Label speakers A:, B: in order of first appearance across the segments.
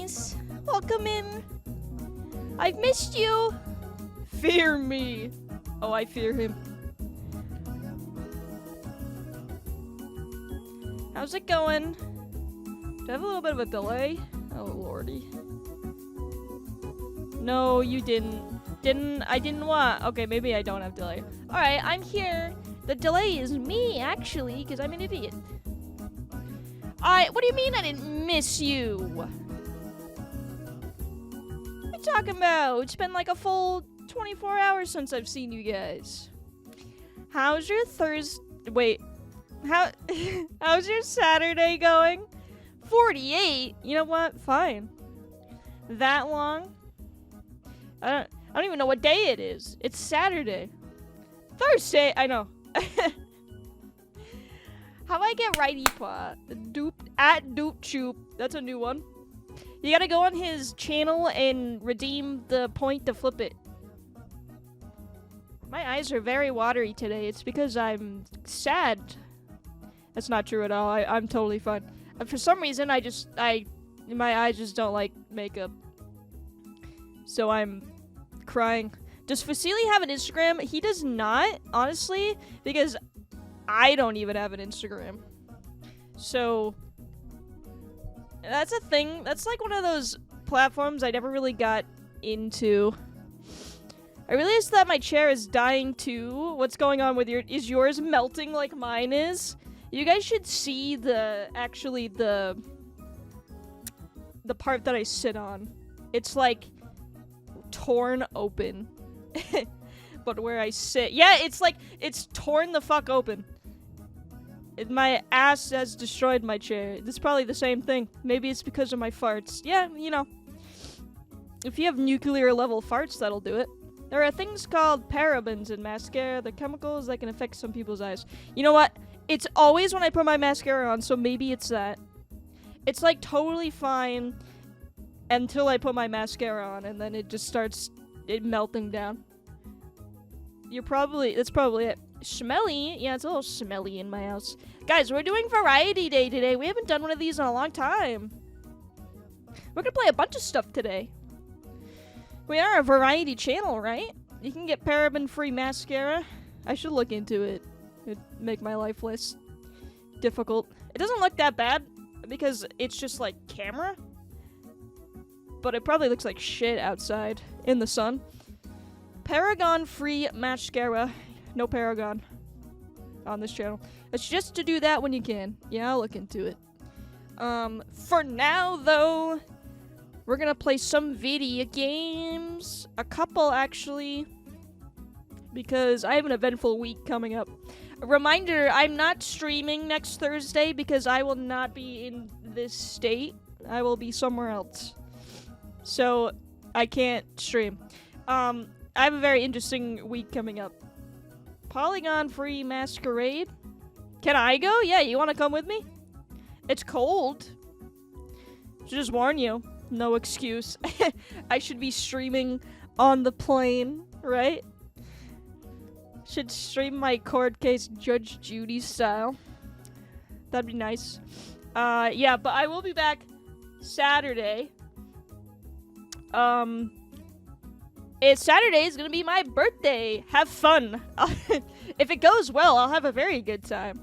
A: guys. Welcome in. I've missed you. Fear me. Oh, I fear him. How's it going? Do I have a little bit of a delay? Oh, lordy. No, you didn't. I didn't what? Okay, maybe I don't have delay. Alright, I'm here. The delay is me, actually, because I'm an idiot. Alright, what do you mean I didn't miss you? What are you talking about? It's been like a full 24 hours since I've seen you guys. How's your Wait. How's your Saturday going? 48? You know what? Fine. That long? I don't even know what day it is. It's Saturday. Thursday, I know. How do I get righty pot? @DoopChoop. That's a new one. You gotta go on his channel and redeem the point to flip it. My eyes are very watery today. It's because I'm sad. That's not true at all. I'm totally fine. For some reason, my eyes just don't like makeup. So I'm crying. Does Vasily have an Instagram? He does not, honestly, because I don't even have an Instagram. So that's a thing. That's like one of those platforms I never really got into. I realized that my chair is dying too. What's going on with is yours melting like mine is? You guys should see the part that I sit on. It's like torn open. But where I sit, yeah, it's torn the fuck open. My ass has destroyed my chair. It's probably the same thing. Maybe it's because of my farts. Yeah, you know. If you have nuclear level farts, that'll do it. There are things called parabens in mascara. They're chemicals that can affect some people's eyes. You know what? It's always when I put my mascara on, so maybe it's that. It's like totally fine until I put my mascara on, and then it just starts melting down. That's probably it. Smelly? Yeah, it's a little smelly in my house. Guys, we're doing Variety Day today. We haven't done one of these in a long time. We're gonna play a bunch of stuff today. We are a variety channel, right? You can get paraben-free mascara. I should look into it. It'd make my life less difficult. It doesn't look that bad because it's just like camera. But it probably looks like shit outside in the sun. Paragon-free mascara. No Paragon on this channel. It's just to do that when you can. Yeah, I'll look into it. For now, though, we're gonna play some video games. A couple, actually. Because I have an eventful week coming up. A reminder, I'm not streaming next Thursday because I will not be in this state. I will be somewhere else. So, I can't stream. I have a very interesting week coming up. Polygon-free masquerade. Can I go? Yeah, you want to come with me? It's cold. Should just warn you. No excuse. I should be streaming on the plane, right? Should stream my court case Judge Judy style. That'd be nice. Yeah, but I will be back Saturday. Saturday is gonna be my birthday. Have fun. If it goes well, I'll have a very good time.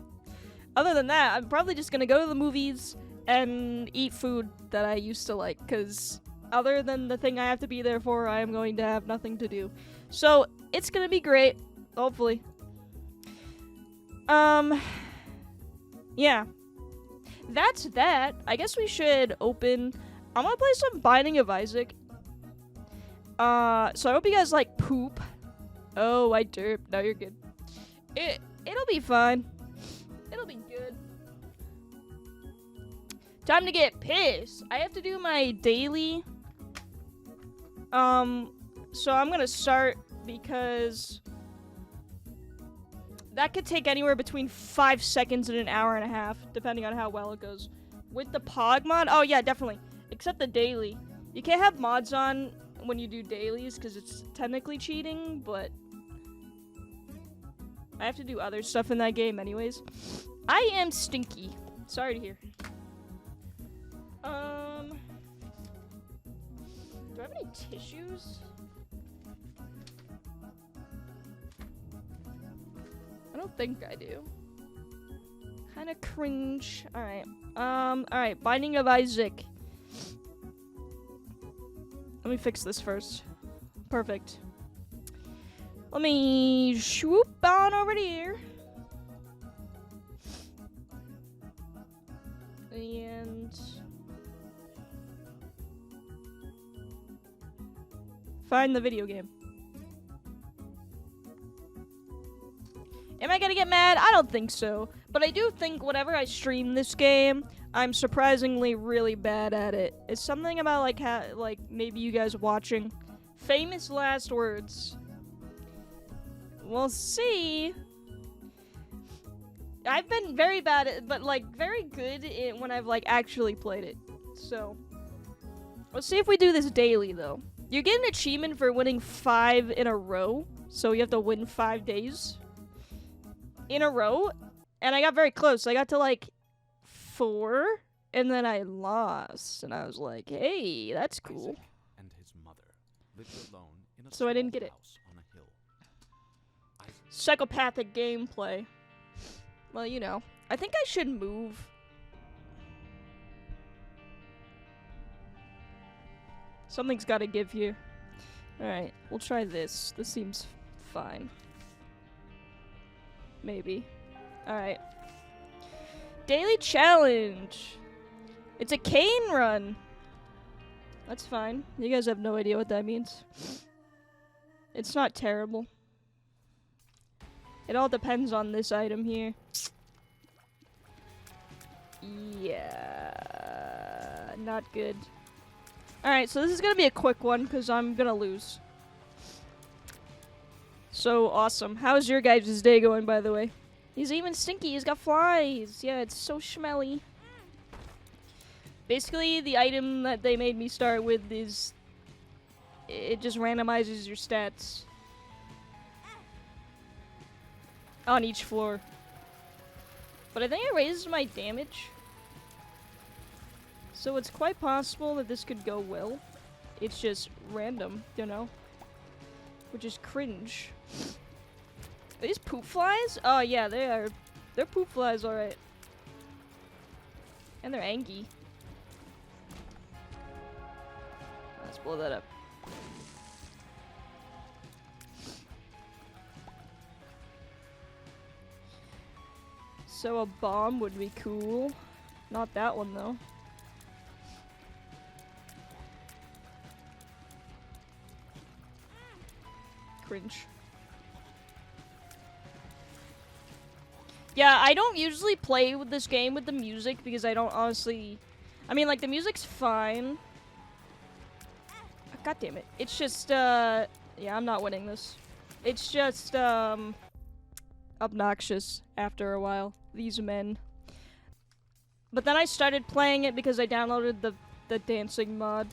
A: Other than that, I'm probably just gonna go to the movies and eat food that I used to like, because other than the thing I have to be there for, I am going to have nothing to do. So, it's gonna be great. Hopefully. Yeah. That's that. I guess we should open... I'm gonna play some Binding of Isaac. So I hope you guys like poop. Oh, I derp. No, you're good. It'll be fine. It'll be good. Time to get pissed. I have to do my daily. So I'm gonna start because that could take anywhere between 5 seconds and an hour and a half, depending on how well it goes. With the Pog mod, oh yeah, definitely. Except the daily. You can't have mods on when you do dailies because it's technically cheating, but I have to do other stuff in that game anyways. I am stinky. Sorry to hear. tissues? I don't think I do. Kinda cringe. Alright. Alright. Binding of Isaac. Let me fix this first. Perfect. Let me swoop on over here. And find the video game. Am I gonna get mad? I don't think so. But I do think whenever I stream this game, I'm surprisingly really bad at it. It's something about like maybe you guys watching. Famous last words. We'll see. I've been very bad at it, but like very good when I've like actually played it. So let's see if we do this daily though. You get an achievement for winning 5 in a row. So you have to win 5 days in a row. And I got very close. I got to like 4 and then I lost. And I was like, hey, that's cool.
B: Isaac and his mother lived alone in a
A: So I didn't get it.
B: house on a hill.
A: Psychopathic gameplay. Well, you know. I think I should move. Something's gotta give here. Alright, we'll try this. This seems fine. Maybe. Alright. Daily challenge. It's a cane run. That's fine. You guys have no idea what that means. It's not terrible. It all depends on this item here. Yeah, not good. Alright, so this is gonna be a quick one because I'm gonna lose. So awesome. How's your guys' day going, by the way? He's even stinky. He's got flies. Yeah, it's so smelly. Basically, the item that they made me start with is... it just randomizes your stats on each floor. But I think it raises my damage. So it's quite possible that this could go well. It's just random, you know? Which is cringe. Are these poop flies? Oh yeah, they are. They're poop flies, alright. And they're angry. Let's blow that up. So a bomb would be cool. Not that one though. Cringe. Yeah, I don't usually play with this game with the music because I don't honestly... I mean, like, the music's fine. God damn it. It's just, yeah, I'm not winning this. It's just, obnoxious after a while. These men. But then I started playing it because I downloaded the dancing mod.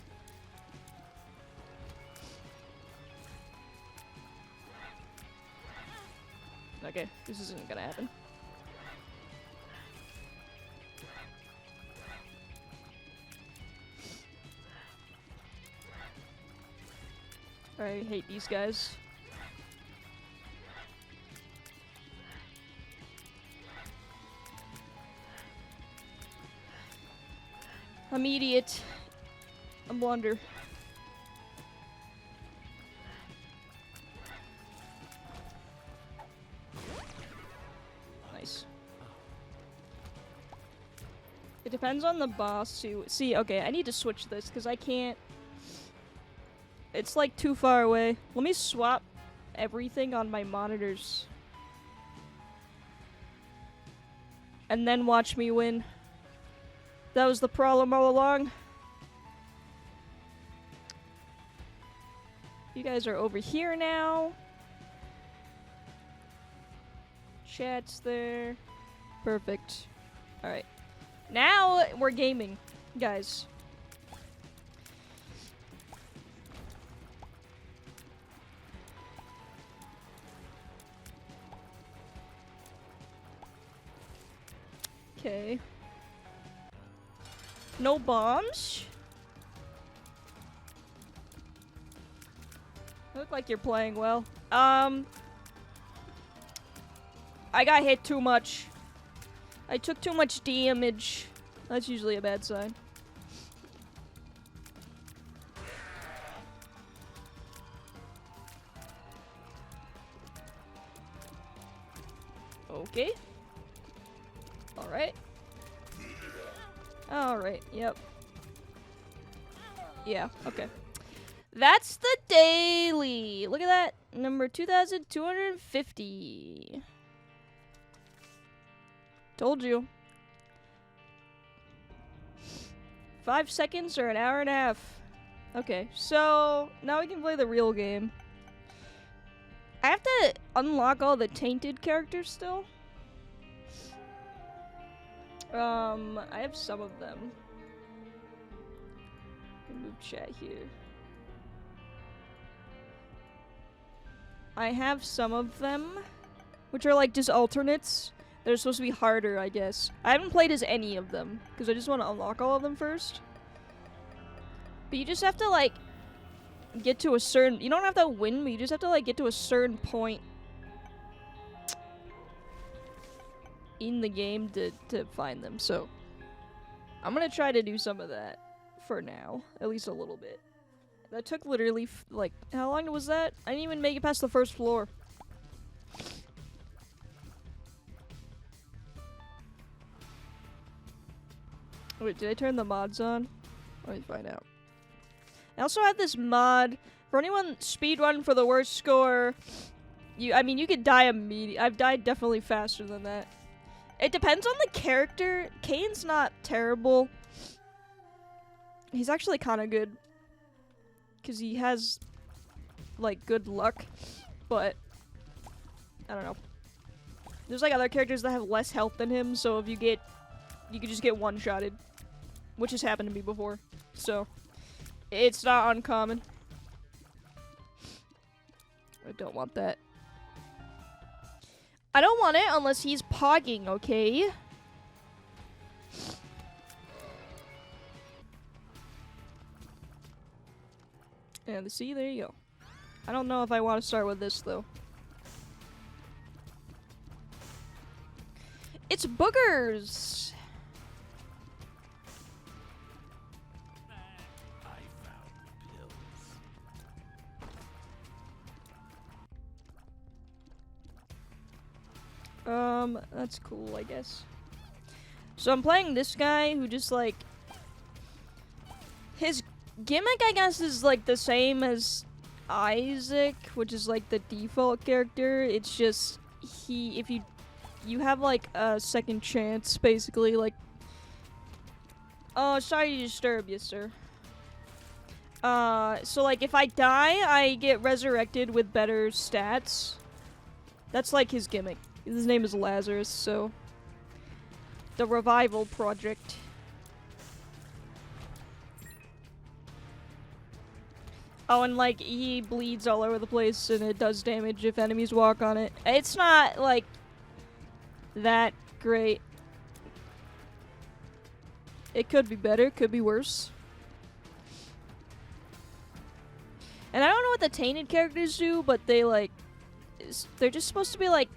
A: Okay, this isn't gonna happen. I hate these guys. Immediate. A blunder. Nice. It depends on the boss too. See, okay, I need to switch this because I can't. It's like too far away. Let me swap everything on my monitors. And then watch me win. That was the problem all along. You guys are over here now. Chat's there. Perfect. Alright. Now we're gaming, guys. Okay. No bombs? Look like you're playing well. I got hit too much. I took too much damage. That's usually a bad sign. Okay. Alright. Alright, yep. Yeah, okay. That's the daily. Look at that. Number 2,250. Told you. 5 seconds or an hour and a half. Okay, so now we can play the real game. I have to unlock all the tainted characters still. I have some of them. Move chat here. I have some of them, which are like just alternates. They're supposed to be harder, I guess. I haven't played as any of them, because I just want to unlock all of them first. But you just have to, like, get to a certain... You don't have to win, but you just have to, like, get to a certain point in the game to find them. So, I'm gonna try to do some of that for now. At least a little bit. That took literally, like, how long was that? I didn't even make it past the first floor. Wait, did I turn the mods on? Let me find out. I also have this mod for anyone speedrun for the worst score. I mean, you could die immediately. I've died definitely faster than that. It depends on the character. Kane's not terrible. He's actually kind of good. Because he has, like, good luck. But, I don't know. There's, like, other characters that have less health than him. So if you could just get one-shotted. Which has happened to me before. So, it's not uncommon. I don't want that. I don't want it unless he's pogging, okay? And see, there you go. I don't know if I want to start with this, though. It's boogers! That's cool, I guess. So I'm playing this guy who just, like... His gimmick, I guess, is, like, the same as Isaac, which is, like, the default character. It's just, if you have, like, a second chance, basically, like... Oh, sorry to disturb you, sir. So, like, if I die, I get resurrected with better stats. That's, like, his gimmick. His name is Lazarus, so... The Revival Project. Oh, and, like, he bleeds all over the place, and it does damage if enemies walk on it. It's not, like, that great. It could be better, could be worse. And I don't know what the tainted characters do, but they, like... They're just supposed to be, like...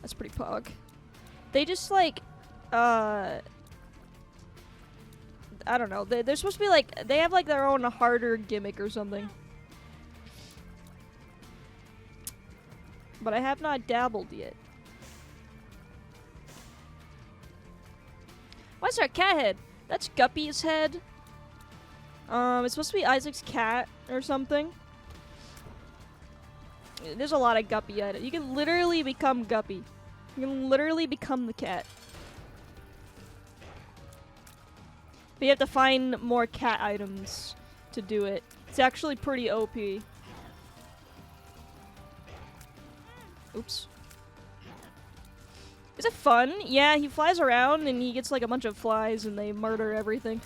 A: That's pretty pog. They just, like, I don't know. They're supposed to be, like, they have, like, their own harder gimmick or something. But I have not dabbled yet. Why is there a cat head? That's Guppy's head. It's supposed to be Isaac's cat or something. There's a lot of Guppy items. You can literally become Guppy. You can literally become the cat. But you have to find more cat items to do it. It's actually pretty OP. Oops. Is it fun? Yeah, he flies around and he gets like a bunch of flies and they murder everything.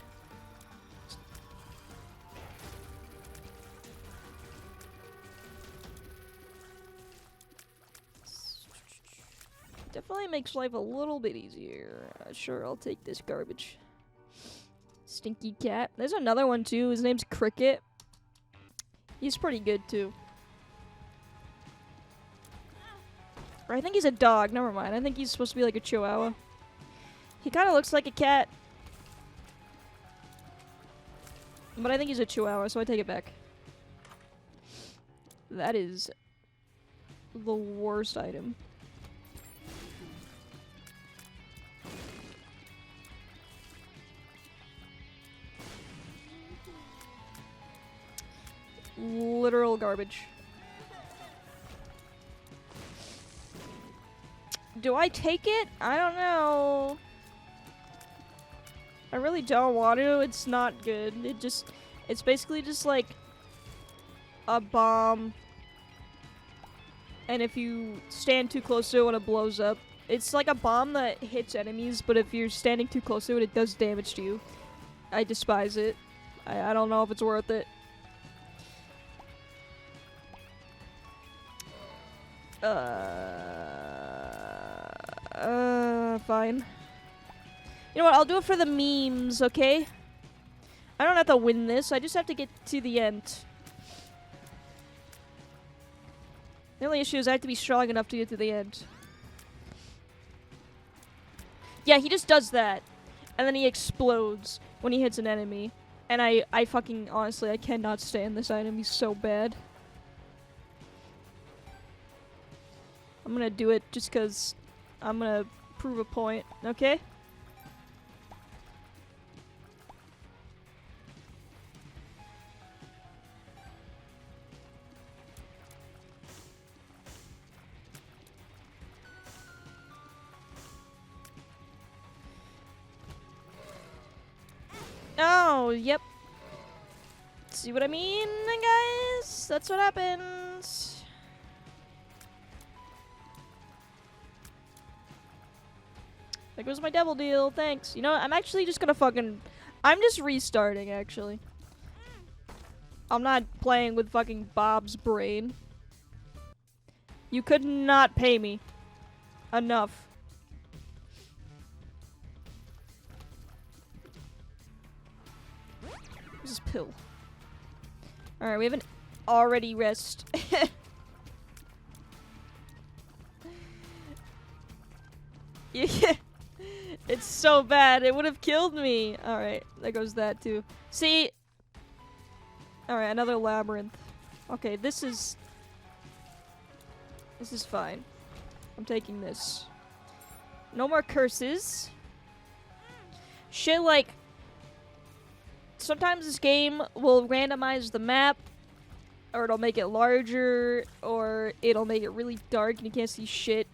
A: Definitely makes life a little bit easier. Sure, I'll take this garbage. Stinky cat. There's another one too. His name's Cricket. He's pretty good too. Or I think he's a dog. Never mind. I think he's supposed to be like a chihuahua. He kind of looks like a cat. But I think he's a chihuahua, so I take it back. That is the worst item. Literal garbage. Do I take it? I don't know. I really don't want to. It's not good. It's basically just like a bomb. And if you stand too close to it when it blows up, it's like a bomb that hits enemies, but if you're standing too close to it, it does damage to you. I despise it. I don't know if it's worth it. Fine. You know what? I'll do it for the memes, okay? I don't have to win this. I just have to get to the end. The only issue is I have to be strong enough to get to the end. Yeah, he just does that. And then he explodes when he hits an enemy. And I fucking, honestly, I cannot stand this item. He's so bad. I'm gonna do it just because I'm gonna prove a point, okay? Oh, yep. See what I mean, guys? That's what happens. There goes my devil deal, thanks. You know what? I'm actually just gonna I'm just restarting, actually. I'm not playing with fucking Bob's brain. You could not pay me enough. Where's this pill? Alright, we have an already rest. Yeah. It's so bad. It would have killed me. Alright, there goes that too. See? Alright, another labyrinth. Okay, this is fine. I'm taking this. No more curses. Shit like... Sometimes this game will randomize the map, or it'll make it larger, or it'll make it really dark and you can't see shit.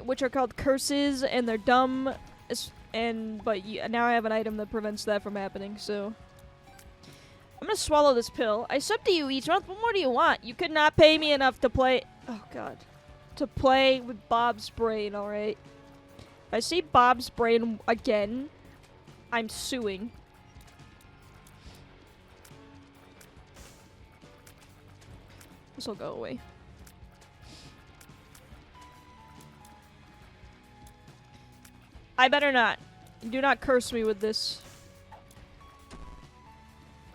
A: Which are called curses, and they're dumb, but now I have an item that prevents that from happening, so... I'm gonna swallow this pill. I sub to you each month. What more do you want? You could not pay me enough to play... Oh, God. To play with Bob's brain, alright? If I see Bob's brain again, I'm suing. This'll go away. I better not. Do not curse me with this.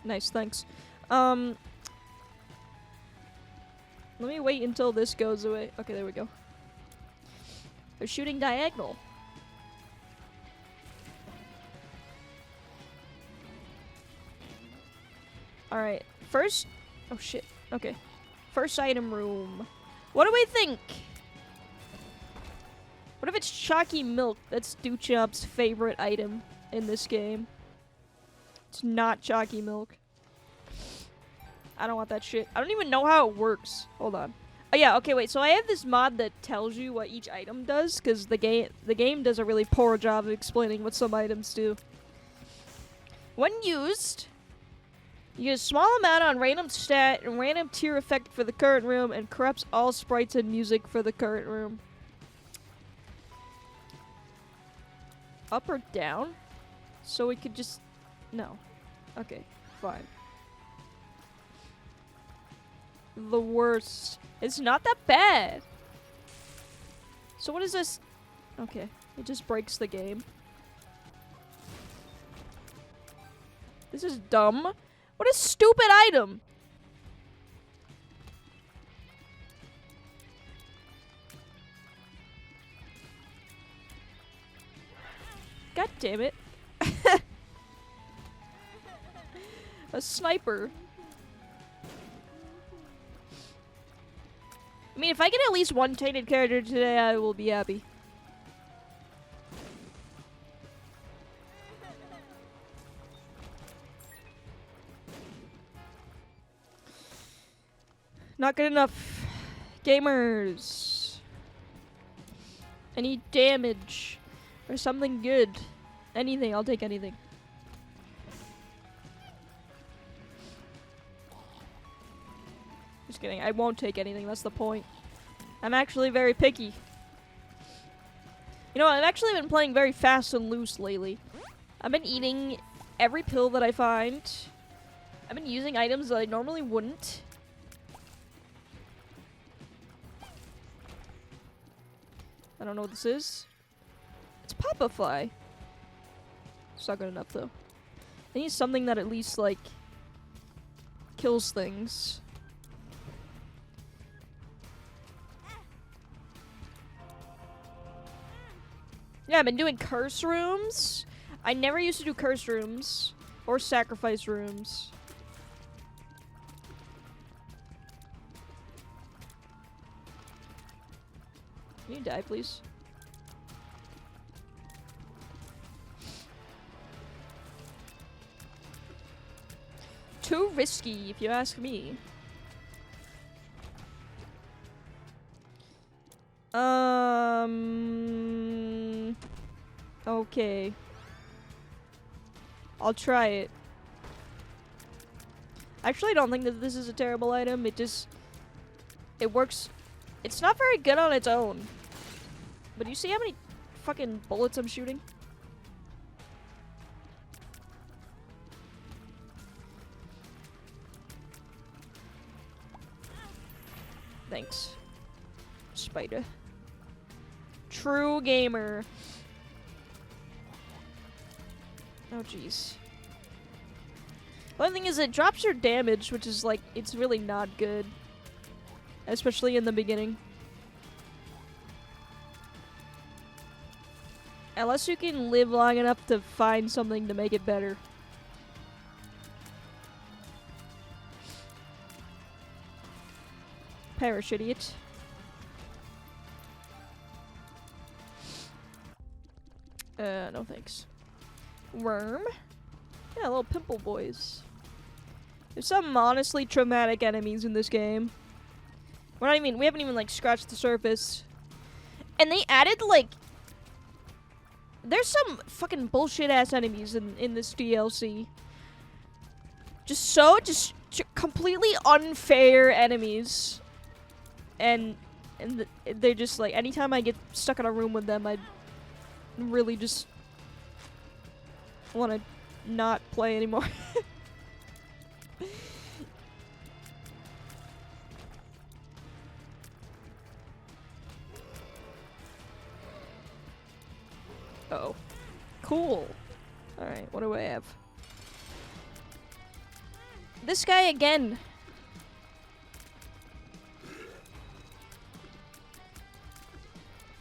A: Nice, thanks. Let me wait until this goes away. Okay, there we go. They're shooting diagonal. Alright, first... Oh, shit. Okay. First item room. What do we think? What if it's chalky milk? That's Duchamp's favorite item in this game. It's not chalky milk. I don't want that shit. I don't even know how it works. Hold on. Oh yeah, okay, wait. So I have this mod that tells you what each item does, because the game does a really poor job of explaining what some items do. When used, you get a small amount on random stat and random tier effect for the current room, and corrupts all sprites and music for the current room. Up or down? So we could just... No. Okay, fine. The worst. It's not that bad. So what is this? Okay, it just breaks the game. This is dumb. What a stupid item. God damn it. A sniper. I mean, if I get at least one tainted character today, I will be happy. Not good enough. Gamers. I need damage. Or something good. Anything, I'll take anything. Just kidding, I won't take anything, that's the point. I'm actually very picky. You know, I've actually been playing very fast and loose lately. I've been eating every pill that I find. I've been using items that I normally wouldn't. I don't know what this is. It's Hotpoppah. It's not good enough, though. I need something that at least, like, kills things. Yeah, I've been doing curse rooms. I never used to do curse rooms or sacrifice rooms. Can you die, please? Too risky, if you ask me. Okay. I'll try it. Actually, I don't think that this is a terrible item. It works. It's not very good on its own. But you see how many fucking bullets I'm shooting? Thanks. Spider. True gamer. Oh, jeez. One thing is it drops your damage, which is like, it's really not good. Especially in the beginning. Unless you can live long enough to find something to make it better. Perish, idiot. No thanks. Worm? Yeah, little pimple boys. There's some honestly traumatic enemies in this game. We haven't even like scratched the surface. And they added like, there's some fucking bullshit ass enemies in this DLC. Just completely unfair enemies. And they're just like, anytime I get stuck in a room with them, I really just want to not play anymore. Uh-oh. Cool. Alright, what do I have? This guy again.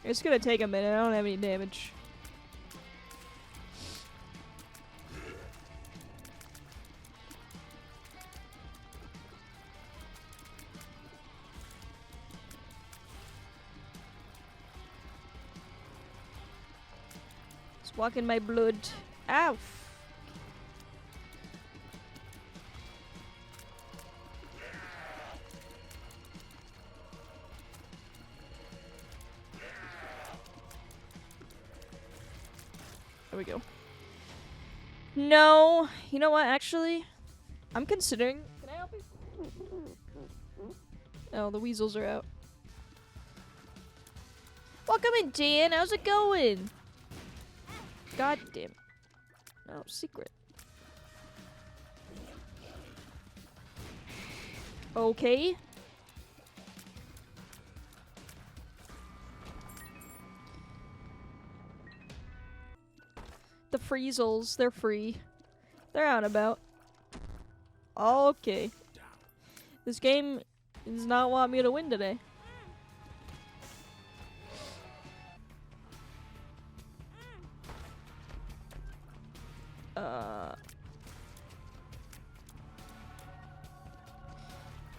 A: It's gonna take a minute, I don't have any damage. It's walking my blood. Ow! There we go. No, you know what, actually? I'm considering... Can I help you? Oh, the weasels are out. Welcome in, Dan. How's it going? God damn it. Oh, secret. Okay. The Friezels, they're free. They're out and about. Okay. This game does not want me to win today.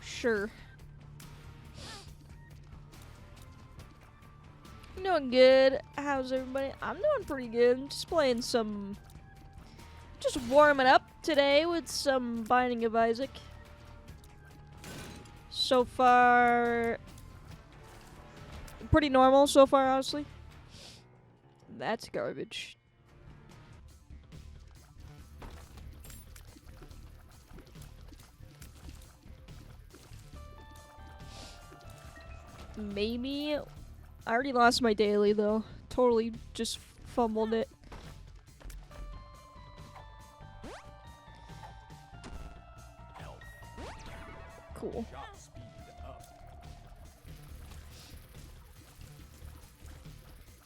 A: Sure. I'm doing good. How's everybody? I'm doing pretty good. I'm just playing some... Just warming up today with some Binding of Isaac. So far... Pretty normal so far, honestly. That's garbage. Maybe... I already lost my daily, though. Totally just fumbled it. Cool.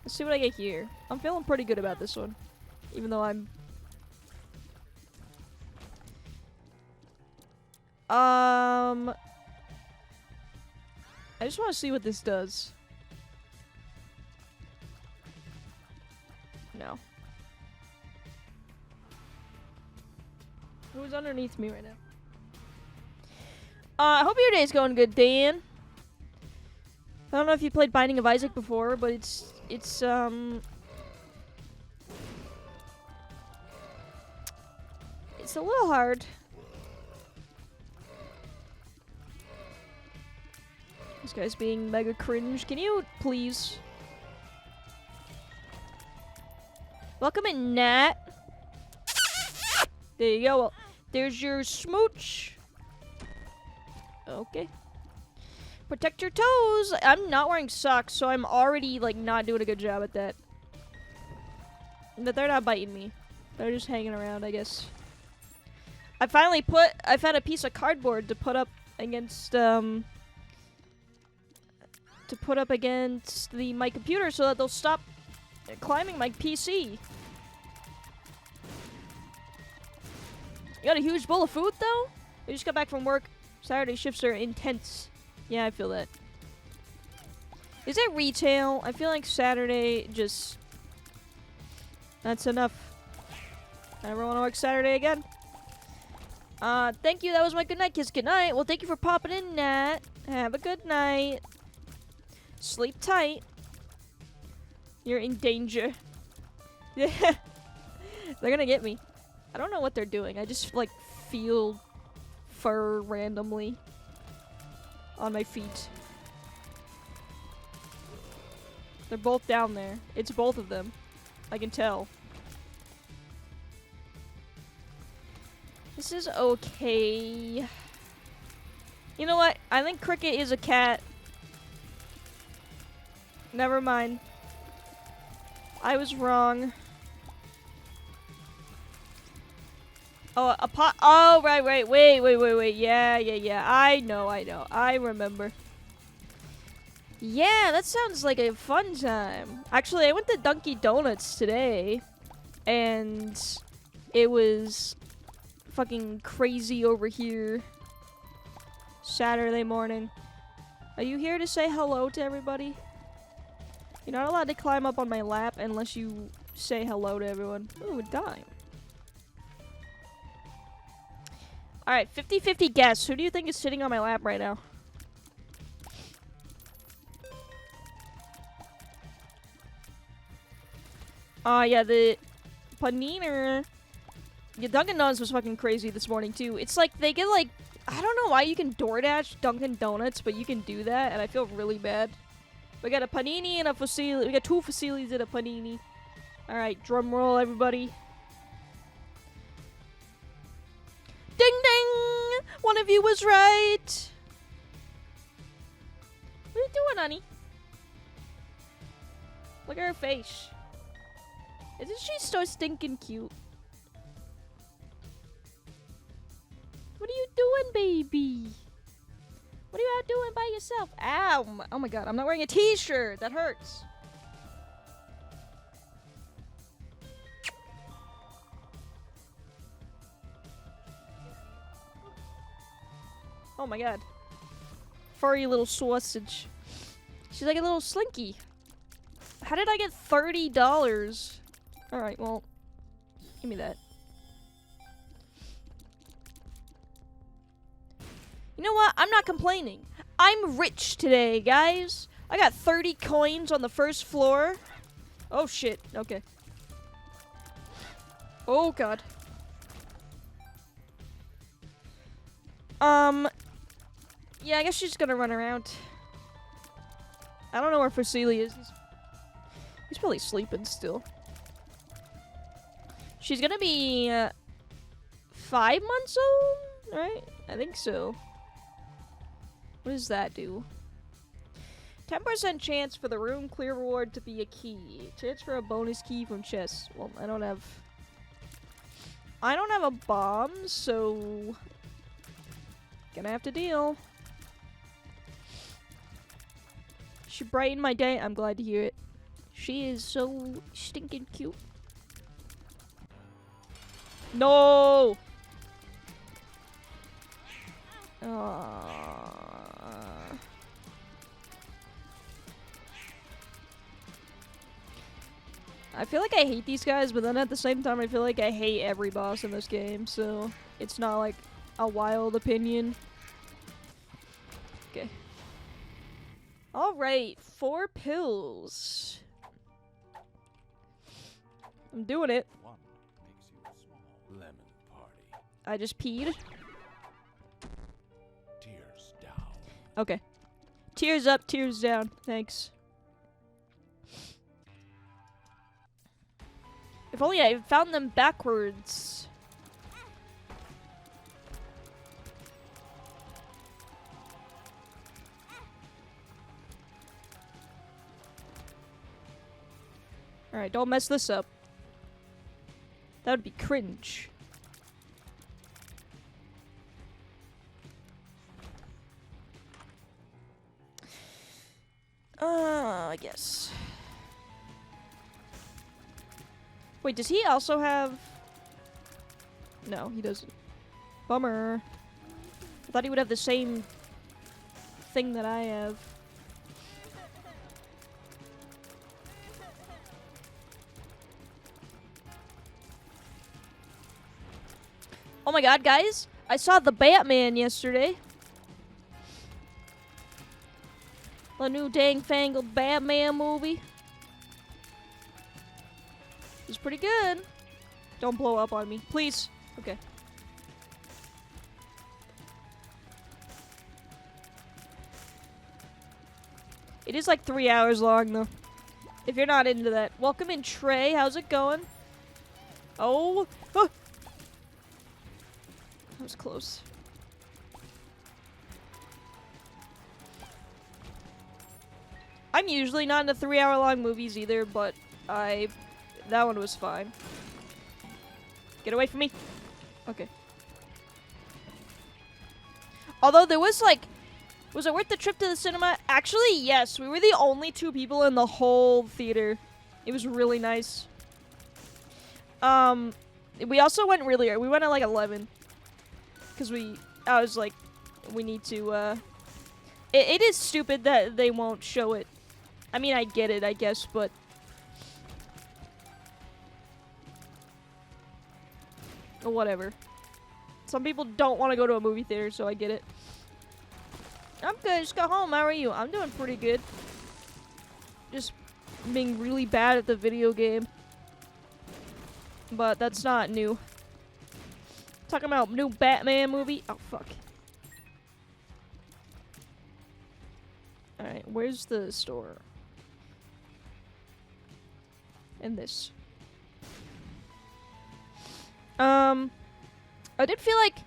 A: Let's see what I get here. I'm feeling pretty good about this one. Even though I'm... I just want to see what this does. No. Who's underneath me right now? I hope your day's going good, Dan. I don't know if you played Binding of Isaac before, but it's a little hard. This guy's being mega cringe. Can you please? Welcome in, Nat. There you go. Well, there's your smooch. Okay. Protect your toes. I'm not wearing socks, so I'm already, like, not doing a good job at that. But they're not biting me. They're just hanging around, I guess. I've had a piece of cardboard to put up against, my computer so that they'll stop climbing my PC. You got a huge bowl of food, though? We just got back from work. Saturday shifts are intense. Yeah, I feel that. Is it retail? I feel like Saturday just... That's enough. I never want to work Saturday again. Thank you. That was my good night kiss. Good night. Well, thank you for popping in, Nat. Have a good night. Sleep tight. You're in danger. Yeah. They're gonna get me. I don't know what they're doing. I just, like, feel fur randomly on my feet. They're both down there. It's both of them. I can tell. This is okay. You know what? I think Cricket is a cat. Never mind. I was wrong. Oh, oh, right. Wait. Yeah. I know. I remember. Yeah, that sounds like a fun time. Actually, I went to Dunkin' Donuts today, and it was fucking crazy over here. Saturday morning. Are you here to say hello to everybody? You're not allowed to climb up on my lap unless you say hello to everyone. Ooh, a dime. Alright, 50-50 guess. Who do you think is sitting on my lap right now? Yeah, the Panina. Yeah, Dunkin' Donuts was fucking crazy this morning, too. It's like, they get, like... I don't know why you can DoorDash Dunkin' Donuts, but you can do that, and I feel really bad. We got a panini and a fusilli. We got 2 fusillis and a panini. Alright, drum roll, everybody. Ding ding! One of you was right! What are you doing, honey? Look at her face. Isn't she so stinking cute? What are you doing, baby? What are you out doing by yourself? Ow! Oh my god, I'm not wearing a t-shirt! That hurts! Oh my god. Furry little sausage. She's like a little slinky. How did I get $30? Alright, well, give me that. You know what? I'm not complaining. I'm rich today, guys. I got 30 coins on the first floor. Oh shit, okay. Oh god. Yeah, I guess she's gonna run around. I don't know where Fusilli is. He's probably sleeping still. She's gonna be 5 months old, right? I think so. What does that do? 10% chance for the room clear reward to be a key. Chance for a bonus key from chest. Well, I don't have a bomb, so gonna have to deal. She brightened my day. I'm glad to hear it. She is so stinking cute. No! I feel like I hate these guys, but then at the same time I feel like I hate every boss in this game, so it's not like a wild opinion. Okay. Alright, 4 pills. I'm doing it.
B: One makes you small. Lemon party.
A: I just peed.
B: Tears down.
A: Okay. Tears up, tears down. Thanks. If only I found them backwards. Alright, don't mess this up. That would be cringe. I guess. Wait, does he also have... No, he doesn't. Bummer. I thought he would have the same thing that I have. Oh my god, guys. I saw the Batman yesterday. The new dang-fangled Batman movie. It's pretty good. Don't blow up on me. Please. Okay. It is like 3 hours long, though. If you're not into that. Welcome in, Trey. How's it going? Oh. Ah. That was close. I'm usually not into 3 hour long movies either, but that one was fine. Get away from me. Okay. Although there was like, was it worth the trip to the cinema? Actually, yes. We were the only 2 people in the whole theater. It was really nice. We also went really early. We went at like 11. Because I was like, we need to, it is stupid that they won't show it. I mean, I get it, I guess, but... whatever. Some people don't want to go to a movie theater, so I get it. I'm good, just got home. How are you? I'm doing pretty good. Just being really bad at the video game. But that's not new. Talking about new Batman movie. Oh, fuck. Alright, where's the store? And this. I did feel like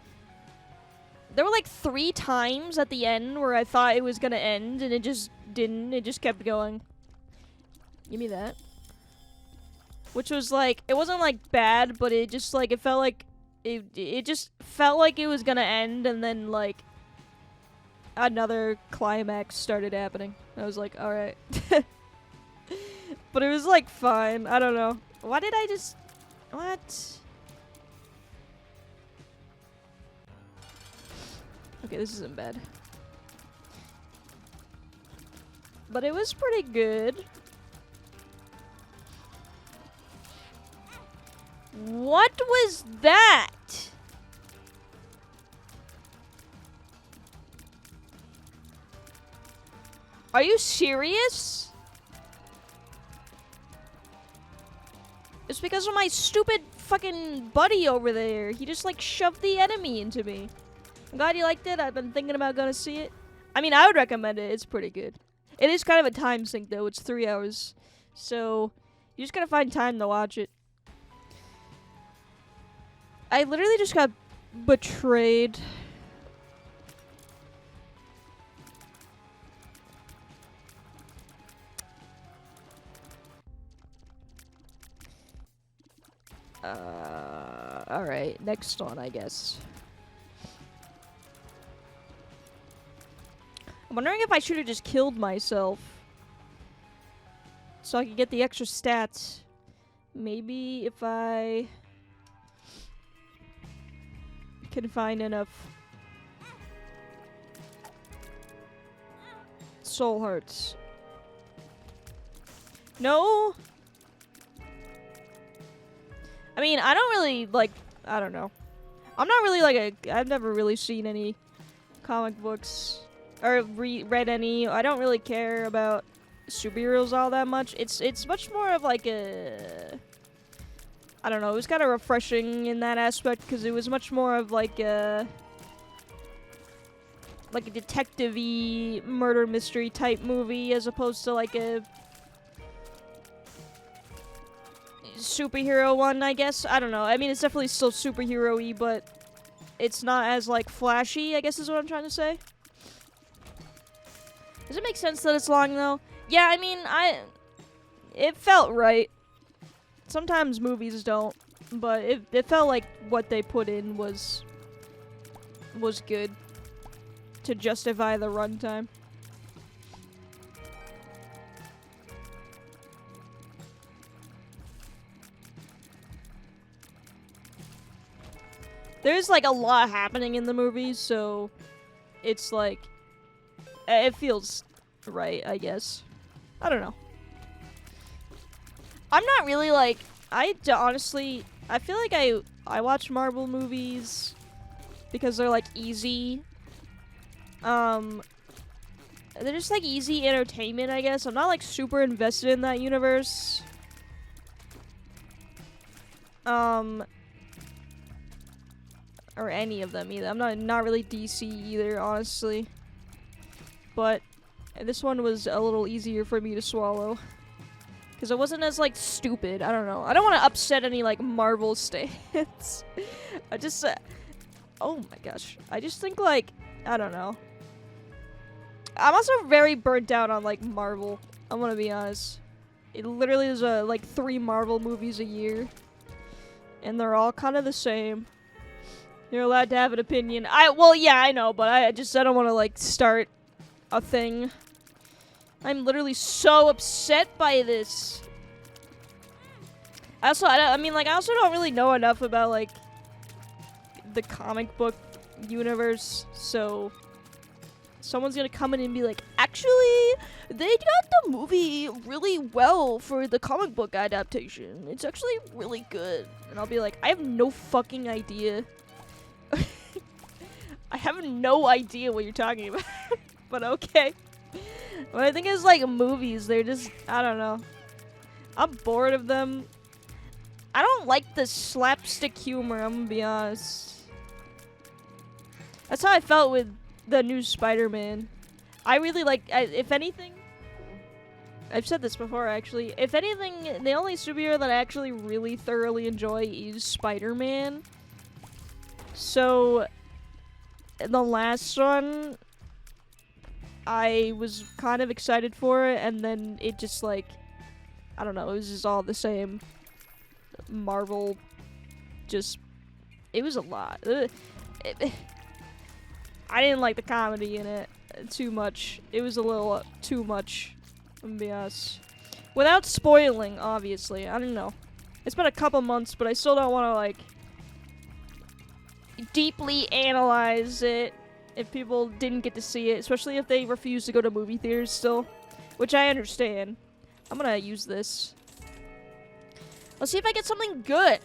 A: there were like 3 times at the end where I thought it was gonna end and it just didn't. It just kept going. Give me that. Which was like, it wasn't like bad, but it just like, it felt like it just felt like it was gonna end, and then like another climax started happening. I was like, alright. But it was like fine. I don't know. Why did I just... What? Okay, this isn't bad. But it was pretty good. What was that? Are you serious? It's because of my stupid fucking buddy over there. He just like shoved the enemy into me. I'm glad you liked it. I've been thinking about going to see it. I mean, I would recommend it. It's pretty good. It is kind of a time sink though. It's 3 hours. So you just gotta find time to watch it. I literally just got betrayed. Alright, next one, I guess. I'm wondering if I should have just killed myself so I could get the extra stats. Maybe if I can find enough soul hearts. No? I mean, I don't really, like, I don't know. I'm not really, like, I've never really seen any comic books, or read any. I don't really care about superheroes all that much. It's much more of, like, a, I don't know, it was kind of refreshing in that aspect, because it was much more of, like a detective-y murder mystery type movie, as opposed to, like, a superhero one, I guess. I don't know. I mean, it's definitely still superhero-y, but it's not as, like, flashy, I guess is what I'm trying to say. Does it make sense that it's long, though? Yeah, I mean, it felt right. Sometimes movies don't, but it felt like what they put in was good to justify the runtime. There's, like, a lot happening in the movie, so it's, like, it feels right, I guess. I don't know. I'm not really, like, honestly, I feel like I watch Marvel movies because they're, like, easy. They're just, like, easy entertainment, I guess. I'm not, like, super invested in that universe. Or any of them either. I'm not really DC either, honestly. But this one was a little easier for me to swallow. Because it wasn't as, like, stupid. I don't know. I don't want to upset any, like, Marvel stands. I just, oh my gosh. I just think, like, I don't know. I'm also very burnt out on, like, Marvel. I'm gonna be honest. It literally is, like, 3 Marvel movies a year. And they're all kind of the same. You're allowed to have an opinion. Well, yeah, I know, but I don't want to, like, start a thing. I'm literally so upset by this. I also don't really know enough about, like, the comic book universe, so someone's gonna come in and be like, actually, they got the movie really well for the comic book adaptation. It's actually really good. And I'll be like, I have no fucking idea. I have no idea what you're talking about. But okay. But I think it's like movies, they're just, I don't know. I'm bored of them. I don't like the slapstick humor, I'm gonna be honest. That's how I felt with the new Spider-Man. I really like, if anything, I've said this before actually, if anything, the only superhero that I actually really thoroughly enjoy is Spider-Man. So, the last one, I was kind of excited for it, and then it just, like, I don't know, it was just all the same. Marvel, just, it was a lot. I didn't like the comedy in it too much. It was a little too much, I'm gonna be honest. Without spoiling, obviously. I don't know. It's been a couple months, but I still don't want to, like, deeply analyze it if people didn't get to see it, especially if they refuse to go to movie theaters still, which I understand. I'm gonna use this. Let's see if I get something good.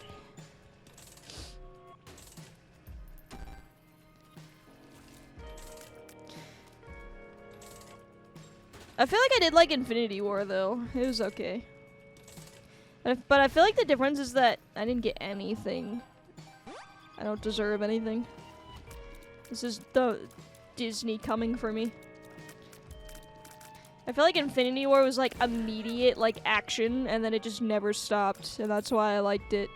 A: I feel like I did like Infinity War though. It was okay. But I feel like the difference is that I didn't get anything. I don't deserve anything. This is the Disney coming for me. I feel like Infinity War was like immediate like action and then it just never stopped, and that's why I liked it.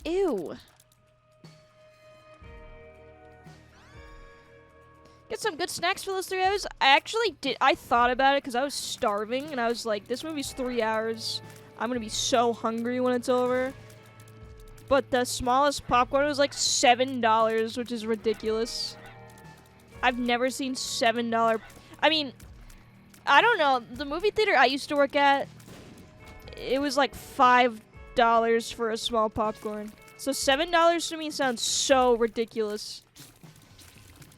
A: Ew. Get some good snacks for those 3 hours. I thought about it because I was starving and I was like, this movie's 3 hours. I'm gonna be so hungry when it's over. But the smallest popcorn was like $7, which is ridiculous. I've never seen $7. I mean, I don't know. The movie theater I used to work at, it was like $5 for a small popcorn. So $7 to me sounds so ridiculous.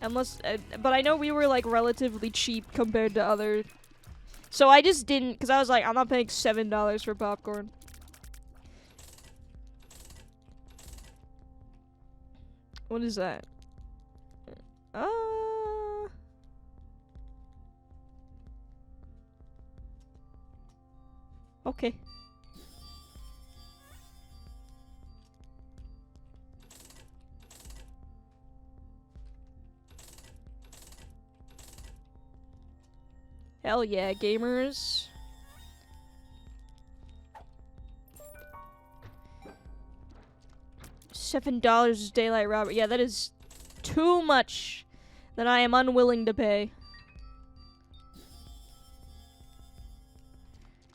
A: Unless, but I know we were like relatively cheap compared to other. So I just didn't, because I was like, I'm not paying $7 for popcorn. What is that? Okay. Hell yeah, gamers. $7 is daylight robbery. Yeah, that is too much that I am unwilling to pay.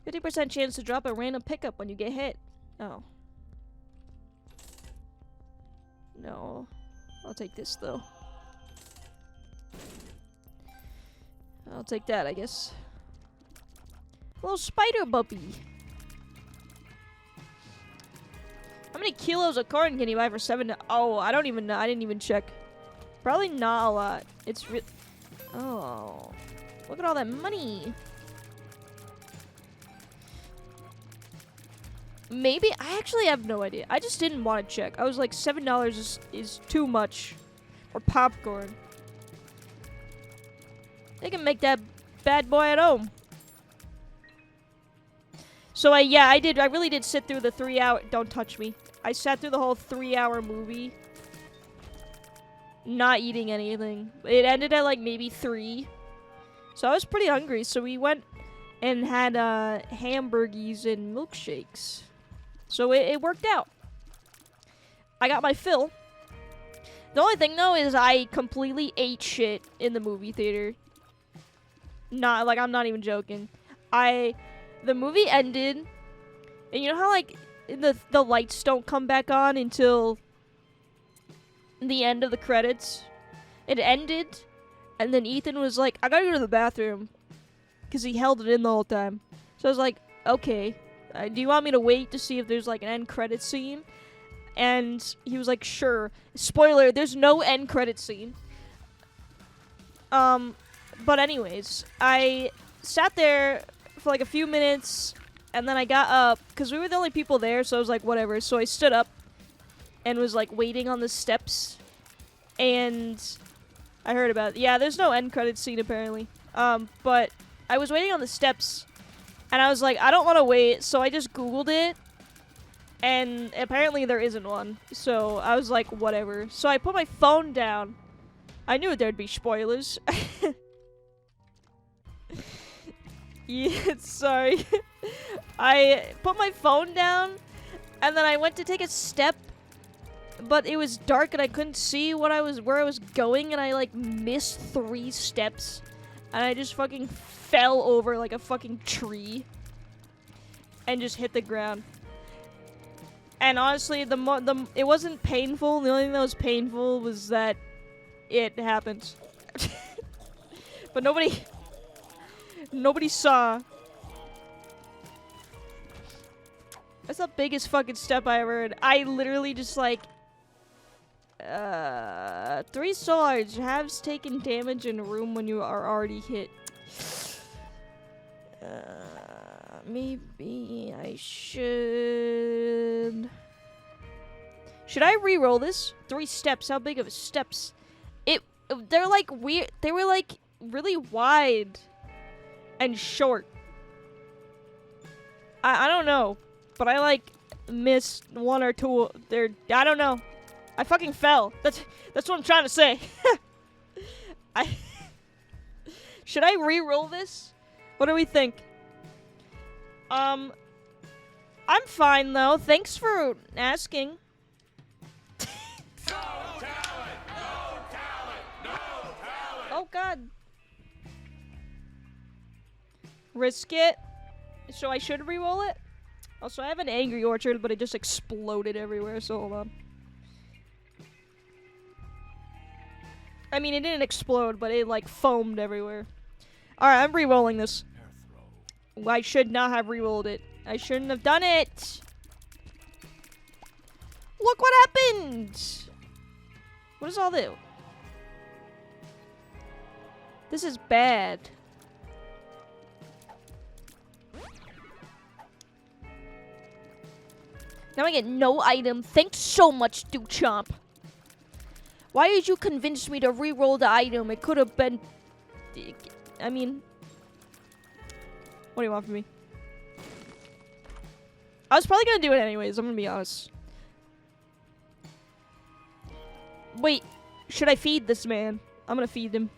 A: 50% chance to drop a random pickup when you get hit. Oh. No. I'll take this though. I'll take that, I guess. Little spider puppy. How many kilos of corn can you buy for $7? Oh, I don't even know. I didn't even check. Probably not a lot. It's real. Oh, look at all that money. Maybe I actually have no idea. I just didn't want to check. I was like, $7 is too much for popcorn. They can make that bad boy at home. So I really did sit through the 3 hour. Don't touch me. I sat through the whole 3 hour movie, not eating anything. It ended at like maybe 3, so I was pretty hungry. So we went and had hamburgies and milkshakes. So it worked out. I got my fill. The only thing though is I completely ate shit in the movie theater. Not like, I'm not even joking. The movie ended, and you know how like the lights don't come back on until the end of the credits? It ended, and then Ethan was like, I gotta go to the bathroom, because he held it in the whole time. So I was like, okay, do you want me to wait to see if there's like an end credit scene? And he was like, sure. Spoiler, there's no end credit scene. But anyways, I sat there for like a few minutes, and then I got up, because we were the only people there, so I was like, whatever. So I stood up and was like waiting on the steps, and I heard about it. Yeah, there's no end credit scene apparently. But I was waiting on the steps, and I was like, I don't want to wait, so I just Googled it, and apparently there isn't one. So I was like, whatever. So I put my phone down. I knew there'd be spoilers. Yeah, sorry. I put my phone down, and then I went to take a step, but it was dark and I couldn't see where I was going, and I like missed 3 steps, and I just fucking fell over like a fucking tree and just hit the ground. And honestly, it wasn't painful. The only thing that was painful was that it happened. But nobody saw. That's the biggest fucking step I ever heard. I literally just like 3 swords. Halves taken damage in a room when you are already hit. Maybe I should. Should I re-roll this? 3 steps. How big of a steps? They're like weird. They were like really wide and short. I don't know, but I like missed 1 or 2. I don't know. I fucking fell. That's what I'm trying to say. Should I re-roll this? What do we think? I'm fine though. Thanks for asking. Oh god. Risk it. So I should re-roll it? Also, I have an Angry Orchard, but it just exploded everywhere, so hold on. I mean, it didn't explode, but it, like, foamed everywhere. Alright, I'm re-rolling this. I should not have re-rolled it. I shouldn't have done it! Look what happened! What is all this? This is bad. Now I get no item. Thanks so much, Duchomp. Why did you convince me to re-roll the item? It could have been... I mean... What do you want from me? I was probably gonna do it anyways, I'm gonna be honest. Wait, should I feed this man? I'm gonna feed him.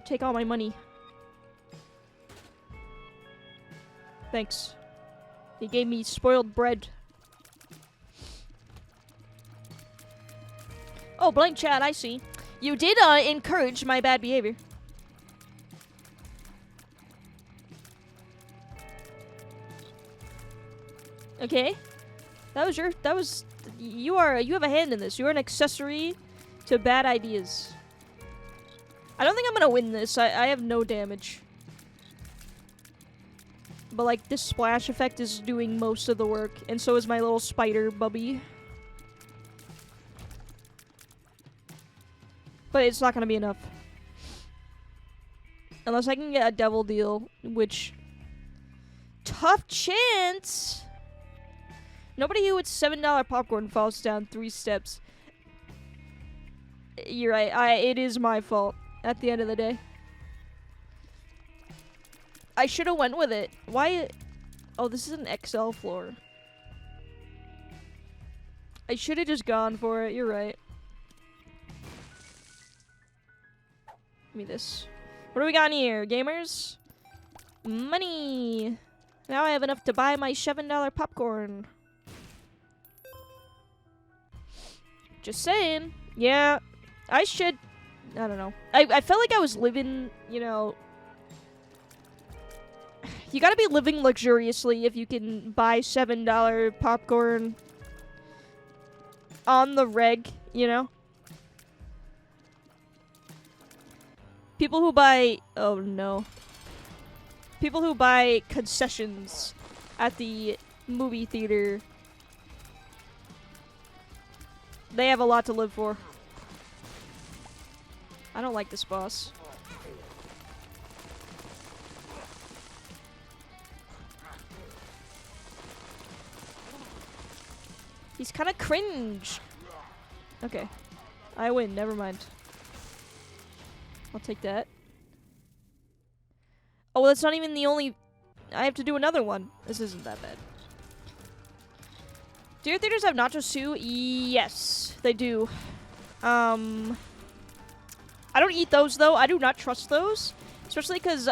A: Take all my money. Thanks. He gave me spoiled bread. Oh, blank chat, I see. You did encourage my bad behavior. Okay. You have a hand in this. You're an accessory to bad ideas. I don't think I'm gonna win this. I have no damage. But like this splash effect is doing most of the work, and so is my little spider bubby. But it's not gonna be enough. Unless I can get a devil deal, which... Tough chance! Nobody who with $7 popcorn falls down 3 steps. You're right, it is my fault at the end of the day. I should have went with it. Why? Oh, this is an XL floor. I should have just gone for it. You're right. Give me this. What do we got in here, gamers? Money. Now I have enough to buy my $7 popcorn. Just saying. Yeah, I should. I don't know. I felt like I was living, you know. You gotta be living luxuriously if you can buy $7 popcorn on the reg, you know? People who buy... Oh, no. People who buy concessions at the movie theater, they have a lot to live for. I don't like this boss. He's kind of cringe. Okay. I win. Never mind. I'll take that. Oh, well, that's not even the only... I have to do another one. This isn't that bad. Do your theaters have nachos too? Yes, they do. I don't eat those, though. I do not trust those. Especially because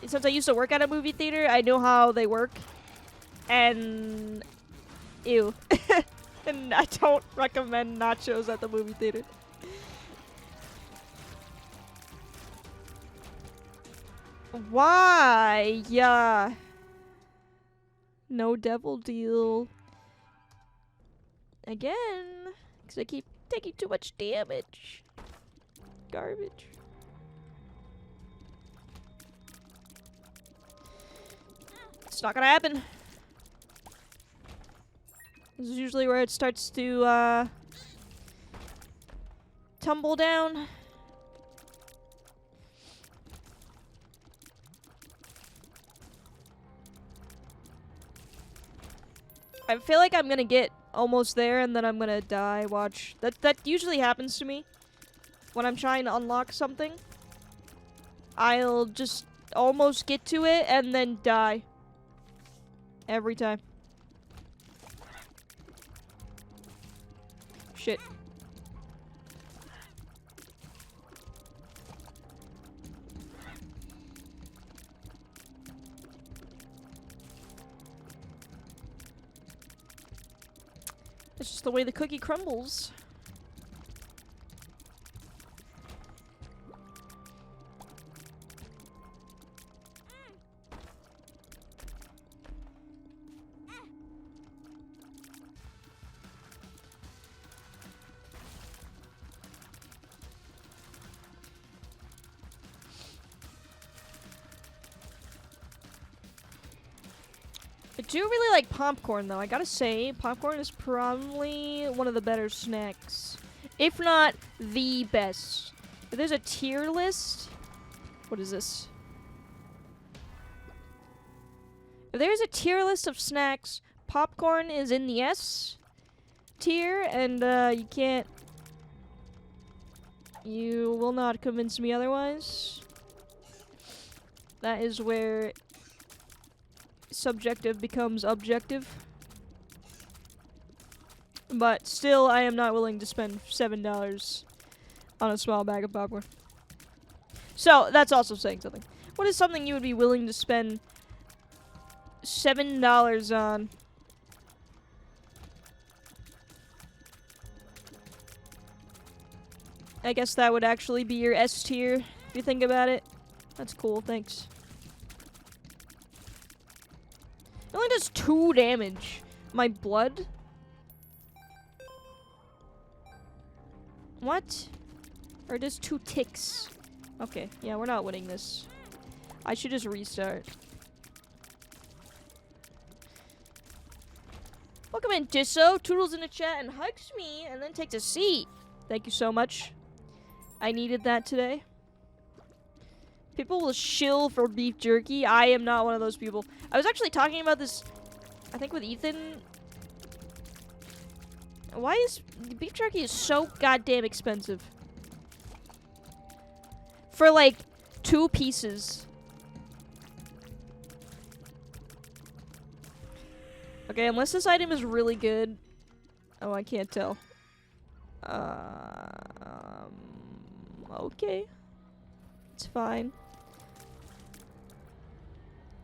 A: since I used to work at a movie theater, I know how they work. And... Ew. And I don't recommend nachos at the movie theater. Why? Yeah. No devil deal. Again. Because I keep taking too much damage. Garbage. It's not gonna happen. This is usually where it starts to tumble down. I feel like I'm gonna get almost there and then I'm gonna die. Watch. That usually happens to me when I'm trying to unlock something. I'll just almost get to it and then die. Every time. Shit. It's just the way the cookie crumbles. I do really like popcorn, though. I gotta say, popcorn is probably one of the better snacks. If not the best. If there's a tier list... What is this? If there's a tier list of snacks, popcorn is in the S tier, and you can't... You will not convince me otherwise. That is where... subjective becomes objective. But still, I am not willing to spend $7 on a small bag of popcorn. So, that's also saying something. What is something you would be willing to spend $7 on? I guess that would actually be your S tier, if you think about it. That's cool, thanks. It only does 2 damage. My blood? What? Or it does 2 ticks. Okay, yeah, we're not winning this. I should just restart. Welcome in, Disso. Toodles in the chat and hugs me and then takes a seat. Thank you so much. I needed that today. People will shill for beef jerky. I am not one of those people. I was actually talking about this, I think, with Ethan. Why is beef jerky is so goddamn expensive? For like 2 pieces. Okay, unless this item is really good. Oh, I can't tell. Okay. It's fine.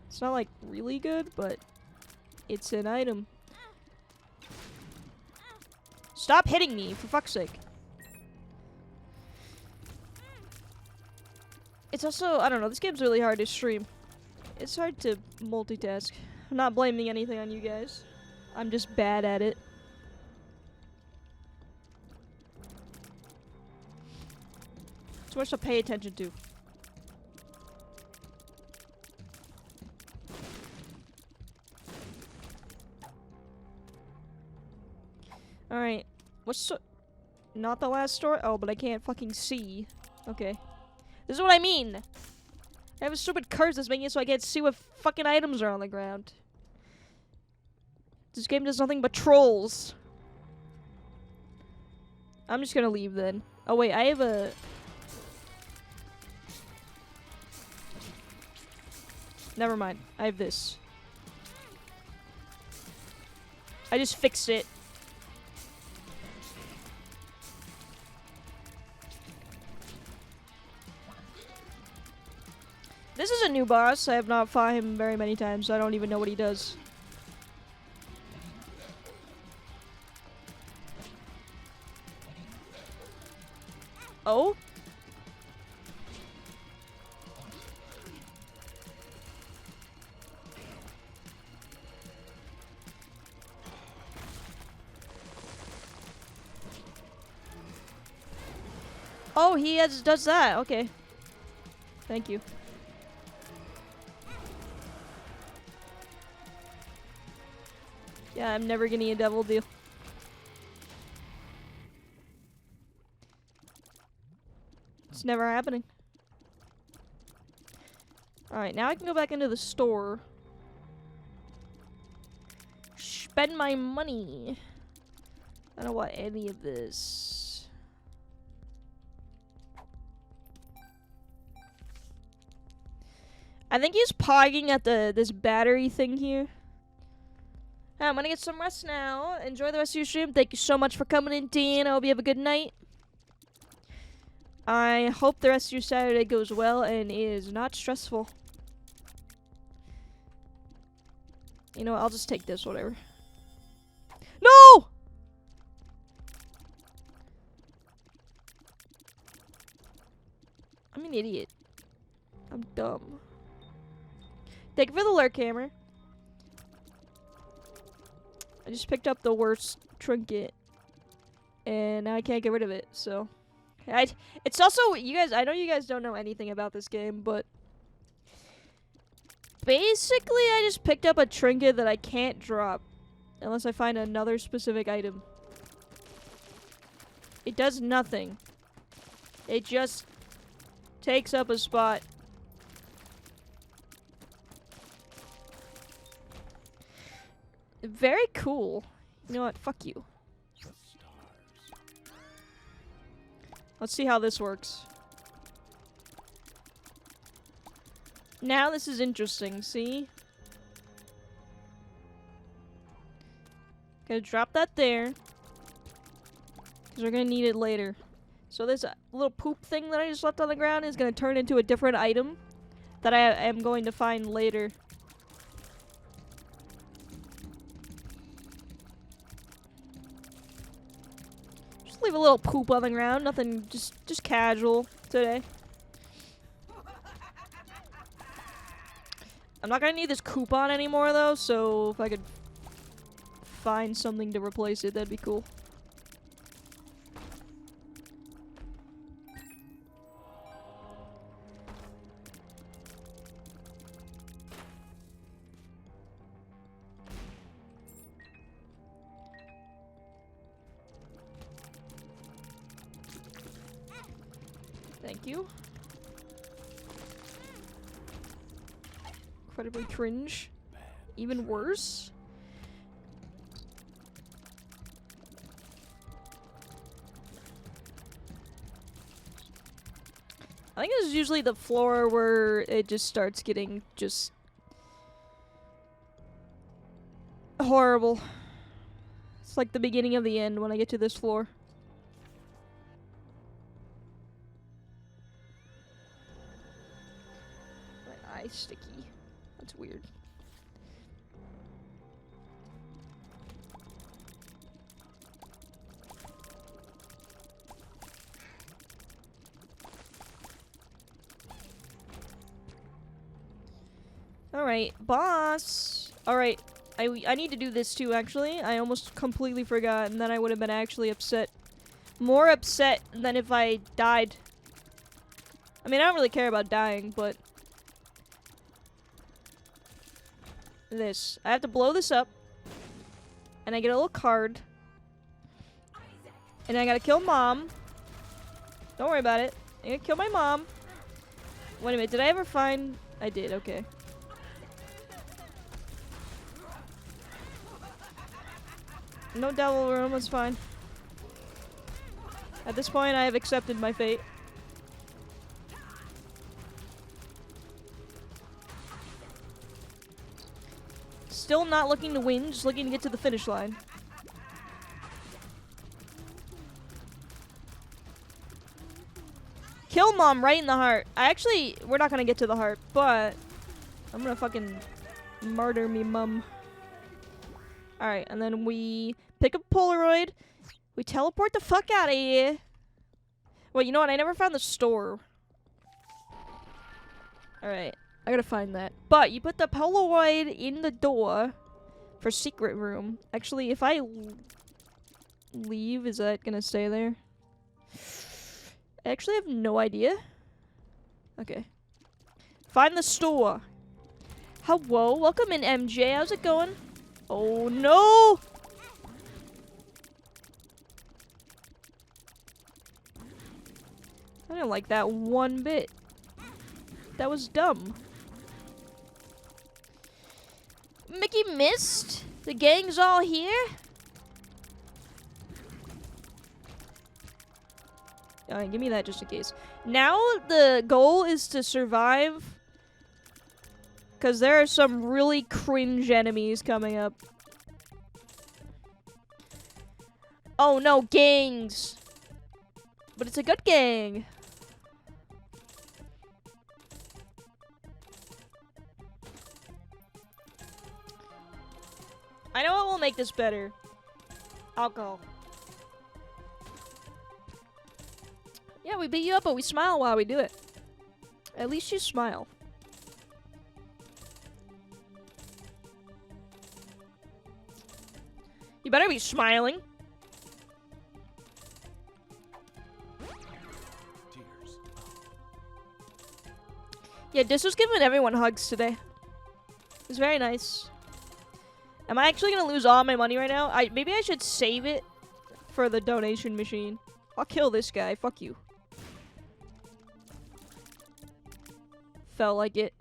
A: It's not like really good, but it's an item. Stop hitting me, for fuck's sake. It's also, I don't know, this game's really hard to stream. It's hard to multitask. I'm not blaming anything on you guys. I'm just bad at it. Too much to pay attention to. Alright. What's not the last store? Oh, but I can't fucking see. Okay. This is what I mean. I have a stupid curse that's making it so I can't see what fucking items are on the ground. This game does nothing but trolls. I'm just gonna leave then. Oh wait, I have a... Never mind. I have this. I just fixed it. This is a new boss. I have not fought him very many times, so I don't even know what he does. Oh? Oh, he does that. Okay. Thank you. Yeah, I'm never getting a devil deal. It's never happening. Alright, now I can go back into the store. Spend my money. I don't want any of this. I think he's pogging at this battery thing here. I'm gonna get some rest now. Enjoy the rest of your stream. Thank you so much for coming in, Dean. I hope you have a good night. I hope the rest of your Saturday goes well and is not stressful. You know what? I'll just take this, whatever. No! I'm an idiot. I'm dumb. Thank you for the lurk hammer. I just picked up the worst trinket. And now I can't get rid of it, so. It's also, you guys, I know you guys don't know anything about this game, but basically I just picked up a trinket that I can't drop unless I find another specific item. It does nothing. It just takes up a spot. Very cool. You know what? Fuck you. Let's see how this works. Now this is interesting, see? Gonna drop that there. Because we're gonna need it later. So this little poop thing that I just left on the ground is gonna turn into a different item that I am going to find later. Leave a little poop on the ground. Nothing, just casual today. I'm not gonna need this coupon anymore though, so if I could find something to replace it, that'd be cool. Thank you. Incredibly cringe. Even worse. I think this is usually the floor where it just starts getting just horrible. It's like the beginning of the end when I get to this floor. Sticky. That's weird. Alright, boss! Alright, I need to do this too, actually. I almost completely forgot, and then I would have been actually upset. More upset than if I died. I mean, I don't really care about dying, but this. I have to blow this up. And I get a little card. And I gotta kill Mom. Don't worry about it. I gotta kill my mom. Wait a minute, did I ever find... I did, okay. No devil room, that's fine. At this point, I have accepted my fate. Still not looking to win, just looking to get to the finish line. Kill Mom right in the heart. We're not gonna get to the heart, but I'm gonna fucking murder me mum. Alright, and then we pick up Polaroid. We teleport the fuck out of here. Wait, you know what? I never found the store. Alright. I gotta find that. But you put the Polaroid in the door for secret room. Actually, if I leave, is that gonna stay there? I actually have no idea. Okay. Find the store. Hello, welcome in, MJ. How's it going? Oh no! I didn't like that one bit. That was dumb. Mickey missed? The gang's all here? Alright, give me that just in case. Now the goal is to survive. Because there are some really cringe enemies coming up. Oh no, gangs! But it's a good gang. I know what will make this better. Alcohol. Yeah, we beat you up, but we smile while we do it. At least you smile. You better be smiling.
B: Tears.
A: Yeah, Dis was giving everyone hugs today. It was very nice. Am I actually gonna lose all my money right now? Maybe I should save it for the donation machine. I'll kill this guy. Fuck you. Felt like it.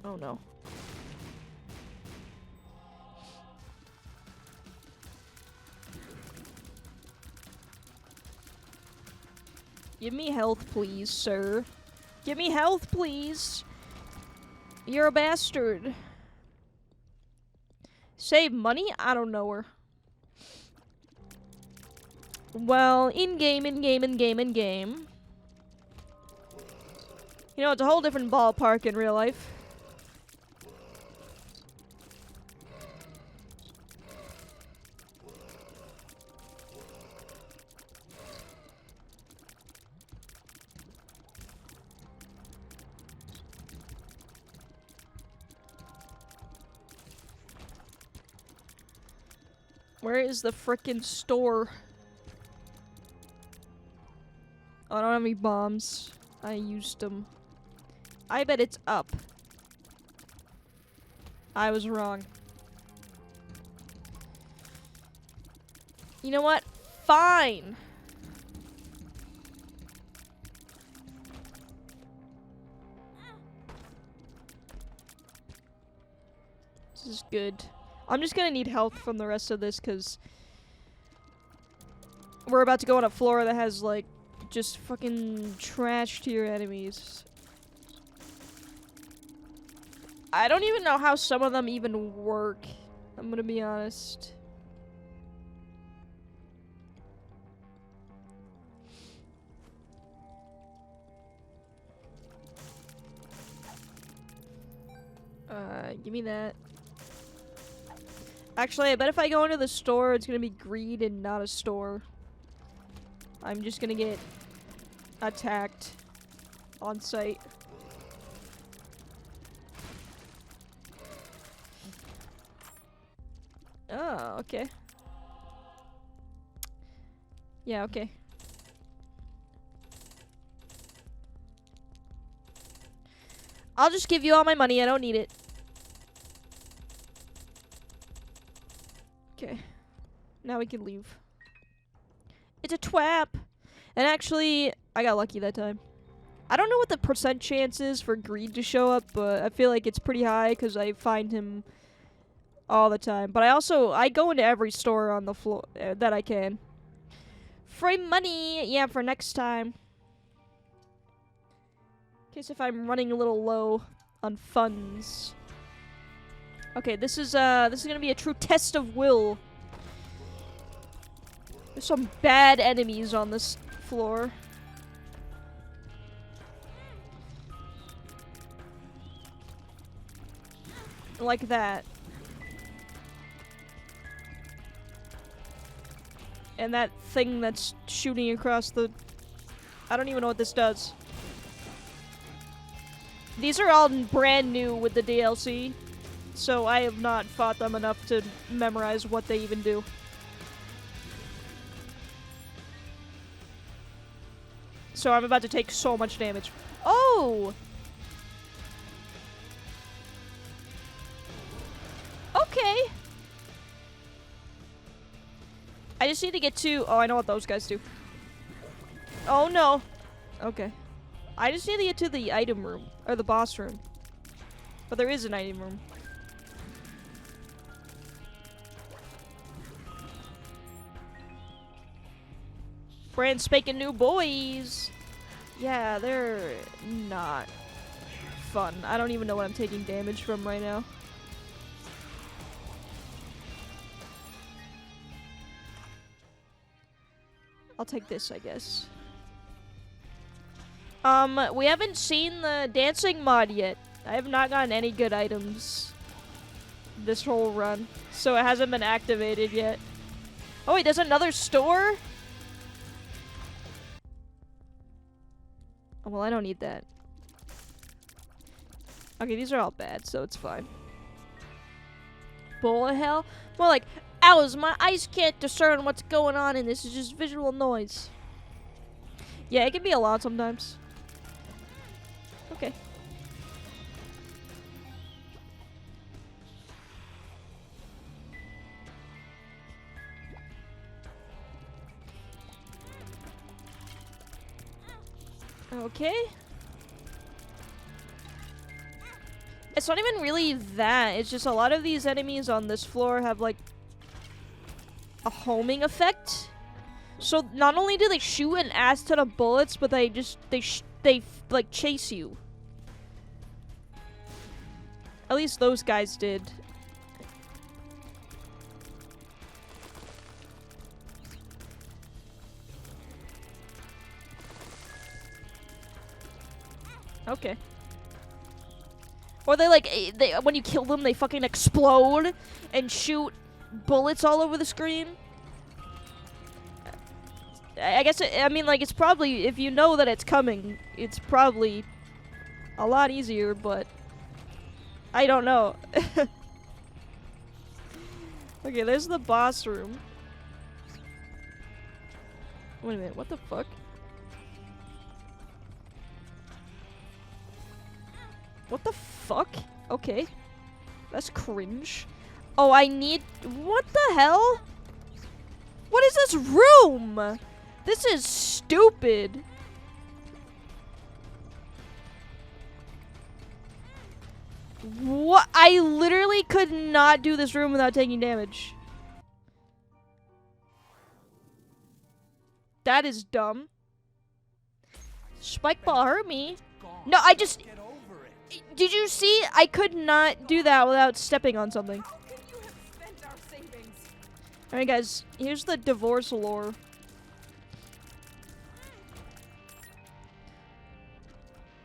A: Oh no. Give me health, please, sir. Give me health, please. You're a bastard. Save money? I don't know her. Well, in-game, in-game, in-game, in-game. You know, it's a whole different ballpark in real life. Where is the frickin' store? Oh, I don't have any bombs. I used them. I bet it's up. I was wrong. You know what? Fine. This is good. I'm just gonna need health from the rest of this because we're about to go on a floor that has like just fucking trash tier enemies. I don't even know how some of them even work. I'm gonna be honest. Give me that. Actually, I bet if I go into the store, it's gonna be greed and not a store. I'm just gonna get attacked on sight. Oh, okay. Yeah, okay. I'll just give you all my money. I don't need it. Okay. Now we can leave. It's a twap! And actually, I got lucky that time. I don't know what the percent chance is for Greed to show up, but I feel like it's pretty high because I find him all the time. But I go into every store on the floor that I can. Free money! Yeah, for next time. In case if I'm running a little low on funds. Okay, this is gonna be a true test of will. There's some bad enemies on this floor. Like that. And that thing that's shooting across the... I don't even know what this does. These are all brand new with the DLC. So I have not fought them enough to memorize what they even do. So I'm about to take so much damage. Oh! just need to get to... Oh, I know what those guys do. Oh, no. Okay. I just need to get to the item room. Or the boss room. But there is an item room. Brand spanking new boys. Yeah, they're not fun. I don't even know what I'm taking damage from right now. I'll take this, I guess. We haven't seen the dancing mod yet. I have not gotten any good items this whole run, so it hasn't been activated yet. Oh wait, there's another store? Oh, well, I don't need that. Okay, these are all bad, so it's fine. Bowl of hell? More like, owls, my eyes can't discern what's going on, and this is just visual noise. Yeah, it can be a lot sometimes. Okay. Okay. It's not even really that. It's just a lot of these enemies on this floor have like a homing effect. So not only do they shoot an ass ton of bullets, but they like chase you. At least those guys did. Okay. Or they like, when you kill them, they fucking explode and shoot bullets all over the screen. I guess, I mean, like, it's probably, if you know that it's coming, it's probably a lot easier, but I don't know. Okay, there's the boss room. Wait a minute, what the fuck? What the fuck? Okay. That's cringe. Oh, I need... What the hell? What is this room? This is stupid. What? I literally could not do this room without taking damage. That is dumb. Spike ball hurt me. No, I just... Did you see? I could not do that without stepping on something. Alright guys, here's the divorce lore.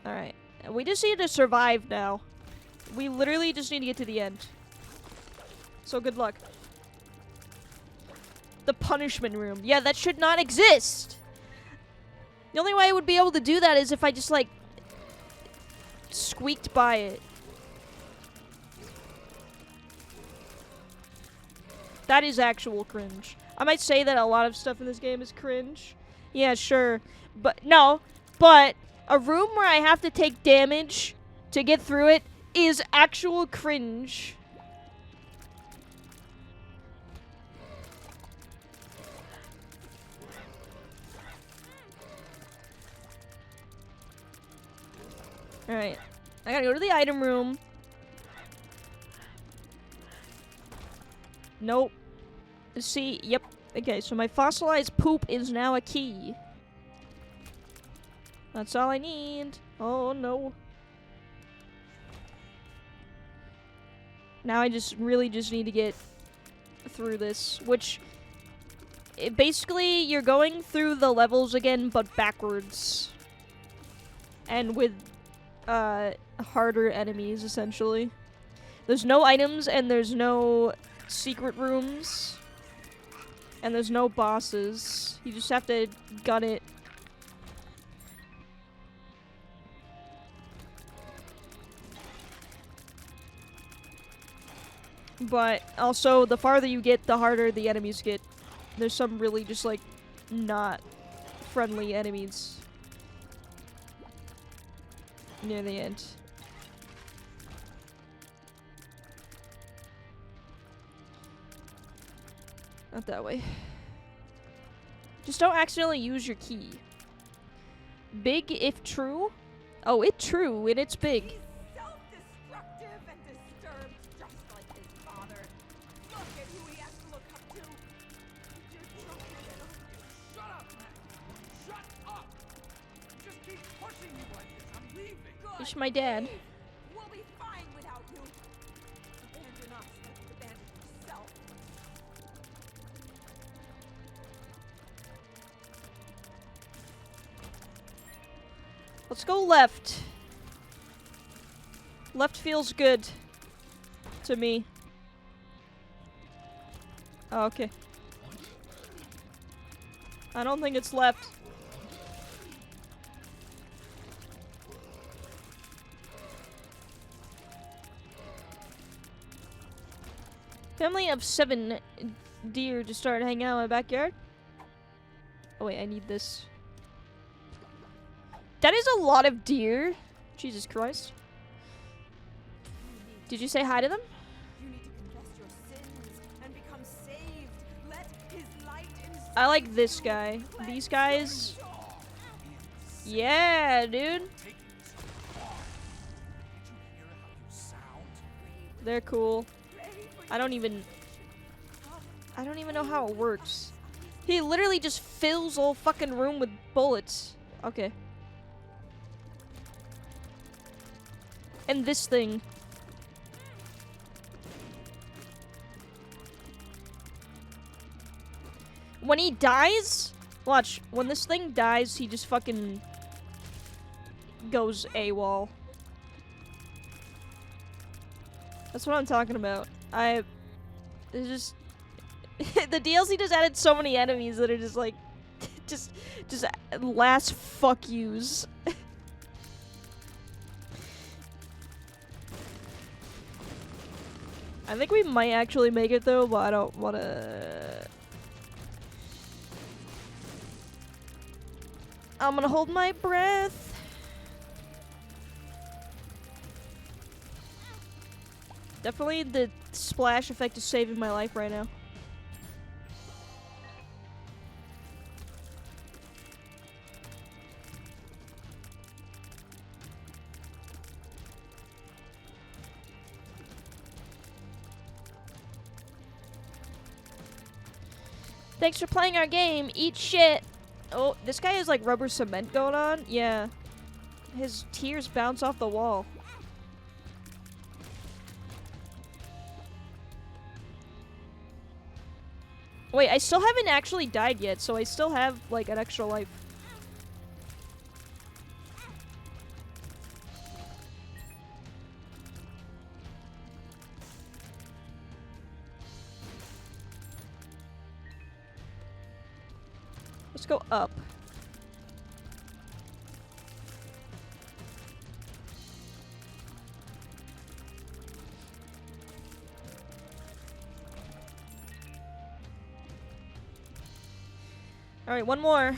A: Alright, we just need to survive now. We literally just need to get to the end. So good luck. The punishment room. Yeah, that should not exist! The only way I would be able to do that is if I just like... squeaked by it. That is actual cringe. I might say that a lot of stuff in this game is cringe. Yeah, sure. But no. But a room where I have to take damage to get through it is actual cringe. Alright. I gotta go to the item room. Nope. See, yep. Okay, so my fossilized poop is now a key. That's all I need. Oh, no. Now I just really just need to get through this, which... basically, you're going through the levels again, but backwards. And with... harder enemies, essentially. There's no items, and there's no secret rooms. And there's no bosses. You just have to gun it. But also, the farther you get, the harder the enemies get. There's some really just, like, not friendly enemies near the end. Not that way. Just don't accidentally use your key. Big if true. Oh, it's true, and it's big.
C: He's self-destructive and disturbed, just like his father. Look at who he has to look up to.
B: Shut up, Mac! Shut up! Just keep pushing me like this. I'm leaving.
A: It's my dad.
C: We'll be fine without you. Abandon us like you abandoned yourself.
A: Let's go left. Left feels good to me. Oh, okay. I don't think it's left. Family of 7 deer just started hanging out in my backyard. Oh wait, I need this. That is a lot of deer. Jesus Christ. Did you say hi to them?
C: You need to confess your sins and become saved. Let his light inspire
A: I like this
C: you.
A: guy.
C: Let
A: These
C: your
A: guys.
C: soul-
A: Yeah, dude.
B: Taking this too far. Can't you hear how you sound?
A: They're cool.
C: Pray for
A: I don't even know how it works. He literally just fills the whole fucking room with bullets. Okay. And this thing. When he dies, watch, when this thing dies, he just fucking goes AWOL. That's what I'm talking about. It's just the DLC just added so many enemies that are just like just last fuck yous. I think we might actually make it though, but I don't wanna. I'm gonna hold my breath. Definitely the splash effect is saving my life right now. Thanks for playing our game. Eat shit. Oh, this guy has like rubber cement going on. Yeah. His tears bounce off the wall. Wait, I still haven't actually died yet, so I still have like an extra life. Let's go up. Alright, one more.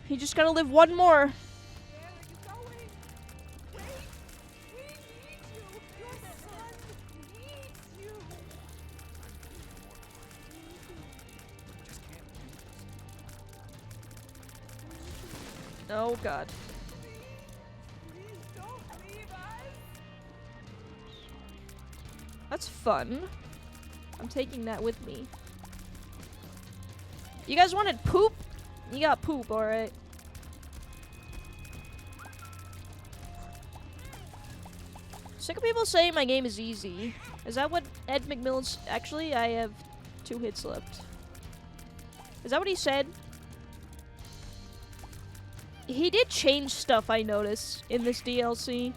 A: You just gotta live one more.
C: Where are you going? Wait! We need you! Your son needs you!
A: Oh god.
C: Please don't leave us!
A: That's fun. I'm taking that with me. You guys wanted poop? You got poop, alright. Sick of people saying my game is easy. Is that what Ed McMillan's... Actually, I have 2 hits left. Is that what he said? He did change stuff, I noticed, in this DLC.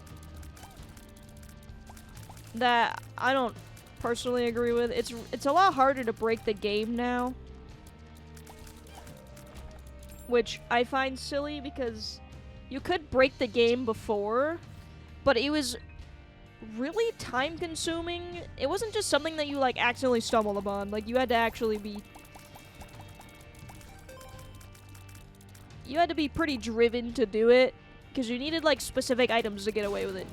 A: That I don't personally agree with. It's a lot harder to break the game now. Which I find silly because you could break the game before, but it was really time consuming. It wasn't just something that you like accidentally stumbled upon. Like you had to actually be pretty driven to do it because you needed like specific items to get away with it.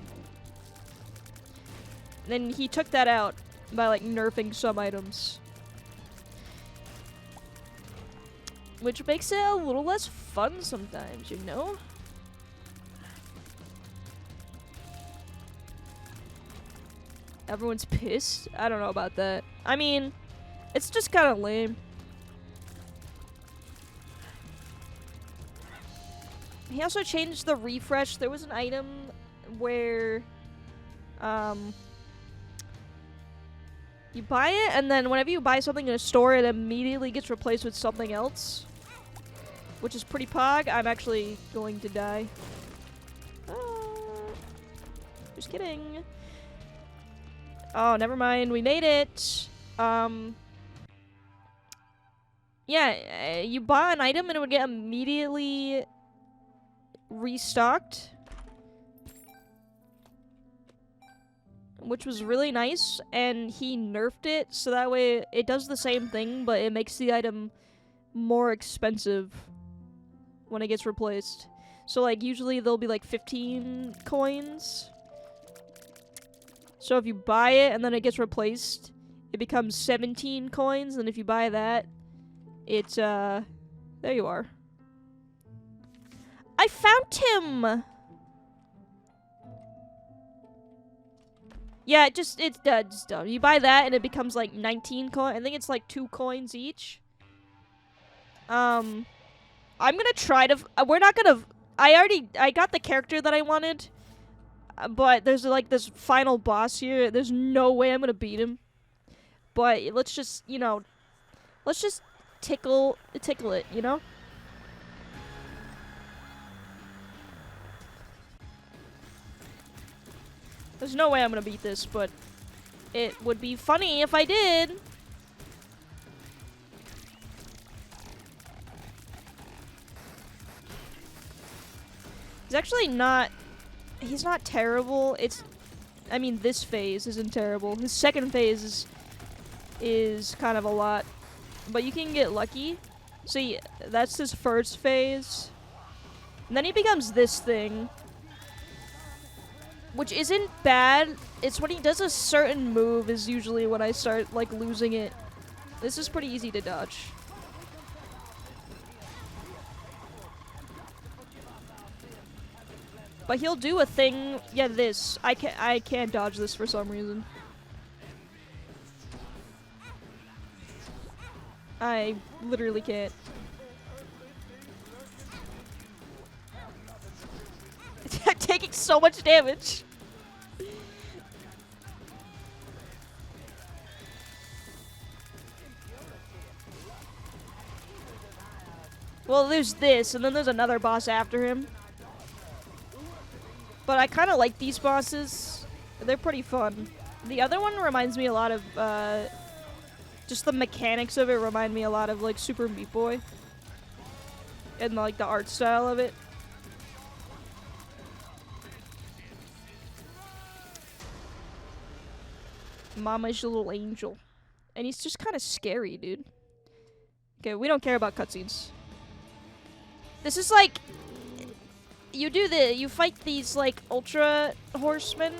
A: Then he took that out by like nerfing some items. which makes it a little less fun sometimes, you know? Everyone's pissed? I don't know about that. I mean, it's just kind of lame. He also changed the refresh. There was an item where you buy it, and then whenever you buy something in a store, it immediately gets replaced with something else, which is pretty pog. I'm actually going to die. Just kidding. Oh, never mind. We made it. Yeah, you buy an item and it would get immediately restocked, which was really nice, and he nerfed it so that way it does the same thing, but it makes the item more expensive when it gets replaced. So like usually there'll be like 15 coins. So if you buy it and then it gets replaced, it becomes 17 coins, and if you buy that, it's there you are. I found him! Yeah, it's dumb. You buy that and it becomes like 19 coins. I think it's like 2 coins each. I'm gonna try to we're not gonna I got the character that I wanted, but there's like this final boss here. There's no way I'm gonna beat him. But let's just, you know, let's just tickle it, you know? There's no way I'm gonna beat this, but it would be funny if I did. He's actually not... He's not terrible. It's... I mean, this phase isn't terrible. His second phase is kind of a lot. But you can get lucky. See, that's his first phase. And then he becomes this thing, which isn't bad. It's when he does a certain move is usually when I start, like, losing it. This is pretty easy to dodge. But he'll do a thing. Yeah, this. I can't dodge this for some reason. I literally can't. I'm taking so much damage. Well, there's this, and then there's another boss after him. But I kind of like these bosses. They're pretty fun. The other one reminds me a lot of, just the mechanics of it remind me a lot of, like, Super Meat Boy. And, like, the art style of it. Mama's a little angel. And he's just kind of scary, dude. Okay, we don't care about cutscenes. This is like... You fight these, like, ultra horsemen,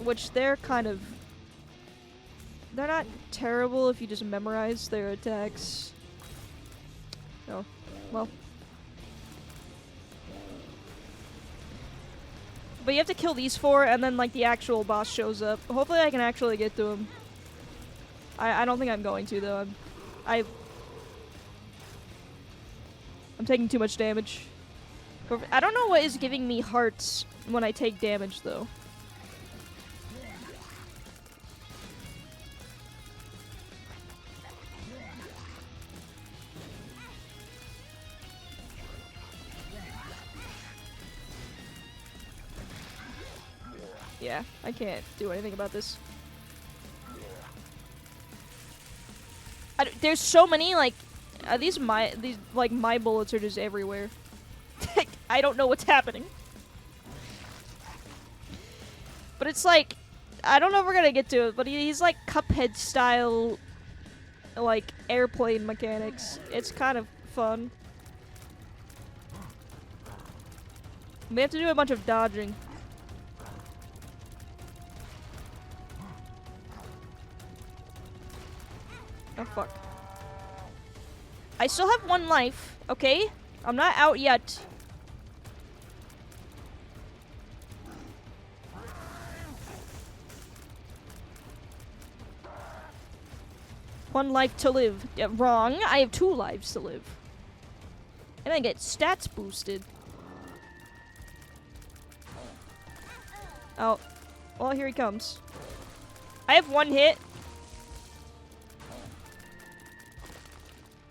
A: which they're kind of... They're not terrible if you just memorize their attacks. Oh, well. But you have to kill these 4, and then, like, the actual boss shows up. Hopefully I can actually get to him. I don't think I'm going to, though. I'm taking too much damage. I don't know what is giving me hearts when I take damage, though. Yeah, I can't do anything about this. There's so many, like, these my bullets are just everywhere. I don't know what's happening. But it's like, I don't know if we're gonna get to it, but he's like Cuphead style, like, airplane mechanics. It's kind of fun. We have to do a bunch of dodging. Oh, fuck. I still have 1 life, okay? I'm not out yet. One life to live. Yeah, wrong. I have 2 lives to live. And I get stats boosted. Oh. Well, here he comes. I have 1 hit.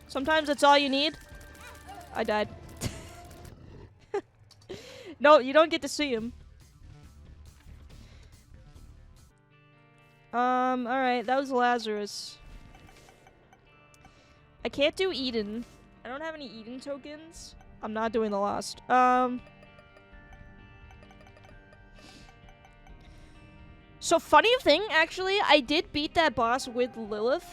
A: Sometimes that's all you need. I died. No, you don't get to see him. Alright, that was Lazarus. I can't do Eden. I don't have any Eden tokens. I'm not doing the Lost. So funny thing, actually, I did beat that boss with Lilith,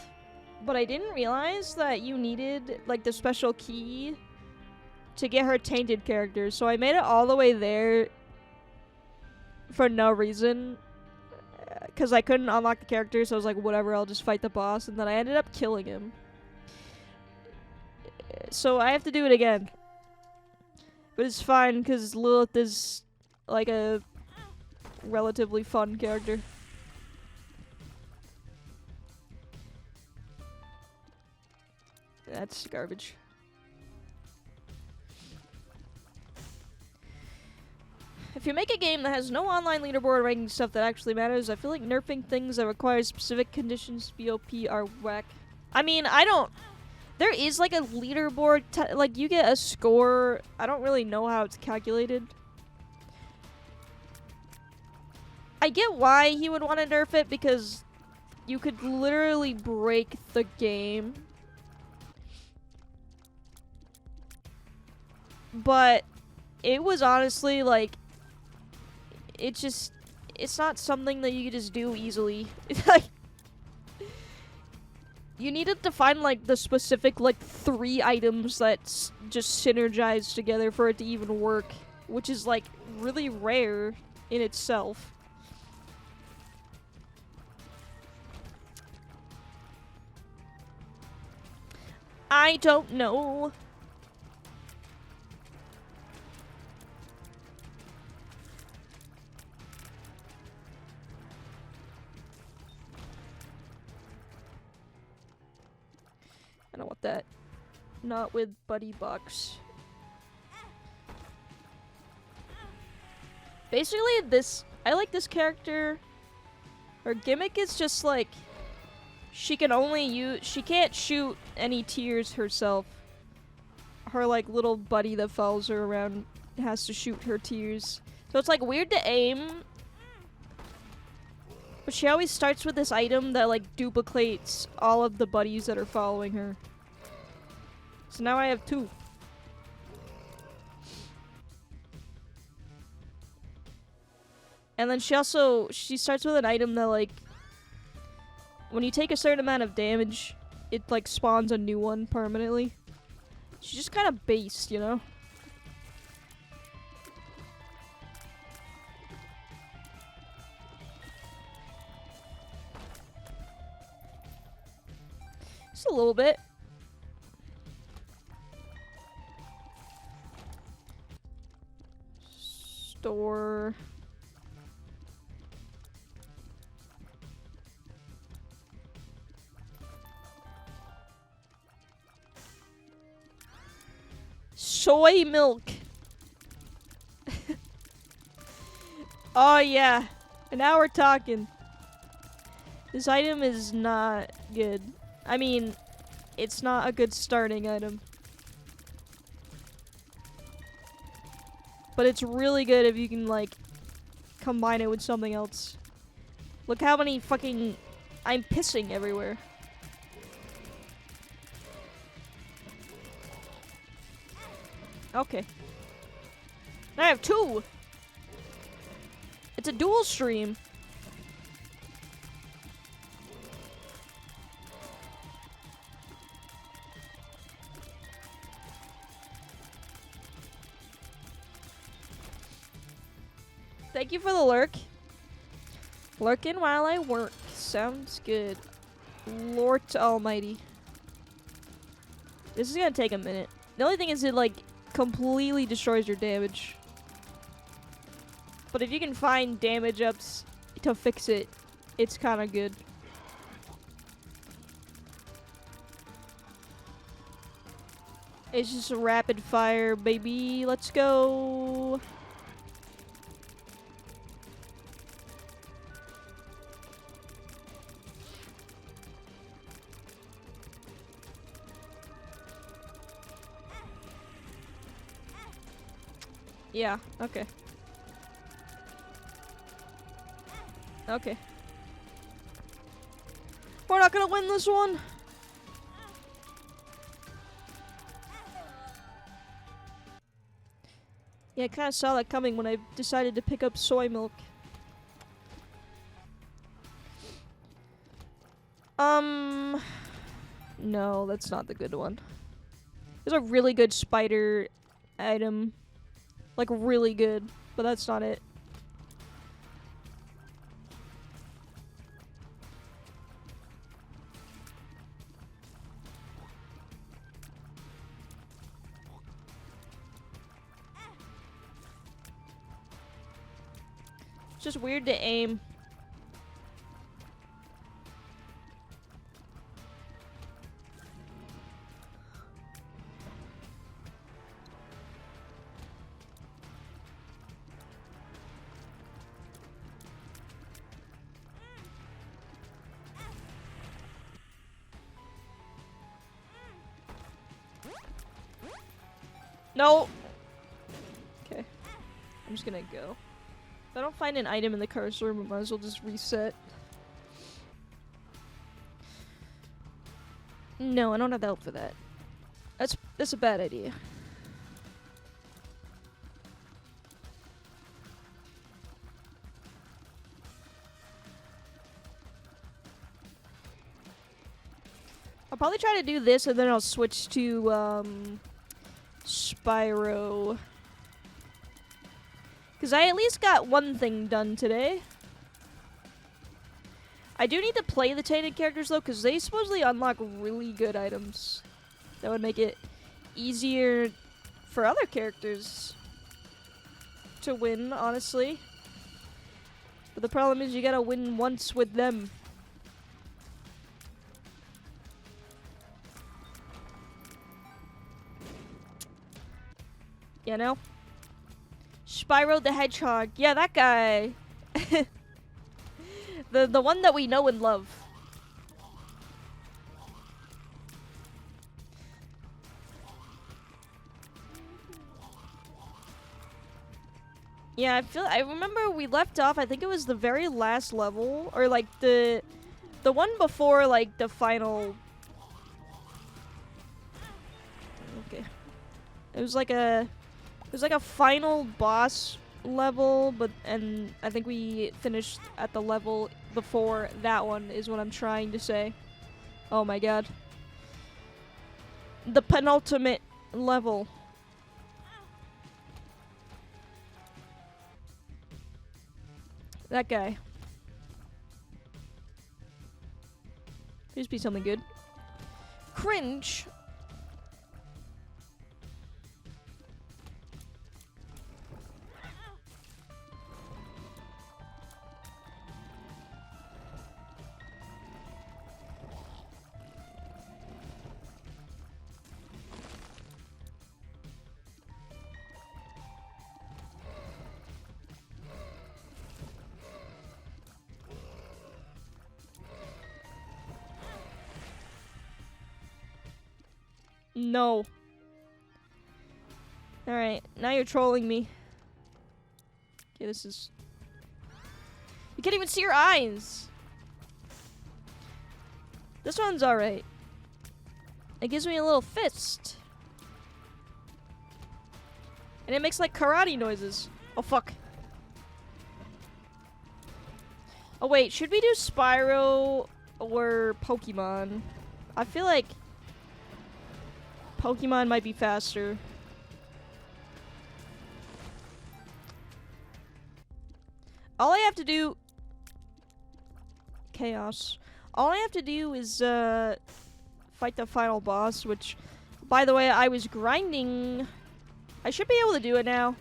A: but I didn't realize that you needed, like, the special key to get her tainted character. So I made it all the way there for no reason, because I couldn't unlock the character, so I was like, whatever, I'll just fight the boss, and then I ended up killing him. So I have to do it again. But it's fine, because Lilith is, like, a relatively fun character. That's garbage. If you make a game that has no online leaderboard ranking stuff that actually matters, I feel like nerfing things that require specific conditions VOP are whack. I mean, I don't... There is, like, a leaderboard... like, you get a score... I don't really know how it's calculated. I get why he would want to nerf it, because you could literally break the game. But it was honestly, like... It's not something that you can just do easily. It's like... You needed to find, like, the specific, like, 3 items that just synergize together for it to even work. Which is, like, really rare in itself. I don't know. I don't want that. Not with Buddy Box. Basically, I like this character. Her gimmick is just like, she can't shoot any tears herself. Her, like, little buddy that follows her around has to shoot her tears. So it's, like, weird to aim. But she always starts with this item that, like, duplicates all of the buddies that are following her. So now I have 2. And then she starts with an item that, like, when you take a certain amount of damage, it, like, spawns a new one permanently. She's just kind of based, you know? Just a little bit. Store... Soy milk. Oh yeah. Now we're talking. This item is not good. I mean, it's not a good starting item. But it's really good if you can, like, combine it with something else. Look how many fucking... I'm pissing everywhere. Okay. Now I have 2! It's a dual stream. Thank you for the lurk. Lurking while I work. Sounds good. Lord Almighty. This is gonna take a minute. The only thing is it, like, completely destroys your damage. But if you can find damage ups to fix it, it's kind of good. It's just a rapid fire, baby. Let's go. Yeah, okay. Okay. We're not gonna win this one. Yeah, I kind of saw that coming when I decided to pick up soy milk. No, that's not the good one. There's a really good spider item. Like, really good, but that's not it. It's just weird to aim. No! Okay. I'm just gonna go. If I don't find an item in the cursor room, I might as well just reset. No, I don't have the help for that. That's a bad idea. I'll probably try to do this and then I'll switch to Spyro. Because I at least got one thing done today. I do need to play the tainted characters though, because they supposedly unlock really good items that would make it easier for other characters to win, honestly. But the problem is you gotta win once with them. You know? Spyro the Hedgehog. Yeah, that guy. The one that we know and love. Yeah, I remember we left off, I think it was the very last level, or like the one before like the final. Okay. It was like a final boss level, and I think we finished at the level before that one is what I'm trying to say. Oh my god. The penultimate level. That guy. Please be something good. Cringe. No. Alright, now you're trolling me. Okay, this is... You can't even see your eyes! This one's alright. It gives me a little fist. And it makes like karate noises. Oh fuck. Oh wait, should we do Spyro or Pokemon? I feel like Pokemon might be faster. All I have to do... Chaos. All I have to do is, fight the final boss, which By the way, I was grinding. I should be able to do it now.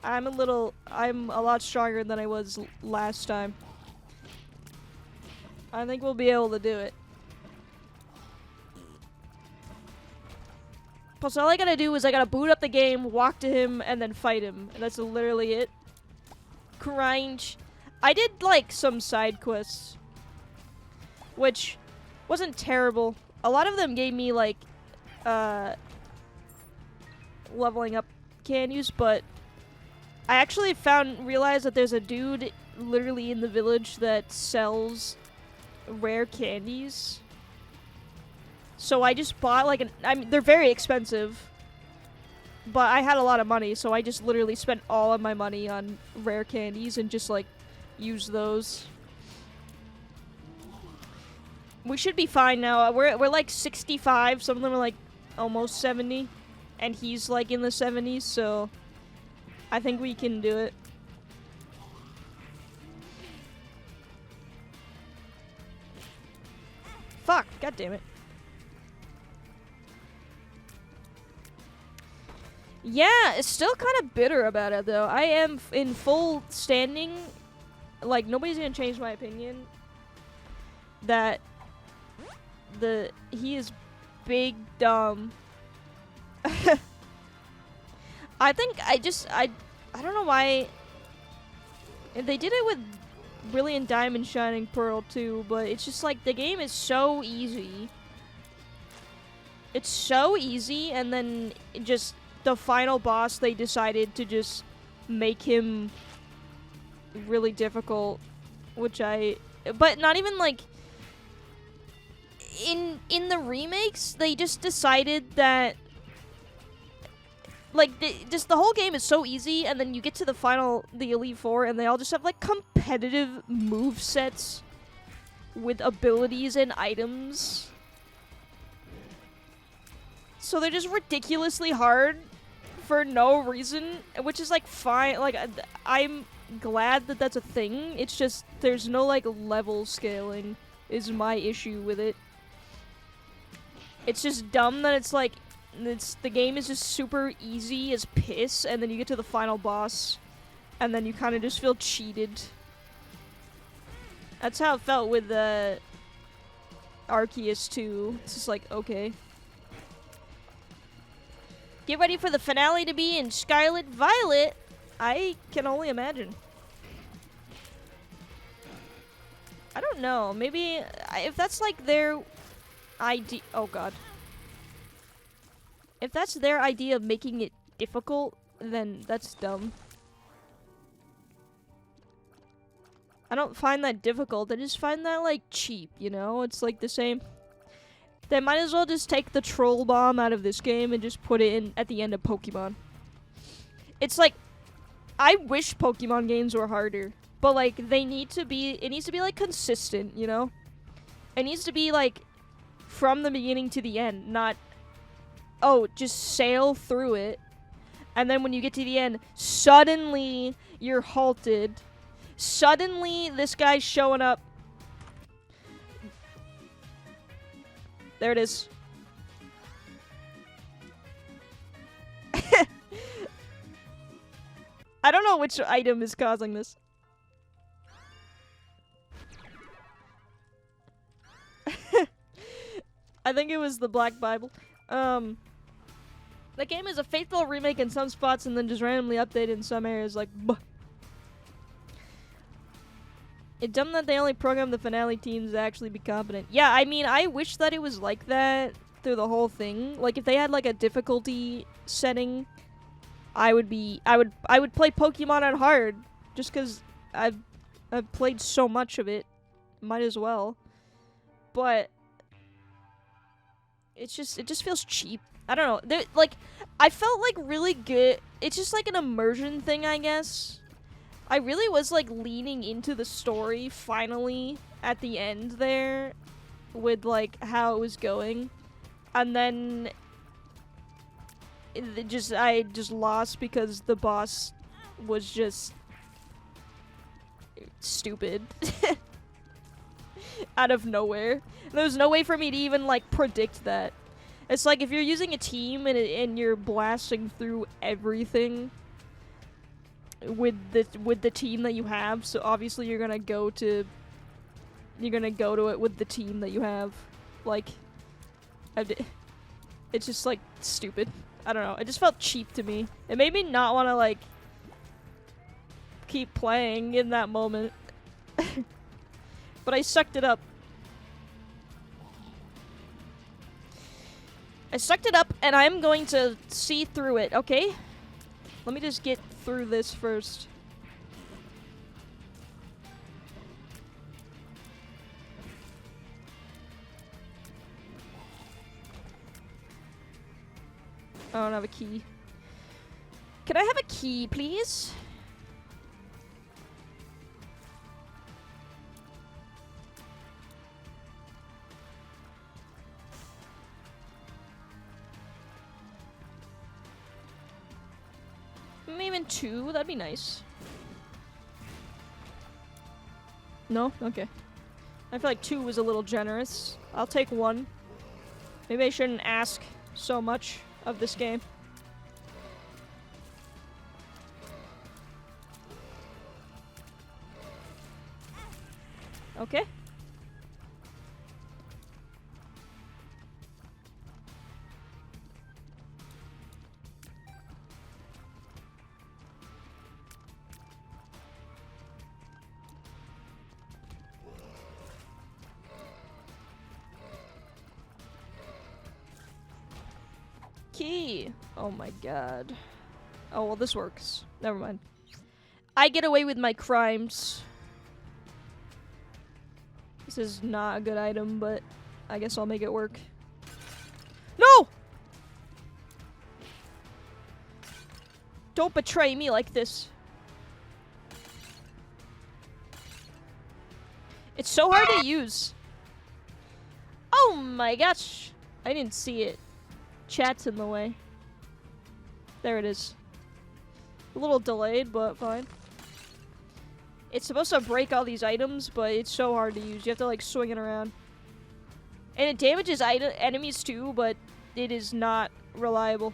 A: I'm a lot stronger than I was last time. I think we'll be able to do it. Plus, all I gotta do is I gotta boot up the game, walk to him, and then fight him. And that's literally it. Grind. I did, like, some side quests. Which wasn't terrible. A lot of them gave me, like, leveling up candies, but I actually realized that there's a dude literally in the village that sells rare candies. So I just bought like I mean, they're very expensive, but I had a lot of money, so I just literally spent all of my money on rare candies and just like use those. We should be fine now. We're like 65. Some of them are like almost 70, and he's like in the 70s, so I think we can do it. Fuck, god damn it. Yeah, it's still kind of bitter about it though. I am in full standing. Like, nobody's gonna change my opinion that he is big dumb. I think I don't know why they did it with Brilliant Diamond Shining Pearl too, but it's just like the game is so easy. It's so easy, and then just the final boss, they decided to just make him really difficult, but not even like in the remakes, they just decided that like just the whole game is so easy, and then you get to the Elite Four, and they all just have like competitive move sets with abilities and items. So they're just ridiculously hard for no reason, which is like fine. Like I'm glad that that's a thing. It's just there's no like level scaling is my issue with it. It's just dumb that it's like the game is just super easy as piss, and then you get to the final boss, and then you kind of just feel cheated. That's how it felt with Arceus too. It's just like, okay. Get ready for the finale to be in Scarlet Violet. I can only imagine. I don't know. Maybe if that's like their idea. Oh god. If that's their idea of making it difficult, then that's dumb. I don't find that difficult. I just find that like cheap, you know? It's like the same. They might as well just take the troll bomb out of this game and just put it in at the end of Pokemon. It's like, I wish Pokemon games were harder, but like it needs to be like consistent, you know? It needs to be like from the beginning to the end, not, oh, just sail through it, and then when you get to the end, suddenly you're halted. Suddenly this guy's showing up. There it is. I don't know which item is causing this. I think it was the Black Bible. The game is a faithful remake in some spots and then just randomly updated in some areas, like, buh. It's dumb that they only program the finale teams to actually be competent. Yeah, I mean, I wish that it was like that through the whole thing. Like, if they had, like, a difficulty setting, I would play Pokemon on hard, just because I've played so much of it. Might as well. But it just feels cheap. I don't know. I felt, like, really good. It's just, like, an immersion thing, I guess. I really was, like, leaning into the story, finally, at the end there, with, like, how it was going. And then, I just lost because the boss was just stupid. Out of nowhere. There was no way for me to even, like, predict that. It's like if you're using a team and you're blasting through everything with the team that you have, so obviously you're gonna go to it with the team that you have. Like, it's just like stupid. I don't know. It just felt cheap to me. It made me not want to like keep playing in that moment. But I sucked it up. I sucked it up, and I'm going to see through it, okay? Let me just get through this first. I don't have a key. Can I have a key, please? Even 2, that'd be nice. No? Okay. I feel like 2 was a little generous. I'll take 1. Maybe I shouldn't ask so much of this game. Okay. Key. Oh my god. Oh, well, this works. Never mind. I get away with my crimes. This is not a good item, but I guess I'll make it work. No! Don't betray me like this. It's so hard to use. Oh my gosh. I didn't see it. Chat's in the way. There it is. A little delayed, but fine. It's supposed to break all these items, but it's so hard to use. You have to like swing it around. And it damages enemies too, but it is not reliable.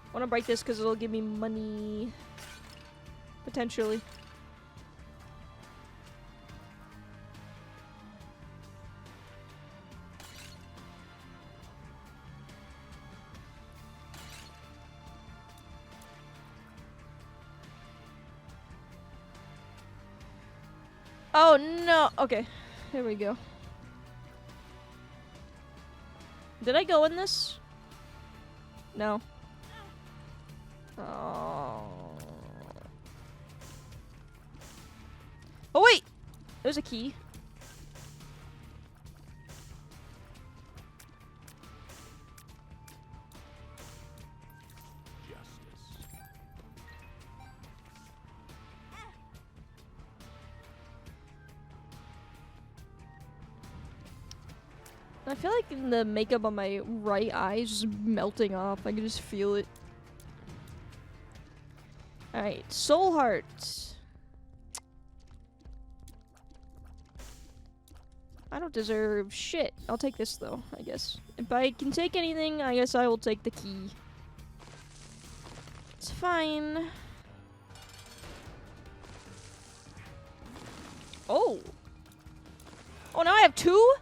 A: I want to break this because it'll give me money. Potentially. Oh no! Okay, here we go. Did I go in this? No. Oh. Oh wait! There's a key. I feel like the makeup on my right eye is just melting off. I can just feel it. Alright, Soul Heart. I don't deserve shit. I'll take this though, I guess. If I can take anything, I guess I will take the key. It's fine. Oh! Oh, now I have 2?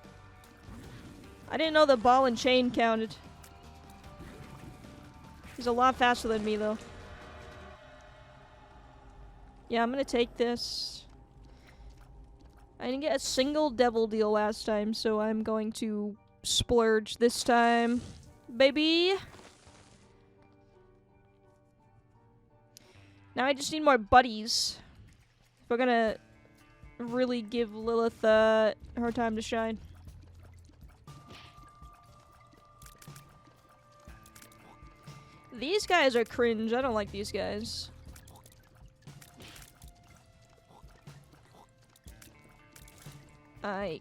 A: I didn't know the ball and chain counted. He's a lot faster than me, though. Yeah, I'm gonna take this. I didn't get a single devil deal last time, so I'm going to splurge this time. Baby! Now I just need more buddies. If we're gonna really give Lilith her time to shine. These guys are cringe. I don't like these guys. I...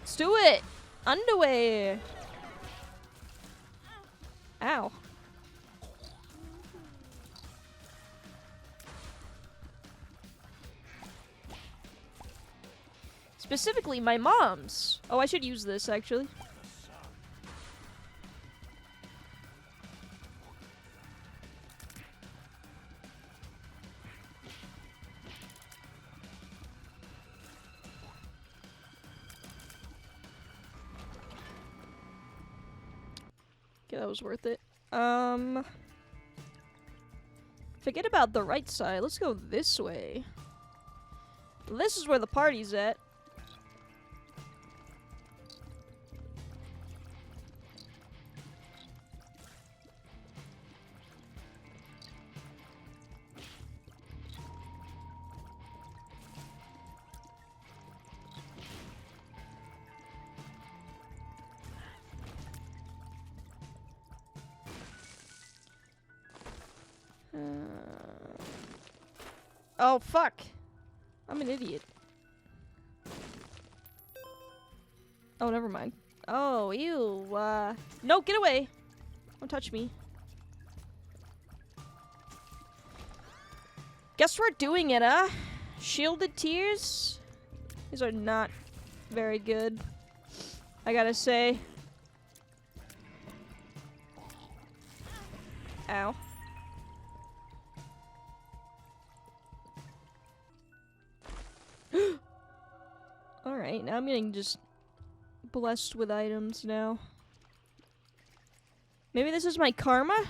A: Let's do it! Underwear! Ow. Specifically, my mom's. Oh, I should use this, actually. Okay, that was worth it. Forget about the right side. Let's go this way. This is where the party's at. Oh, fuck. I'm an idiot. Oh, never mind. Oh, ew. No, get away. Don't touch me. Guess we're doing it, huh? Shielded tears? These are not very good, I gotta say. Ow. Alright, now I'm getting just blessed with items now. Maybe this is my karma?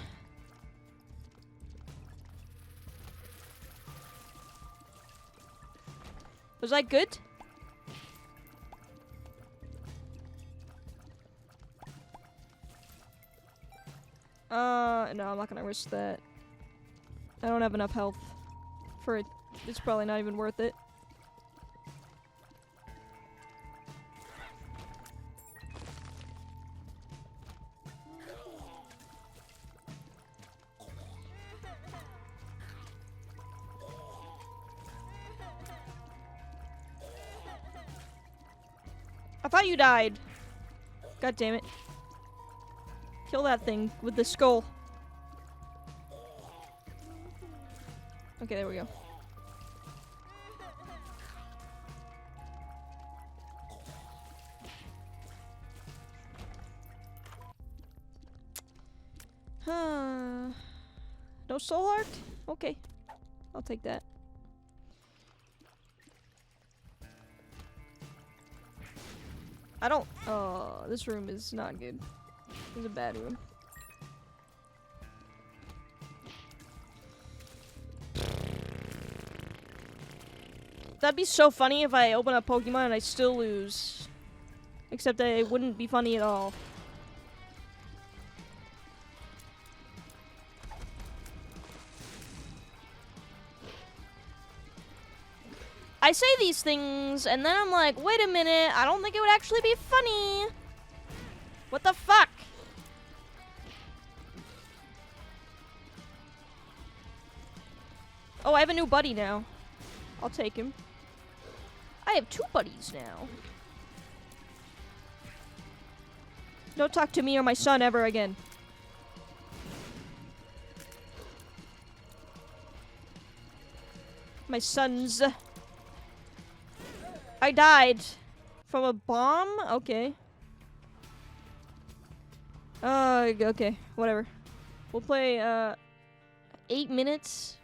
A: Was I good? No, I'm not gonna risk that. I don't have enough health for it. It's probably not even worth it. I thought you died. God damn it. Kill that thing with the skull. Okay, there we go. No soul heart? Okay. I'll take that. I don't. Oh, this room is not good. This is a bad room. That'd be so funny if I open up Pokemon and I still lose. Except that it wouldn't be funny at all. I say these things, and then I'm like, wait a minute, I don't think it would actually be funny. What the fuck? Oh, I have a new buddy now. I'll take him. I have 2 buddies now. Don't talk to me or my son ever again. My sons. I died from a bomb? Okay. Okay, whatever. We'll play 8 minutes.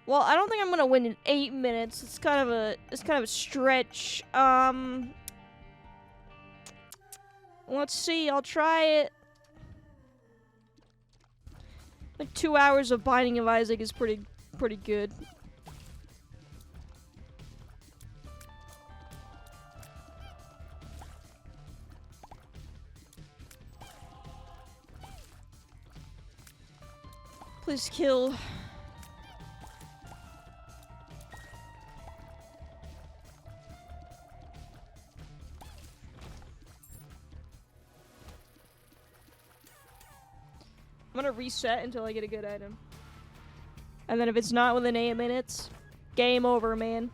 A: Well, I don't think I'm gonna win in 8 minutes. It's kind of a stretch. Let's see. I'll try it. Like 2 hours of Binding of Isaac is pretty good. Please kill. I'm gonna reset until I get a good item. And then if it's not within 8 minutes, game over, man.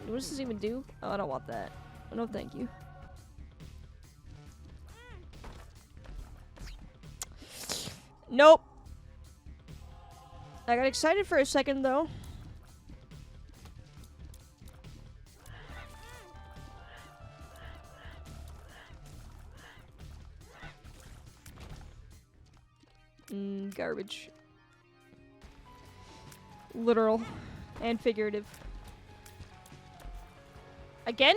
A: What does this even do? Oh, I don't want that. Oh, no, thank you. Nope. I got excited for a second, though. Garbage. Literal and figurative. Again?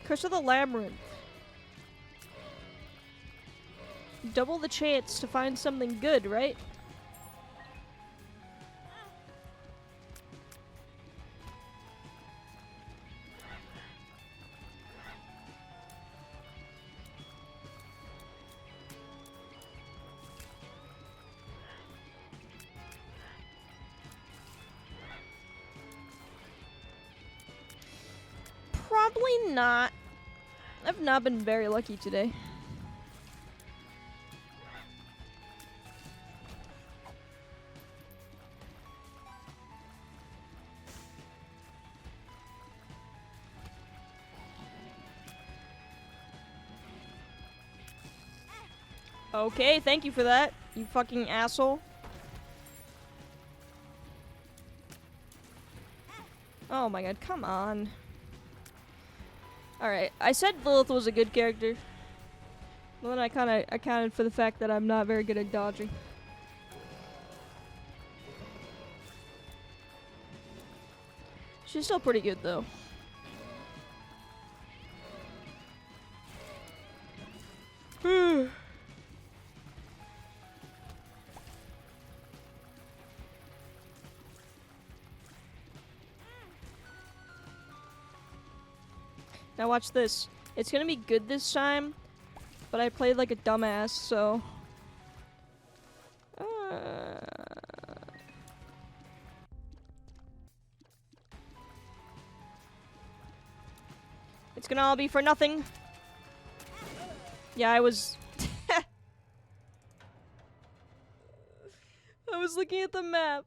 A: Curse of the Labyrinth. Double the chance to find something good, right? Probably not. I've not been very lucky today. Okay, thank you for that, you fucking asshole. Oh my god, come on. Alright, I said Lilith was a good character. But then I kinda accounted for the fact that I'm not very good at dodging. She's still pretty good though. Now watch this. It's gonna be good this time, but I played like a dumbass, so... It's gonna all be for nothing. Yeah, I was... I was looking at the map.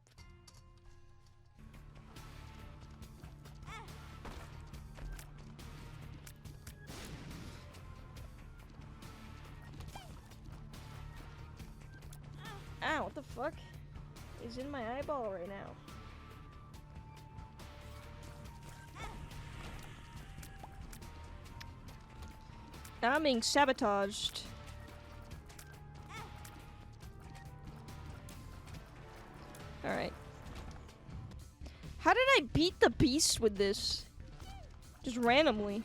A: Ow, what the fuck? He's in my eyeball right now. Now I'm being sabotaged. Alright. How did I beat the beast with this? Just randomly.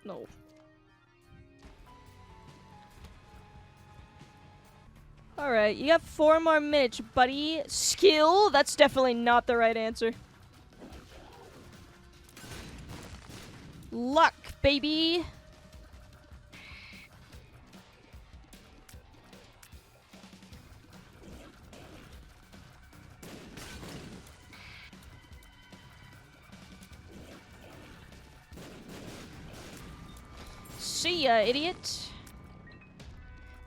A: No. Alright, you got 4 more minutes, buddy. Skill? That's definitely not the right answer. Luck, baby. See ya, idiot.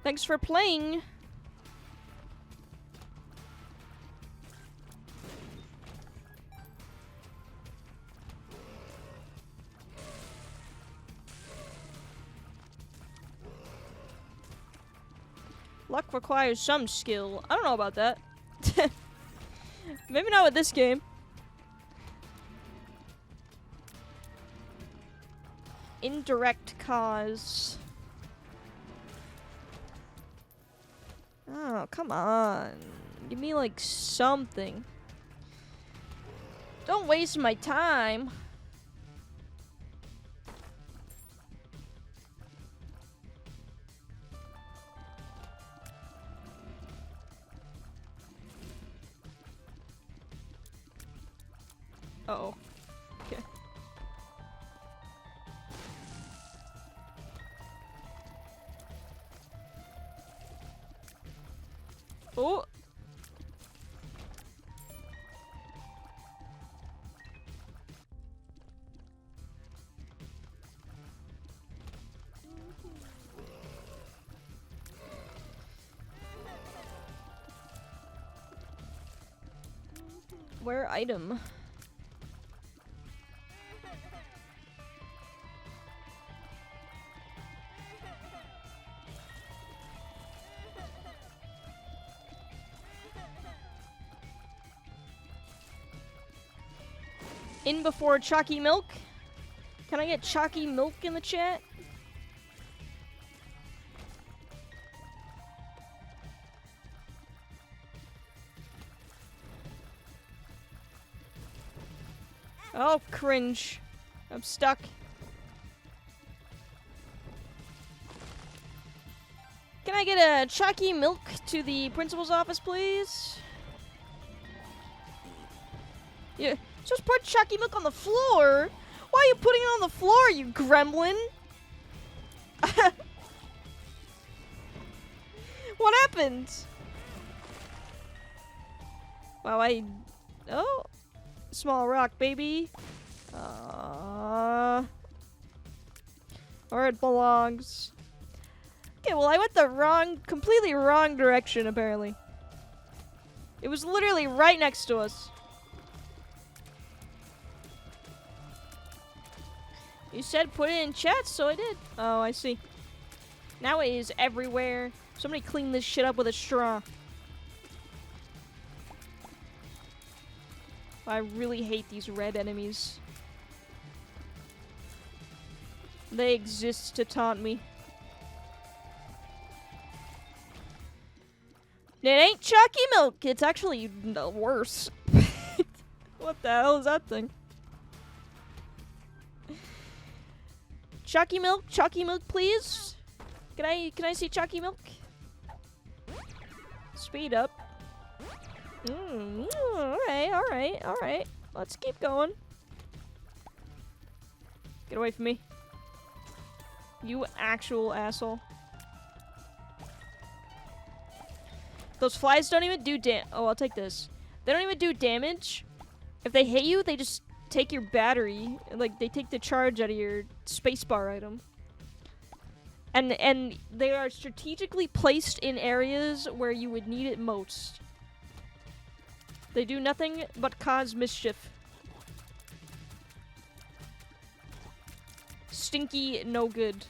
A: Thanks for playing. Luck requires some skill. I don't know about that. Maybe not with this game. Indirect cause. Oh, come on. Give me like something. Don't waste my time. Uh-oh. Oh. Where item? In before chalky milk? Can I get chalky milk in the chat? Oh, cringe. I'm stuck. Can I get a chalky milk to the principal's office, please? Yeah. Just put chalky milk on the floor? Why are you putting it on the floor, you gremlin? What happened? Wow, oh. Small rock, baby. Where it belongs. Okay, well, I went the completely wrong direction, apparently. It was literally right next to us. You said put it in chat, so I did. Oh, I see. Now it is everywhere. Somebody clean this shit up with a straw. I really hate these red enemies. They exist to taunt me. It ain't chalky milk. It's actually worse. What the hell is that thing? Chalky milk, please. Can I see chalky milk? Speed up. Alright. Let's keep going. Get away from me. You actual asshole. Those flies don't even do oh, I'll take this. They don't even do damage. If they hit you, they just take your battery. Like, they take the charge out of your spacebar item. And they are strategically placed in areas where you would need it most. They do nothing but cause mischief. Stinky, no good.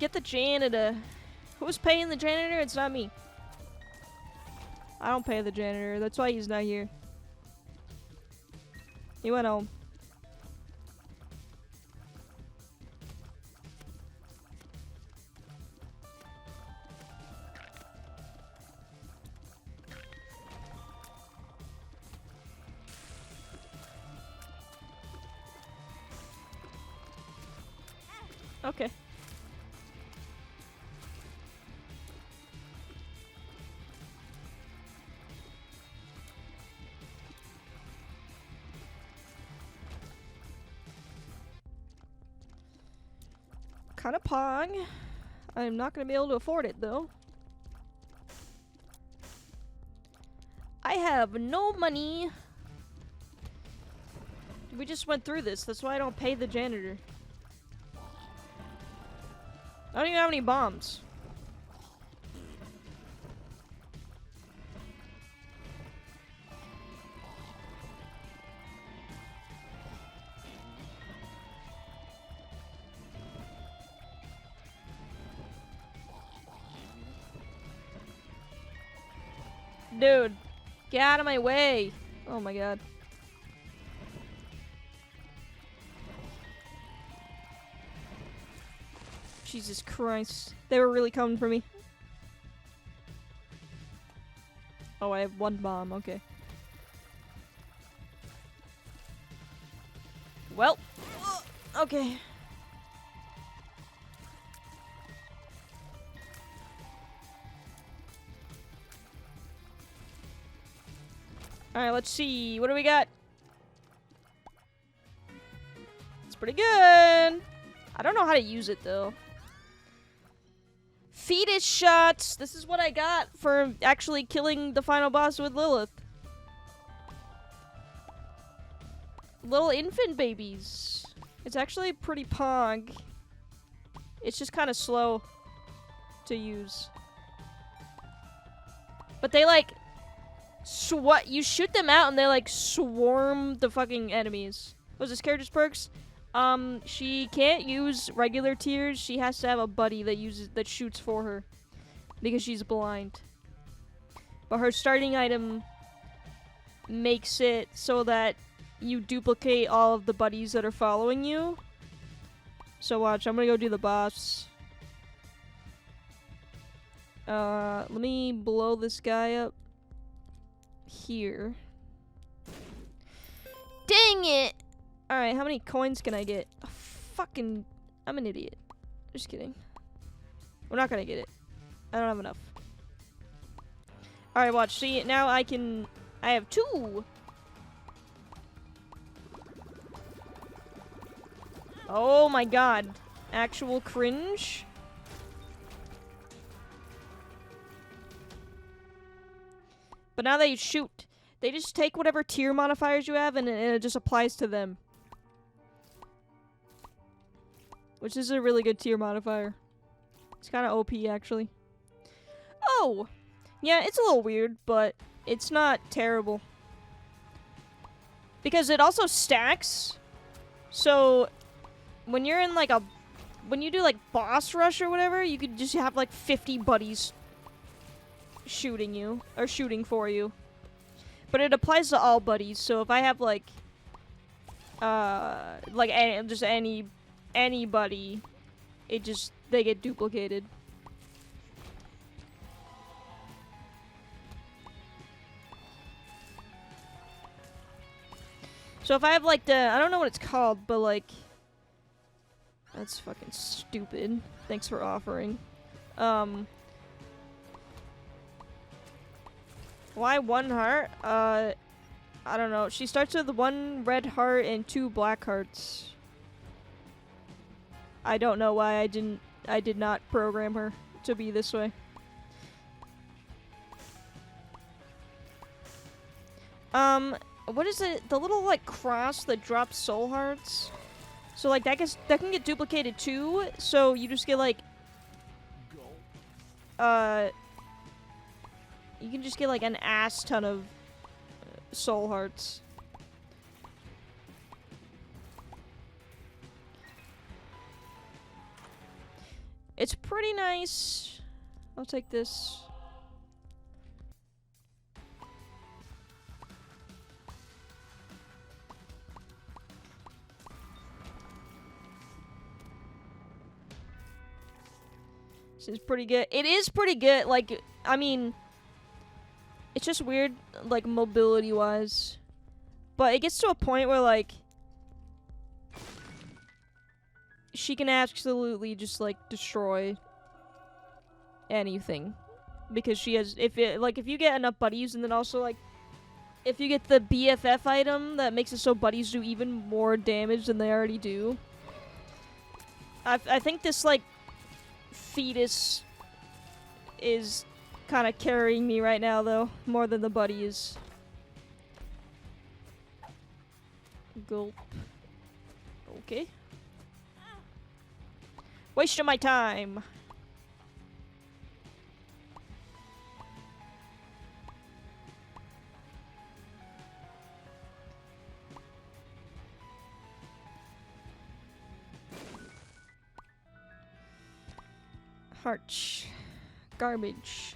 A: Get the janitor. Who's paying the janitor? It's not me. I don't pay the janitor. That's why he's not here. He went home. Okay. Kind of pong. I'm not going to be able to afford it, though. I have no money. We just went through this. That's why I don't pay the janitor. I don't even have any bombs. Dude, get out of my way. Oh my god. Jesus Christ. They were really coming for me. Oh, I have one bomb. Okay. Well. Okay. Alright, let's see. What do we got? It's pretty good. I don't know how to use it, though. Fetus shots. This is what I got for actually killing the final boss with Lilith. Little infant babies. It's actually pretty pog. It's just kind of slow to use. But they like you shoot them out and they like swarm the fucking enemies. What's this character's perks? She can't use regular tears. She has to have a buddy that shoots for her because she's blind. But her starting item makes it so that you duplicate all of the buddies that are following you. So watch, I'm gonna go do the boss. Let me blow this guy up here. Dang it! Alright, how many coins can I get? I'm an idiot. Just kidding. We're not gonna get it. I don't have enough. Alright, watch. See, now I have 2! Oh my god. Actual cringe? But now they shoot. They just take whatever tier modifiers you have and it just applies to them. Which is a really good tier modifier. It's kind of OP, actually. Oh! Yeah, it's a little weird, but it's not terrible. Because it also stacks. So, when you're in like when you do like boss rush or whatever, you could just have like 50 buddies shooting you, or shooting for you. But it applies to all buddies, so if I have like anybody, they get duplicated. So if I have like I don't know what it's called, but like, that's fucking stupid. Thanks for offering. Why 1 heart? I don't know. She starts with 1 red heart and 2 black hearts. I don't know why I did not program her to be this way. What is it? The little like cross that drops soul hearts? So like that can get duplicated too, so you just get like you can just get like an ass ton of soul hearts. It's pretty nice. I'll take this. This is pretty good. It is pretty good. Like, I mean, it's just weird, like, mobility-wise. But it gets to a point where, like, she can absolutely just, like, destroy anything. Because she has, if you get enough buddies, and then also, like, if you get the BFF item that makes it so buddies do even more damage than they already do. I think this, like, fetus is kind of carrying me right now, though, more than the buddies. Gulp. Okay. Wasting my time. Hearts. Garbage.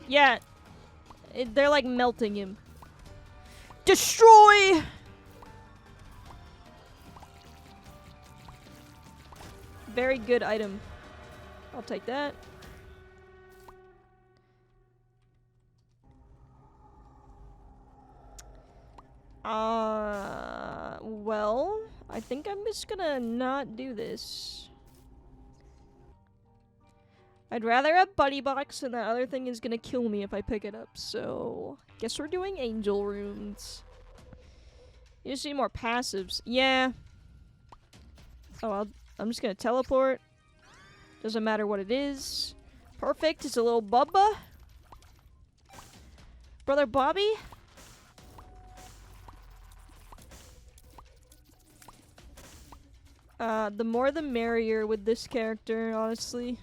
A: Yeah. They're like melting him. Destroy! Very good item. I'll take that. Well, I think I'm just gonna not do this. I'd rather have Buddy Box, and that other thing is gonna kill me if I pick it up, so... Guess we're doing Angel Runes. You just need more passives. Yeah. Oh, I'm just gonna teleport. Doesn't matter what it is. Perfect, it's a little Bubba. Brother Bobby? The more the merrier with this character, honestly.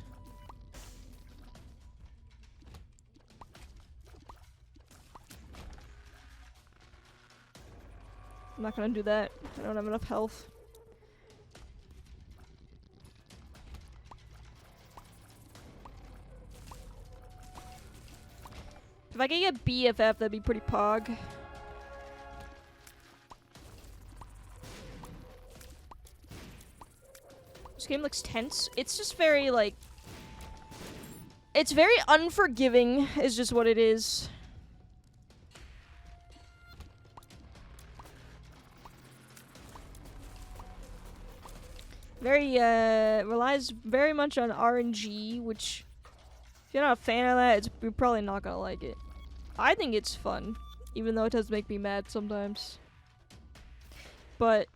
A: I'm not gonna do that. I don't have enough health. If I could get BFF, that'd be pretty pog. This game looks tense. It's just very, like... It's very unforgiving, is just what it is. Very, relies very much on RNG, which... If you're not a fan of that, you're probably not gonna like it. I think it's fun, even though it does make me mad sometimes. But,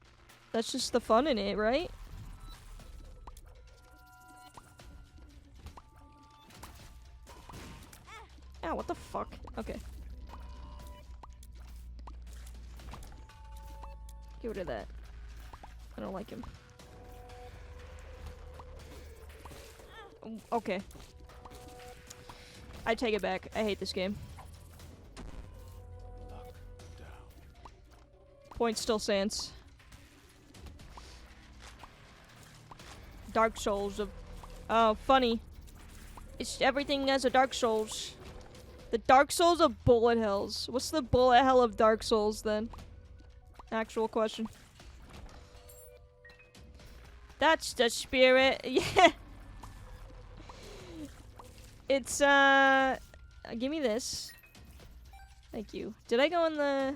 A: that's just the fun in it, right? Ow, what the fuck? Okay. Get rid of that. I don't like him. Okay. I take it back. I hate this game. Point still stands. Dark Souls of... Oh, funny. It's everything as a Dark Souls. The Dark Souls of bullet hells. What's the bullet hell of Dark Souls, then? Actual question. That's the spirit. Yeah. It's, give me this. Thank you. Did I go in the...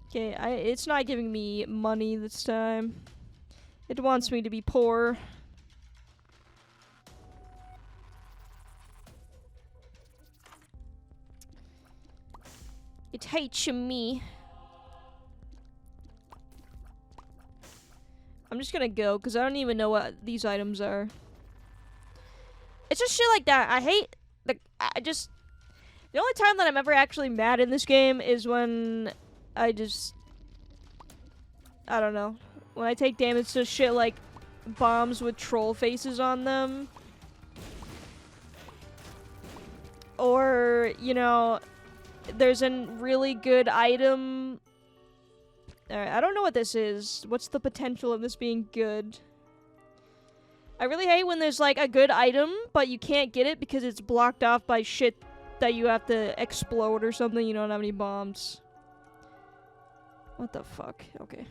A: Okay, it's not giving me money this time. It wants me to be poor. It hates me. I'm just gonna go, because I don't even know what these items are. It's just shit like that. I hate... The only time that I'm ever actually mad in this game is when I don't know. When I take damage to shit like bombs with troll faces on them. Or, you know, there's a really good item. Alright, I don't know what this is. What's the potential of this being good? I really hate when there's like a good item, but you can't get it because it's blocked off by shit that you have to explode or something. You don't have any bombs. What the fuck? Okay.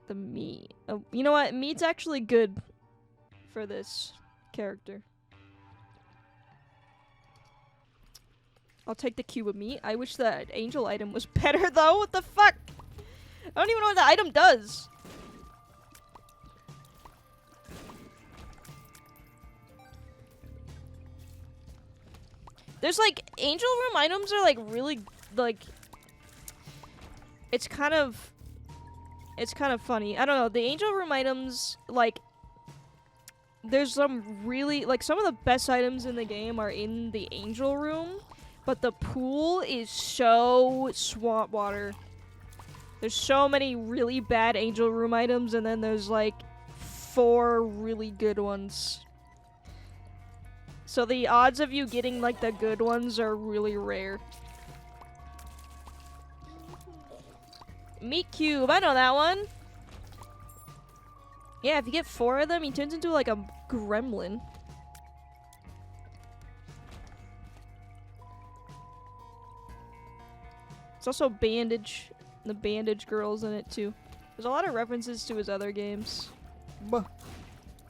A: The meat. Oh, you know what? Meat's actually good for this character. I'll take the cube of meat. I wish that angel item was better though. What the fuck? I don't even know what the item does. There's like angel room items are like really like it's kind of funny. I don't know. The angel room items, like, there's some really like some of the best items in the game are in the angel room, but the pool is so swamp water. There's so many really bad angel room items, and then there's like 4 really good ones. So the odds of you getting, like, the good ones are really rare. Meat cube, I know that one. Yeah, if you get 4 of them, he turns into, like, a gremlin. It's also Bandage. The Bandage girl's in it, too. There's a lot of references to his other games. Buh.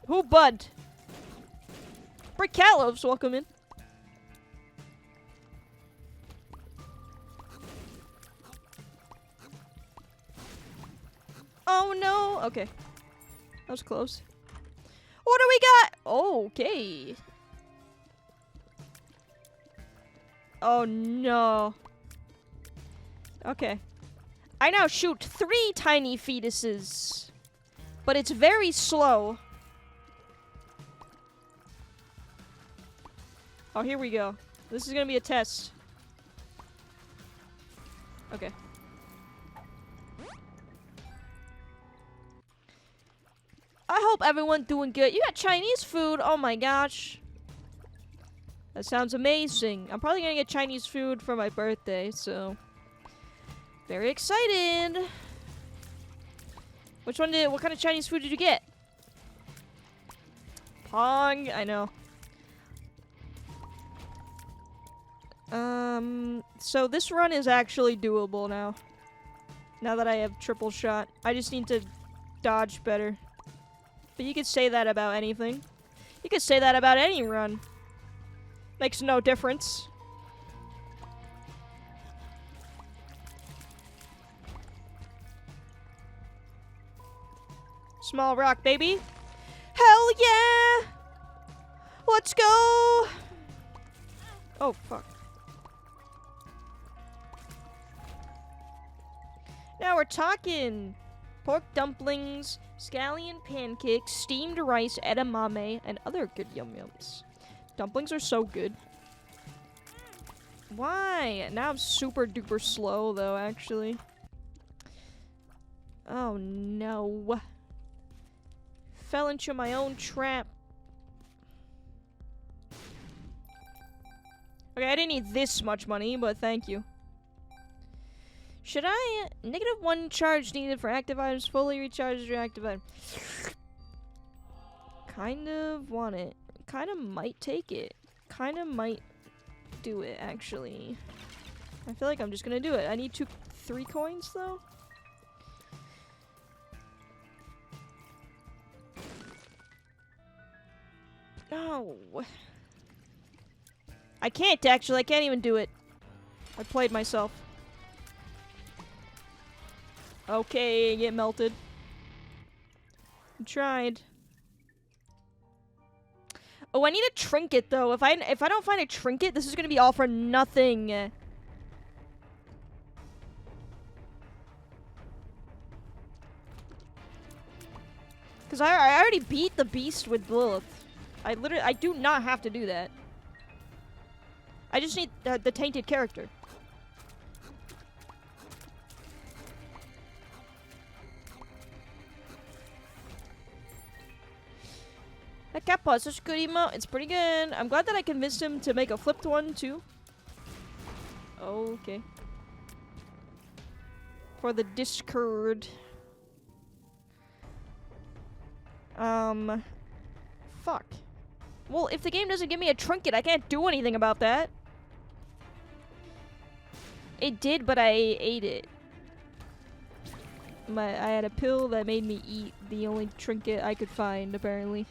A: Who Bud? Brick Callows, welcome in. Oh no! Okay. That was close. do we got? Okay. Oh no. Okay. I now shoot 3 tiny fetuses. But it's very slow. Oh, here we go. This is gonna be a test. Okay. I hope everyone's doing good. You got Chinese food? Oh my gosh. That sounds amazing. I'm probably gonna get Chinese food for my birthday, so... Very excited! What kind of Chinese food did you get? Pong, I know. So this run is actually doable now. Now that I have triple shot. I just need to dodge better. But you could say that about anything. You could say that about any run. Makes no difference. Small rock, baby. Hell yeah! Let's go! Oh, fuck. Now we're talking. Pork dumplings, scallion pancakes, steamed rice, edamame, and other good yum-yums. Dumplings are so good. Why? Now I'm super duper slow, though, actually. Oh, no. Fell into my own trap. Okay, I didn't need this much money, but thank you. Should I? -1 charge needed for active items. Fully recharges your active item. Kind of want it. Kind of might take it. Kind of might do it, actually. I feel like I'm just gonna do it. I need 3 coins, though. No. I can't, actually. I can't even do it. I played myself. Okay, get melted. I tried. Oh, I need a trinket, though. If I don't find a trinket, this is gonna be all for nothing. Because I already beat the beast with Lilith. I do not have to do that. I just need the tainted character. That Kappa is such a good emote. It's pretty good. I'm glad that I convinced him to make a flipped one, too. Okay. For the Discord. Fuck. Well, if the game doesn't give me a trinket, I can't do anything about that. It did, but I ate it. I had a pill that made me eat the only trinket I could find, apparently.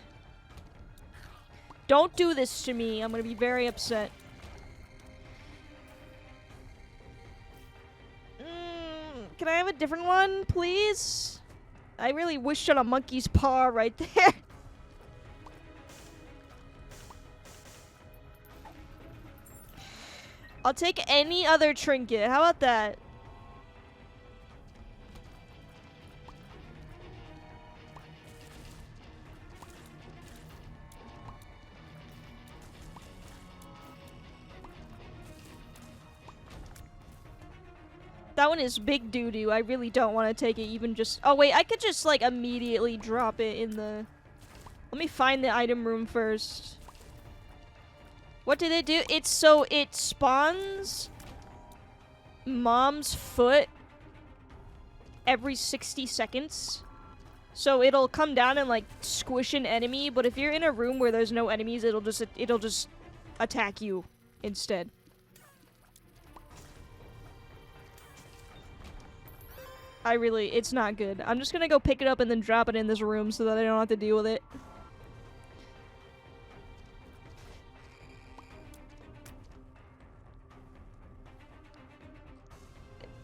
A: Don't do this to me. I'm gonna be very upset. Can I have a different one, please? I really wished on a monkey's paw right there. I'll take any other trinket. How about that? That one is big doo-doo. I really don't want to take it even just... Oh, wait. I could just, like, immediately drop it in the... Let me find the item room first. What did it do? It's so it spawns Mom's foot every 60 seconds. So it'll come down and, like, squish an enemy. But if you're in a room where there's no enemies, it'll just attack you instead. It's not good. I'm just gonna go pick it up and then drop it in this room so that I don't have to deal with it.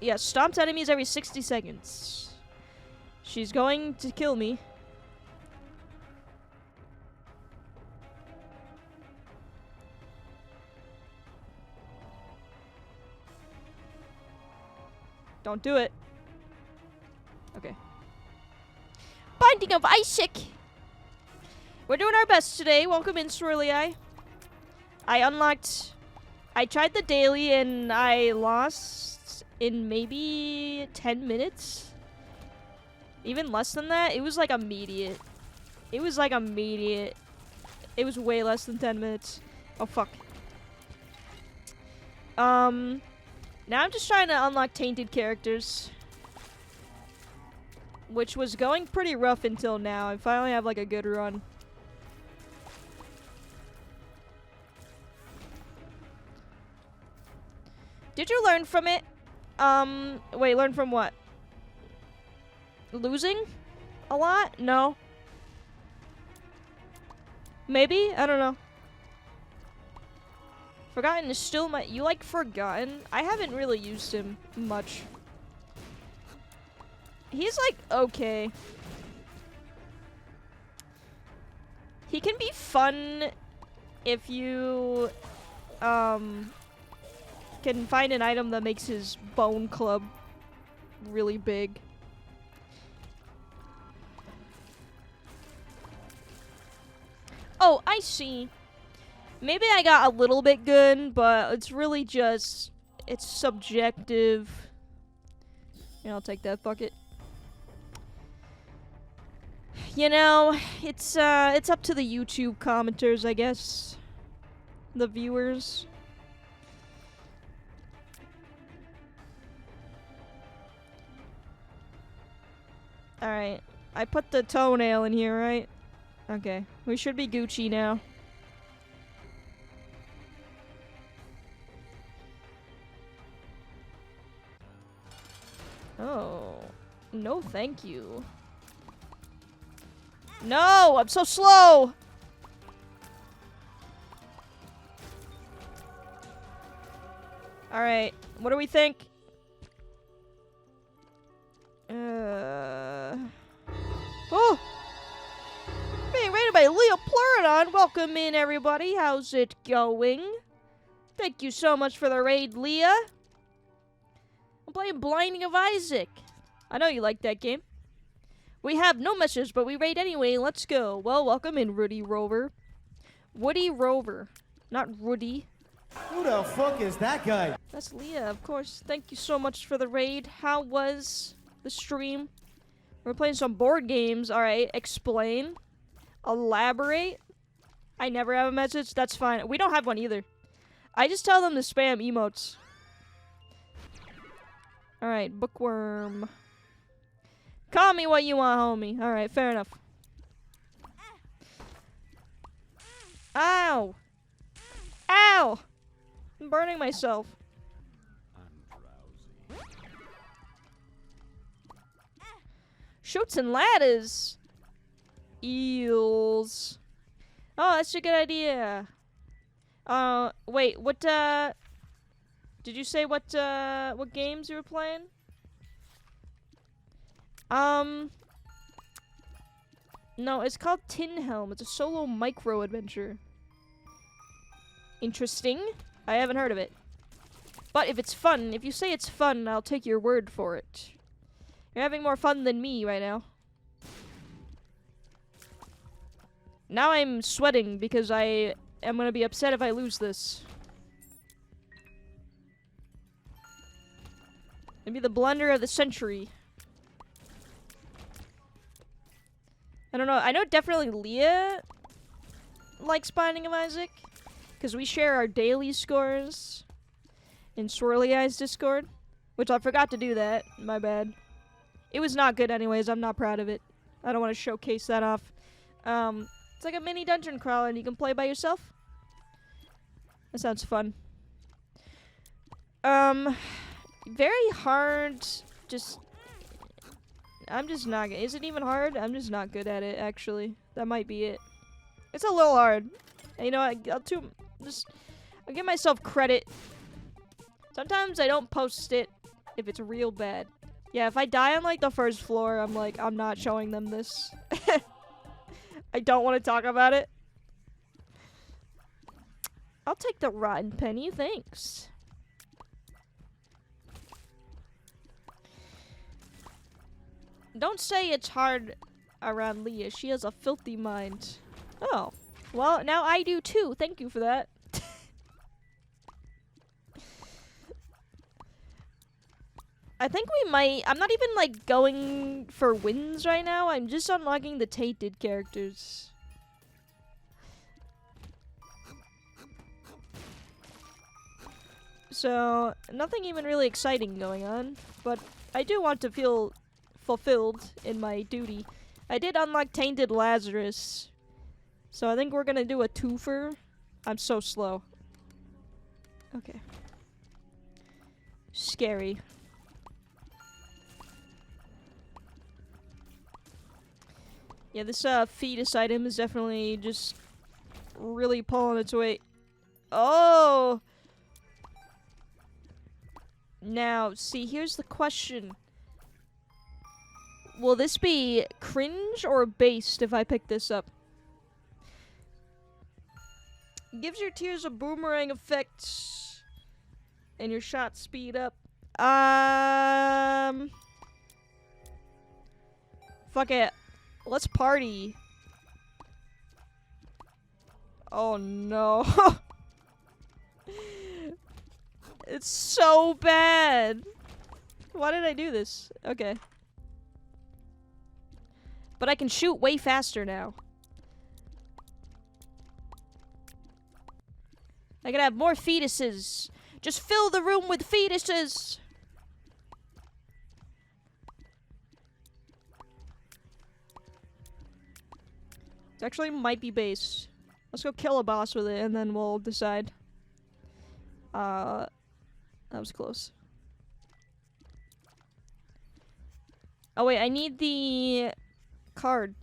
A: Yeah, stomps enemies every 60 seconds. She's going to kill me. Don't do it. Okay. Binding of Isaac! We're doing our best today. Welcome in, Swirly. I tried the daily and I lost in maybe 10 minutes. Even less than that. It was like immediate. It was way less than 10 minutes. Oh, fuck. Now I'm just trying to unlock tainted characters. Which was going pretty rough until now. I finally have like a good run. Did you learn from it? Wait, learn from what? Losing? A lot? No. Maybe? I don't know. Forgotten is still my— you like Forgotten? I haven't really used him much. He's like, okay. He can be fun if you, can find an item that makes his bone club really big. Oh, I see. Maybe I got a little bit good, but it's really just— it's subjective. Yeah, I'll take that bucket. You know, it's up to the YouTube commenters, I guess. The viewers. Alright. I put the toenail in here, right? Okay. We should be Gucci now. Oh. No, thank you. No! I'm so slow! Alright. What do we think? Oh! Being rated by Leo Pleurodon. Welcome in, everybody. How's it going? Thank you so much for the raid, Leah. I'm playing Blinding of Isaac. I know you like that game. We have no message, but we raid anyway. Let's go. Well, welcome in, Rudy Rover. Woody Rover. Not Rudy.
D: Who the fuck is that guy?
A: That's Leah, of course. Thank you so much for the raid. How was the stream? We're playing some board games. Alright, explain. Elaborate. I never have a message. That's fine. We don't have one either. I just tell them to spam emotes. Alright, bookworm. Call me what you want, homie. Alright, fair enough. Ow! Ow! I'm burning myself. Shoots and ladders. Eels. Oh, that's a good idea. Wait, what, did you say what games you were playing? No, it's called Tin Helm. It's a solo micro adventure. Interesting. I haven't heard of it. But if it's fun, if you say it's fun, I'll take your word for it. You're having more fun than me right now. Now I'm sweating because I am gonna be upset if I lose this. Maybe the blunder of the century. I don't know. I know definitely Leah likes Binding of Isaac, because we share our daily scores in Swirly Eye's Discord, which I forgot to do that. My bad. It was not good anyways. I'm not proud of it. I don't want to showcase that off. It's like a mini dungeon crawler and you can play by yourself. That sounds fun. Very hard. I'm just not good. Is it even hard? I'm just not good at it, actually. That might be it. It's a little hard. And you know what? I'll give myself credit. Sometimes I don't post it if it's real bad. Yeah, if I die on, like, the first floor, I'm like, I'm not showing them this. I don't want to talk about it. I'll take the rotten penny, thanks. Don't say it's hard around Leah. She has a filthy mind. Oh. Well, now I do too. Thank you for that. I think we might... I'm not even, like, going for wins right now. I'm just unlocking the tainted characters. So, nothing even really exciting going on. But I do want to feel fulfilled in my duty. I did unlock Tainted Lazarus. So I think we're gonna do a twofer. I'm so slow. Okay. Scary. Yeah, this fetus item is definitely just really pulling its weight. Oh! Now, see, here's the question. Will this be cringe or based if I pick this up? Gives your tears a boomerang effect. And your shots speed up. Fuck it. Let's party. Oh no. It's so bad. Why did I do this? Okay. But I can shoot way faster now. I can have more fetuses. Just fill the room with fetuses. It actually might be based. Let's go kill a boss with it and then we'll decide. That was close. Oh wait, I need the card.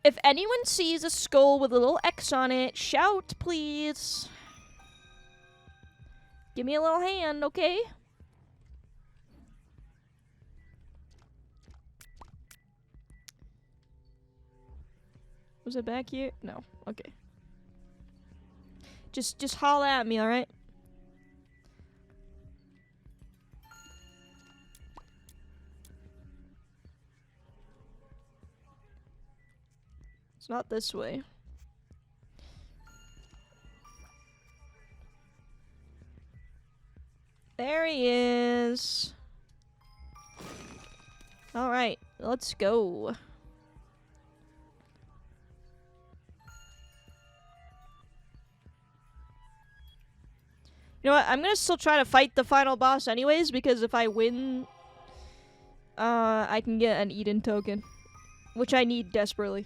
A: If anyone sees a skull with a little X on it, shout, please. Give me a little hand, okay? Was it back here? No. Okay. Just holla at me, alright? It's not this way. There he is. Alright, let's go. You know what? I'm gonna still try to fight the final boss anyways, because if I win, I can get an Eden token, which I need desperately.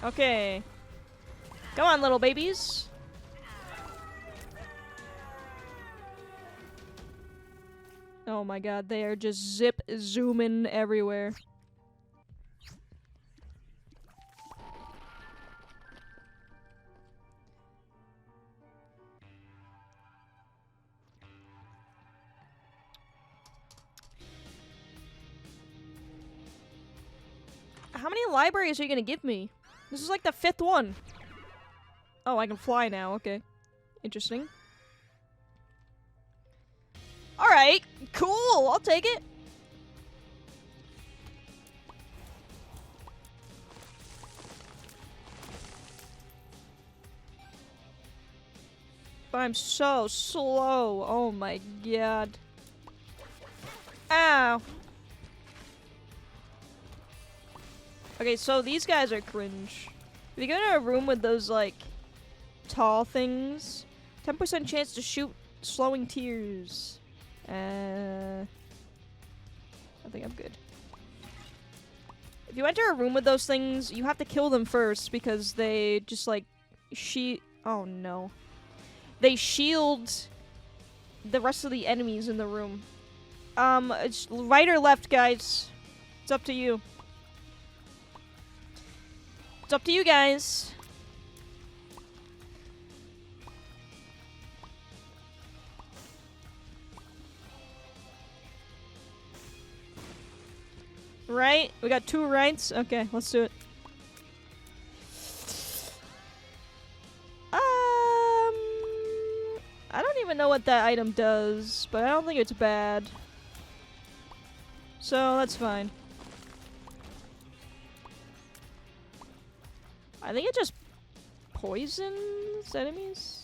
A: Okay. Come on, little babies. Oh my god, they are just zip zooming everywhere. How many libraries are you gonna give me? This is like the 5th one. Oh, I can fly now. Okay. Interesting. Alright. Cool. I'll take it. But I'm so slow. Oh my god. Ow. Okay, so these guys are cringe. If you go to a room with those, like, tall things, 10% chance to shoot slowing tears. I think I'm good. If you enter a room with those things, you have to kill them first because they just, like, oh no. They shield the rest of the enemies in the room. It's right or left, guys. It's up to you. It's up to you guys. Right? We got 2 rights? Okay, let's do it. know what that item does, but I don't think it's bad. So that's fine. I think it just poisons enemies.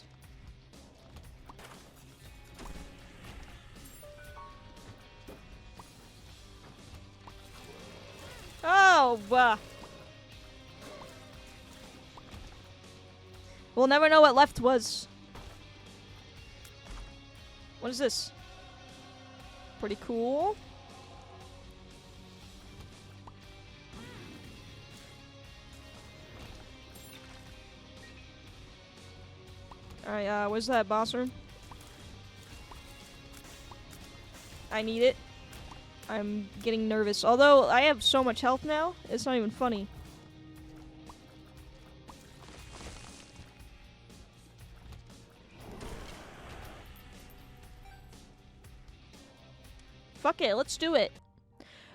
A: Oh, we'll never know what left was. What is this? Pretty cool. Alright, where's that boss room? I need it. I'm getting nervous. Although, I have so much health now, it's not even funny. Fuck it, let's do it.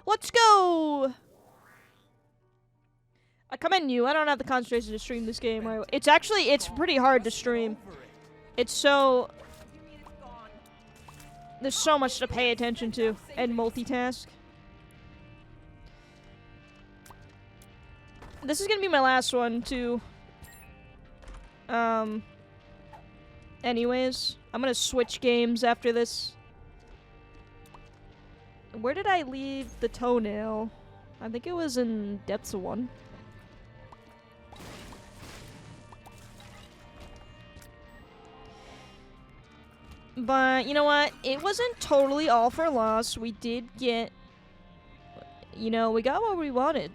A: Let's go! I commend you. I don't have the concentration to stream this game. It's actually, it's pretty hard to stream. It's so... There's so much to pay attention to and multitask. This is gonna be my last one, too. Anyways, I'm gonna switch games after this. Where did I leave the toenail? I think it was in Depths of 1. But, you know what? It wasn't totally all for loss. We did get... You know, we got what we wanted.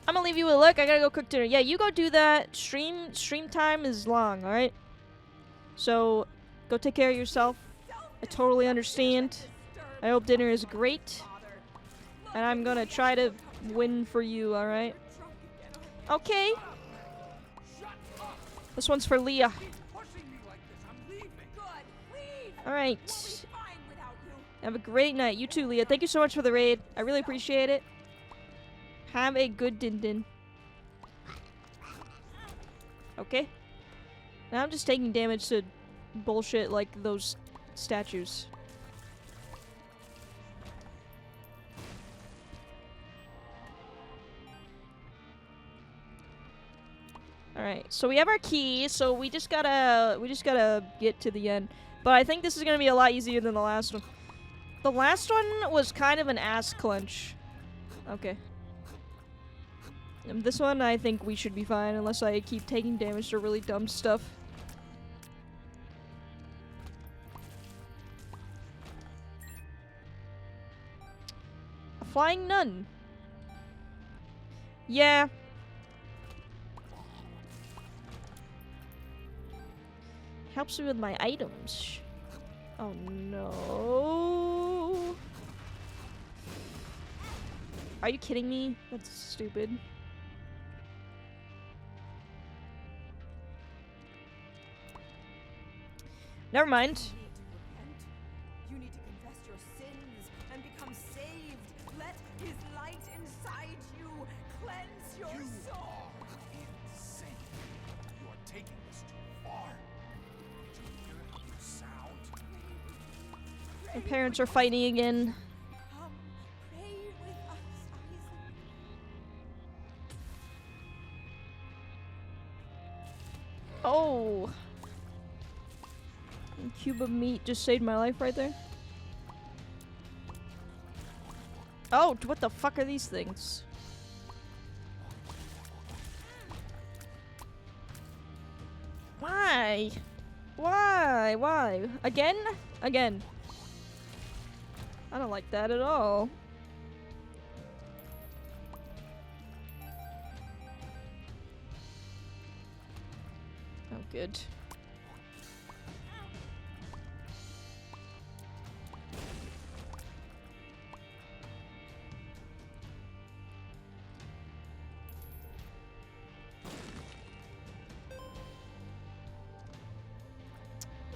A: I'm gonna leave you with a look. I gotta go cook dinner. Yeah, you go do that. Stream time is long, alright? So, go take care of yourself. I totally understand. I hope dinner is great. And I'm gonna try to win for you, alright? Okay. This one's for Leah. Alright. Have a great night. You too, Leah. Thank you so much for the raid. I really appreciate it. Have a good din-din. Okay. Now I'm just taking damage to bullshit like those statues. Alright, so we have our key, so we just gotta get to the end. But I think this is gonna be a lot easier than the last one. The last one was kind of an ass clench. Okay. This one, I think we should be fine, unless I keep taking damage to really dumb stuff. A flying nun. Yeah. Helps me with my items. Oh no. Are you kidding me? That's stupid. Never mind.
C: You need to confess your sins and become saved. Let his light inside you cleanse your soul.
B: Insane. You are taking this too far. Did you hear how you sound?
A: My parents are fighting again.
C: Come, pray with us, Isaac.
A: Oh. Cube of meat just saved my life right there. Oh, what the fuck are these things? Why? Why? Why? Again? Again. I don't like that at all. Oh, good.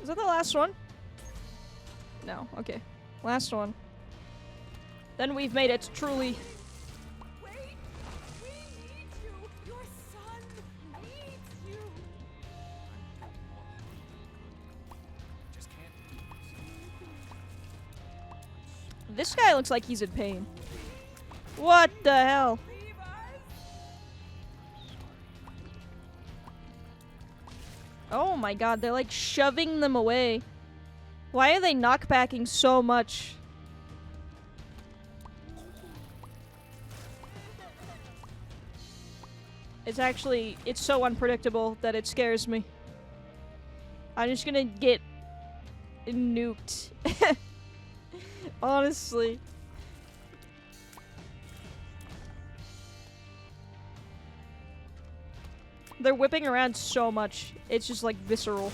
A: Is that the last one? No, okay. Last one. Then we've made it truly.
C: Wait! We need you! Your son needs you!
B: I'm doing more harm than good. I just can't do this.
A: This guy looks like he's in pain. What the hell?
C: Leave us!
A: Oh my god, they're like shoving them away. Why are they knockbacking so much? It's so unpredictable that it scares me. I'm just gonna get nuked. Honestly. They're whipping around so much. It's just like visceral.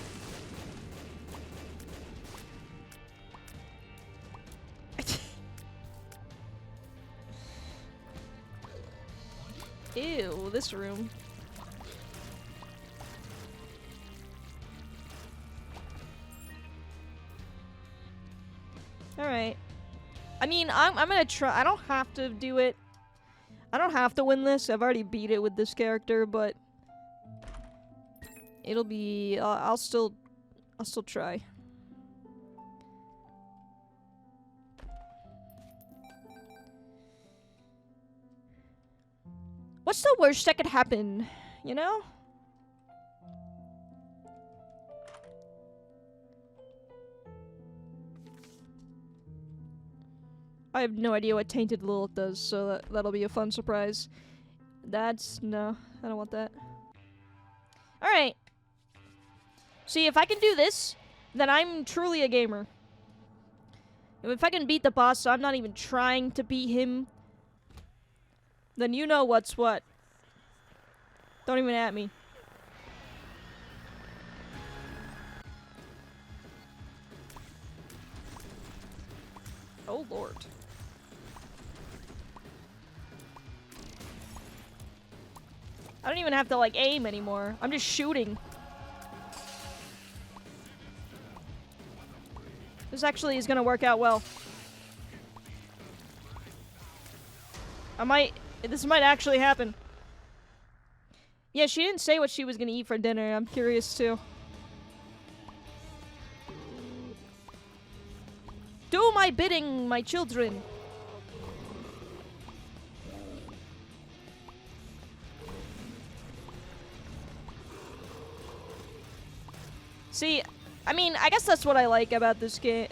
A: Ew, this room. Alright. I mean, I'm gonna try. I don't have to do it. I don't have to win this. I've already beat it with this character, but it'll be. I'll still try. What's the worst that could happen? You know? I have no idea what Tainted Lilith does, so that'll be a fun surprise. No, I don't want that. Alright. See, if I can do this, then I'm truly a gamer. If I can beat the boss, so I'm not even trying to beat him, then you know what's what. Don't even at me. Oh lord. I don't even have to like aim anymore. I'm just shooting. This actually is gonna work out well. This might actually happen. Yeah, she didn't say what she was gonna eat for dinner. I'm curious too. Do my bidding, my children. See, I mean, I guess that's what I like about this game.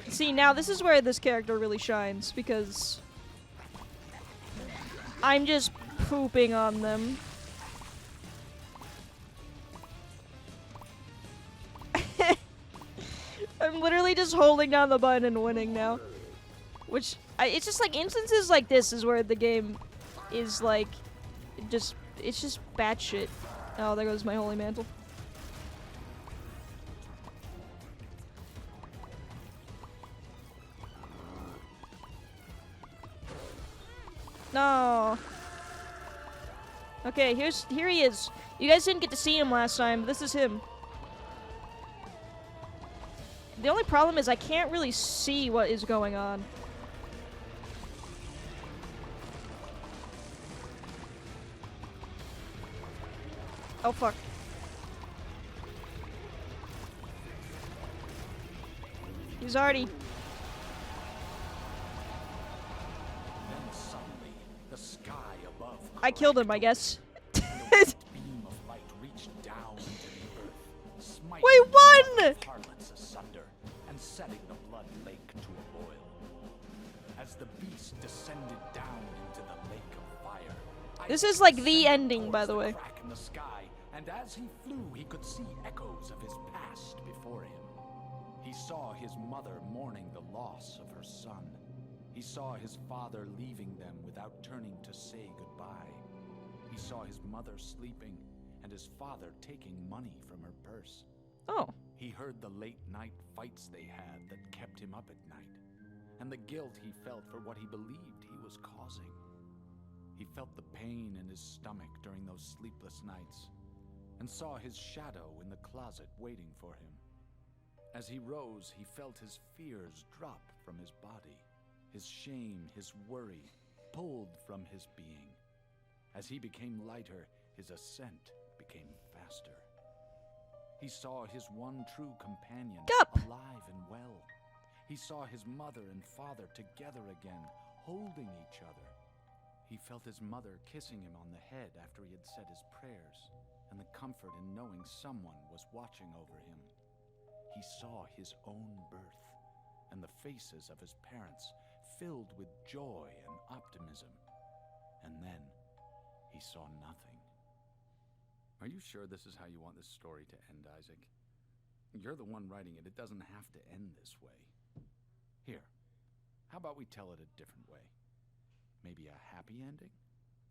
A: See, now this is where this character really shines, because I'm just pooping on them. I'm literally just holding down the button and winning now. Which, it's just like instances like this is where the game is like, it's just batshit. Oh, there goes my holy mantle. No. Okay, here he is. You guys didn't get to see him last time, but this is him. The only problem is I can't really see what is going on. Oh fuck. He's already...
B: Then suddenly, the sky above
A: I killed him, I guess.
B: beam of light reached down into the earth, smiting
A: We won!
B: the harlots asunder and setting the blood lake to a boil. As the beast descended down into the lake of fire,
A: This is like the ending, by the way.
B: crack in the sky, and as he flew, he could see echoes of his past before him. He saw his mother mourning the loss of her son. He saw his father leaving them without turning to say goodbye. He saw his mother sleeping and his father taking money from her purse.
A: Oh.
B: He heard the late night fights they had that kept him up at night, and the guilt he felt for what he believed he was causing. He felt the pain in his stomach during those sleepless nights, and saw his shadow in the closet waiting for him. As he rose, he felt his fears drop from his body. His shame, his worry, pulled from his being. As he became lighter, his ascent became faster. He saw his one true companion
A: Gup.
B: alive and well. He saw his mother and father together again, holding each other. He felt his mother kissing him on the head after he had said his prayers, and the comfort in knowing someone was watching over him. He saw his own birth, and the faces of his parents filled with joy and optimism. And then he saw nothing. Are you sure this is how you want this story to end, Isaac? You're the one writing it. It doesn't have to end this way. Here, how about we tell it a different way? Maybe a happy ending?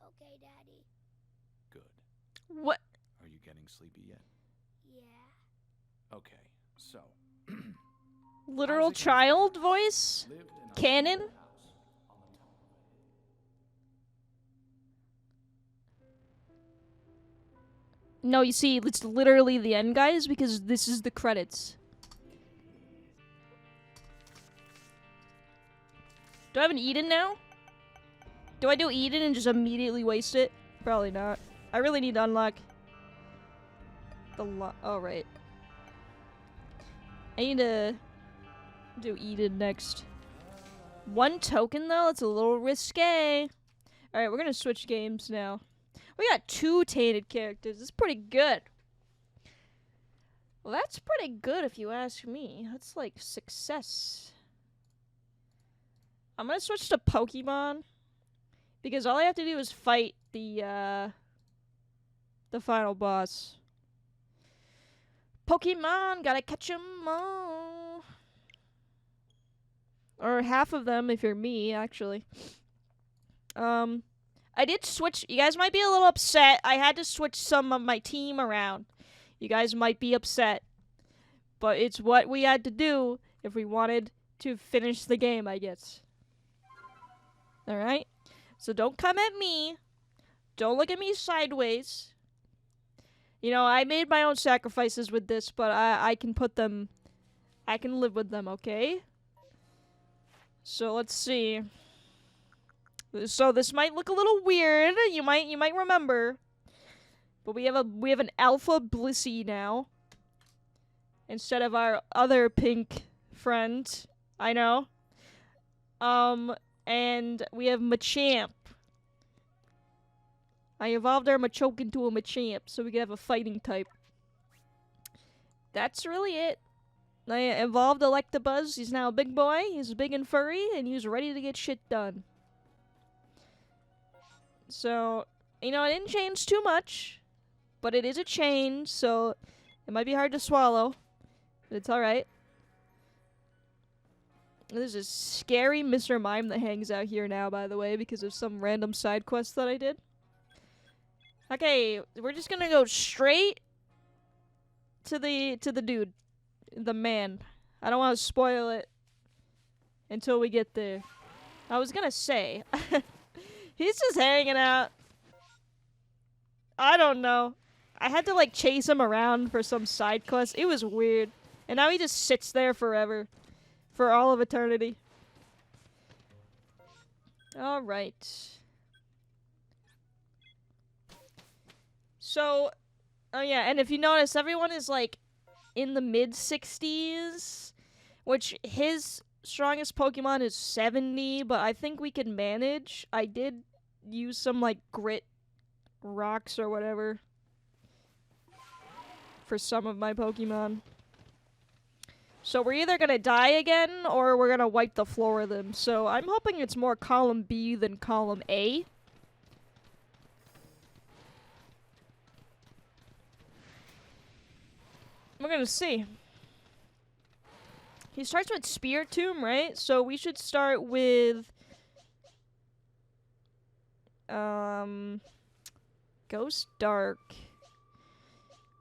E: Okay, Daddy.
B: Good.
A: What?
B: Are you getting sleepy yet?
E: Yeah.
B: Okay, so...
A: Literal
B: Isaac
A: child voice?
B: lived in a
A: Canon?
B: small house on the top of a hill.
A: No, you see, it's literally the end, guys, because this is the credits. Do I have an Eden now? Do I do Eden and just immediately waste it? Probably not. I really need to unlock the oh, right. I need to do Eden next. One token, though? That's a little risque. Alright, we're gonna switch games now. We got 2 tainted characters. That's pretty good. Well, that's pretty good if you ask me. That's like success. I'm gonna switch to Pokemon because all I have to do is fight the final boss. Pokemon, gotta catch 'em all. Or half of them if you're me, actually. I did switch. You guys might be a little upset. I had to switch some of my team around. You guys might be upset. But it's what we had to do if we wanted to finish the game, I guess. Alright? So don't come at me. Don't look at me sideways. You know, I made my own sacrifices with this, but I can put them... I can live with them, okay? So let's see. So this might look a little weird. You might remember. But we have an alpha Blissey now. Instead of our other pink friend. I know. And we have Machamp. I evolved our Machoke into a Machamp so we could have a fighting type. That's really it. I evolved Electabuzz. He's now a big boy. He's big and furry, and he's ready to get shit done. So, you know, it didn't change too much, but it is a change, so it might be hard to swallow, but it's alright. There's a scary Mr. Mime that hangs out here now, by the way, because of some random side quest that I did. Okay, we're just gonna go straight to the dude. The man. I don't want to spoil it until we get there. I was gonna say, he's just hanging out. I don't know. I had to like chase him around for some side quest. It was weird. And now he just sits there forever. For all of eternity. Alright. So, oh yeah, and if you notice, everyone is like in the mid-60s, which his strongest Pokemon is 70, but I think we can manage. I did use some, like, grit rocks or whatever for some of my Pokemon. So we're either gonna die again, or we're gonna wipe the floor with them. So I'm hoping it's more column B than column A. We're gonna see. He starts with Spiritomb, right? So we should start with Ghost Dark.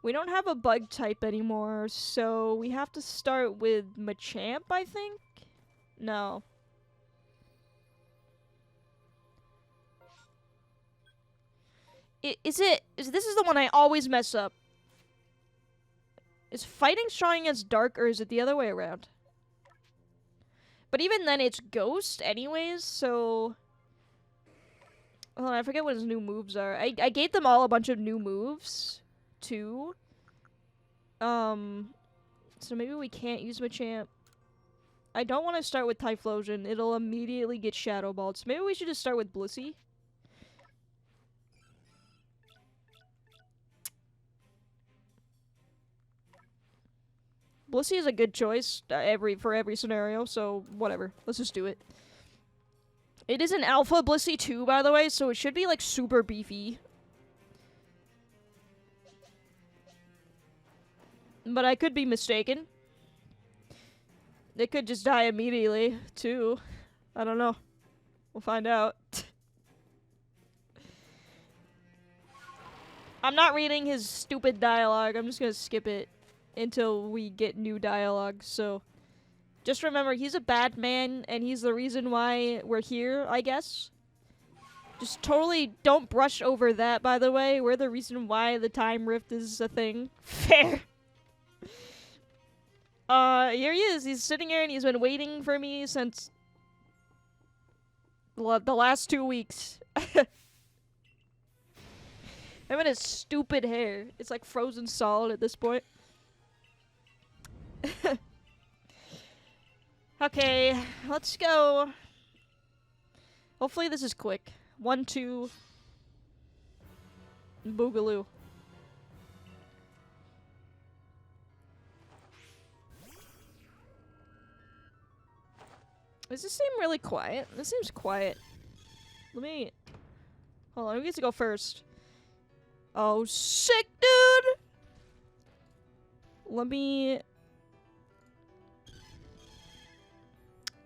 A: We don't have a bug type anymore, so we have to start with Machamp, I think? No. This is the one I always mess up. Is fighting strong against dark, or is it the other way around? But even then, it's Ghost anyways, so... Hold on, I forget what his new moves are. I gave them all a bunch of new moves, too. So maybe we can't use Machamp. I don't want to start with Typhlosion. It'll immediately get Shadow Balled. So maybe we should just start with Blissey. Blissey is a good choice for every scenario, so whatever. Let's just do it. It is an Alpha Blissey too, by the way, so it should be like super beefy. But I could be mistaken. It could just die immediately, too. I don't know. We'll find out. I'm not reading his stupid dialogue. I'm just gonna skip it until we get new dialogue, so... Just remember, he's a bad man, and he's the reason why we're here, I guess. Just totally don't brush over that, by the way. We're the reason why the time rift is a thing. Fair. Here he is. He's sitting here and he's been waiting for me since the last 2 weeks. Him and his stupid hair. It's like frozen solid at this point. Okay, let's go. Hopefully this is quick. 1, 2. Boogaloo. Does this seem really quiet? This seems quiet. Let me... Hold on, who gets to go first? Oh, sick, dude! Let me...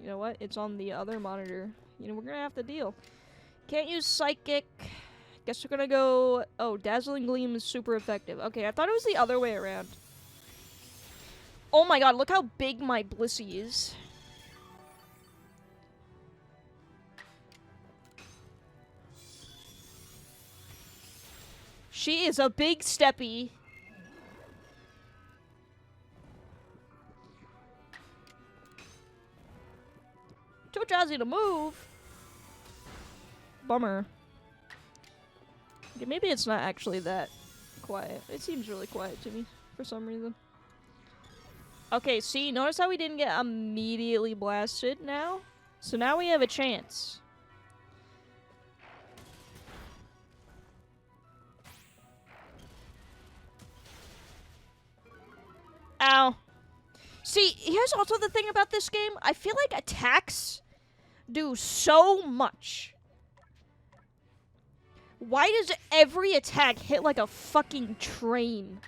A: You know what? It's on the other monitor. You know, we're gonna have to deal. Can't use Psychic. Guess we're gonna go... Oh, Dazzling Gleam is super effective. Okay, I thought it was the other way around. Oh my god, look how big my Blissey is. She is a big steppy. Too jazzy to move. Bummer. Okay, maybe it's not actually that quiet. It seems really quiet to me for some reason. Okay, see, notice how we didn't get immediately blasted now? So now we have a chance. Ow. See, here's also the thing about this game. I feel like attacks do so much. Why does every attack hit like a fucking train?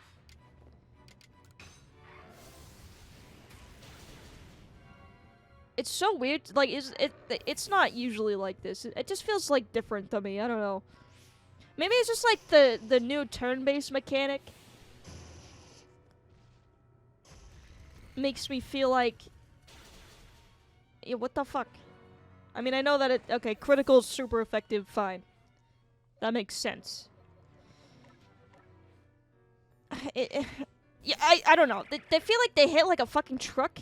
A: It's so weird. Like, it's not usually like this. It just feels like different to me. I don't know. Maybe it's just like the new turn-based mechanic. Makes me feel like... Yeah, what the fuck? I mean, I know that it... Okay, critical is super effective, fine. That makes sense. Yeah, I don't know. They feel like they hit like a fucking truck.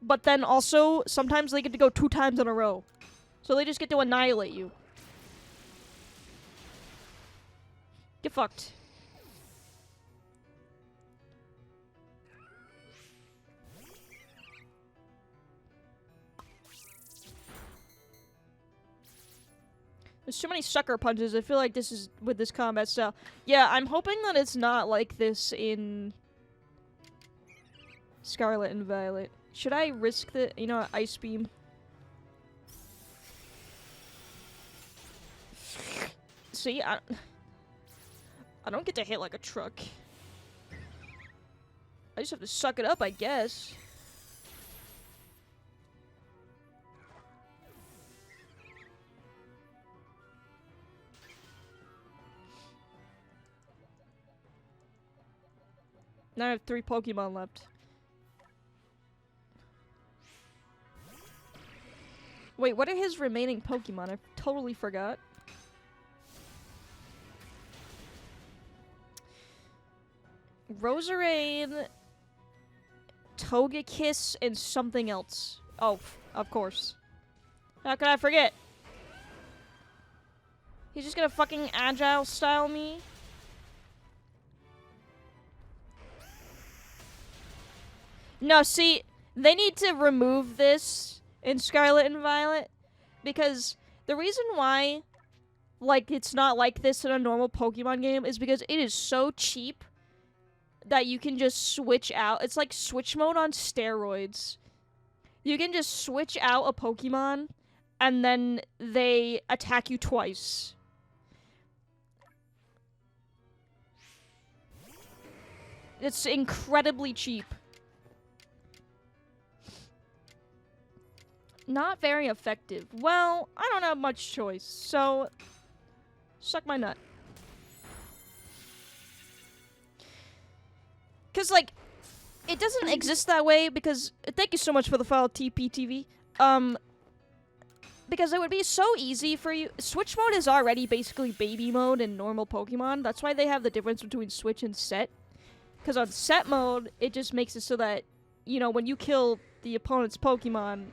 A: But then also, sometimes they get to go 2 times in a row. So they just get to annihilate you. Get fucked. There's too many sucker punches. I feel like this is with this combat style. Yeah, I'm hoping that it's not like this in Scarlet and Violet. Should I risk the, you know, Ice Beam? See, I don't get to hit like a truck. I just have to suck it up, I guess. Now I have 3 Pokemon left. Wait, what are his remaining Pokemon? I totally forgot. Roserade, Togekiss, and something else. Oh, of course. How could I forget? He's just gonna fucking agile style me. No, see, they need to remove this in Scarlet and Violet because the reason why, like, it's not like this in a normal Pokemon game is because it is so cheap that you can just switch out. It's like switch mode on steroids. You can just switch out a Pokemon and then they attack you twice. It's incredibly cheap. Not very effective. Well, I don't have much choice, so suck my nut. Cause like, it doesn't exist that way because thank you so much for the follow, TPTV. Because it would be so easy for you. Switch mode is already basically baby mode in normal Pokemon. That's why they have the difference between Switch and Set. Because on Set mode, it just makes it so that, you know, when you kill the opponent's Pokemon,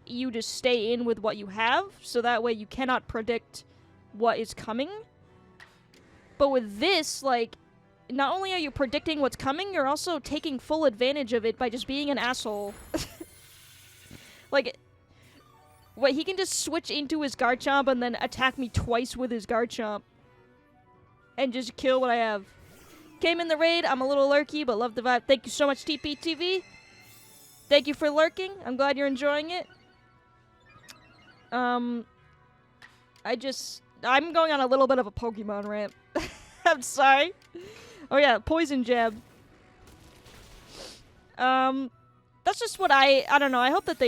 A: you just stay in with what you have, so that way you cannot predict what is coming. But with this, like, not only are you predicting what's coming, you're also taking full advantage of it by just being an asshole. Like, what, he can just switch into his Garchomp and then attack me twice with his Garchomp. And just kill what I have. Came in the raid, I'm a little lurky, but love the vibe. Thank you so much, TPTV. Thank you for lurking. I'm glad you're enjoying it. I'm going on a little bit of a Pokemon rant. I'm sorry. Oh yeah, Poison Jab. That's just what I don't know. I hope that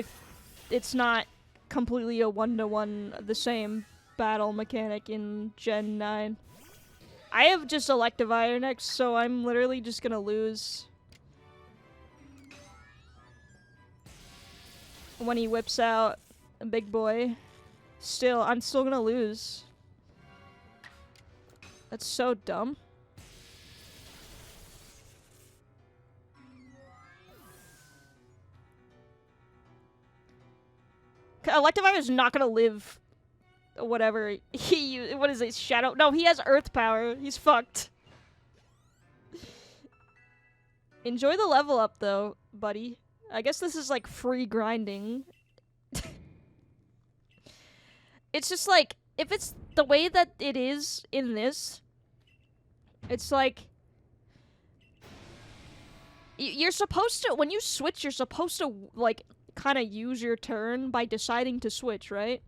A: it's not completely a one-to-one the same battle mechanic in Gen 9. I have just Electivire next, so I'm literally just gonna lose when he whips out a big boy. I'm still gonna lose. That's so dumb. Electivire is not gonna live. Whatever what is it? Shadow? No, he has Earth power. He's fucked. Enjoy the level up, though, buddy. I guess this is like free grinding. It's just like, if it's the way that it is in this, it's like, you're supposed to, when you switch, you're supposed to, like, kind of use your turn by deciding to switch, right?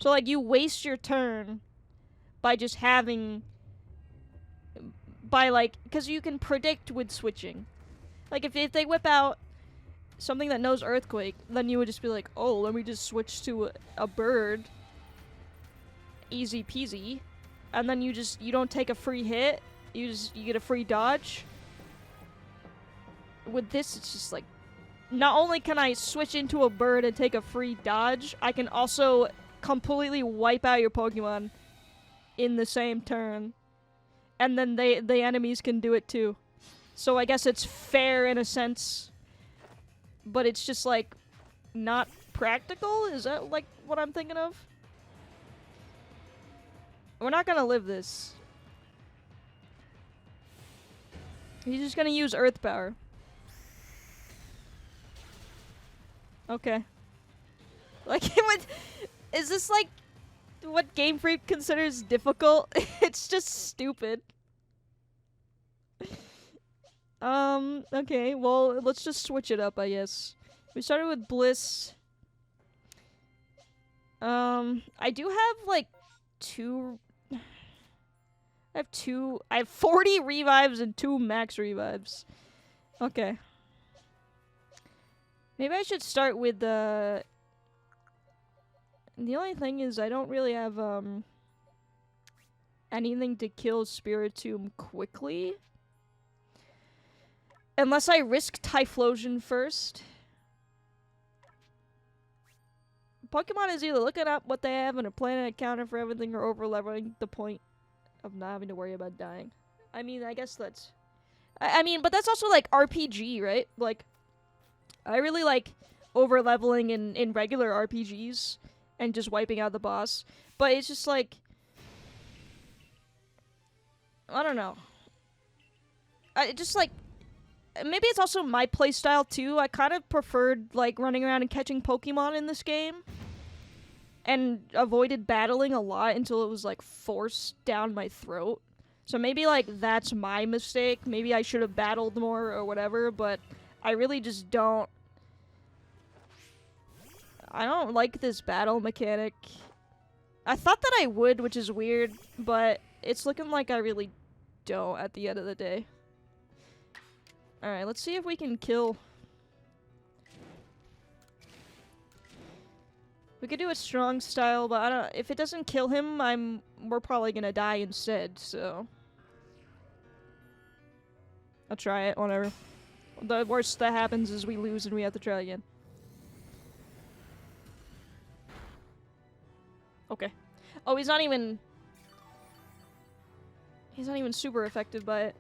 A: So, like, you waste your turn by just having, because you can predict with switching. Like, if they whip out something that knows Earthquake, then you would just be like, oh, let me just switch to a bird. Easy peasy. And then you don't take a free hit. You get a free dodge. With this, it's just like, not only can I switch into a bird and take a free dodge, I can also completely wipe out your Pokemon in the same turn. And then the enemies can do it too. So I guess it's fair in a sense. But it's just like, not practical? Is that like what I'm thinking of? We're not gonna live this. He's just gonna use Earth power. Okay. Like, is this like what Game Freak considers difficult? It's just stupid. Okay, well, let's just switch it up, I guess. We started with Bliss. I do have like I have 40 revives and 2 max revives. Okay. Maybe I should start with the only thing is I don't really have anything to kill Spiritomb quickly. Unless I risk Typhlosion first. Pokemon is either looking up what they have and are planning a counter for everything or over-leveling the point of not having to worry about dying. I mean, I guess that's... I mean, but that's also like RPG, right? Like, I really like over leveling in regular RPGs and just wiping out the boss. But it's just like, I don't know. I just like, maybe it's also my playstyle too. I kind of preferred like running around and catching Pokemon in this game, and avoided battling a lot until it was like forced down my throat. So maybe like that's my mistake. Maybe I should have battled more or whatever, but I really just don't. I don't like this battle mechanic. I thought that I would, which is weird, but it's looking like I really don't at the end of the day. Alright, let's see if we can kill. We could do a strong style, but I don't. If it doesn't kill him, we're probably gonna die instead. So I'll try it. Whatever. The worst that happens is we lose and we have to try again. Okay. Oh, he's not even super effective by it.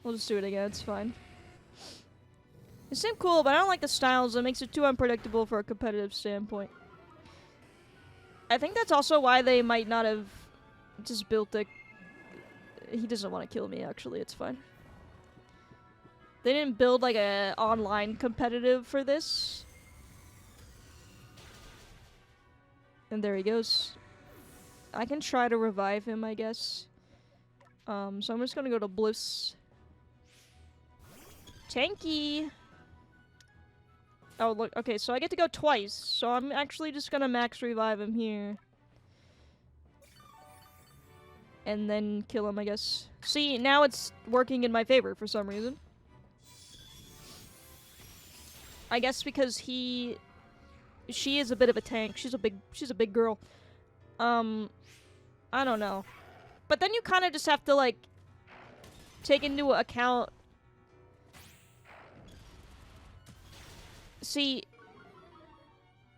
A: We'll just do it again. It's fine. It seemed cool, but I don't like the styles. It makes it too unpredictable for a competitive standpoint. I think that's also why they might not have just built a... He doesn't want to kill me, actually. It's fine. They didn't build, like, a online competitive for this. And there he goes. I can try to revive him, I guess. So I'm just gonna go to Bliss. Tanky! Oh, look. Okay, so I get to go twice. So I'm actually just gonna max revive him here. And then kill him, I guess. See, now it's working in my favor for some reason. I guess because she is a bit of a tank. She's a big girl. I don't know. But then you kind of just have to, like, take into account... See,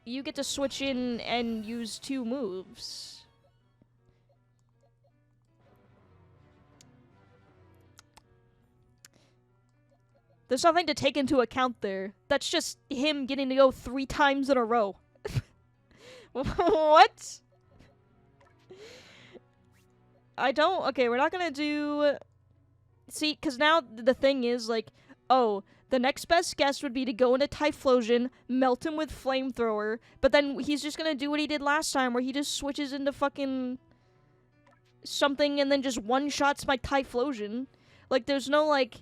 A: you get to switch in and use 2 moves. There's nothing to take into account there. That's just him getting to go 3 times in a row. What? I don't... Okay, we're not gonna do... See, because now the thing is, like, oh, the next best guess would be to go into Typhlosion, melt him with Flamethrower, but then he's just gonna do what he did last time, where he just switches into fucking... something and then just one-shots my Typhlosion. Like, there's no, like...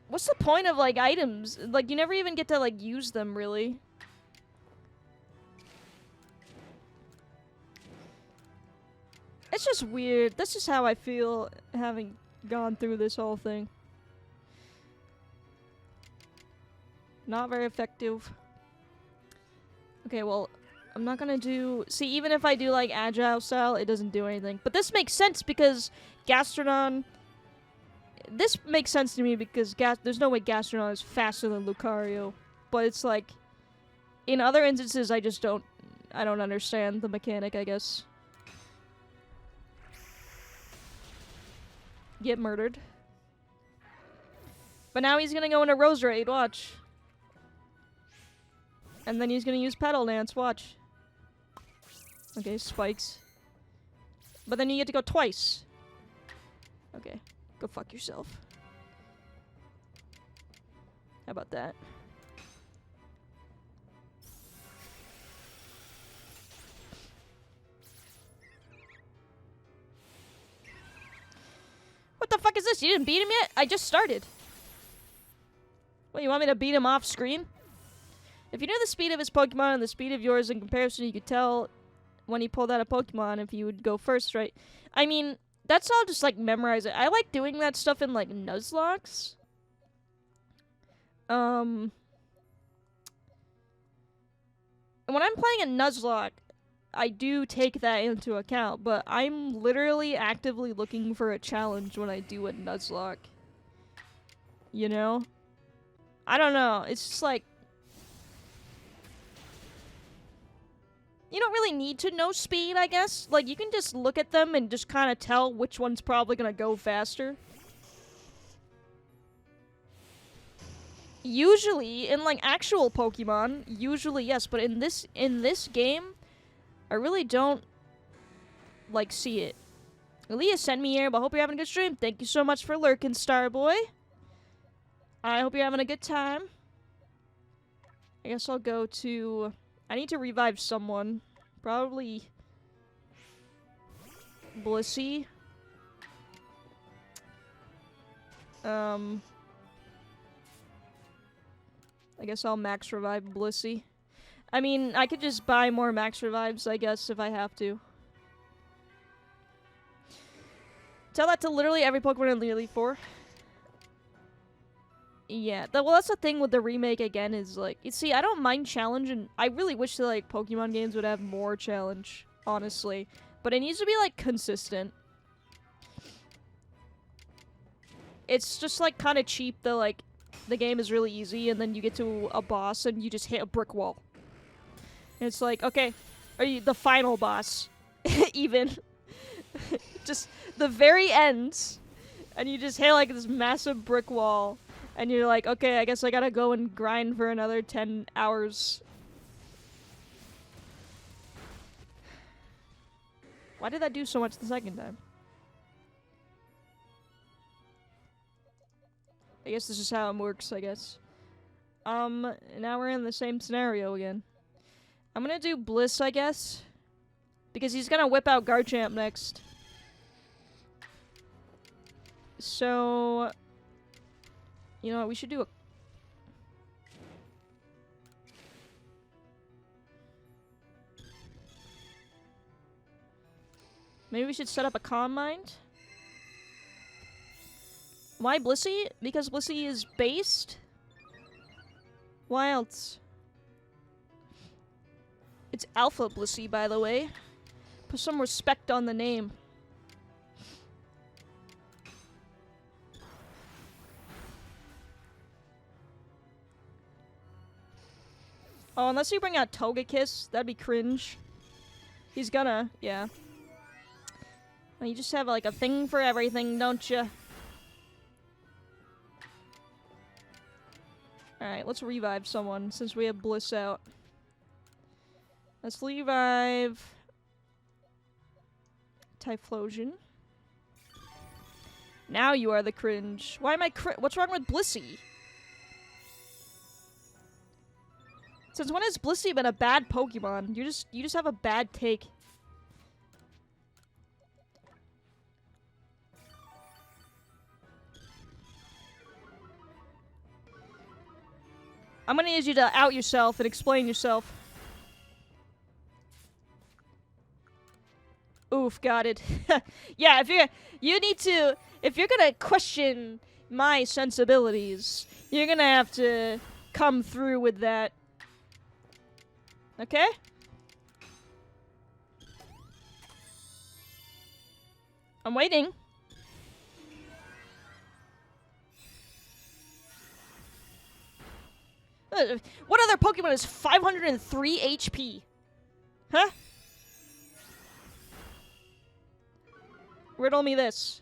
A: What's the point of, like, items? Like, you never even get to, like, use them, really. It's just weird. That's just how I feel having gone through this whole thing. Not very effective. Okay, well, I'm not gonna do... See, even if I do, like, Agile style, it doesn't do anything. But this makes sense because Gastrodon... This makes sense to me because there's no way Gastrodon is faster than Lucario. But it's like... In other instances, I just don't... I don't understand the mechanic, I guess. Get murdered. But now he's gonna go into Roserade, watch. And then he's gonna use Petal Dance, watch. Okay, spikes. But then you get to go twice. Okay, go fuck yourself. How about that? What the fuck is this? You didn't beat him yet? I just started. What, you want me to beat him off screen? If you knew the speed of his Pokemon and the speed of yours in comparison, you could tell when he pulled out a Pokemon if you would go first, right? I mean, that's all just, like, memorize it. I like doing that stuff in, like, Nuzlocke. When I'm playing a Nuzlocke, I do take that into account, but I'm literally actively looking for a challenge when I do a Nuzlocke. You know? I don't know. It's just like... You don't really need to know speed, I guess. Like, you can just look at them and just kind of tell which one's probably gonna go faster. Usually, in like actual Pokemon, usually yes, but in this game, I really don't like see it. Elias sent me here, but hope you're having a good stream. Thank you so much for lurking, Starboy. I hope you're having a good time. I guess I'll go to... I need to revive someone. Probably... Blissey. I guess I'll max revive Blissey. I mean, I could just buy more max revives, I guess, if I have to. Tell that to literally every Pokemon in Elite 4. Yeah, well, that's the thing with the remake again is, like, you see, I don't mind challenge, and I really wish that, like, Pokemon games would have more challenge, honestly. But it needs to be, like, consistent. It's just, like, kind of cheap that, like, the game is really easy, and then you get to a boss, and you just hit a brick wall. And it's like, okay, are you the final boss? Even. Just the very end, and you just hit, like, this massive brick wall. And you're like, okay, I guess I gotta go and grind for another 10 hours. Why did that do so much the second time? I guess this is how it works, I guess. Now we're in the same scenario again. I'm gonna do Bliss, I guess. Because he's gonna whip out Garchomp next. So... You know what, we should do a... Maybe we should set up a Calm Mind? Why Blissey? Because Blissey is based? Why else? It's Alpha Blissey, by the way. Put some respect on the name. Oh, unless you bring out Togekiss, that'd be cringe. He's gonna, yeah. Well, you just have, like, a thing for everything, don't you? Alright, let's revive someone, since we have Bliss out. Let's revive... Typhlosion. Now you are the cringe. Why am I what's wrong with Blissey? Since when has Blissey been a bad Pokemon? You just have a bad take. I'm gonna need you to out yourself and explain yourself. Oof, got it. Yeah, if you're gonna question my sensibilities, you're gonna have to come through with that. Okay? I'm waiting. What other Pokemon is 503 HP? Huh? Riddle me this.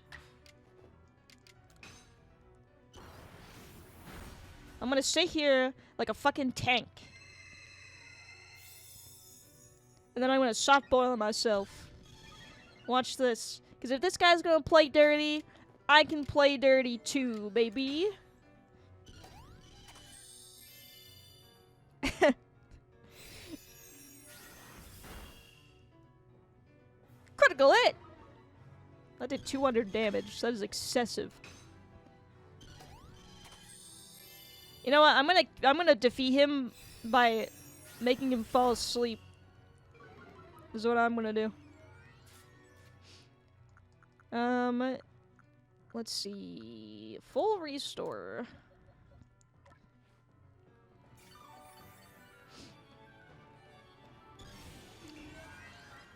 A: I'm gonna sit here like a fucking tank. And then I'm gonna soft boil myself. Watch this. Because if this guy's gonna play dirty, I can play dirty too, baby. Critical hit! That did 200 damage. That is excessive. You know what? I'm gonna defeat him by making him fall asleep. This is what I'm gonna do. Let's see. Full restore.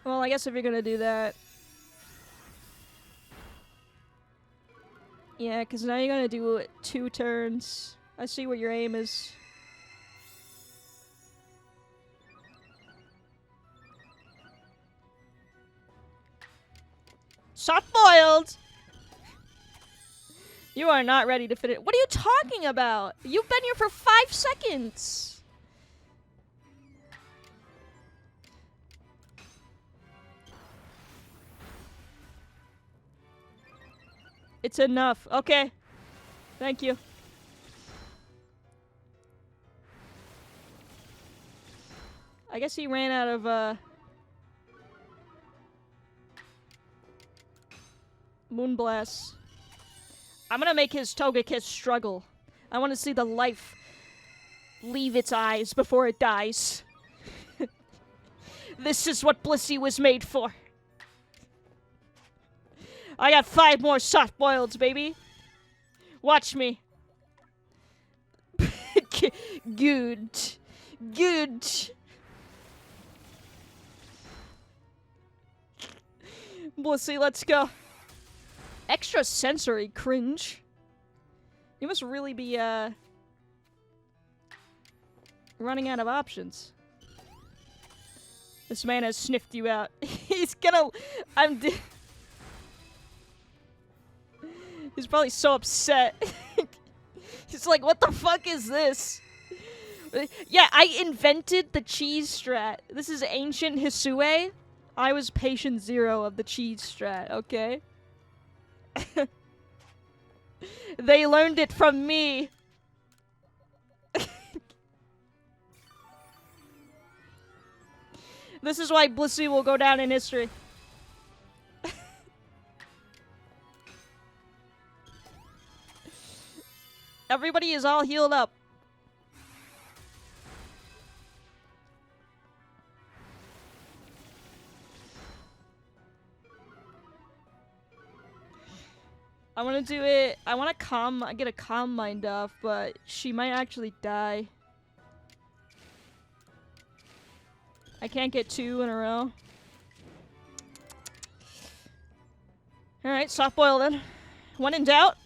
A: Well, I guess if you're gonna do that. Yeah, because now you're gonna do it 2 turns. I see what your aim is. Soft boiled! You are not ready to fit it. What are you talking about? You've been here for 5 seconds. It's enough. Okay. Thank you. I guess he ran out of, Moonblast. I'm gonna make his Togekiss struggle. I want to see the life leave its eyes before it dies. This is what Blissey was made for. I got 5 more soft boileds, baby. Watch me. Good. Good. Blissey, let's go. Extra sensory cringe. You must really be, running out of options. This man has sniffed you out. He's gonna... He's probably so upset. He's like, what the fuck is this? Yeah, I invented the cheese strat. This is ancient Hisue. I was patient 0 of the cheese strat, okay? They learned it from me. This is why Blissey will go down in history. Everybody is all healed up. I want to do it. I want to get a calm mind off, but she might actually die. I can't get 2 in a row. Alright, soft boil then. When in doubt.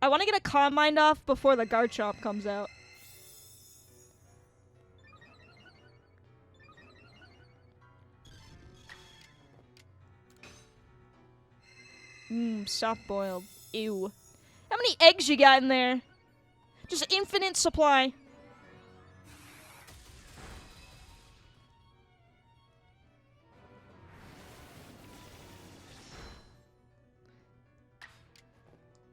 A: I want to get a calm mind off before the Garchomp comes out. Soft boiled. Ew. How many eggs you got in there? Just infinite supply.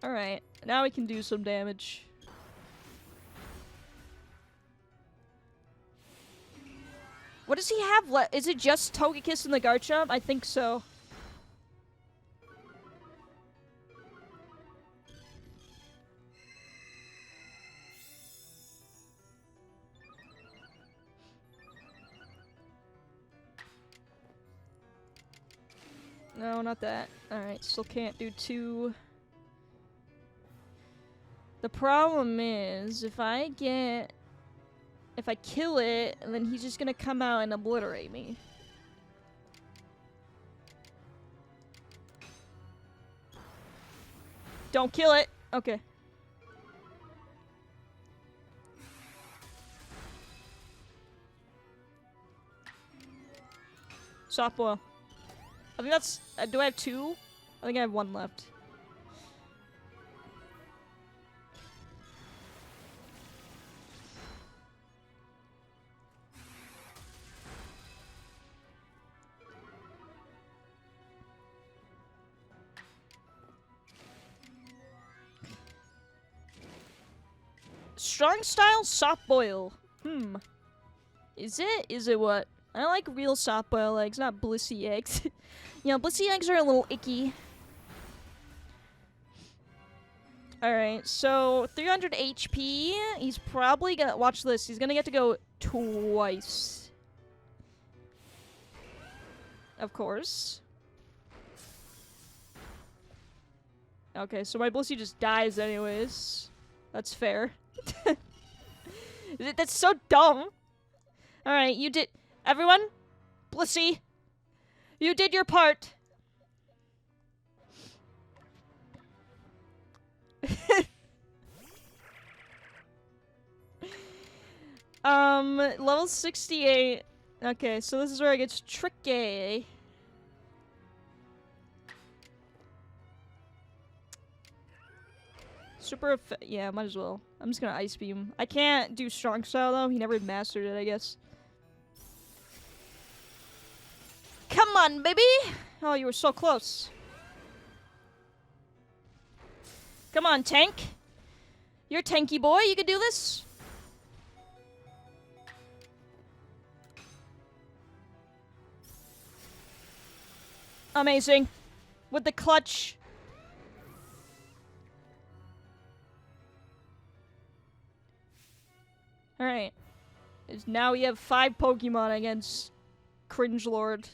A: Alright, now we can do some damage. What does he have left? Is it just Togekiss and the Garchomp? I think so. No, not that. Alright, still can't do 2. The problem is, if I kill it, then he's just gonna come out and obliterate me. Don't kill it! Okay. Soft boil. I think that's... do I have 2? I think I have 1 left. Strong style soft boil. Is it? Is it what? I like real soft boil eggs, not Blissey eggs. You know, Blissey eggs are a little icky. Alright, so 300 HP. He's probably gonna... Watch this. He's gonna get to go twice. Of course. Okay, so my Blissey just dies anyways. That's fair. That's so dumb. Alright, you did... Everyone? Blissey. You did your part. Level 68. Okay, so this is where it gets tricky. Yeah, might as well. I'm just gonna Ice Beam. I can't do Strong Style, though. He never mastered it, I guess. Come on, baby! Oh, you were so close. Come on, Tank. You're a tanky boy. You can do this. Amazing. With the clutch. Alright. Now we have 5 Pokemon against Cringe Lord.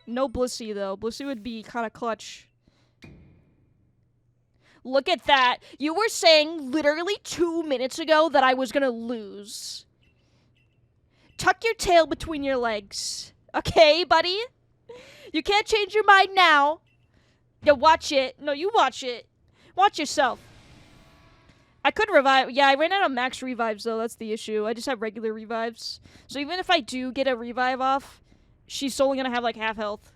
A: No Blissey, though. Blissey would be kind of clutch. Look at that. You were saying literally 2 minutes ago that I was gonna lose. Tuck your tail between your legs. Okay, buddy? You can't change your mind now. Yeah, watch it. No, you watch it. Watch yourself. I could revive. Yeah, I ran out of max revives, though. That's the issue. I just have regular revives. So even if I do get a revive off, she's only gonna have, like, half health.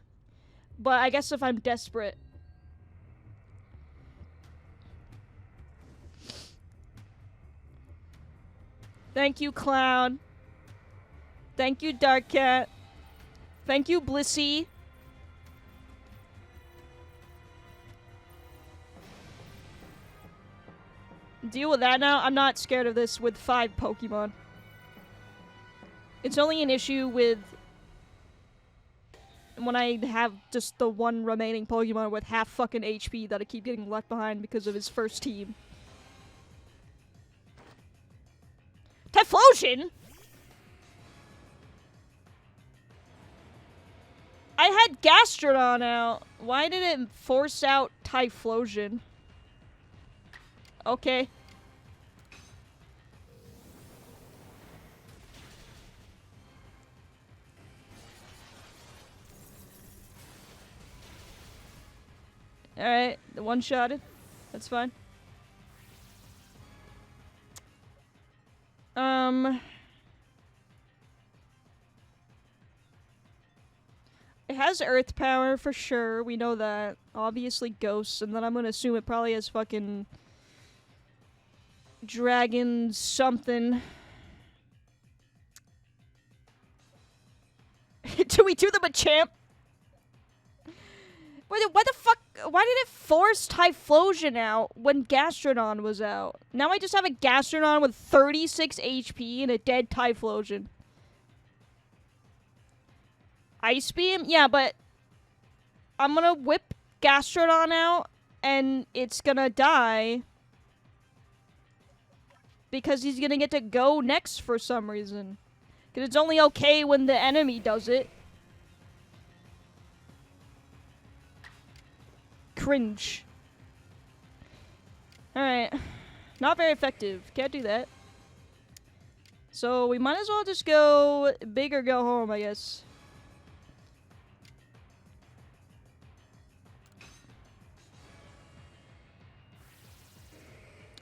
A: But I guess if I'm desperate. Thank you, Clown. Thank you, Dark Cat. Thank you, Blissey. Deal with that now. I'm not scared of this with 5 Pokemon. It's only an issue with when I have just the one remaining Pokemon with half fucking HP that I keep getting left behind because of his first team. Typhlosion? I had Gastrodon out. Why did it force out Typhlosion? Okay. Alright, the one-shotted. That's fine. It has earth power for sure. We know that. Obviously ghosts, and then I'm gonna assume it probably has fucking dragon something. Do we do the Machamp? Why the fuck? Why did it force Typhlosion out when Gastrodon was out? Now I just have a Gastrodon with 36 HP and a dead Typhlosion. Ice Beam? Yeah, but I'm gonna whip Gastrodon out and it's gonna die because he's gonna get to go next for some reason. Because it's only okay when the enemy does it. Cringe. Alright. Not very effective. Can't do that. So we might as well just go big or go home, I guess.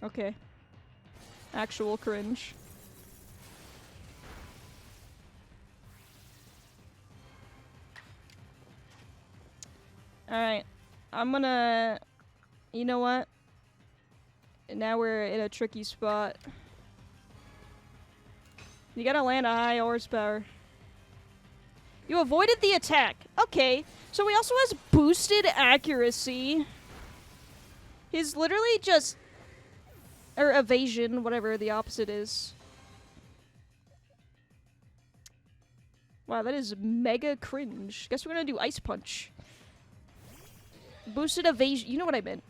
A: Okay. Actual cringe. Alright. I'm gonna... You know what? Now we're in a tricky spot. You gotta land a high horsepower. You avoided the attack. Okay. So he also has boosted accuracy. He's literally just... Or evasion, whatever the opposite is. Wow, that is mega cringe. Guess we're gonna do Ice Punch. Boosted evasion. You know what I meant.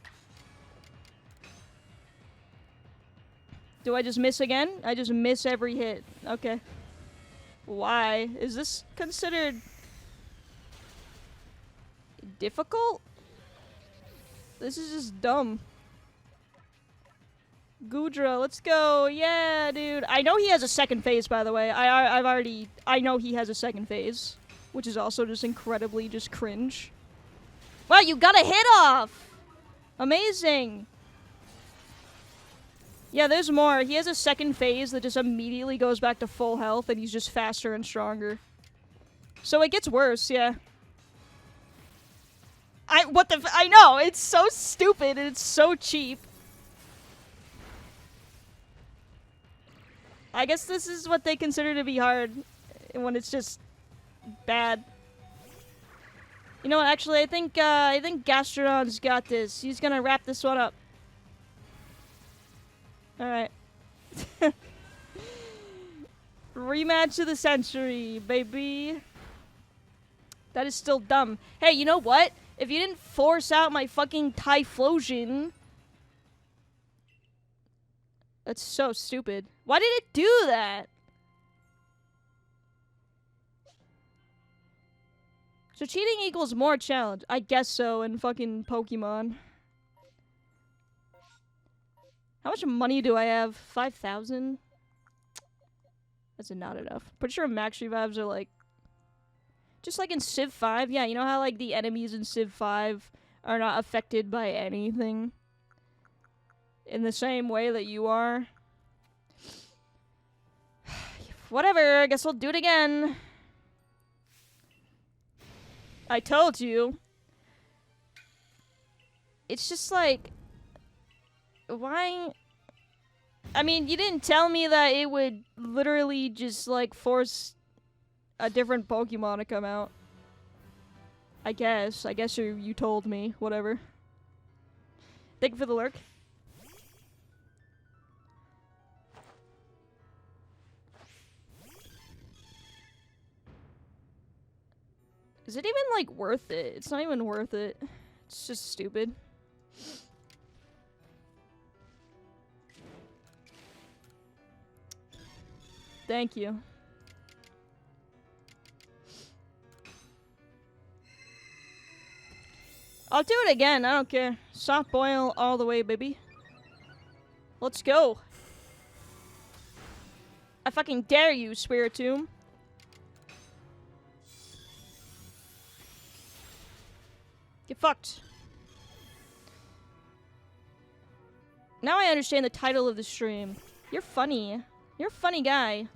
A: Do I just miss again? I just miss every hit. Okay. Why? Is this considered difficult? This is just dumb. Goodra, let's go. Yeah, dude. I know he has a second phase, by the way. I know he has a second phase. Which is also just incredibly just cringe. Wow, you got a hit off! Amazing! Yeah, there's more. He has a second phase that just immediately goes back to full health, and he's just faster and stronger. So it gets worse, yeah. I know, it's so stupid and it's so cheap. I guess this is what they consider to be hard when it's just bad. You know what, actually, I think Gastrodon's got this. He's gonna wrap this one up. Alright. Rematch of the century, baby. That is still dumb. Hey, you know what? If you didn't force out my fucking Typhlosion... That's so stupid. Why did it do that? So cheating equals more challenge. I guess so in fucking Pokemon. How much money do I have? 5,000? That's not enough. Pretty sure max revives are like... Just like in Civ 5. Yeah, you know how like the enemies in Civ 5 are not affected by anything? In the same way that you are? Whatever, I guess we'll do it again. I told you. It's just like... Why? I mean, you didn't tell me that it would literally just, like, force a different Pokemon to come out. I guess you told me. Whatever. Thank you for the lurk. Is it even, like, worth it? It's not even worth it. It's just stupid. Thank you. I'll do it again. I don't care. Soft boil all the way, baby. Let's go. I fucking dare you, Spiritomb. Get fucked. Now I understand the title of the stream. You're funny. You're a funny guy.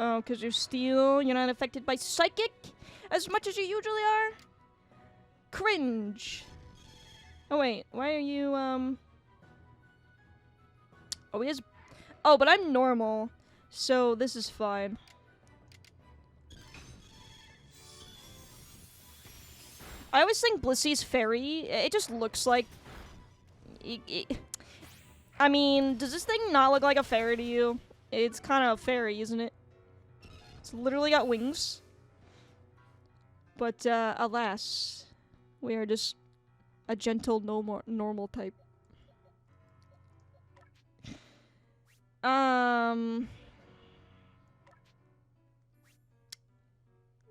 A: Oh, because you're steel, you're not affected by psychic as much as you usually are? Cringe. Oh, wait. Why are you, Oh, he has... Oh, but I'm normal, so this is fine. I always think Blissy's fairy. It just looks like... I mean, does this thing not look like a fairy to you? It's kind of a fairy, isn't it? It's literally got wings. But, alas, we are just a gentle, normal type.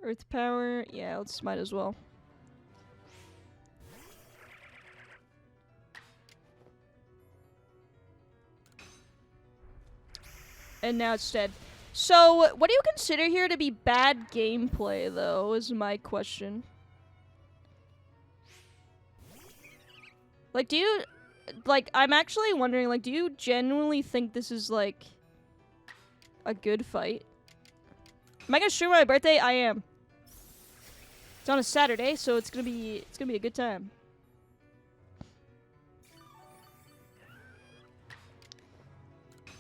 A: Earth power. Yeah, might as well. And now it's dead. So, what do you consider here to be bad gameplay, though, is my question. Like, do you... Like, I'm actually wondering, like, do you genuinely think this is, like, a good fight? Am I gonna stream my birthday? I am. It's on a Saturday, so it's gonna be a good time.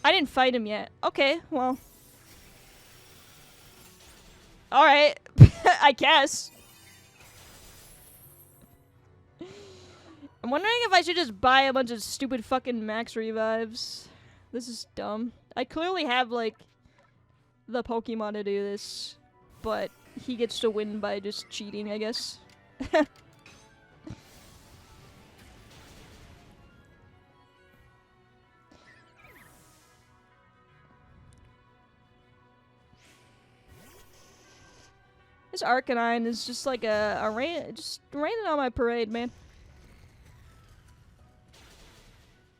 A: I didn't fight him yet. Okay, well. Alright. I guess. I'm wondering if I should just buy a bunch of stupid fucking max revives. This is dumb. I clearly have, like, the Pokemon to do this. But he gets to win by just cheating, I guess. This Arcanine is just like just raining on my parade, man.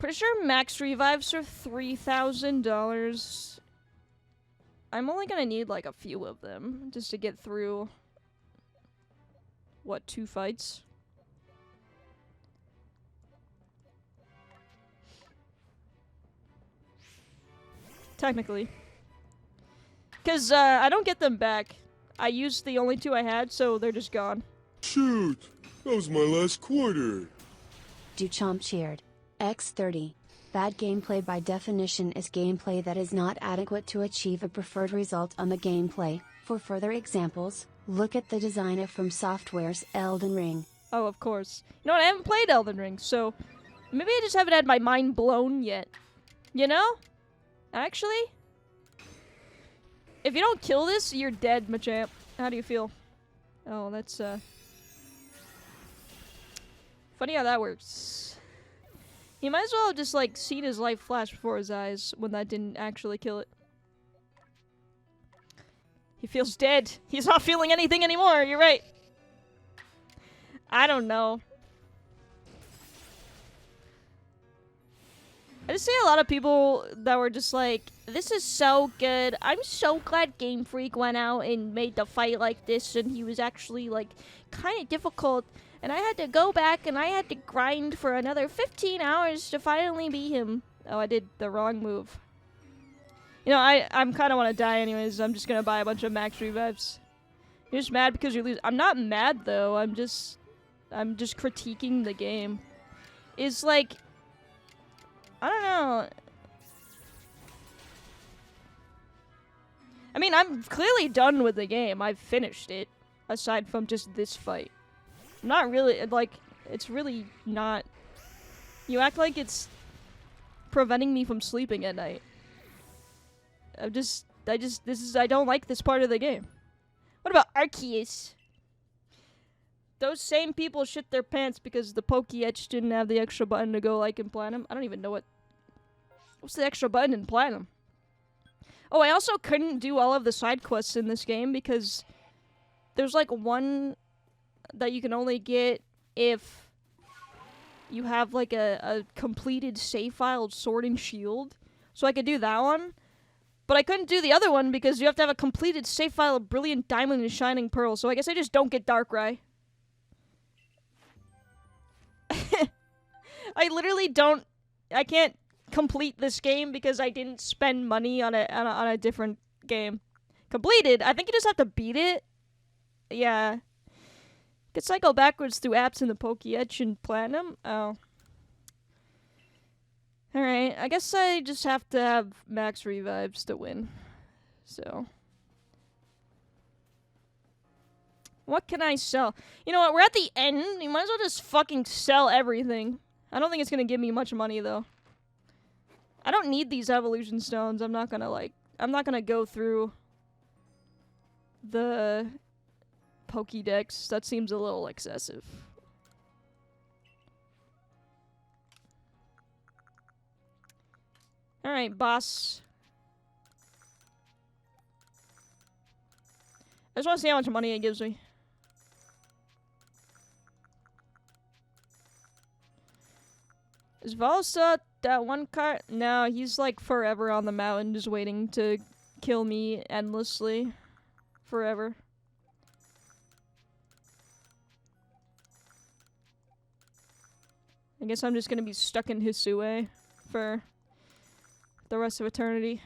A: Pretty sure max revives are $3,000. I'm only gonna need like a few of them just to get through, what, 2 fights? technically. Because I don't get them back. I used the only 2 I had, so they're just gone.
F: Shoot, that was my last quarter.
G: Duchamp cheered. X30. Bad gameplay by definition is gameplay that is not adequate to achieve a preferred result on the gameplay. For further examples, look at the designer from Software's Elden Ring.
A: Oh, of course. You know what? I haven't played Elden Ring, so maybe I just haven't had my mind blown yet. You know? Actually? If you don't kill this, you're dead, Machamp. How do you feel? Oh, that's, funny how that works. He might as well have just, like, seen his life flash before his eyes when that didn't actually kill it. He feels dead. He's not feeling anything anymore, you're right. I don't know. I just see a lot of people that were just like, this is so good. I'm so glad Game Freak went out and made the fight like this, and he was actually, like, kind of difficult. And I had to go back and I had to grind for another 15 hours to finally beat him. Oh, I did the wrong move. You know, I'm kind of want to die anyways. I'm just going to buy a bunch of max revives. You're just mad because you lose. I'm not mad, though. I'm just critiquing the game. It's like, I don't know. I mean, I'm clearly done with the game. I've finished it, aside from just this fight. I'm not really, like, it's really not. You act like it's preventing me from sleeping at night. I don't like this part of the game. What about Arceus? Those same people shit their pants because the Pokéetch didn't have the extra button to go, like, in Platinum. I don't even know what's the extra button in Platinum? Oh, I also couldn't do all of the side quests in this game because there's, like, one that you can only get if you have, like, a completed save file Sword and Shield. So I could do that one. But I couldn't do the other one because you have to have a completed save file of Brilliant Diamond and Shining Pearl. So I guess I just don't get Darkrai. I literally don't. I can't complete this game because I didn't spend money on a different game. Completed. I think you just have to beat it. Yeah. Could cycle backwards through apps in the Pokéetch and Platinum. Oh. Alright, I guess I just have to have max revives to win. So. What can I sell? You know what, we're at the end. You might as well just fucking sell everything. I don't think it's gonna give me much money, though. I don't need these evolution stones. I'm not gonna go through the Pokédex. That seems a little excessive. Alright, boss. I just want to see how much money it gives me. Is Valsa that one card? No, he's like forever on the mountain just waiting to kill me endlessly. Forever. I guess I'm just gonna be stuck in Hisue for the rest of eternity.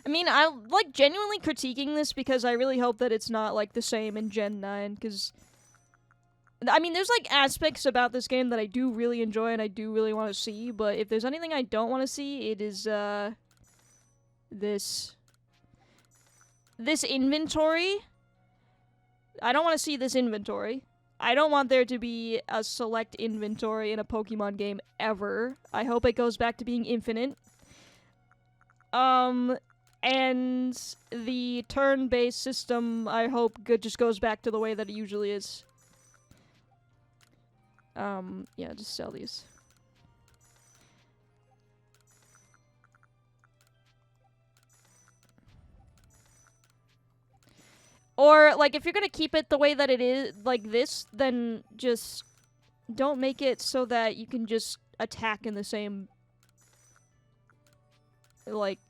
A: I mean, I like genuinely critiquing this because I really hope that it's not like the same in Gen 9, because I mean, there's like aspects about this game that I do really enjoy and I do really want to see, but if there's anything I don't want to see, it is this inventory. I don't want to see this inventory. I don't want there to be a select inventory in a Pokemon game ever. I hope it goes back to being infinite. And the turn-based system, I hope, just goes back to the way that it usually is. Yeah, just sell these. Or, like, if you're gonna keep it the way that it is, like this, then just don't make it so that you can just attack in the same, like,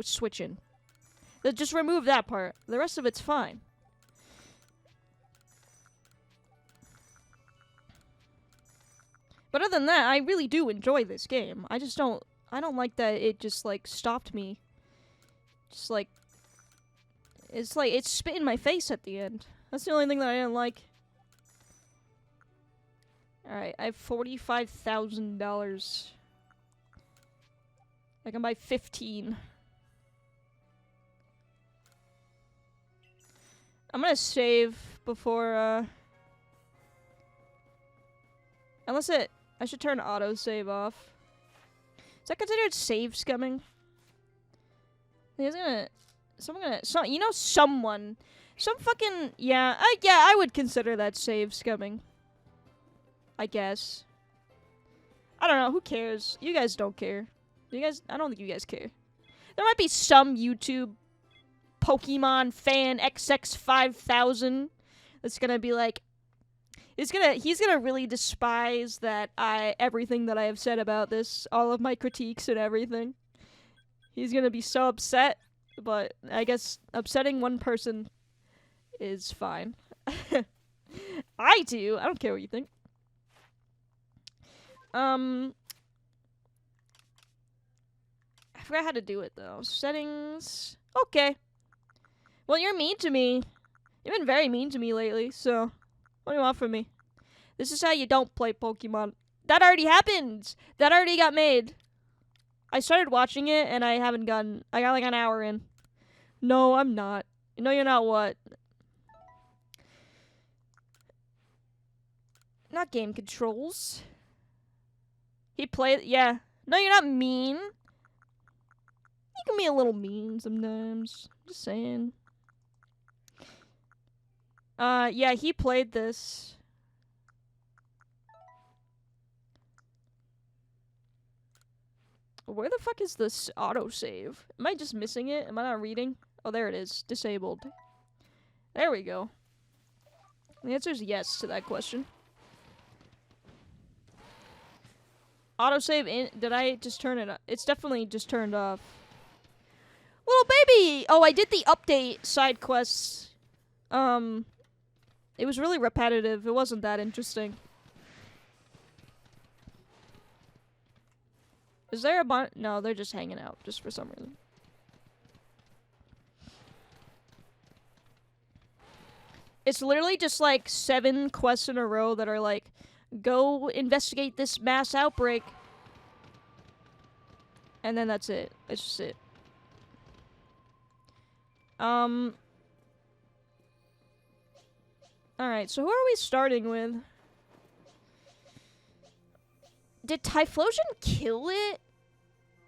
A: switch in. Just remove that part. The rest of it's fine. But other than that, I really do enjoy this game. I don't like that it just, like, stopped me. Just, like, it spit in my face at the end. That's the only thing that I didn't like. Alright, I have $45,000. I can buy 15. I'm gonna save before, unless I should turn autosave off. Is that considered save scumming? Some fucking, yeah, I would consider that save scumming. I guess. I don't know, who cares? You guys don't care. I don't think you guys care. There might be some YouTube Pokemon fan XX5000 that's gonna be like, he's gonna really despise that everything that I have said about this, all of my critiques and everything. He's gonna be so upset, but I guess upsetting one person is fine. I do. I don't care what you think. I forgot how to do it though. Settings. Okay. Well, you're mean to me. You've been very mean to me lately, so what do you want from me? This is how you don't play Pokemon. That already happened! That already got made. I started watching it, and I got like an hour in. No, I'm not. No, you're not what? Not game controls. He played, yeah. No, you're not mean. You can be a little mean sometimes. Just saying. Yeah, he played this. Where the fuck is this autosave? Am I just missing it? Am I not reading? Oh, there it is. Disabled. There we go. The answer is yes to that question. Autosave in. Did I just turn it up? It's definitely just turned off. Little baby! Oh, I did the update side quests. It was really repetitive. It wasn't that interesting. Is there a bunch? No, they're just hanging out, just for some reason. It's literally just like 7 quests in a row that are like, go investigate this mass outbreak. And then that's it. It's just it. Alright, so who are we starting with? Did Typhlosion kill it?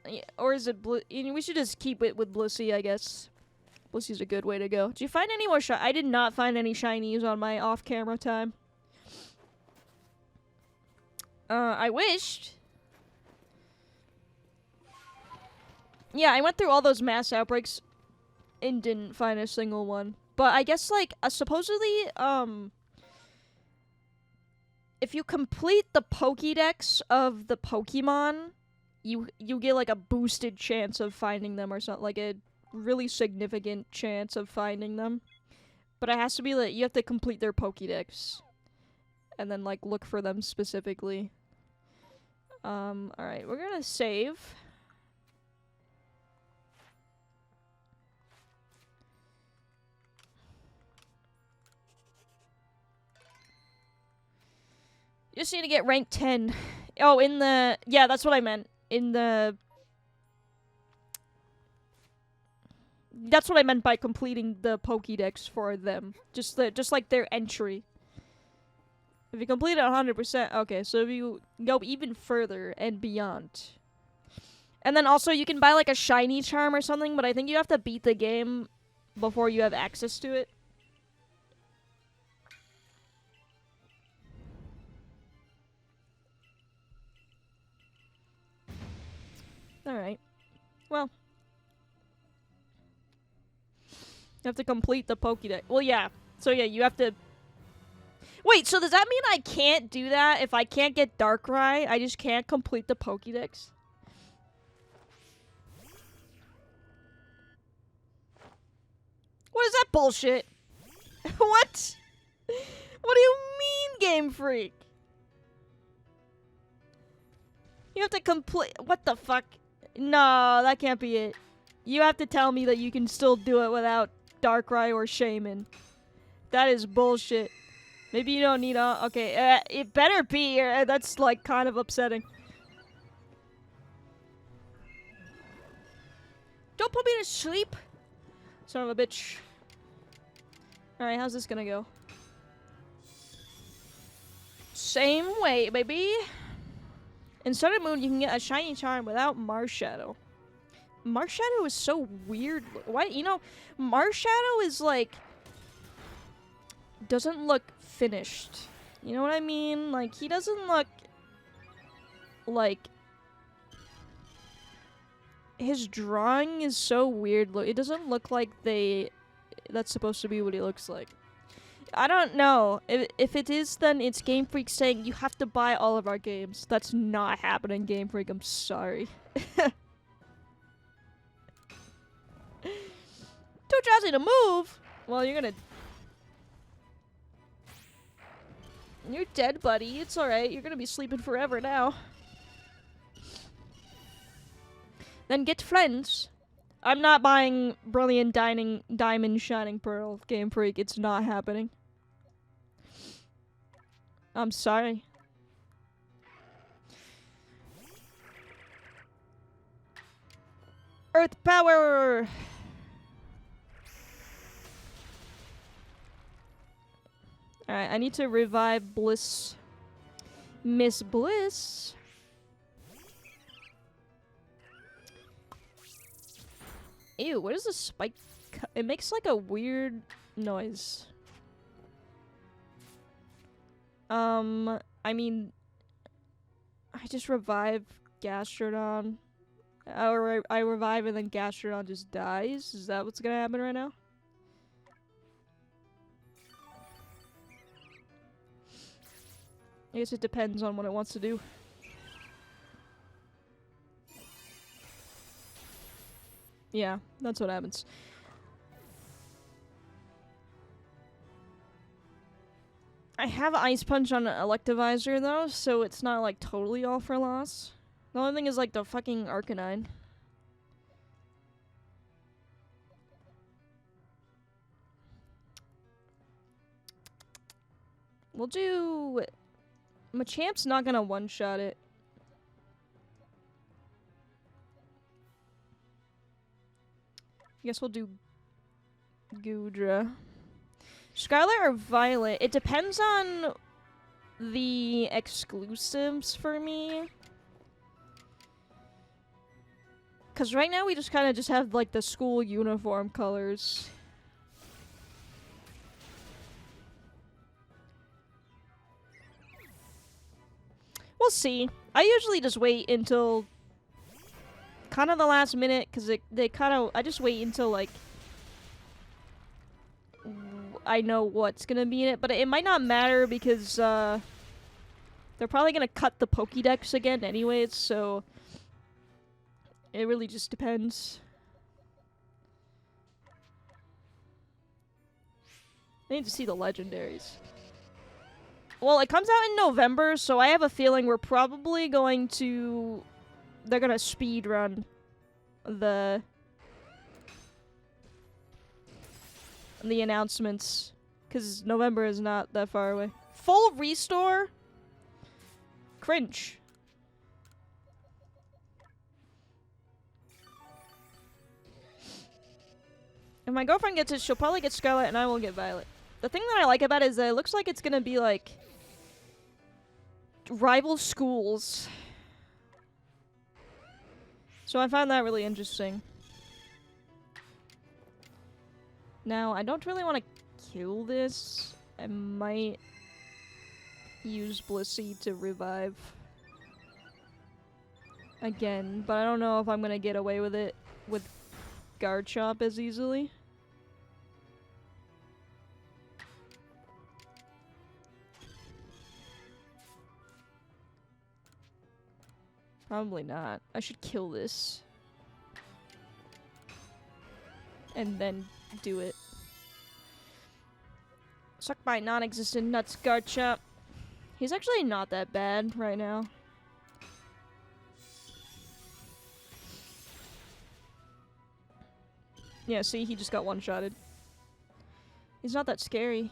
A: Yeah, or is it Blue? We should just keep it with Blissey, I guess. Blissey's a good way to go. Did you find any more I did not find any shinies on my off-camera time. I wished. Yeah, I went through all those mass outbreaks and didn't find a single one. But I guess, like, supposedly, if you complete the Pokédex of the Pokemon, you get, like, a boosted chance of finding them or something. Like, a really significant chance of finding them. But it has to be, like, you have to complete their Pokédex. And then, like, look for them specifically. Alright, we're gonna save. You just need to get rank 10. Oh, in the... Yeah, that's what I meant. In the... That's what I meant by completing the Pokédex for them. Just like their entry. If you complete it 100%... Okay, so if you go even further and beyond. And then also, you can buy like a shiny charm or something, but I think you have to beat the game before you have access to it. Alright. Well. You have to complete the Pokédex. Well, yeah. So, yeah, you have to... Wait, so does that mean I can't do that? If I can't get Darkrai, I just can't complete the Pokédex? What is that bullshit? What? What do you mean, Game Freak? You have to complete. What the fuck? No, that can't be it. You have to tell me that you can still do it without Darkrai or Shaman. That is bullshit. Maybe you don't need a. Okay, it better be. That's like kind of upsetting. Don't put me to sleep, son of a bitch. All right, how's this gonna go? Same way, baby. In Sun and Moon, you can get a shiny charm without Marshadow. Marshadow is so weird. Why? You know, Marshadow is like doesn't look finished. You know what I mean? Like he doesn't look like his drawing is so weird. Look, it doesn't look like that's supposed to be what he looks like. I don't know. If it is, then it's Game Freak saying you have to buy all of our games. That's not happening, Game Freak. I'm sorry. Too drowsy to move? Well, you're dead, buddy. It's alright. You're gonna be sleeping forever now. Then get friends. I'm not buying Brilliant Diamond Shining Pearl, Game Freak. It's not happening. I'm sorry. Earth power! Alright, I need to revive Bliss. Miss Bliss. Ew, what is the spike? It makes like a weird noise. I mean, I just revive Gastrodon. Or I revive and then Gastrodon just dies? Is that what's gonna happen right now? I guess it depends on what it wants to do. Yeah, that's what happens. I have Ice Punch on Electivizer though, so it's not like totally all for loss. The only thing is like the fucking Arcanine. We'll do... Machamp's not gonna one-shot it. I guess we'll do Goodra. Scarlet or Violet? It depends on the exclusives for me. Because right now we just kind of just have like the school uniform colors. We'll see. I usually just wait until kind of the last minute because I just wait until like I know what's gonna be in it, but it might not matter because they're probably gonna cut the Pokédex again anyways, so it really just depends. I need to see the legendaries. Well, it comes out in November, so I have a feeling we're probably going to... They're gonna speed run the announcements, because November is not that far away. Full restore? Cringe. If my girlfriend gets it, she'll probably get Scarlet and I will get Violet. The thing that I like about it is that it looks like it's gonna be like rival schools. So I find that really interesting. Now, I don't really want to kill this. I might use Blissey to revive again, but I don't know if I'm gonna get away with it with Garchomp as easily. Probably not. I should kill this. And then do it. Suck my non-existent nuts, Garchomp. He's actually not that bad right now. Yeah, see, he just got one-shotted. He's not that scary.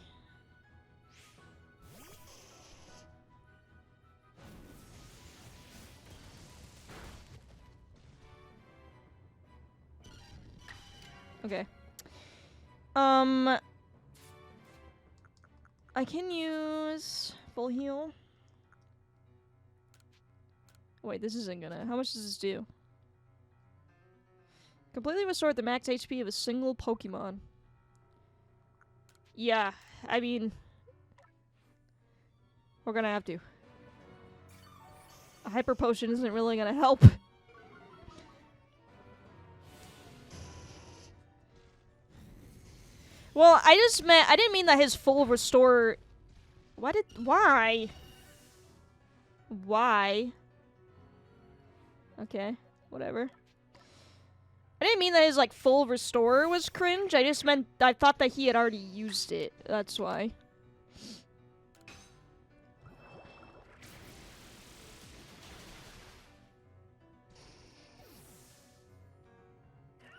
A: Okay. I can use full heal. Wait, this isn't gonna. How much does this do? Completely restore the max HP of a single Pokemon. Yeah, I mean, we're gonna have to. A hyper potion isn't really gonna help. Well, I didn't mean that his full restore. Why? Why? Okay, whatever. I didn't mean that his, like, full restore was cringe. I just meant, I thought that he had already used it. That's why.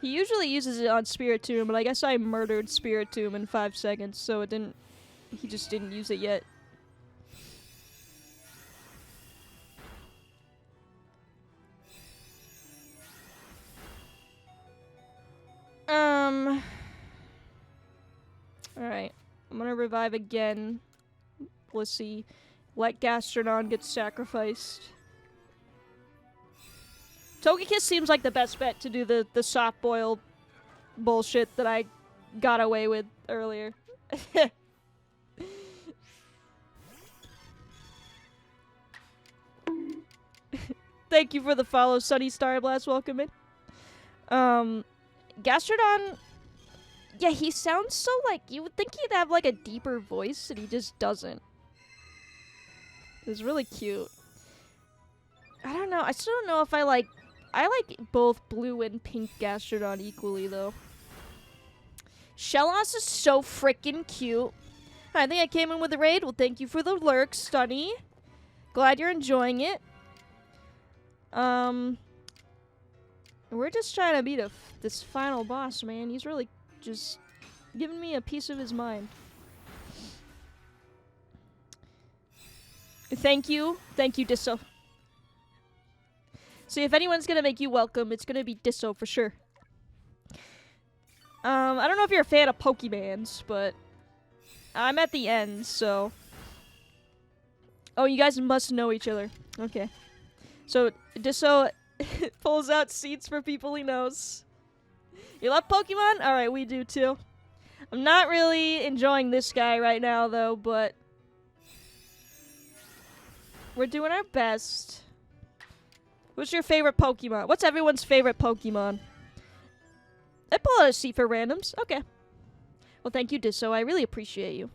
A: He usually uses it on Spiritomb, but I guess I murdered Spiritomb in 5 seconds, so it didn't... He just didn't use it yet. Alright. I'm gonna revive again. Let's see. Let Gastrodon get sacrificed. Togekiss seems like the best bet to do the soft boil bullshit that I got away with earlier. Thank you for the follow, Sunny Starblast. Welcome in. Gastrodon, yeah, he sounds so like, you would think he'd have like a deeper voice, and he just doesn't. It's really cute. I don't know. I still don't know if I like both blue and pink Gastrodon equally, though. Shellos is so freaking cute. I think I came in with a raid. Well, thank you for the lurk, Stunny. Glad you're enjoying it. We're just trying to beat this final boss, man. He's really just giving me a piece of his mind. Thank you. Thank you, Disso. See, if anyone's gonna make you welcome, it's gonna be Disso for sure. I don't know if you're a fan of Pokemans, but I'm at the end, so... Oh, you guys must know each other. Okay. So, Disso pulls out seats for people he knows. You love Pokemon? Alright, we do too. I'm not really enjoying this guy right now, though, but... we're doing our best. What's your favorite Pokemon? What's everyone's favorite Pokemon? I pull out a seat for randoms. Okay. Well, thank you, Disso. I really appreciate you.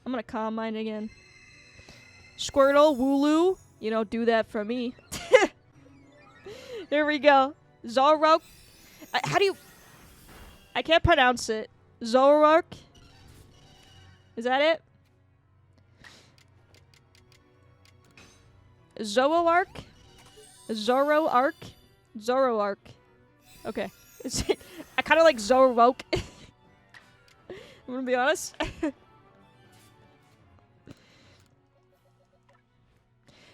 A: I'm gonna calm mine again. Squirtle, Wooloo. You know, do that for me. Here we go. Zoroark. How do you... I can't pronounce it. Zoroark? Is that it? Zoroark? Zoroark? Zoroark. Okay. I kind of like Zoroark. I'm gonna be honest.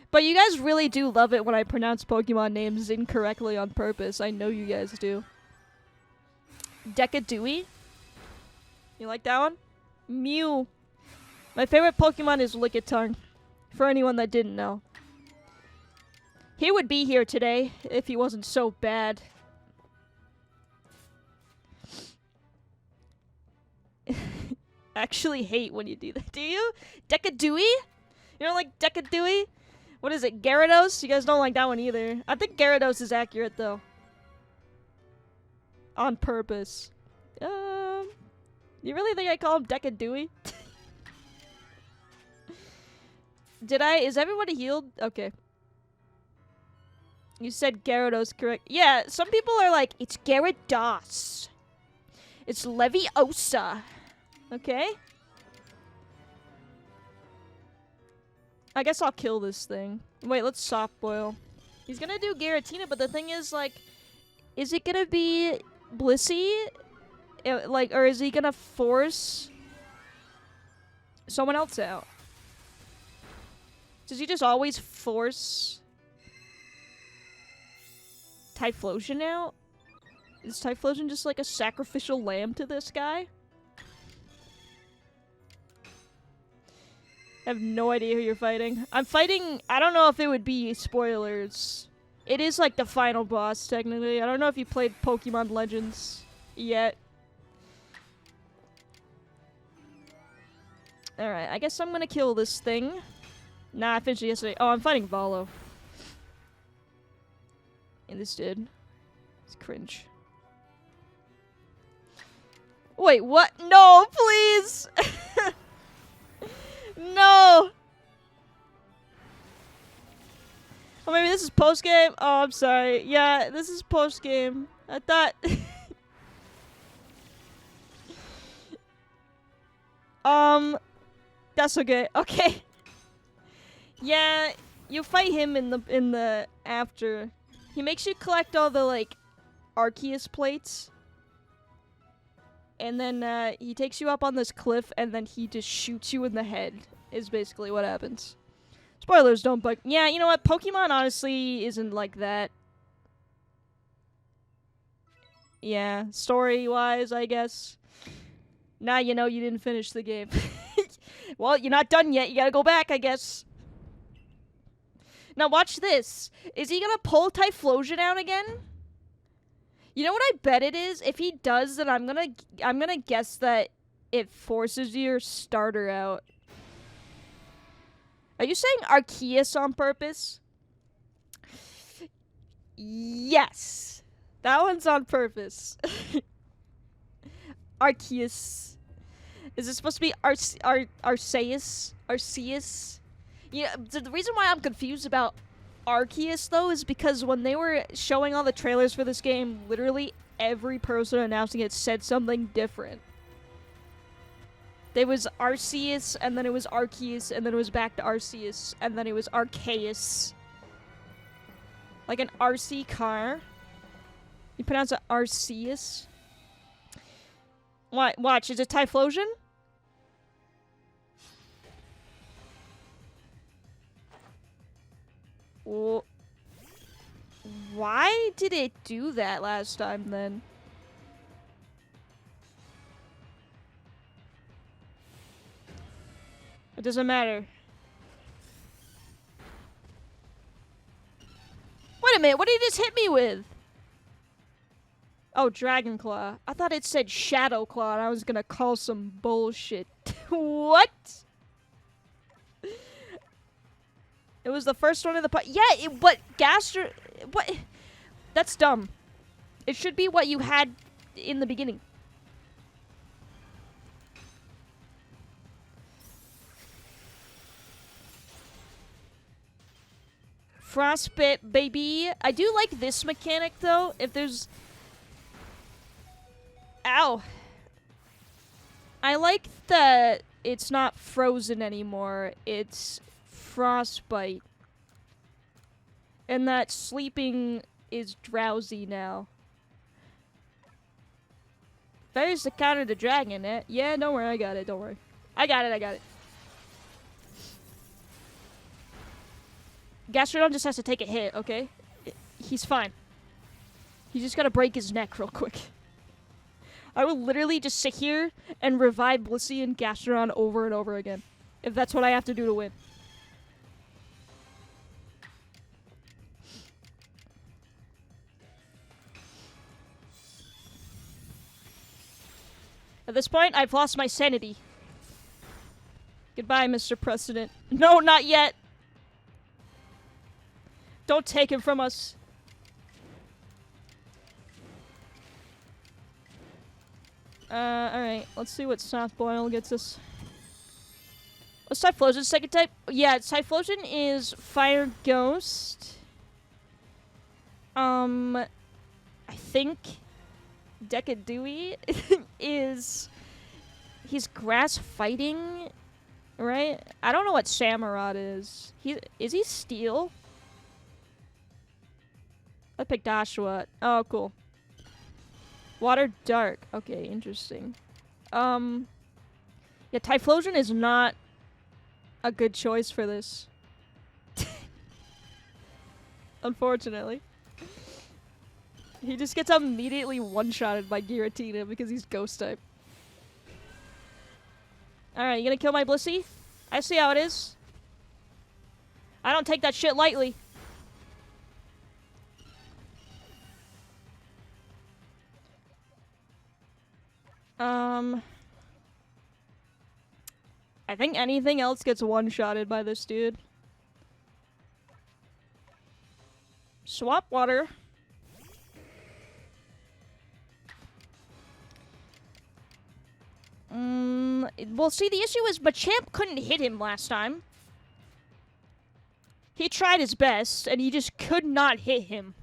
A: But you guys really do love it when I pronounce Pokemon names incorrectly on purpose. I know you guys do. Decadewey? You like that one? Mew. My favorite Pokemon is Lickitung. For anyone that didn't know. He would be here today if he wasn't so bad. Actually hate when you do that. Do you? Decadewey? You don't like Decadewey? What is it? Gyarados? You guys don't like that one either. I think Gyarados is accurate though. On purpose. You really think I call him Decadewey? Did I? Is everybody healed? Okay. You said Gyarados, correct? Yeah, some people are like, it's Gyarados. It's Leviosa. Okay. I guess I'll kill this thing. Wait, let's soft boil. He's gonna do Giratina, but the thing is, like, is it gonna be Blissey? Like, or is he gonna force someone else out? Does he just always force Typhlosion out? Is Typhlosion just like a sacrificial lamb to this guy? I have no idea who you're fighting. I'm fighting... I don't know if it would be spoilers. It is like the final boss, technically. I don't know if you played Pokemon Legends yet. Alright, I guess I'm gonna kill this thing. Nah, I finished it yesterday. Oh, I'm fighting Volo. And this dude. It's cringe. Wait, what? No, please! No! Oh, maybe this is post-game? Oh, I'm sorry. Yeah, this is post-game. I thought... That's okay. Okay. Yeah, you fight him in the after. He makes you collect all the, like, Arceus plates. And then, he takes you up on this cliff, and then he just shoots you in the head, is basically what happens. Spoilers, don't bug. Yeah, you know what? Pokemon, honestly, isn't like that. Yeah, story-wise, I guess. Now you know you didn't finish the game. Well, you're not done yet. You gotta go back, I guess. Now watch this. Is he gonna pull Typhlosion out again? You know what I bet it is? If he does, then I'm gonna guess that it forces your starter out. Are you saying Arceus on purpose? Yes. That one's on purpose. Arceus. Is it supposed to be Arceus? Arceus? Yeah, the reason why I'm confused about Arceus, though, is because when they were showing all the trailers for this game, literally every person announcing it said something different. There was Arceus, and then it was Arceus, and then it was back to Arceus, and then it was Arceus. Like an RC car. You pronounce it Arceus? Watch, is it Typhlosion? Why did it do that last time, then? It doesn't matter. Wait a minute, what did he just hit me with? Oh, Dragon Claw. I thought it said Shadow Claw, and I was gonna call some bullshit. What? It was the first one in the yeah, but Gastro... What? That's dumb. It should be what you had in the beginning. Frostbite, baby. I do like this mechanic, though. If there's... Ow. I like that it's not frozen anymore. It's frostbite. And that sleeping is drowsy now. There's the counter to dragon, eh? Yeah, don't worry, I got it, don't worry. I got it. Gastrodon just has to take a hit, okay? He's fine. He's just gotta break his neck real quick. I will literally just sit here and revive Blissey and Gastrodon over and over again. If that's what I have to do to win. At this point, I've lost my sanity. Goodbye, Mr. President. No, not yet! Don't take him from us. Alright. Let's see what Soft Boil gets us. What's Typhlosion's second type? Yeah, Typhlosion is Fire Ghost. I think Decadewey is... He's Grass Fighting, right? I don't know what Samurott is. Is he Steel? I picked Oshawott. Oh, cool. Water dark. Okay, interesting. Yeah, Typhlosion is not a good choice for this. Unfortunately. He just gets immediately one-shotted by Giratina because he's ghost type. Alright, you gonna kill my Blissey? I see how it is. I don't take that shit lightly. I think anything else gets one-shotted by this dude. Swap water. Well, see, the issue is Machamp couldn't hit him last time. He tried his best, and he just could not hit him.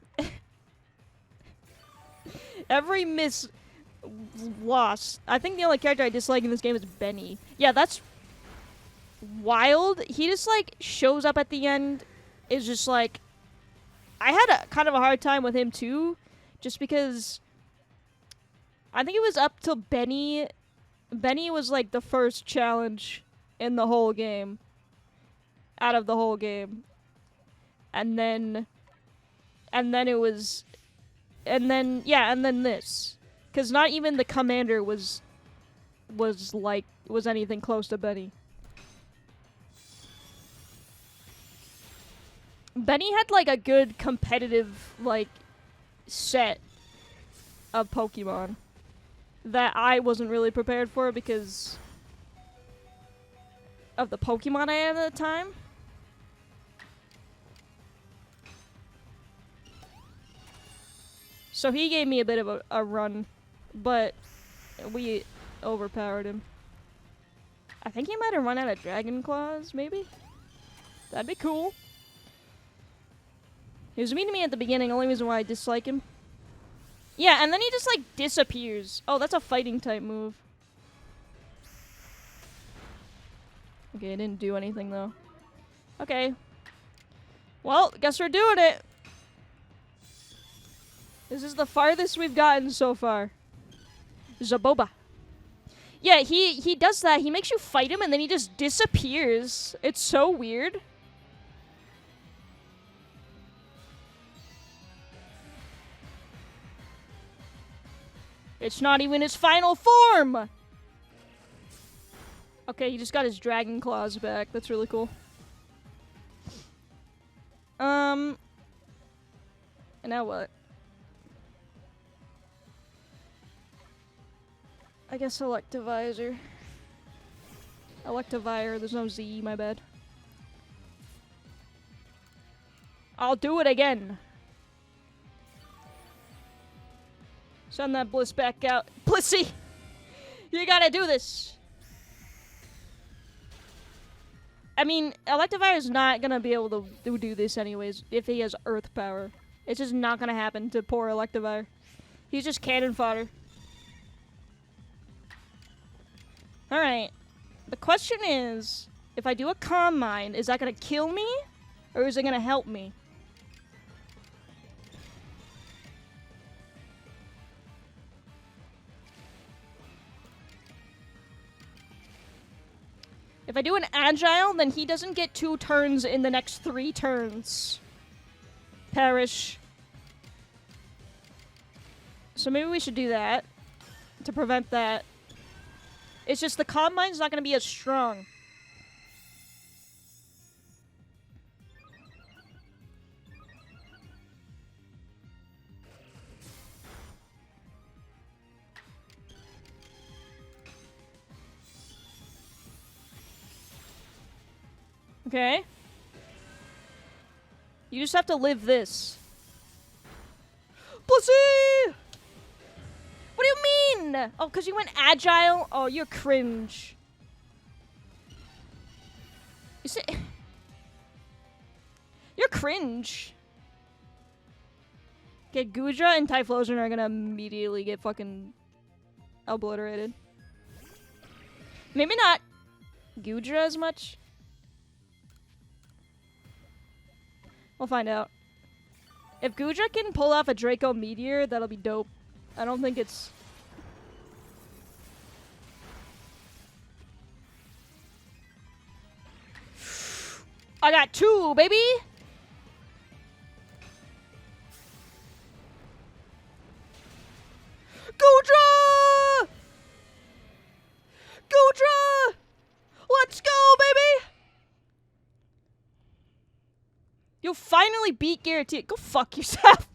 A: Every miss lost. I think the only character I dislike in this game is Benny. Yeah, that's wild. He just, like, shows up at the end. Is just, like... I had kind of a hard time with him, too. Just because... I think it was up till Benny... Benny was, like, the first challenge in the whole game. Out of the whole game. And then it was... And then, yeah, and then this. Because not even the commander was anything close to Benny. Benny had, like, a good competitive, like, set of Pokemon that I wasn't really prepared for because of the Pokemon I had at the time. So he gave me a bit of a run, but we overpowered him. I think he might have run out of Dragon Claws, maybe? That'd be cool. He was mean to me at the beginning, only reason why I dislike him. Yeah, and then he just, like, disappears. Oh, that's a fighting type move. Okay, it didn't do anything, though. Okay. Well, guess we're doing it. This is the farthest we've gotten so far. Zaboba. Yeah, he does that. He makes you fight him, and then he just disappears. It's so weird. It's not even his final form! Okay, he just got his Dragon Claws back. That's really cool. And now what? I guess Electivire. Electivire, there's no Z, my bad. I'll do it again. Send that Bliss back out. Blissey! You gotta do this! I mean, Electivire is not gonna be able to do this anyways if he has Earth power. It's just not gonna happen to poor Electivire. He's just cannon fodder. Alright. The question is, if I do a Calm Mind, is that gonna kill me? Or is it gonna help me? If I do an Agile, then he doesn't get 2 turns in the next 3 turns. Perish. So maybe we should do that. To prevent that. It's just the Calm Mind's not going to be as strong. Okay. You just have to live this. Blissey! What do you mean? Oh, because you went Agile? Oh, you're cringe. You see? You're cringe. Okay, Gudra and Typhlosion are gonna immediately get fucking obliterated. Maybe not Gudra as much. We'll find out. If Gudra can pull off a Draco Meteor, that'll be dope. I don't think it's... I got 2, baby! Goodra! Goodra! Let's go, baby! You finally beat Guarantee. Go fuck yourself.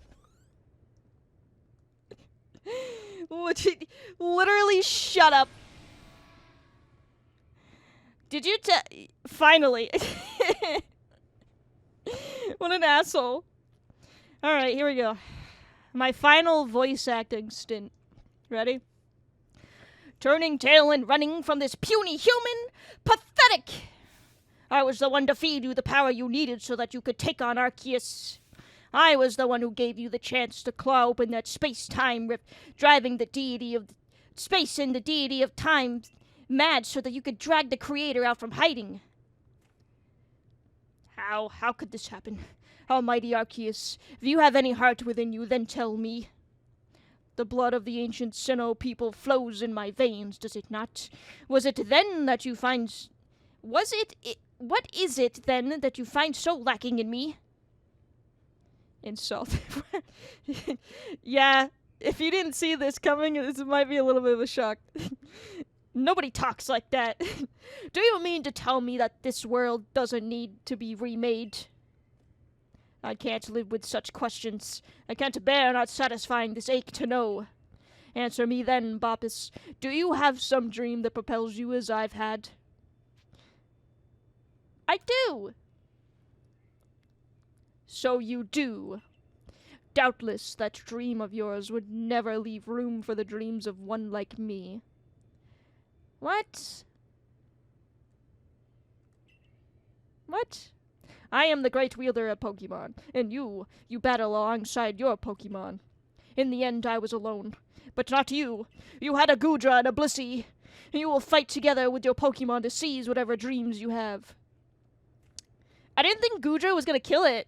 A: Literally, shut up. Did you finally. What an asshole. Alright, here we go. My final voice acting stint. Ready? Turning tail and running from this puny human? Pathetic! I was the one to feed you the power you needed so that you could take on Arceus. I was the one who gave you the chance to claw open that space-time rift, driving the deity of space and the deity of time mad so that you could drag the creator out from hiding. How could this happen? Almighty Arceus, if you have any heart within you, then tell me. The blood of the ancient Sinnoh people flows in my veins, does it not? Was it then that you find... What is it, then, that you find so lacking in me? Insult. Yeah, if you didn't see this coming, this might be a little bit of a shock. Nobody talks like that. Do you mean to tell me that this world doesn't need to be remade? I can't live with such questions. I can't bear not satisfying this ache to know. Answer me then, Boppus. Do you have some dream that propels you as I've had? I do. So you do. Doubtless that dream of yours would never leave room for the dreams of one like me. What? What? I am the great wielder of Pokémon, and you battle alongside your Pokémon. In the end, I was alone. But not you. You had a Goodra and a Blissey. You will fight together with your Pokémon to seize whatever dreams you have. I didn't think Goodra was gonna kill it.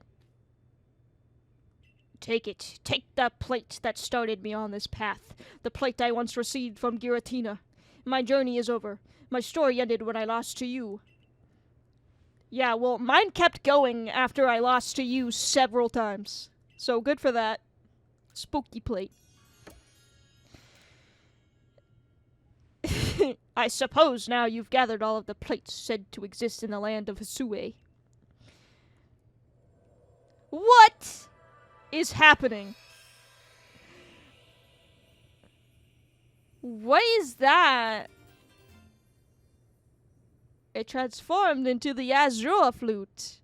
A: Take it. Take the plate that started me on this path. The plate I once received from Giratina. My journey is over. My story ended when I lost to you. Yeah, well, mine kept going after I lost to you several times. So good for that. Spooky plate. I suppose now you've gathered all of the plates said to exist in the land of Hisue. What is happening? What is that? It transformed into the Azure flute.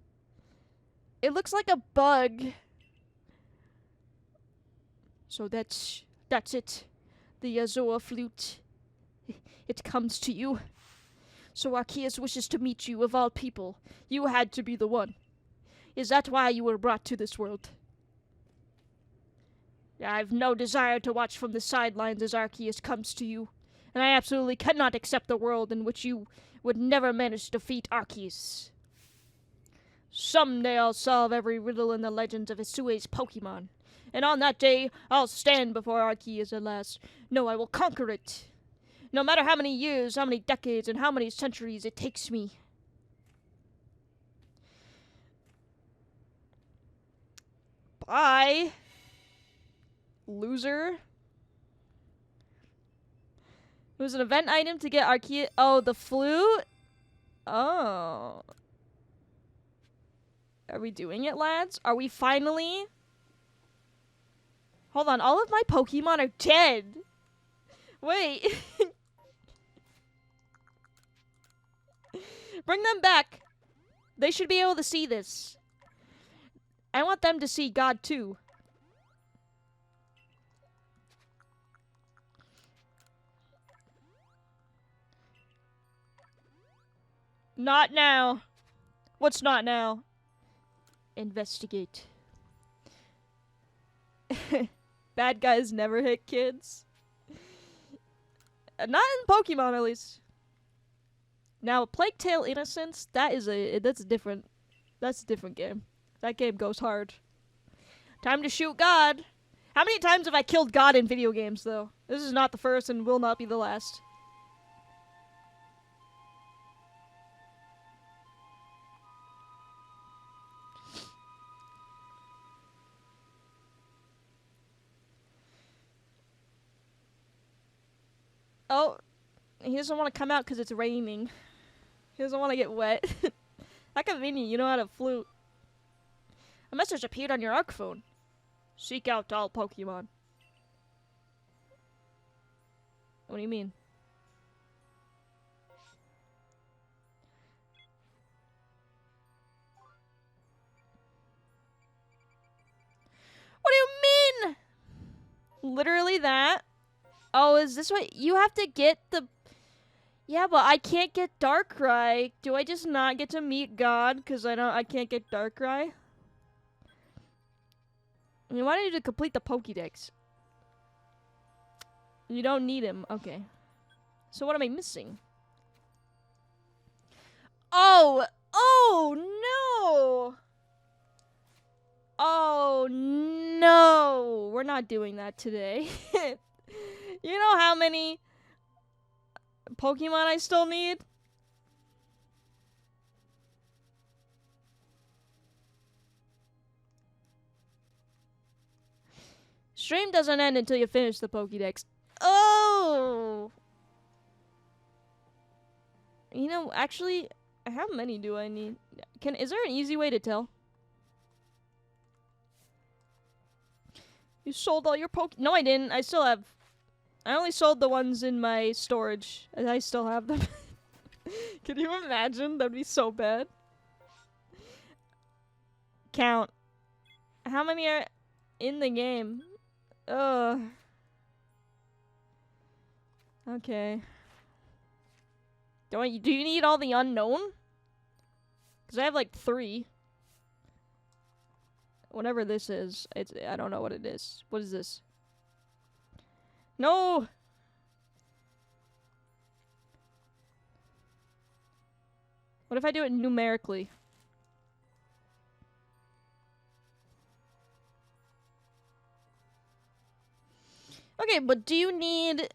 A: It looks like a bug. So that's it. The Azure flute. It comes to you. So Arceus wishes to meet you of all people. You had to be the one. Is that why you were brought to this world? I've no desire to watch from the sidelines as Arceus comes to you, and I absolutely cannot accept a world in which you would never manage to defeat Arceus. Someday I'll solve every riddle in the legends of Hisue's Pokémon, and on that day I'll stand before Arceus at last. No, I will conquer it. No matter how many years, how many decades, and how many centuries it takes me. Bye. Loser. It was an event item to get Arceus. Oh, the flute? Oh. Are we doing it, lads? Are we finally? Hold on, all of my Pokemon are dead. Wait. Bring them back. They should be able to see this. I want them to see God too. Not now. What's not now? Investigate. Bad guys never hit kids. Not in Pokemon, at least. Now, Plague Tale Innocence, that's a different game. That game goes hard. Time to shoot God. How many times have I killed God in video games, though? This is not the first and will not be the last. Oh, he doesn't want to come out because it's raining. He doesn't want to get wet. How convenient, you know how to flute. A message appeared on your ARC phone. Seek out all Pokemon. What do you mean? What do you mean? Literally that? Oh, is this what you have to get the... Yeah, but I can't get Darkrai. Do I just not get to meet God because I can't get Darkrai? I mean, why do you need to complete the Pokédex? You don't need him. Okay. So what am I missing? Oh! Oh, no! Oh, no! We're not doing that today. You know how many Pokemon I still need? Stream doesn't end until you finish the Pokédex. Oh! You know, actually, how many do I need? Is there an easy way to tell? You sold all your No, I didn't. I still have... I only sold the ones in my storage, and I still have them. Can you imagine? That'd be so bad. Count. How many are in the game? Ugh. Okay. Do you need all the unknown? Because I have like 3. Whatever this is, I don't know what it is. What is this? No! What if I do it numerically? Okay, but do you need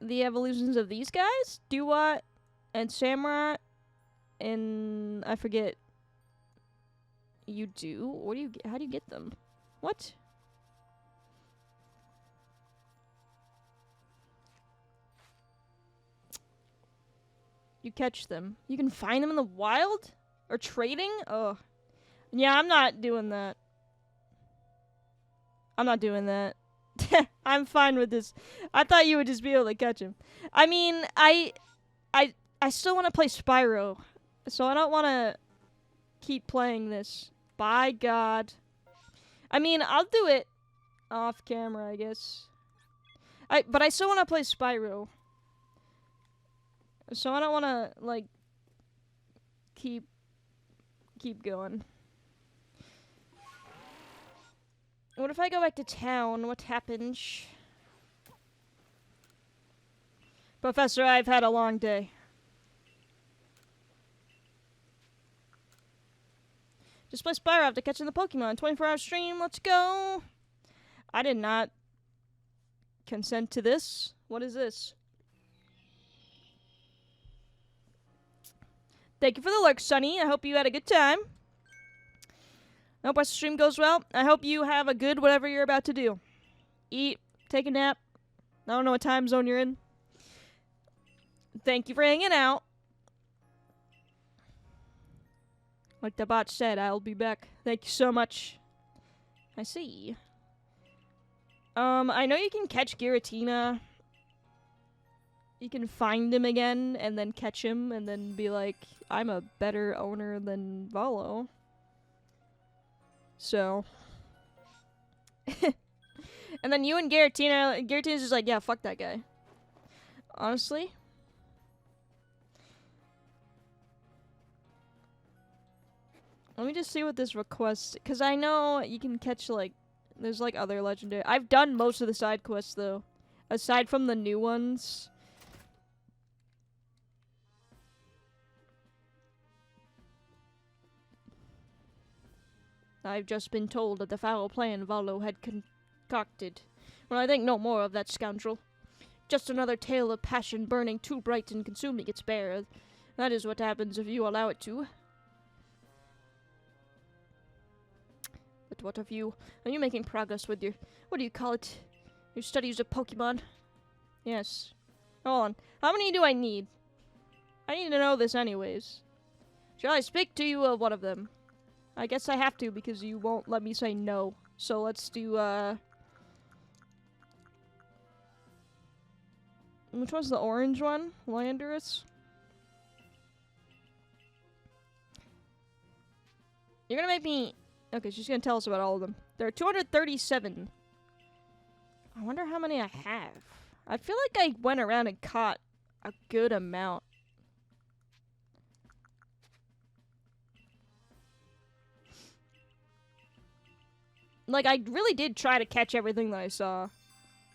A: the evolutions of these guys? Duat and Samurai and I forget. You do? What do you get? How do you get them? What? You catch them. You can find them in the wild? Or trading? Oh. Yeah, I'm not doing that. I'm not doing that. I'm fine with this. I thought you would just be able to catch him. I mean, I still want to play Spyro. So I don't want to keep playing this. By God. I mean, I'll do it off camera, I guess. But I still want to play Spyro. So I don't want to, like, keep going. What if I go back to town? What happens? Professor, I've had a long day. Just play Spyro after catching the Pokemon. 24-hour stream, let's go! I did not consent to this. What is this? Thank you for the lurk, Sunny. I hope you had a good time. I hope our stream goes well. I hope you have a good whatever you're about to do. Eat, take a nap. I don't know what time zone you're in. Thank you for hanging out. Like the bot said, I'll be back. Thank you so much. I see. I know you can catch Giratina. You can find him again and then catch him and then be like, I'm a better owner than Volo. So. And then you and Giratina's just like, yeah, fuck that guy. Honestly. Let me just see what this request, because I know you can catch, like, there's, like, other legendary. I've done most of the side quests, though. Aside from the new ones. I've just been told that the foul plan Valo had concocted. Well, I think no more of that scoundrel. Just another tale of passion burning too bright and consuming its bearer. That is what happens if you allow it to. But what of you? Are you making progress with your... what do you call it? Your studies of Pokemon? Yes. Hold on. How many do I need? I need to know this anyways. Shall I speak to you of one of them? I guess I have to because you won't let me say no. So let's do, which one's the orange one? Landorus? You're gonna make me... Okay, she's gonna tell us about all of them. There are 237. I wonder how many I have. I feel like I went around and caught a good amount. Like, I really did try to catch everything that I saw.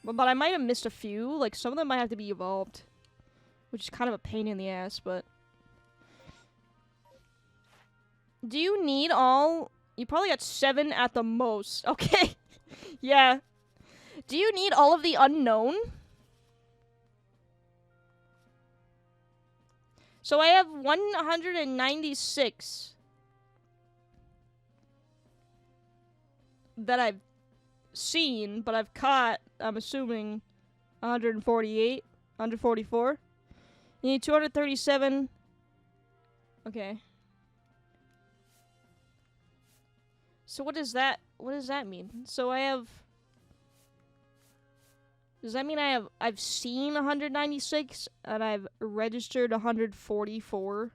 A: But I might have missed a few. Like, some of them might have to be evolved. Which is kind of a pain in the ass, but... Do you need all... You probably got 7 at the most. Okay. Yeah. Do you need all of the unknown? So I have 196 that I've seen, but I've caught, I'm assuming, 148, 144. You need 237. Okay. So what does that mean? So I have... Does that mean I've seen 196 and I've registered 144?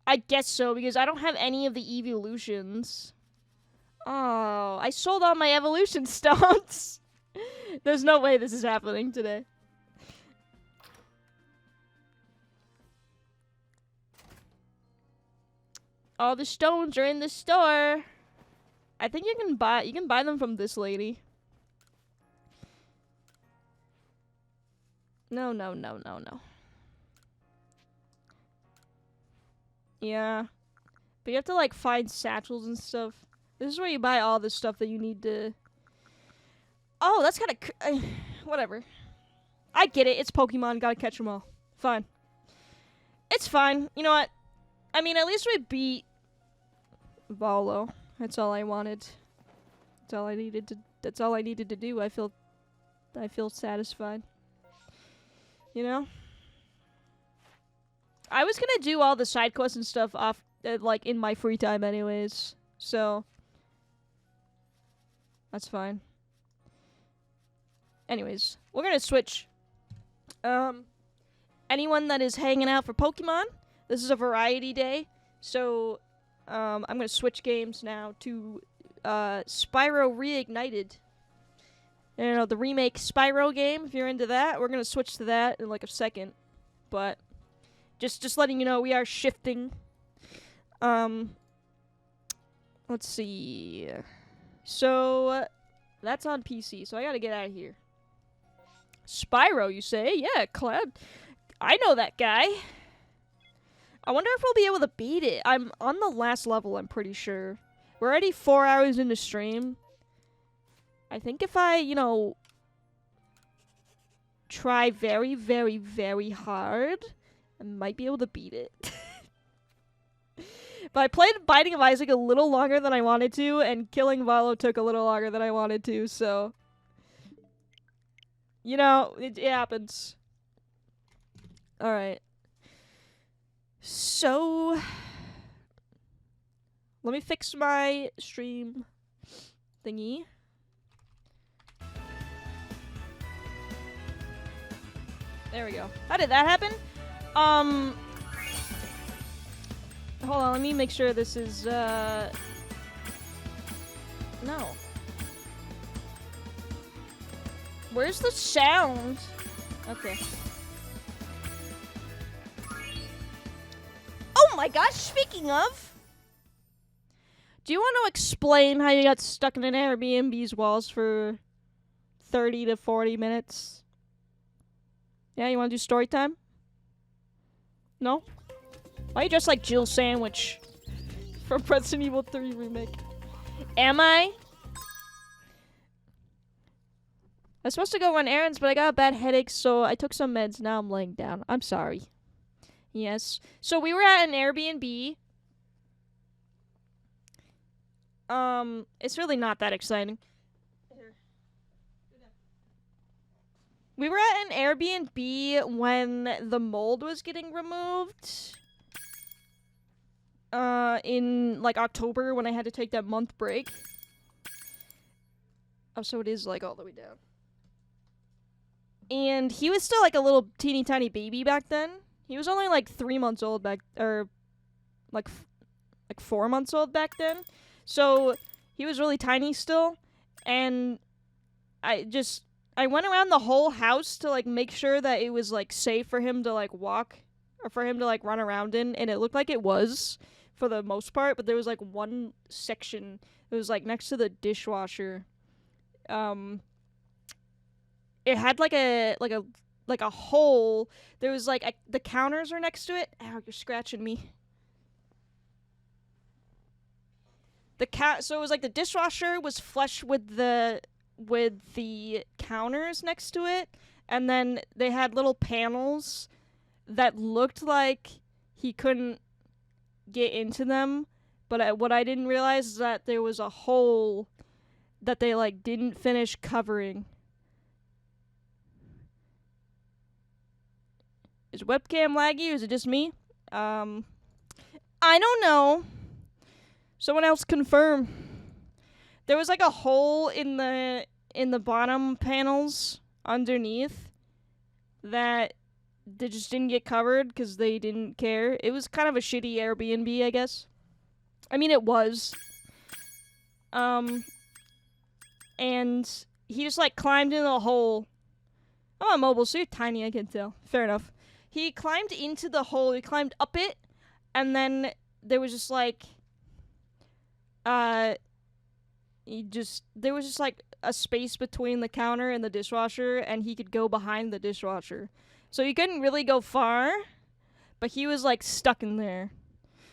A: I guess so, because I don't have any of the evolutions. Oh, I sold all my evolution stones. There's no way this is happening today. All the stones are in the store. I think you can buy them from this lady. No. Yeah. But you have to, like, find satchels and stuff. This is where you buy all the stuff that you need to... Oh, that's kind of... whatever. I get it. It's Pokemon. Gotta catch them all. Fine. It's fine. You know what? I mean, at least we beat Valo. That's all I wanted. That's all I needed to do. I feel satisfied. You know? I was gonna do all the side quests and stuff off, like, in my free time anyways. So, that's fine. Anyways, we're gonna switch. Anyone that is hanging out for Pokemon, this is a variety day. So, I'm gonna switch games now to, Spyro Reignited. You know, the remake Spyro game, if you're into that. We're gonna switch to that in, like, a second. But, just letting you know, we are shifting. Let's see. So, that's on PC, so I gotta get out of here. Spyro, you say? Yeah, Cloud. I know that guy. I wonder if we'll be able to beat it. I'm on the last level, I'm pretty sure. We're already 4 hours into stream. I think if I, you know, try very, very, very hard, I might be able to beat it. But I played Binding of Isaac a little longer than I wanted to, and killing Valo took a little longer than I wanted to, so... You know, it happens. Alright. So... Let me fix my stream thingy. There we go. How did that happen? Hold on, let me make sure this is, no. Where's the sound? Okay. Oh my gosh, speaking of! Do you want to explain how you got stuck in an Airbnb's walls for 30 to 40 minutes? Yeah, you want to do story time? No? Why are you dressed like Jill Sandwich? from Resident Evil 3 Remake. Am I? I was supposed to go run errands, but I got a bad headache, so I took some meds. Now I'm laying down. I'm sorry. Yes. So we were at an Airbnb. It's really not that exciting. We were at an Airbnb when the mold was getting removed. In, like, October when I had to take that month break. Oh, so it is, like, all the way down. And he was still, like, a little teeny tiny baby back then. He was only, like, 3 months old back, or, like 4 months old back then. So, he was really tiny still. And I went around the whole house to, like, make sure that it was, like, safe for him to, like, walk. Or for him to, like, run around in. And it looked like it was, for the most part. But there was, like, one section. It was, like, next to the dishwasher. It had, like a hole. There was, like, the counters are next to it. Ow, you're scratching me. So it was, like, the dishwasher was flush with the counters next to it. And then they had little panels that looked like he couldn't get into them. But what I didn't realize is that there was a hole that they, like, didn't finish covering. Is webcam laggy or is it just me? I don't know. Someone else confirm. There was, like, a hole in the bottom panels underneath that they just didn't get covered because they didn't care. It was kind of a shitty Airbnb, I guess. I mean, it was. And he just, like, climbed into the hole. I'm on mobile, so you're tiny, I can tell. Fair enough. He climbed into the hole, he climbed up it, and then there was just, like, there was just, like, a space between the counter and the dishwasher, and he could go behind the dishwasher. So he couldn't really go far, but he was, like, stuck in there.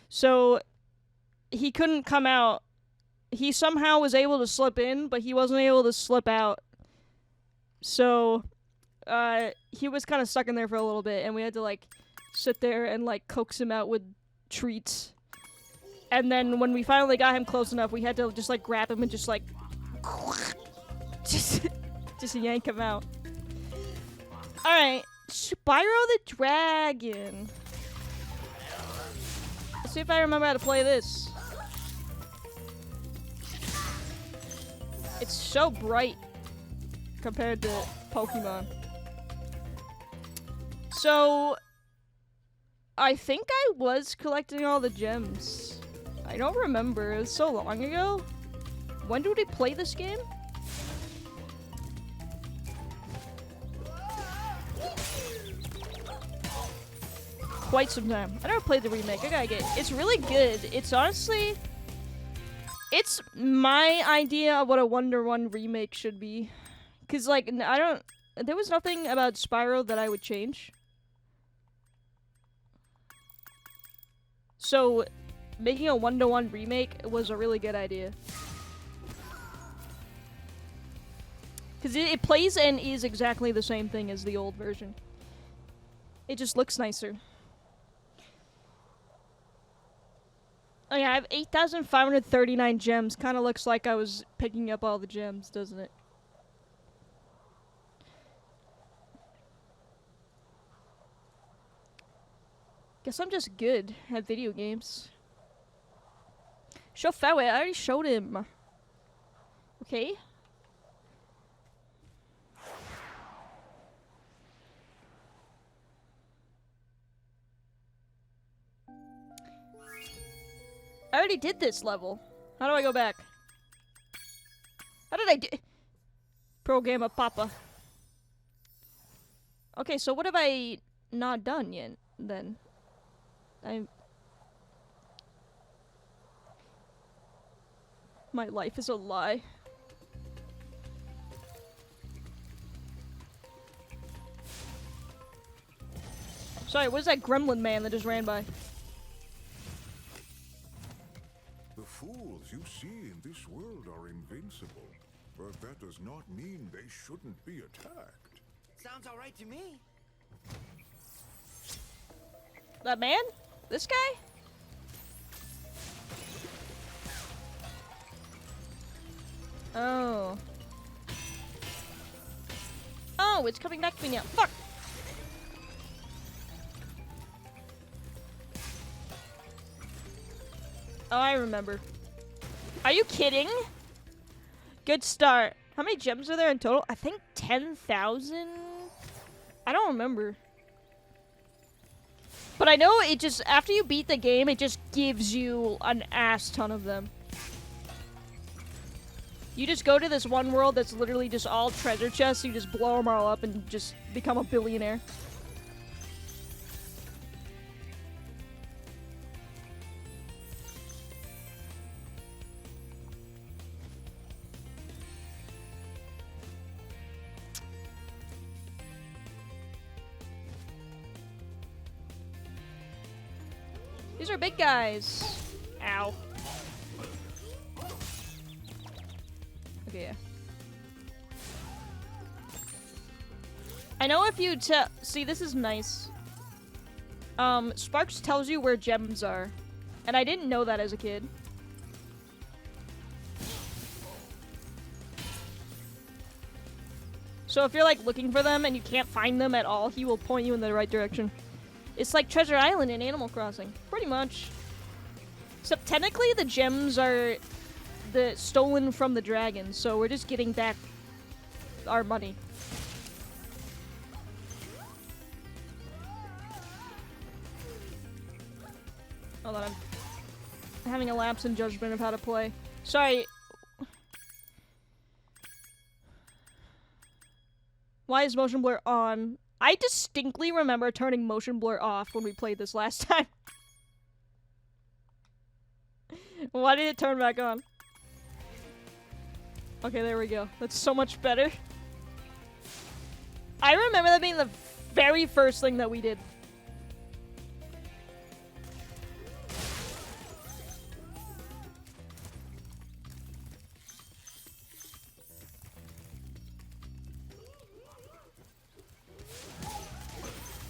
A: So he couldn't come out. He somehow was able to slip in, but he wasn't able to slip out. So he was kind of stuck in there for a little bit, and we had to, like, sit there and, like, coax him out with treats. And then when we finally got him close enough, we had to just, like, grab him and just, like, just yank him out. Alright, Spyro the Dragon. Let's see if I remember how to play this. It's so bright compared to Pokemon. So, I think I was collecting all the gems. I don't remember. It was so long ago. When did we play this game? Quite some time. I never played the remake. I gotta get it. It's really good. It's honestly... It's my idea of what a Wonder 1 remake should be. Because, like, there was nothing about Spyro that I would change. So, making a 1-to-1 remake was a really good idea. Because it plays and is exactly the same thing as the old version. It just looks nicer. Oh yeah, I have 8,539 gems. Kind of looks like I was picking up all the gems, doesn't it? Guess I'm just good at video games. Show Fairway, I already showed him. Okay. I already did this level. How do I go back? How did I do? Program of Papa. Okay, so what have I not done yet, then? My life is a lie. Sorry, what is that gremlin man that just ran by?
H: in this world are invincible, but that does not mean they shouldn't be attacked.
I: Sounds all right to me.
A: That man? This guy? Oh. Oh, it's coming back to me now. Fuck! Oh, I remember. Are you kidding? Good start. How many gems are there in total? I think 10,000? I don't remember. But I know it just, after you beat the game, it just gives you an ass ton of them. You just go to this one world that's literally just all treasure chests, you just blow them all up and just become a billionaire. These are big guys. Ow. Okay, yeah. I know if you see, this is nice. Sparks tells you where gems are. And I didn't know that as a kid. So if you're like looking for them and you can't find them at all, he will point you in the right direction. It's like Treasure Island in Animal Crossing, pretty much. Except technically the gems are stolen from the dragons, so we're just getting back our money. Hold on, I'm having a lapse in judgment of how to play. Sorry. Why is motion blur on? I distinctly remember turning motion blur off when we played this last time. Why did it turn back on? Okay, there we go. That's so much better. I remember that being the very first thing that we did.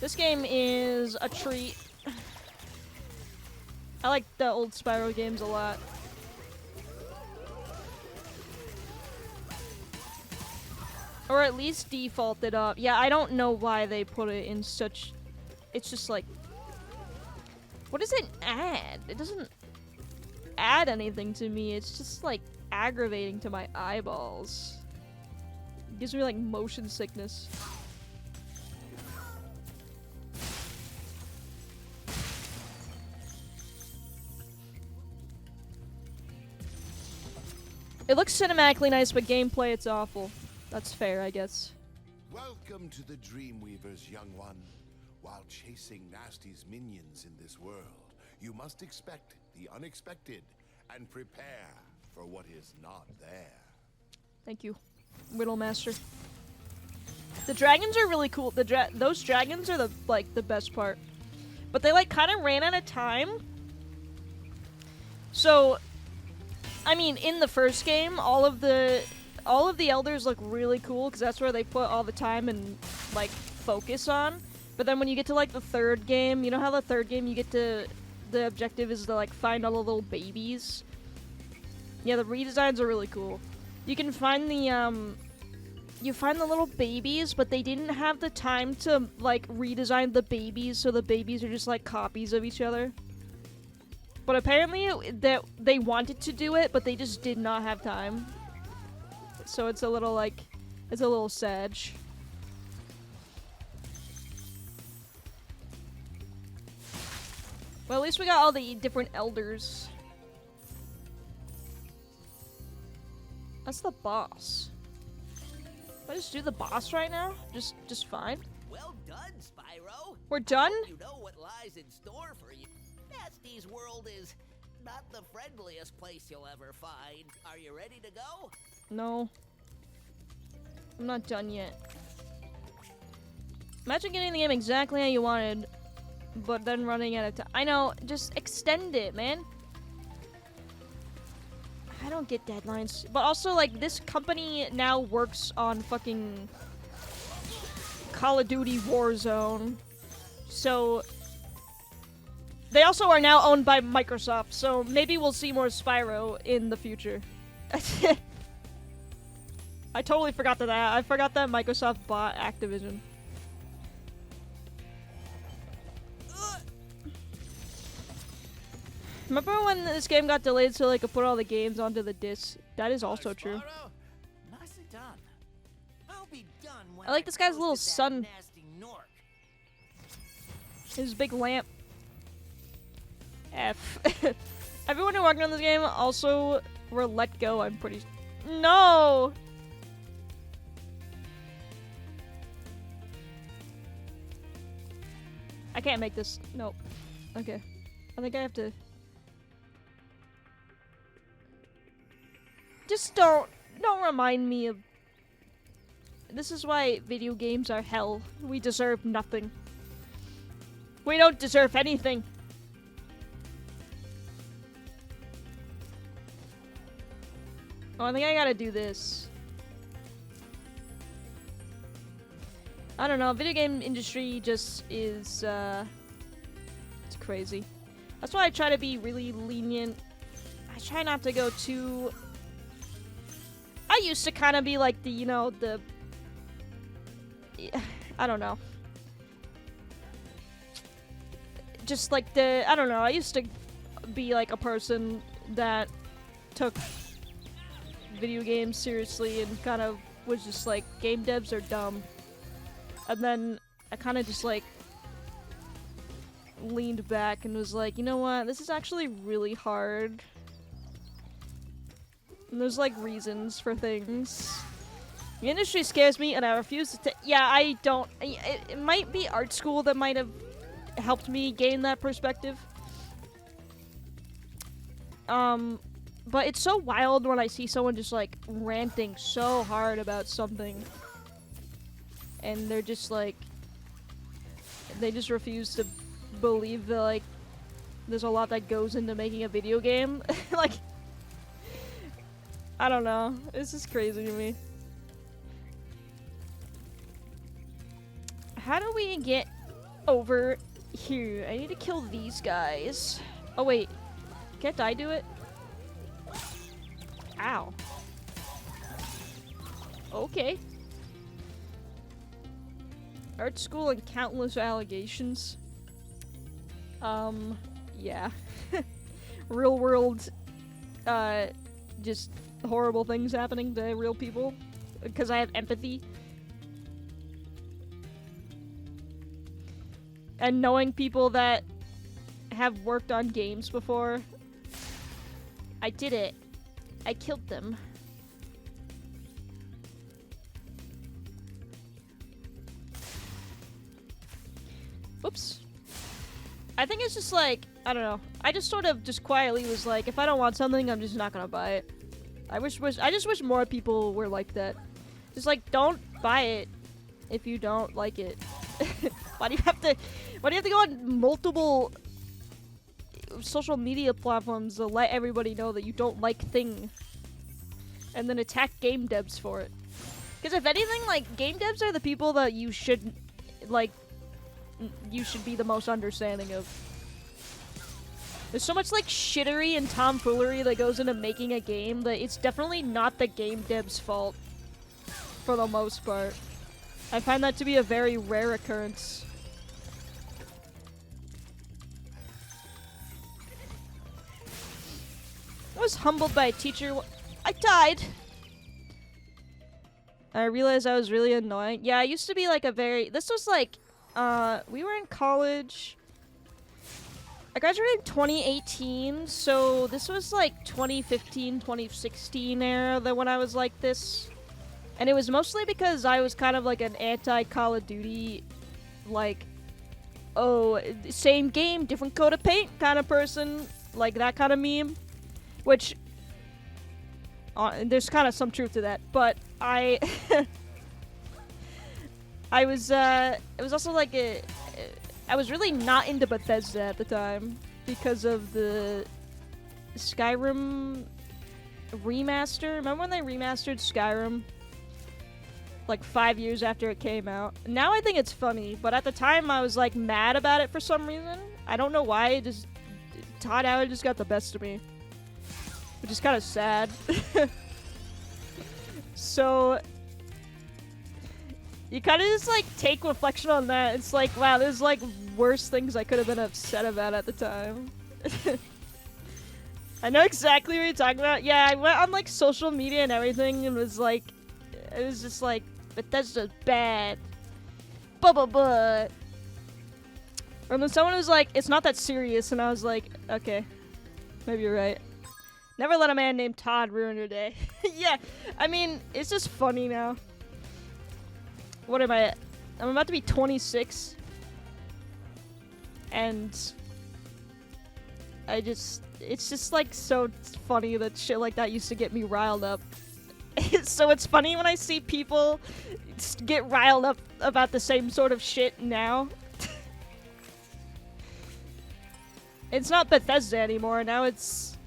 A: This game is a treat. I like the old Spyro games a lot. Or at least default it up. Yeah, I don't know why they put it in such... It's just like... What does it add? It doesn't add anything to me. It's just like aggravating to my eyeballs. It gives me like motion sickness. It looks cinematically nice, but gameplay, it's awful. That's fair, I guess.
J: Welcome to the Dreamweavers, young one. While chasing Nasty's minions in this world, you must expect the unexpected and prepare for what is not there.
A: Thank you, Whittlemaster. The dragons are really cool. Those dragons are the best part. But they like kind of ran out of time. So I mean, in the first game, all of the elders look really cool because that's where they put all the time and like focus on. But then when you get to like the third game, you know how the third game you get to the objective is to like find all the little babies. Yeah, the redesigns are really cool. You can find the you find the little babies, but they didn't have the time to like redesign the babies, so the babies are just like copies of each other. But apparently they wanted to do it, but they just did not have time. So it's a little like, it's a little sad. Well, at least we got all the different elders. That's the boss. Can I just do the boss right now? Just fine.
I: Well done, Spyro.
A: We're done?
I: You know what lies in store for you. Nasty's world is not the friendliest place you'll ever find. Are you ready to go?
A: No. I'm not done yet. Imagine getting the game exactly how you wanted, but then running out of time. I know, just extend it, man. I don't get deadlines. But also, like, this company now works on fucking Call of Duty Warzone. So, they also are now owned by Microsoft, so maybe we'll see more Spyro in the future. I totally forgot that. I forgot that Microsoft bought Activision. Remember when this game got delayed so they could put all the games onto the disc? That is also true.
I: Nicely done. I'll be done when
A: I like this guy's little
I: toasted that
A: son.
I: nasty Nork.
A: His big lamp. F. Everyone who worked on this game also were let go, I'm pretty... No! I can't make this. Nope. Okay. I think I have to... Just don't remind me of... This is why video games are hell. We deserve nothing. We don't deserve anything. Oh, I think I gotta do this. I don't know, video game industry just is, it's crazy. That's why I try to be really lenient. I try not to go too... I used to kind of be like the, you know, the... I don't know. Just like the... I don't know, I used to be like a person that took video games seriously and kind of was just like, game devs are dumb. And then I kind of just like leaned back and was like, you know what, this is actually really hard. And there's like reasons for things. The industry scares me and I refuse to yeah, I don't, it might be art school that might have helped me gain that perspective. But it's so wild when I see someone just like ranting so hard about something. And they're just like, they just refuse to believe that like, there's a lot that goes into making a video game. Like, I don't know. This is crazy to me. How do we get over here? I need to kill these guys. Oh wait, can't I do it? Ow. Okay. Art school and countless allegations. Yeah. Real world, just horrible things happening to real people. Because I have empathy. And knowing people that have worked on games before. I did it. I killed them. Oops. I think it's just like, I don't know. I just sort of just quietly was like, if I don't want something, I'm just not gonna buy it. I just wish more people were like that. Just like, don't buy it if you don't like it. Why do you have to go on multiple social media platforms to let everybody know that you don't like thing? And then attack game devs for it. Because if anything, like, game devs are the people that you should, like, you should be the most understanding of. There's so much, like, shittery and tomfoolery that goes into making a game that it's definitely not the game dev's fault. For the most part. I find that to be a very rare occurrence. I was humbled by a teacher. I died. I realized I was really annoying. Yeah, I used to be like a very... This was like... we were in college. I graduated in 2018, so this was like 2015, 2016 era that when I was like this. And it was mostly because I was kind of like an anti-Call of Duty, like, oh, same game, different coat of paint kind of person. Like that kind of meme. Which, there's kind of some truth to that. But I was, it was also like I was really not into Bethesda at the time because of the Skyrim remaster. Remember when they remastered Skyrim? Like 5 years after it came out. Now I think it's funny, but at the time I was like mad about it for some reason. I don't know why. It just Todd Howard just got the best of me, which is kind of sad. So you kind of just like take reflection on that. It's like, wow, there's like worse things I could have been upset about at the time. I know exactly what you're talking about. Yeah, I went on like social media and everything and was like, it was just like, Bethesda's bad. But. And then someone was like, it's not that serious, and I was like, okay, maybe you're right. Never let a man named Todd ruin your day. Yeah, I mean, it's just funny now. What am I? I'm about to be 26. And it's just like so funny that shit like that used to get me riled up. So it's funny when I see people get riled up about the same sort of shit now. It's not Bethesda anymore. Now it's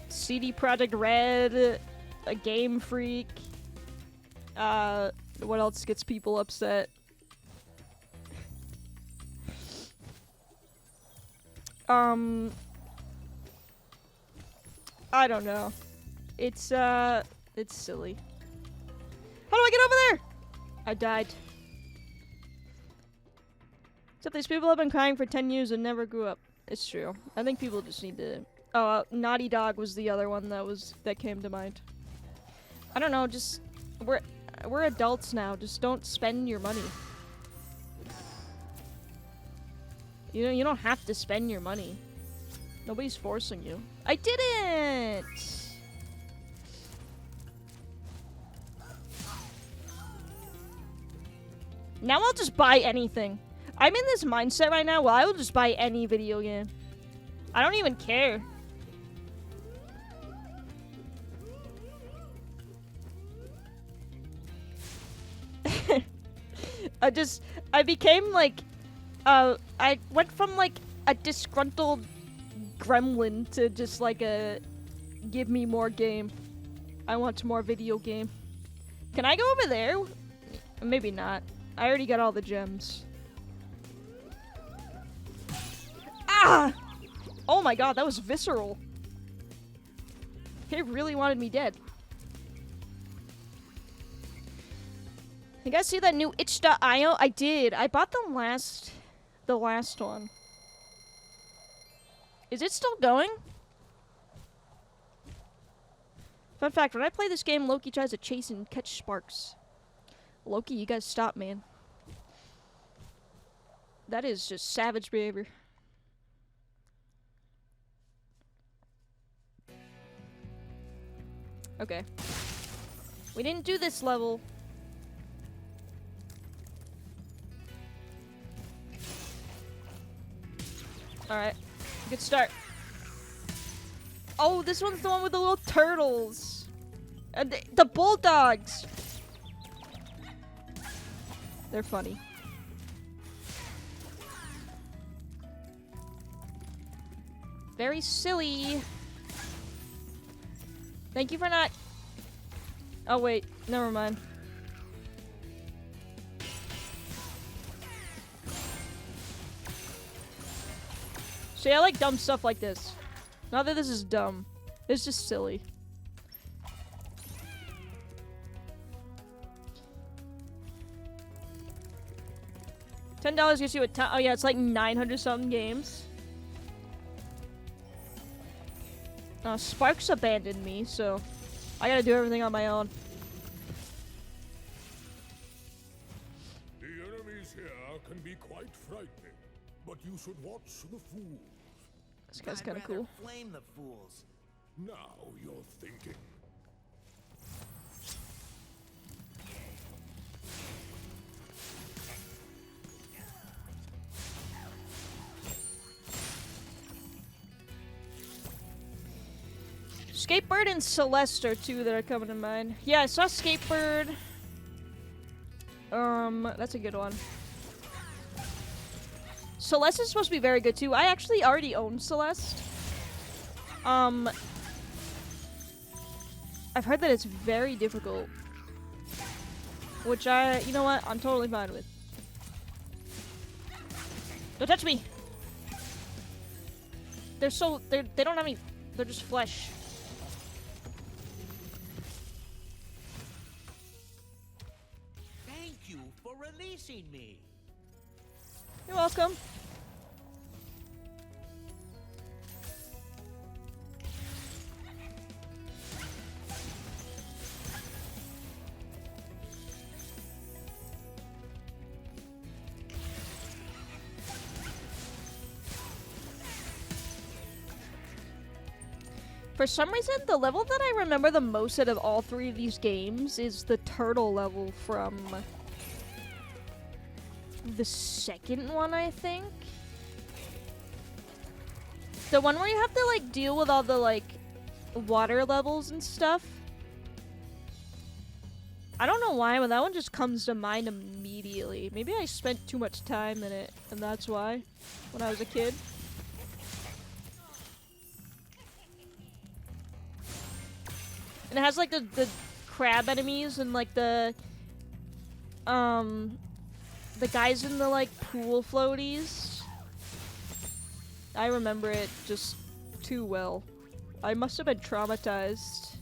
A: CD Projekt Red, a Game Freak. What else gets people upset? I don't know. It's silly. How do I get over there? I died. Except these people have been crying for 10 years and never grew up. It's true. I think people just need to... Oh, Naughty Dog was the other one that came to mind. I don't know, just... We're adults now. Just don't spend your money. You don't have to spend your money. Nobody's forcing you. I didn't! Now I'll just buy anything. I'm in this mindset right now, well, I will just buy any video game. I don't even care. I became like, I went from like a disgruntled gremlin to just like a, give me more game. I want more video game. Can I go over there? Maybe not. I already got all the gems. Ah! Oh my god, that was visceral. He really wanted me dead. You guys see that new itch.io? I did. I bought the last one. Is it still going? Fun fact, when I play this game, Loki tries to chase and catch sparks. Loki, you guys stop, man. That is just savage behavior. Okay. We didn't do this level. Alright. Good start. Oh, this one's the one with the little turtles. And the bulldogs. They're funny. Very silly. Thank you for not... Oh, wait. Never mind. See, I like dumb stuff like this. Not that this is dumb. It's just silly. $10 gets you a ton. Oh, yeah, it's like 900 something games. Sparks abandoned me, so I gotta do everything on my own.
H: The enemies here can be quite frightening, but you should watch the fools.
A: This guy's kind of cool.
I: Flame the fools.
H: Now you're thinking.
A: Skatebird and Celeste are two that are coming to mind. Yeah, I saw Skatebird. That's a good one. Celeste is supposed to be very good too. I actually already own Celeste. I've heard that it's very difficult. Which you know what? I'm totally fine with. Don't touch me! They don't have any, they're just flesh.
I: Thank you for releasing me.
A: You're welcome. For some reason, the level that I remember the most out of all three of these games is the turtle level from the second one, I think. The one where you have to, like, deal with all the, like, water levels and stuff. I don't know why, but that one just comes to mind immediately. Maybe I spent too much time in it, and that's why, when I was a kid. And it has, like, the crab enemies and, like, the guys in the, like, pool floaties. I remember it just too well. I must have been traumatized.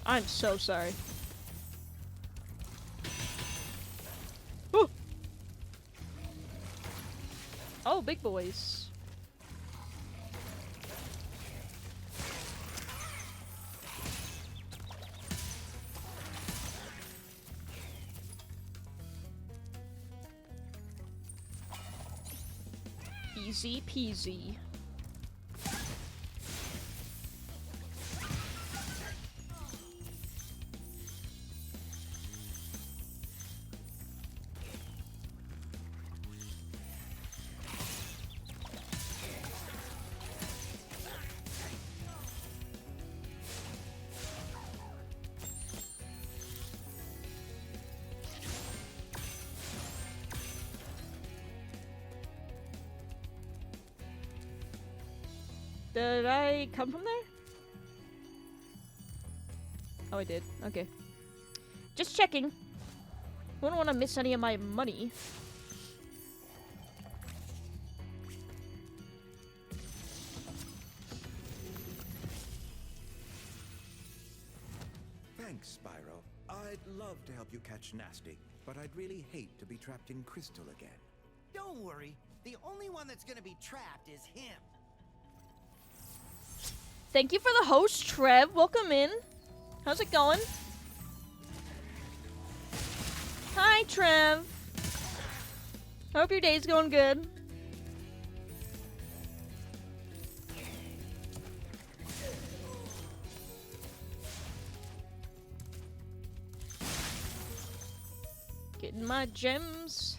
A: I'm so sorry. Ooh. Oh, big boys. Easy peasy. Did I come from there? Oh, I did. Okay. Just checking. Wouldn't want to miss any of my money.
K: Thanks, Spyro. I'd love to help you catch Nasty, but I'd really hate to be trapped in Crystal again.
I: Don't worry. The only one that's gonna be trapped is him.
A: Thank you for the host, Trev. Welcome in. How's it going? Hi, Trev. Hope your day's going good. Getting my gems.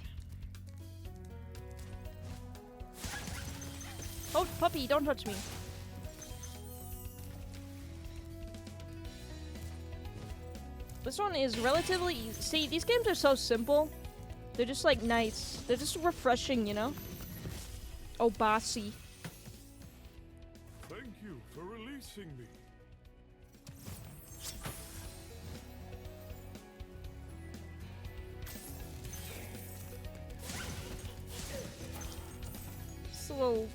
A: Oh, puppy, don't touch me. This one is relatively easy. See, these games are so simple. They're just, like, nice. They're just refreshing, you know? Oh, bossy.
H: Thank you for releasing me.
A: This little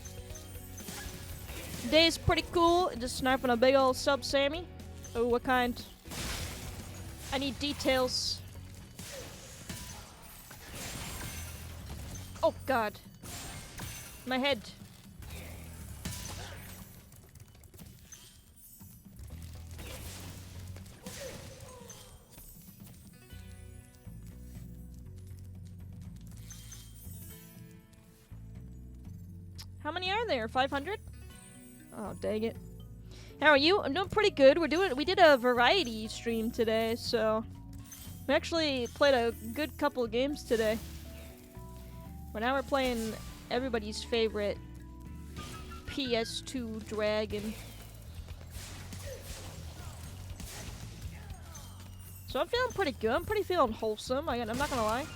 A: day's pretty cool. Just sniping a big old sub Sammy. Oh, what kind? I need details. Oh god. My head. How many are there? 500? Oh, dang it. How are you? I'm doing pretty good. We did a variety stream today, so we actually played a good couple of games today. But now we're playing everybody's favorite PS2 dragon. So I'm feeling pretty good. I'm pretty feeling wholesome. I'm not gonna lie.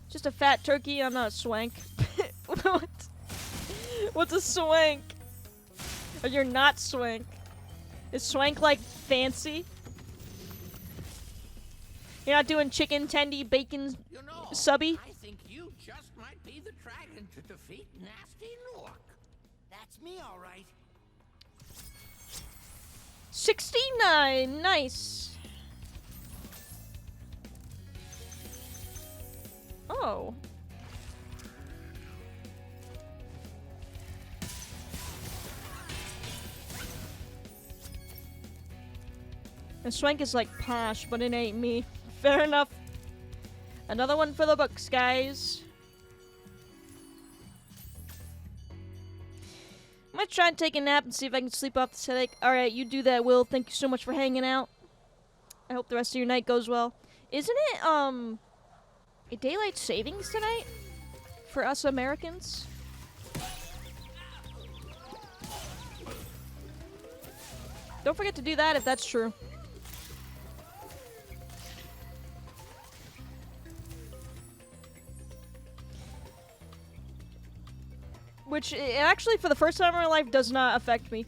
A: Just a fat turkey. I'm not a swank. What? What's a swank? Or you're not swank. Is swank like fancy? You're not doing chicken, tendy, bacon, subby?
I: I think you just might be the dragon to defeat Nasty Nook. That's me, all right.
A: 69, nice. Oh. And Swank is like posh, but it ain't me. Fair enough. Another one for the books, guys. I'm gonna try and take a nap and see if I can sleep off this headache. Alright, you do that, Will. Thank you so much for hanging out. I hope the rest of your night goes well. Isn't it, a daylight savings tonight? For us Americans? Don't forget to do that if that's true. Which, actually, for the first time in my life, does not affect me.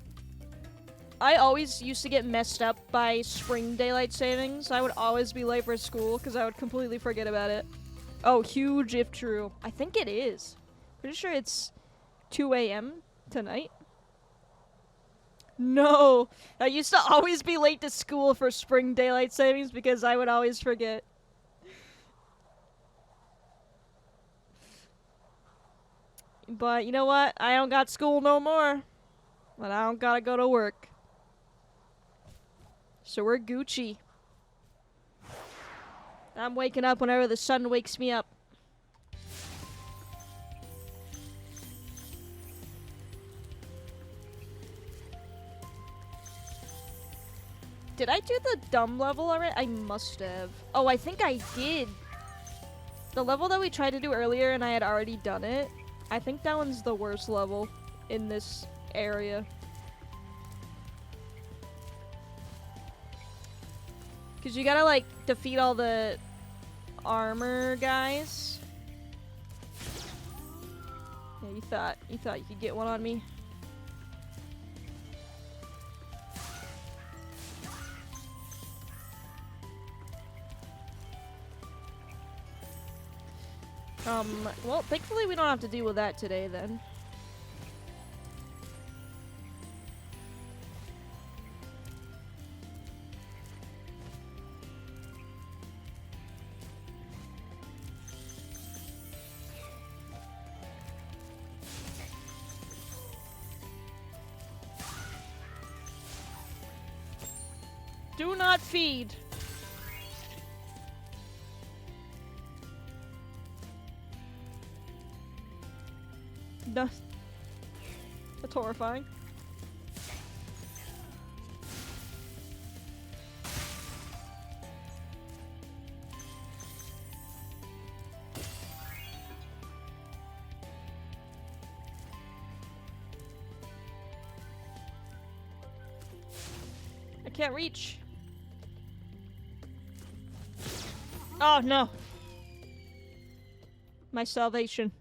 A: I always used to get messed up by spring daylight savings. I would always be late for school because I would completely forget about it. Oh, huge if true. I think it is. Pretty sure it's 2 a.m. tonight. No! I used to always be late to school for spring daylight savings because I would always forget. But you know what? I don't got school no more. But I don't gotta go to work. So we're Gucci. I'm waking up whenever the sun wakes me up. Did I do the dumb level already? I must have. Oh, I think I did. The level that we tried to do earlier and I had already done it. I think that one's the worst level in this area. Cause you gotta like defeat all the armor guys. Yeah, you thought you could get one on me. Well, thankfully we don't have to deal with that today, then. Do not feed. No. That's horrifying. I can't reach. Oh no. My salvation.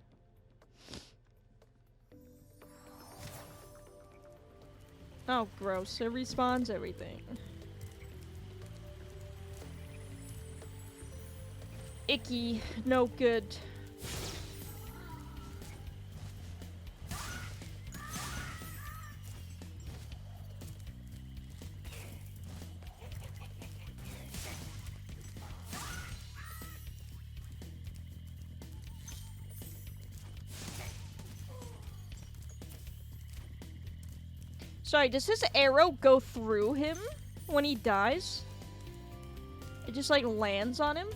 A: Oh, gross. It respawns everything. Icky. No good. Sorry, does his arrow go through him when he dies? It just like lands on him?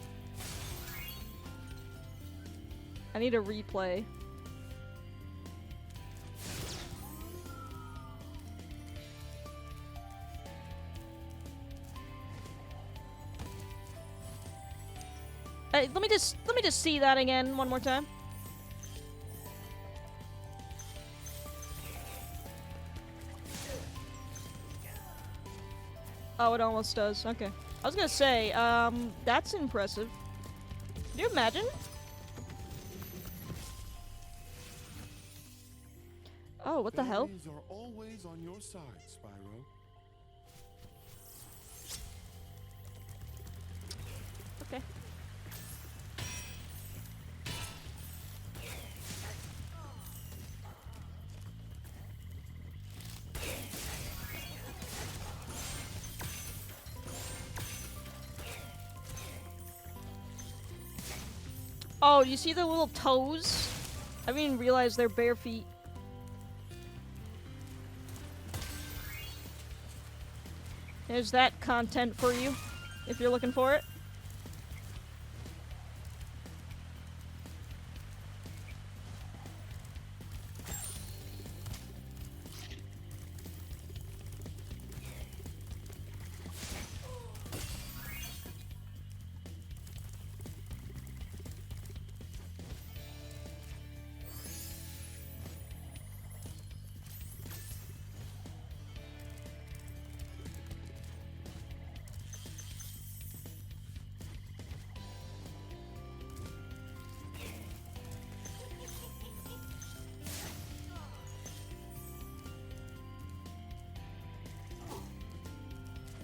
A: I need a replay. Let me just see that again one more time. Oh, it almost does. Okay. I was gonna say, that's impressive. Can you imagine? Oh, what the hell?
F: Fairies are always on your side, Spyro.
A: Okay. Oh, you see the little toes? I didn't even realize they're bare feet. There's that content for you, if you're looking for it.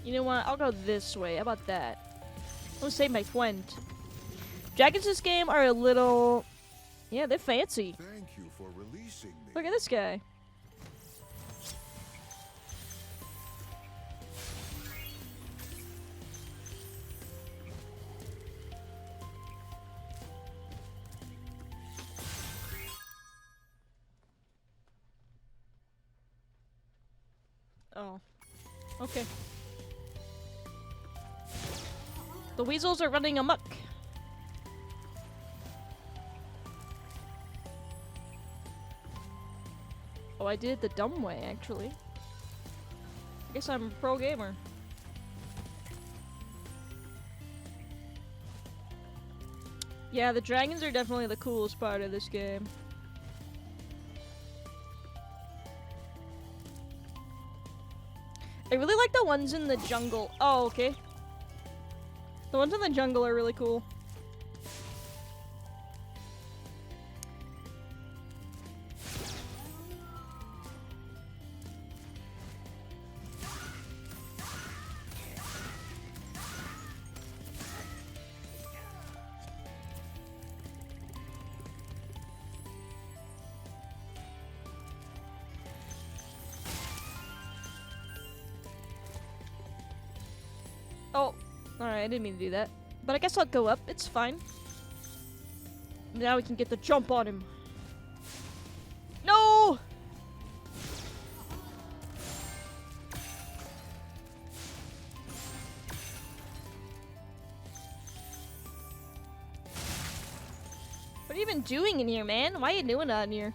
A: You know what? I'll go this way. How about that? I'll save my friend. Dragons in this game are a little... Yeah, they're fancy.
F: Thank you for releasing me.
A: Look at this guy. Oh. Okay. The weasels are running amok. Oh, I did it the dumb way, actually. I guess I'm a pro gamer. Yeah, the dragons are definitely the coolest part of this game. I really like the ones in the jungle. Oh, okay. The ones in the jungle are really cool. Oh, alright, I didn't mean to do that. But I guess I'll go up, it's fine. Now we can get the jump on him. No! What are you even doing in here, man? Why are you doing that in here?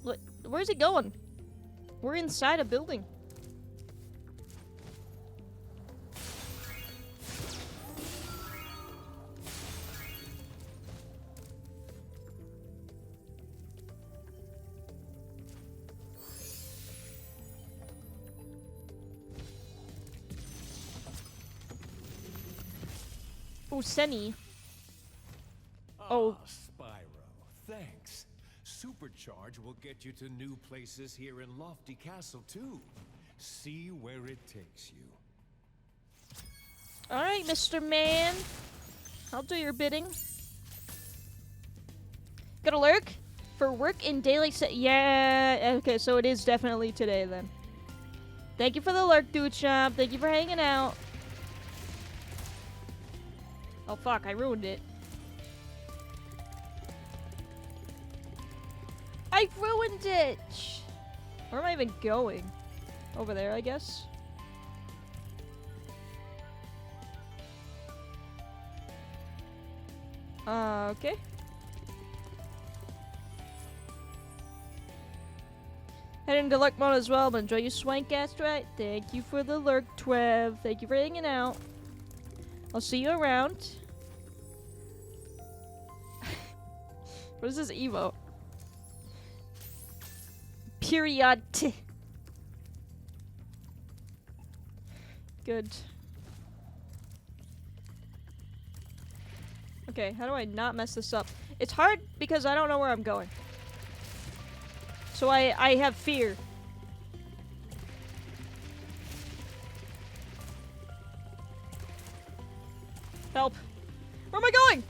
A: What? Where's he going? We're inside a building. Oh, Senny. Oh.
L: Spyro, thanks. Supercharge will get you to new places here in Lofty Castle, too. See where it takes you.
A: Alright, Mr. Man. I'll do your bidding. Got a lurk? For work in daily yeah, okay, so it is definitely today then. Thank you for the lurk, Dude Shop. Thank you for hanging out. Oh fuck, I ruined it. I ruined it! Where am I even going? Over there, I guess. Okay. Head into lurk mode as well, but enjoy your swank ass, right? Thank you for the lurk, Twev. Thank you for hanging out. I'll see you around. What is this emote? Period. Good. Okay, how do I not mess this up? It's hard because I don't know where I'm going. So I have fear. Help. Where am I going?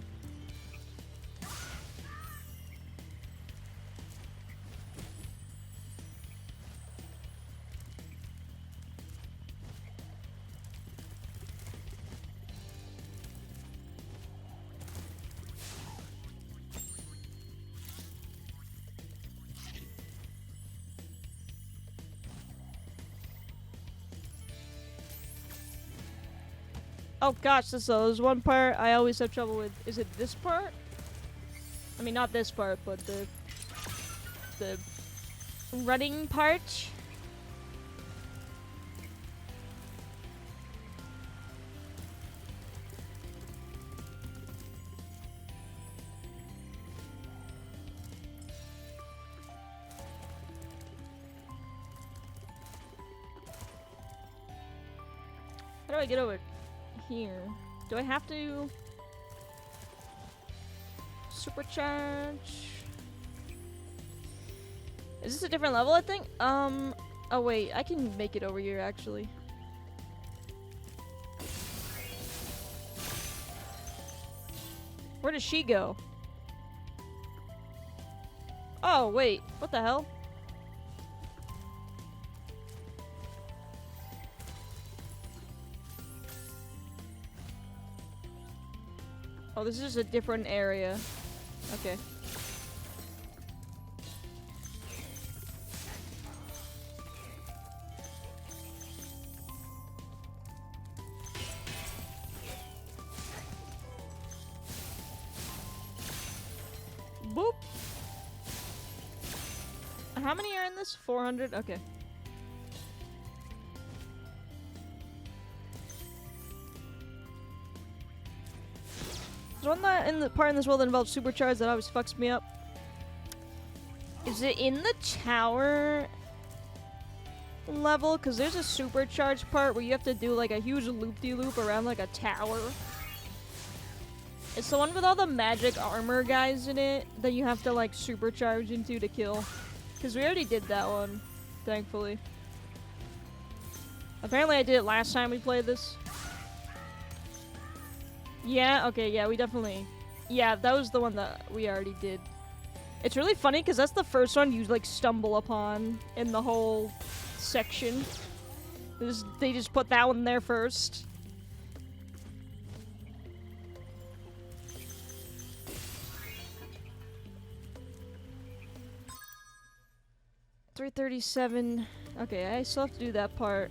A: Oh gosh, there's one part I always have trouble with. Is it this part? I mean, not this part, but the running part. How do I get over here? Do I have to supercharge? Is this a different level, I think? Oh wait, I can make it over here actually. Where does she go? Oh wait, what the hell? Oh, this is a different area. Okay. Boop. How many are in this? 400? Okay. There's one that in the part in this world that involves supercharge that always fucks me up. Is it in the tower level? Because there's a supercharge part where you have to do like a huge loop-de-loop around like a tower. It's the one with all the magic armor guys in it that you have to like supercharge into to kill. Because we already did that one, thankfully. Apparently I did it last time we played this. Yeah, okay, yeah, we definitely... Yeah, that was the one that we already did. It's really funny because that's the first one you like stumble upon in the whole section. They just put that one there first. $337. Okay, I still have to do that part.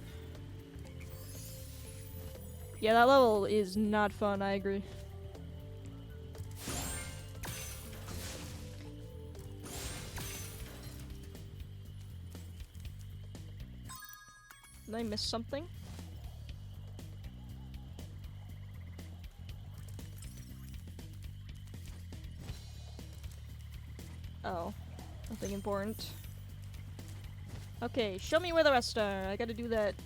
A: Yeah, that level is not fun, I agree. Did I miss something? Oh, nothing important. Okay, show me where the rest are. I gotta do that.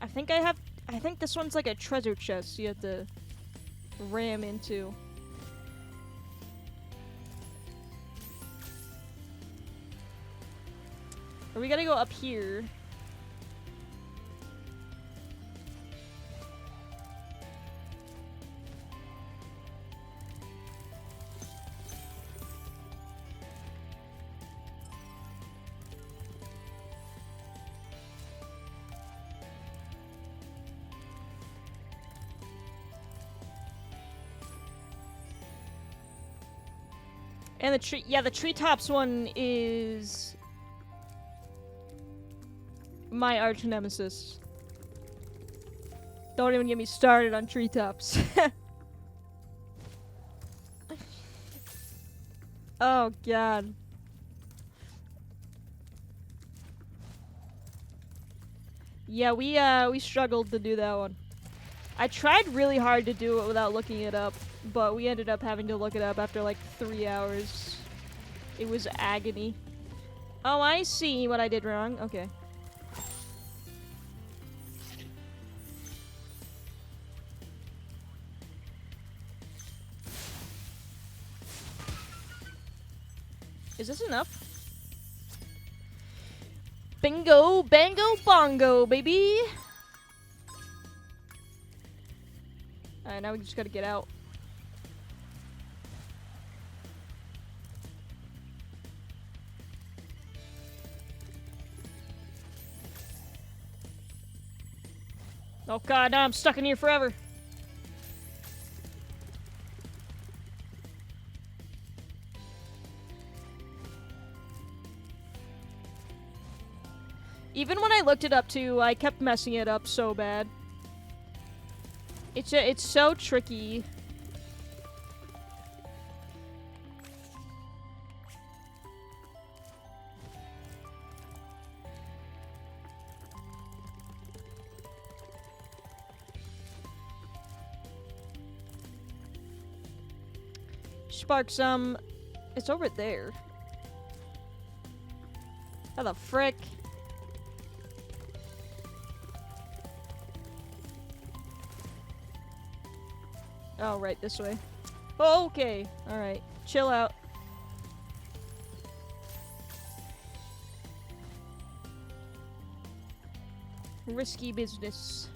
A: I think this one's like a treasure chest you have to ram into. Or we gotta go up here. And the treetops one is my arch nemesis. Don't even get me started on treetops. Oh god. Yeah, we struggled to do that one. I tried really hard to do it without looking it up, but we ended up having to look it up after like 3 hours. It was agony. Oh, I see what I did wrong. Okay. Is this enough? Bingo, bango, bongo, baby! Alright, now we just gotta get out. Oh god, now I'm stuck in here forever. Even when I looked it up too, I kept messing it up so bad. It's so tricky. Sparks, it's over there. How the frick? Oh, right, this way. Okay, alright. Chill out. Risky business.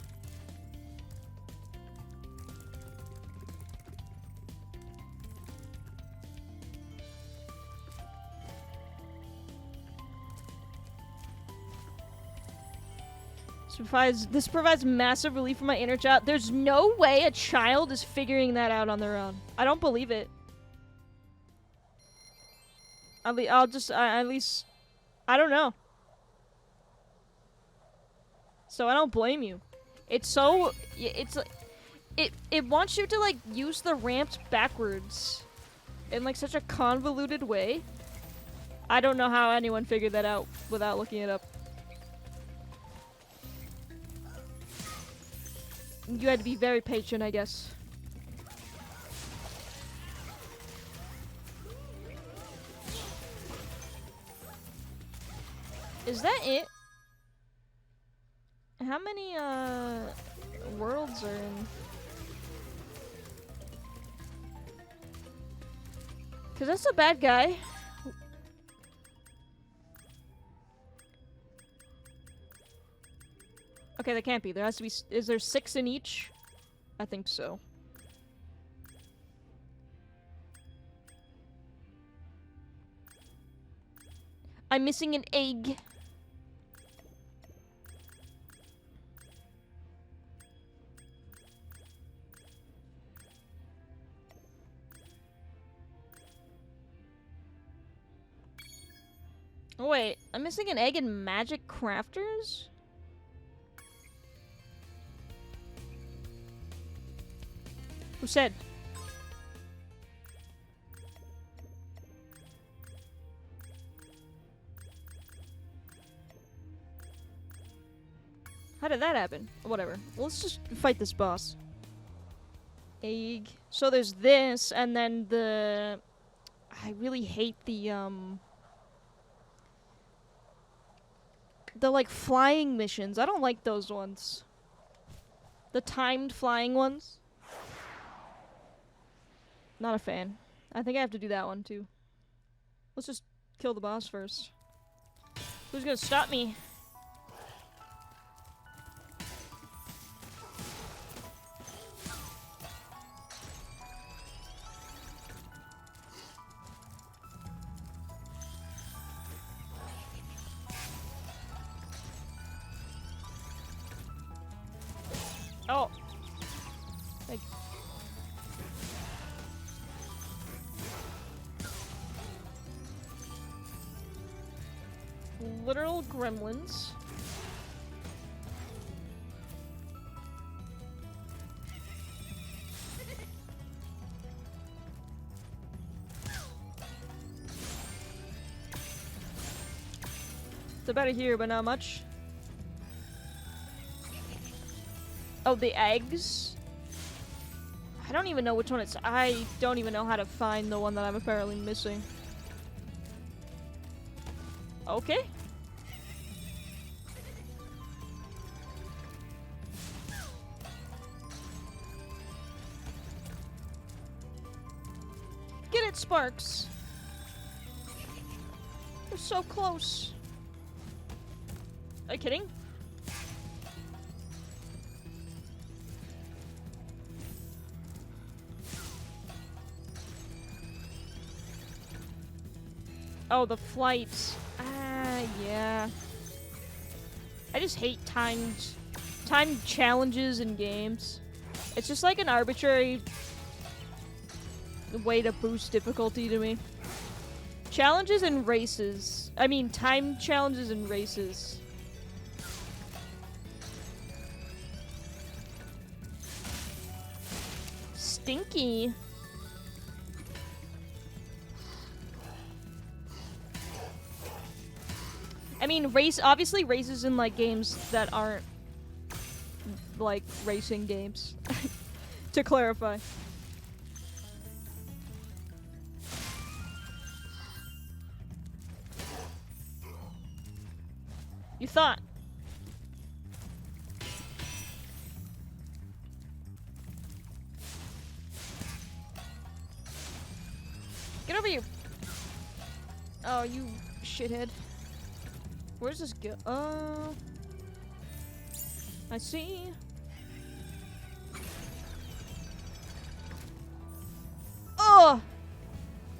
A: This provides massive relief for my inner child. There's no way a child is figuring that out on their own. I don't believe it. At least, I don't know. So I don't blame you. It wants you to, like, use the ramps backwards in, like, such a convoluted way. I don't know how anyone figured that out without looking it up. You had to be very patient, I guess. Is that it? How many, worlds are in? Cause that's a bad guy. Okay, that can't be. There has to be. Is there 6 in each? I think so. I'm missing an egg. Oh wait, I'm missing an egg in Magic Crafters? Who said? How did that happen? Whatever. Let's just fight this boss. Egg. So there's this, and then the... I really hate the, like, flying missions. I don't like those ones. The timed flying ones. Not a fan. I think I have to do that one, too. Let's just kill the boss first. Who's gonna stop me? Oh. Thank you. Literal gremlins. It's better here, but not much. Oh, the eggs? I don't even know which one it's... I don't even know how to find the one that I'm apparently missing. Okay. Get it, Sparks. You're so close. Are you kidding? Oh, the flights. Ah, yeah. I just hate timed challenges in games. It's just like an arbitrary way to boost difficulty to me. Challenges and races. I mean, time challenges and races. Stinky. I mean, obviously races in, like, games that aren't, like, racing games. To clarify. You thought. Get over here. Oh, you shithead. Where's this go? I see. Oh!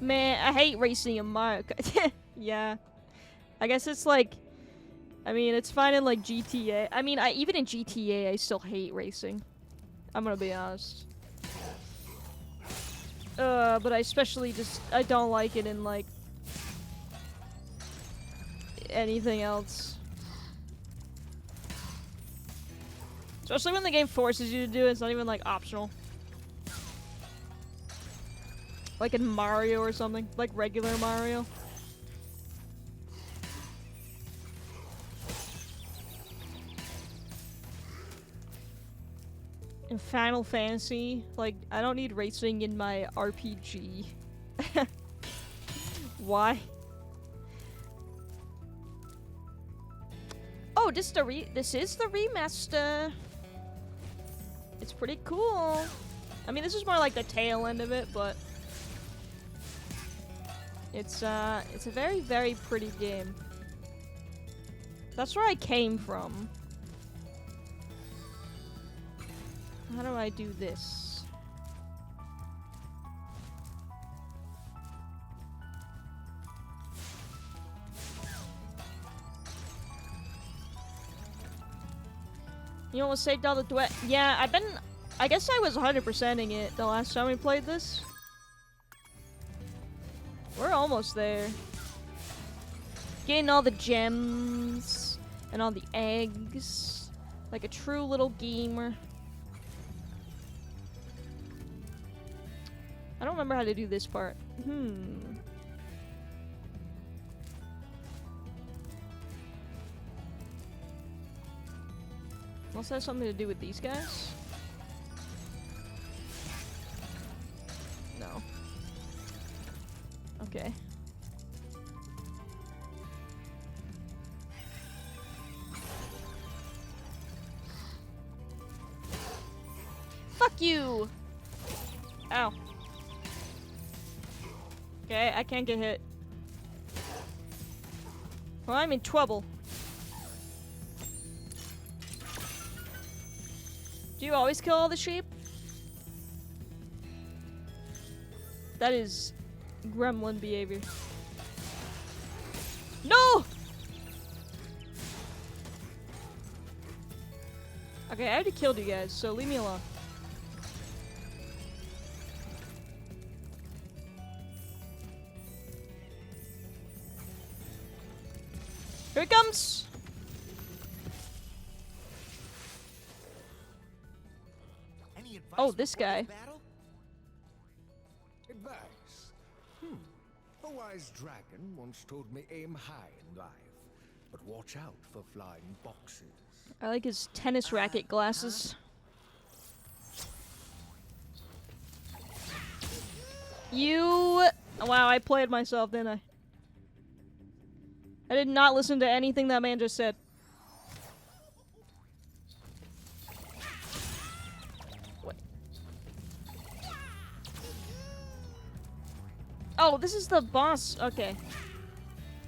A: Man, I hate racing in Mario Kart. Yeah. I guess it's like... I mean, it's fine in, like, GTA. I mean, even in GTA, I still hate racing. I'm gonna be honest. But I especially I don't like it in, like... anything else. Especially when the game forces you to do it, it's not even, like, optional. Like in Mario or something. Like regular Mario. In Final Fantasy, like, I don't need racing in my RPG. Why? Oh, this is the remaster. It's pretty cool. I mean, this is more like the tail end of it, but it's a very, very pretty game. That's where I came from. How do I do this? You almost saved all the duet. Yeah, I guess I was 100%ing it the last time we played this. We're almost there. Getting all the gems and all the eggs. Like a true little gamer. I don't remember how to do this part. Must have something to do with these guys? No. Okay. Fuck you! Ow. Okay, I can't get hit. Well, I'm in trouble. Do you always kill all the sheep? That is gremlin behavior. No! Okay, I already killed you guys, so leave me alone. Here it comes! Oh, this guy.
H: Advice. A wise dragon once told me aim high in life, but watch out for flying boxes.
A: I like his tennis racket glasses. You... Wow, I played myself, didn't I? I did not listen to anything that man just said. What? Oh, this is the boss. Okay.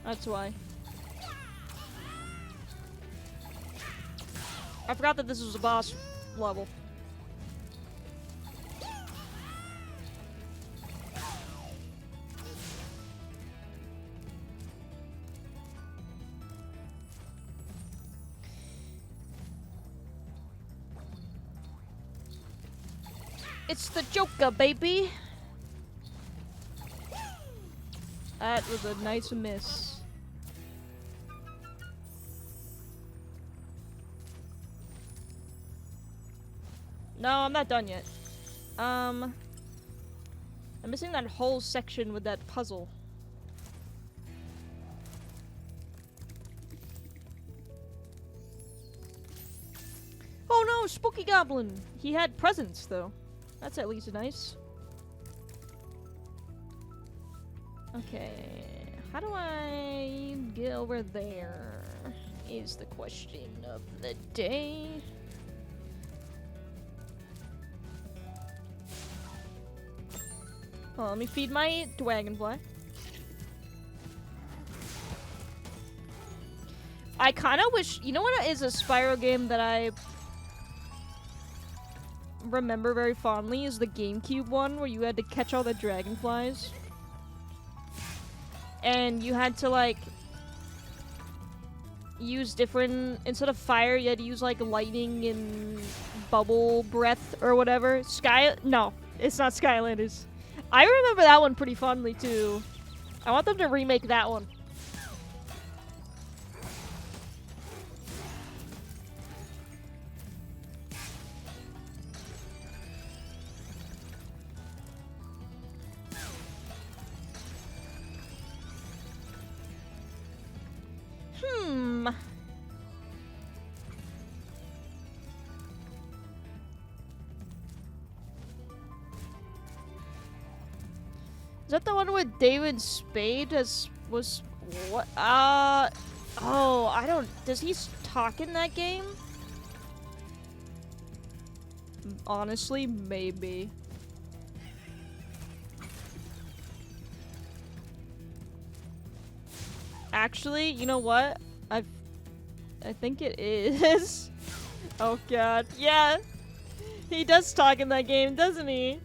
A: That's why. I forgot that this was a boss level. It's the Joker, baby! That was a nice miss. No, I'm not done yet. I'm missing that whole section with that puzzle. Oh no, Spooky Goblin! He had presents, though. That's at least nice. Okay, how do I get over there? Is the question of the day. Oh, let me feed my dragonfly. I kind of wish, you know what is a Spyro game that I remember very fondly is the GameCube one where you had to catch all the dragonflies. And you had to, like, use different, instead of fire, you had to use, like, lightning and bubble breath or whatever. No, it's not Skylanders. I remember that one pretty fondly, too. I want them to remake that one. Is that the one with David Spade was what? Oh, I don't. Does he talk in that game? Honestly, maybe. Actually, you know what? I think it is. Oh god. Yeah. He does talk in that game, doesn't he?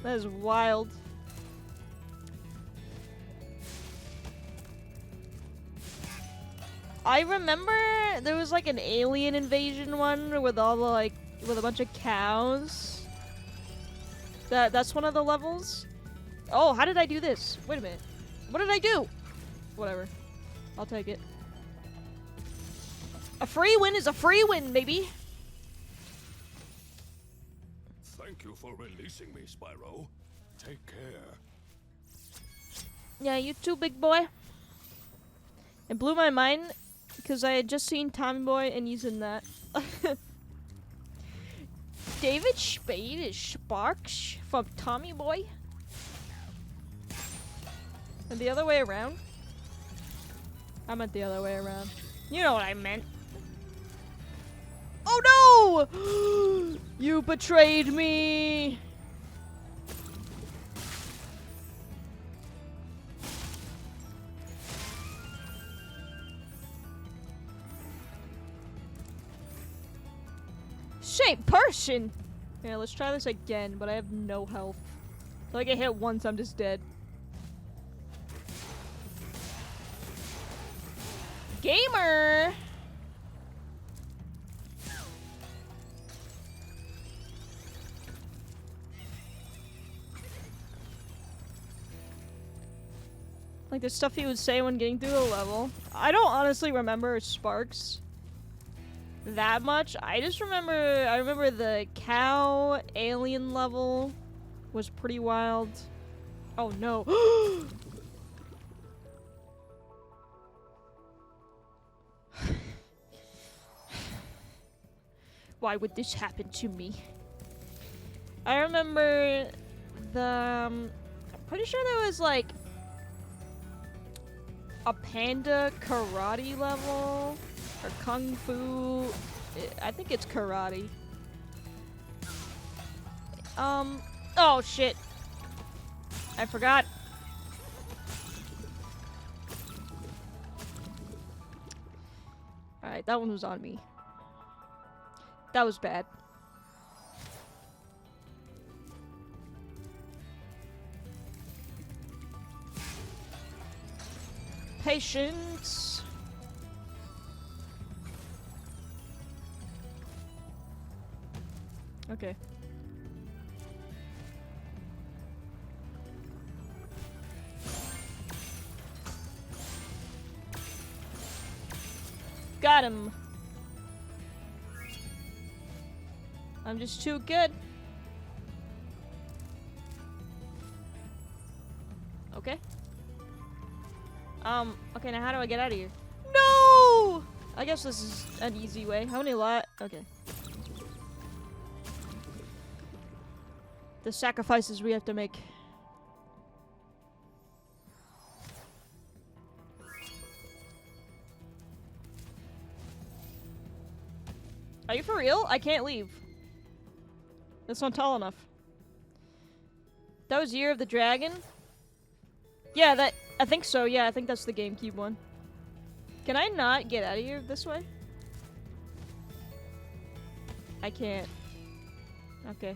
A: That is wild. I remember there was like an alien invasion one with all the with a bunch of cows. That's one of the levels. Oh, how did I do this? Wait a minute. What did I do? Whatever. I'll take it. A free win is a free win, baby.
F: Thank you for releasing me, Spyro. Take care.
A: Yeah, you too, big boy. It blew my mind because I had just seen Tommy Boy and he's in that. David Spade is Sparks from Tommy Boy. And the other way around? I meant the other way around. You know what I meant. Oh no! You betrayed me! Same person! Yeah, let's try this again, but I have no health. If I get hit once, I'm just dead. Gamer! Like the stuff he would say when getting through the level. I don't honestly remember Sparks that much. I remember the cow alien level was pretty wild. Oh no. Why would this happen to me? I remember I'm pretty sure there was like a panda karate level or kung fu. I think it's karate. Oh shit. I forgot. Alright, that one was on me. That was bad. Patience. Okay. Got him. I'm just too good. Okay. Okay, now how do I get out of here? No! I guess this is an easy way. How many Okay. The sacrifices we have to make. Are you for real? I can't leave. That's not tall enough. That was Year of the Dragon? Yeah, I think so. Yeah, I think that's the GameCube one. Can I not get out of here this way? I can't. Okay.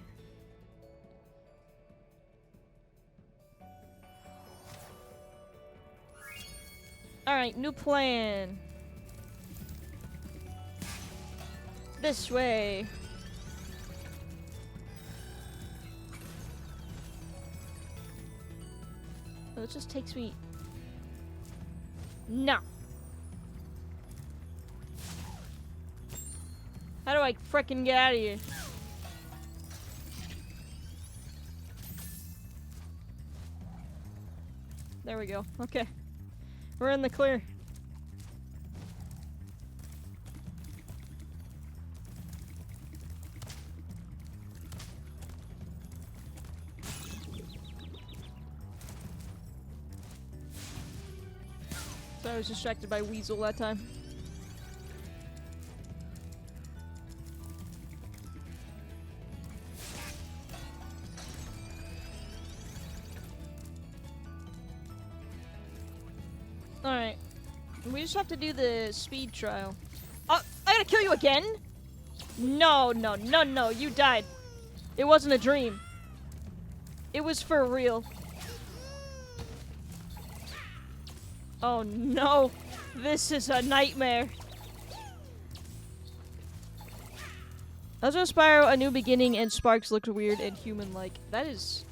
A: Alright, new plan. This way. Oh, it just takes me... No. How do I frickin' get out of here? There we go. Okay. We're in the clear. So I was distracted by Weasel that time. Alright. We just have to do the speed trial. Oh, I gotta kill you again? No, no, no, no, you died. It wasn't a dream. It was for real. Oh no, this is a nightmare. Legend of Spyro: A New Beginning and Sparks looked weird and human-like. That is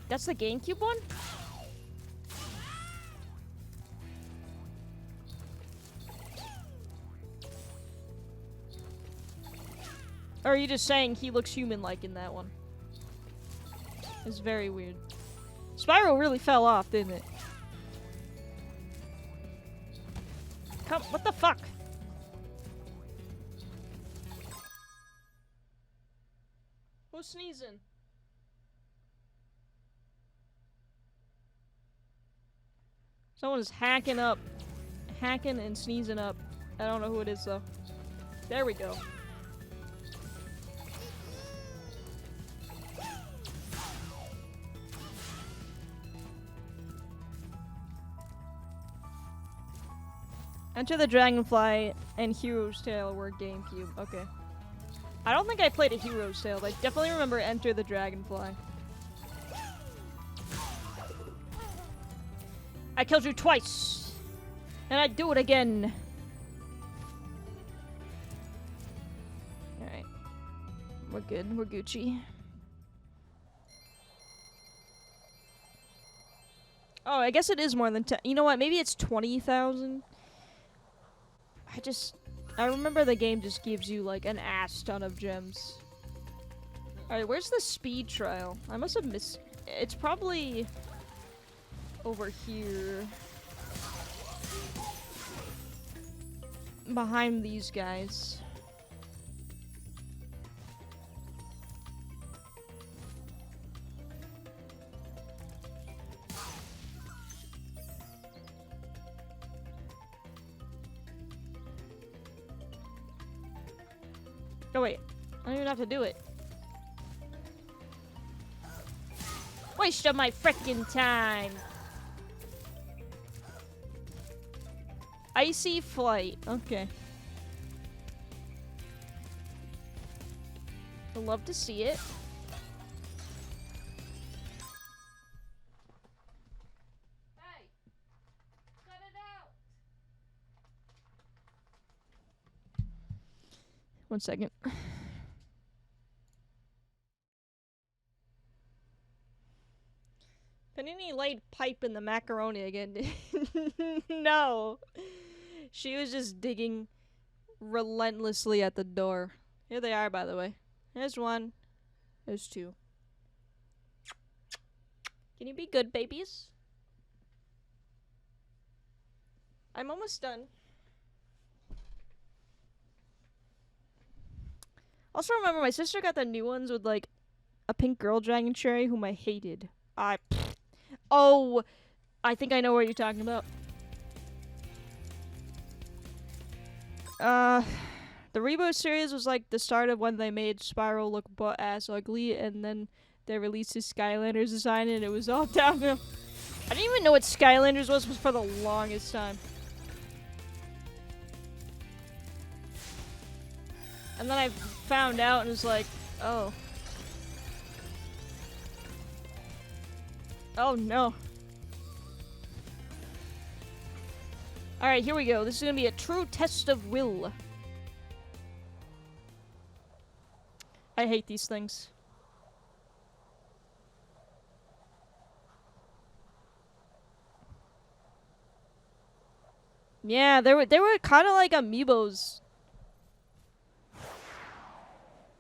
A: that's the GameCube one? Or are you just saying he looks human-like in that one? It's very weird. Spyro really fell off, didn't it? Come, what the fuck? Who's sneezing? Someone is hacking and sneezing up. I don't know who it is though. There we go. Enter the Dragonfly and Hero's Tale were GameCube. Okay. I don't think I played a Hero's Tale, but I definitely remember Enter the Dragonfly. I killed you twice! And I'd do it again! Alright. We're good. We're Gucci. Oh, I guess it is more than 10. You know what? Maybe it's 20,000? I remember the game just gives you like an ass ton of gems. Alright, where's the speed trial? I must have missed. It's probably over here. Behind these guys. Oh wait, I don't even have to do it. Waste of my frickin' time. Icy flight. Okay. I'd love to see it. Hey, cut it out. 1 second. Panini laid pipe in the macaroni again. No. She was just digging relentlessly at the door. Here they are, by the way. There's one. There's two. Can you be good, babies? I'm almost done. Also remember, my sister got the new ones with, like, a pink girl dragon cherry whom I hated. Oh, I think I know what you're talking about. The Reboot series was like the start of when they made Spyro look butt-ass ugly, and then they released his Skylanders design, and it was all downhill. I didn't even know what Skylanders was for the longest time. And then I found out and was like, oh. Oh no. Alright, here we go. This is gonna be a true test of will. I hate these things. Yeah, they were kind of like amiibos.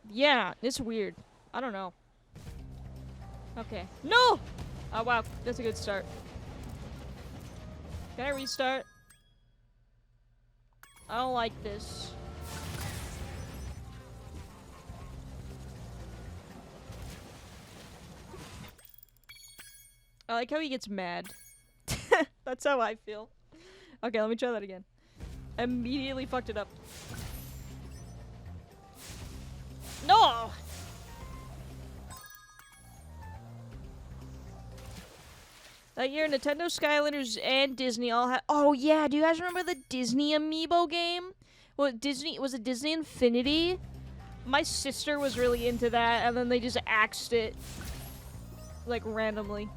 A: Yeah, it's weird. I don't know. Okay. No! Oh wow, that's a good start. Can I restart? I don't like this. I like how he gets mad. That's how I feel. Okay, let me try that again. I immediately fucked it up. No! That year, Nintendo, Skylanders, and Disney all had. Oh yeah, do you guys remember the Disney Amiibo game? Well, was it Disney Infinity? My sister was really into that, and then they just axed it, like randomly.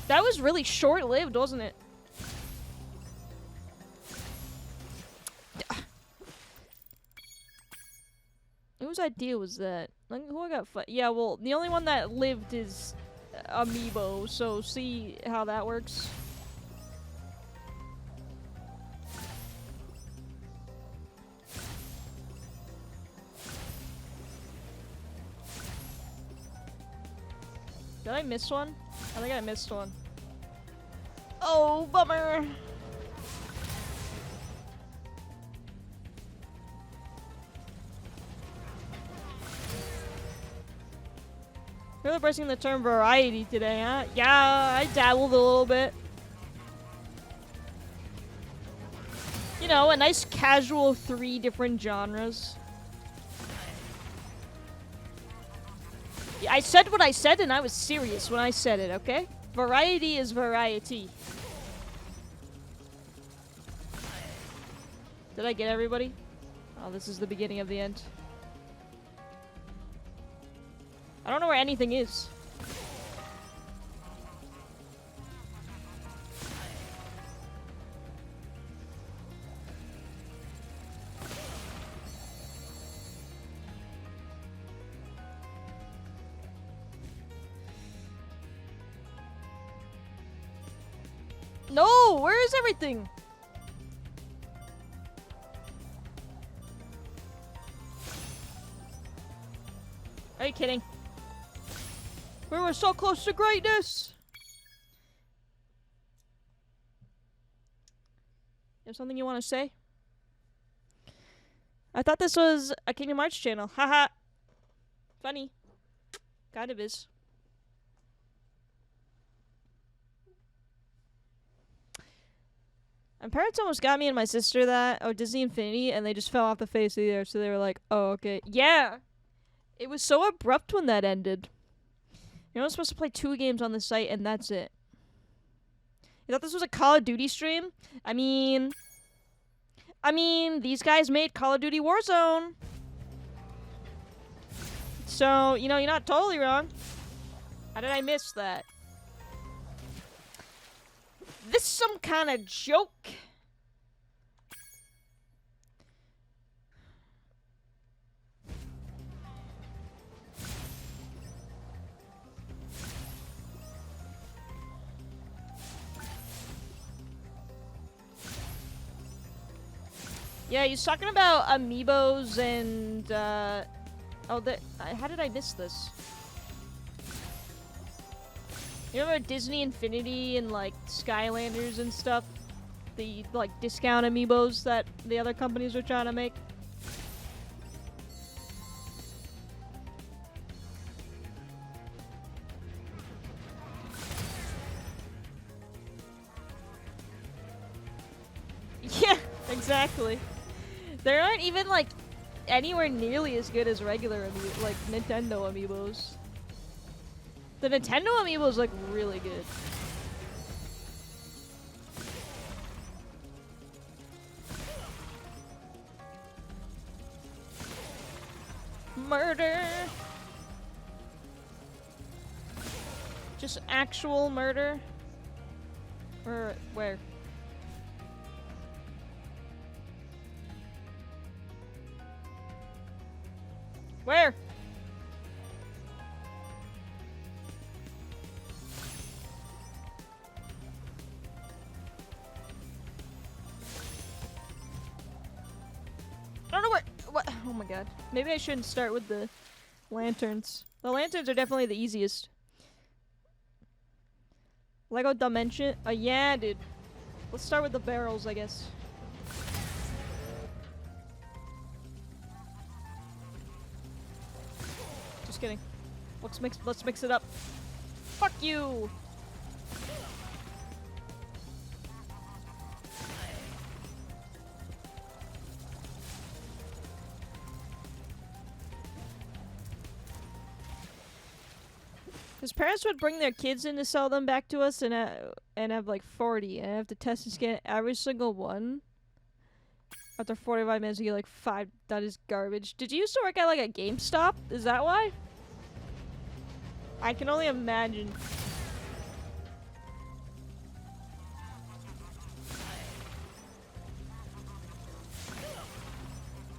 A: That was really short-lived, wasn't it? Whose idea was that? Like, who I got? Yeah, well, the only one that lived is Amiibo, so see how that works. Did I miss one? I think I missed one. Oh, bummer! Really pressing the term variety today, huh? Yeah, I dabbled a little bit. You know, a nice casual 3 different genres. Yeah, I said what I said and I was serious when I said it, okay? Variety is variety. Did I get everybody? Oh, this is the beginning of the end. I don't know where anything is. No, where is everything? Are you kidding? We were so close to greatness! You have something you want to say? I thought this was a Kingdom Hearts channel. Haha. Funny. Kind of is. My parents almost got me and my sister that, Disney Infinity, and they just fell off the face of the earth, so they were like, oh, okay. Yeah! It was so abrupt when that ended. You're only supposed to play 2 games on the site, and that's it. You thought this was a Call of Duty stream? I mean, these guys made Call of Duty Warzone. So, you know, you're not totally wrong. How did I miss that? This some kind of joke? Yeah, he's talking about amiibos and, how did I miss this? You remember Disney Infinity and, like, Skylanders and stuff? The, like, discount amiibos that the other companies were trying to make? Yeah, exactly. They aren't even, like, anywhere nearly as good as regular, like, Nintendo amiibos. The Nintendo amiibos look really good. Murder! Just actual murder? Or where? Where? I don't know what. Oh my god. Maybe I shouldn't start with the lanterns. The lanterns are definitely the easiest. Lego Dimension? Yeah, dude. Let's start with the barrels, I guess. Just kidding. Let's mix it up. Fuck you! His parents would bring their kids in to sell them back to us and have like 40, and I have to test and scan every single one. After 45 minutes, you get like 5. That is garbage. Did you used to work at like a GameStop? Is that why? I can only imagine.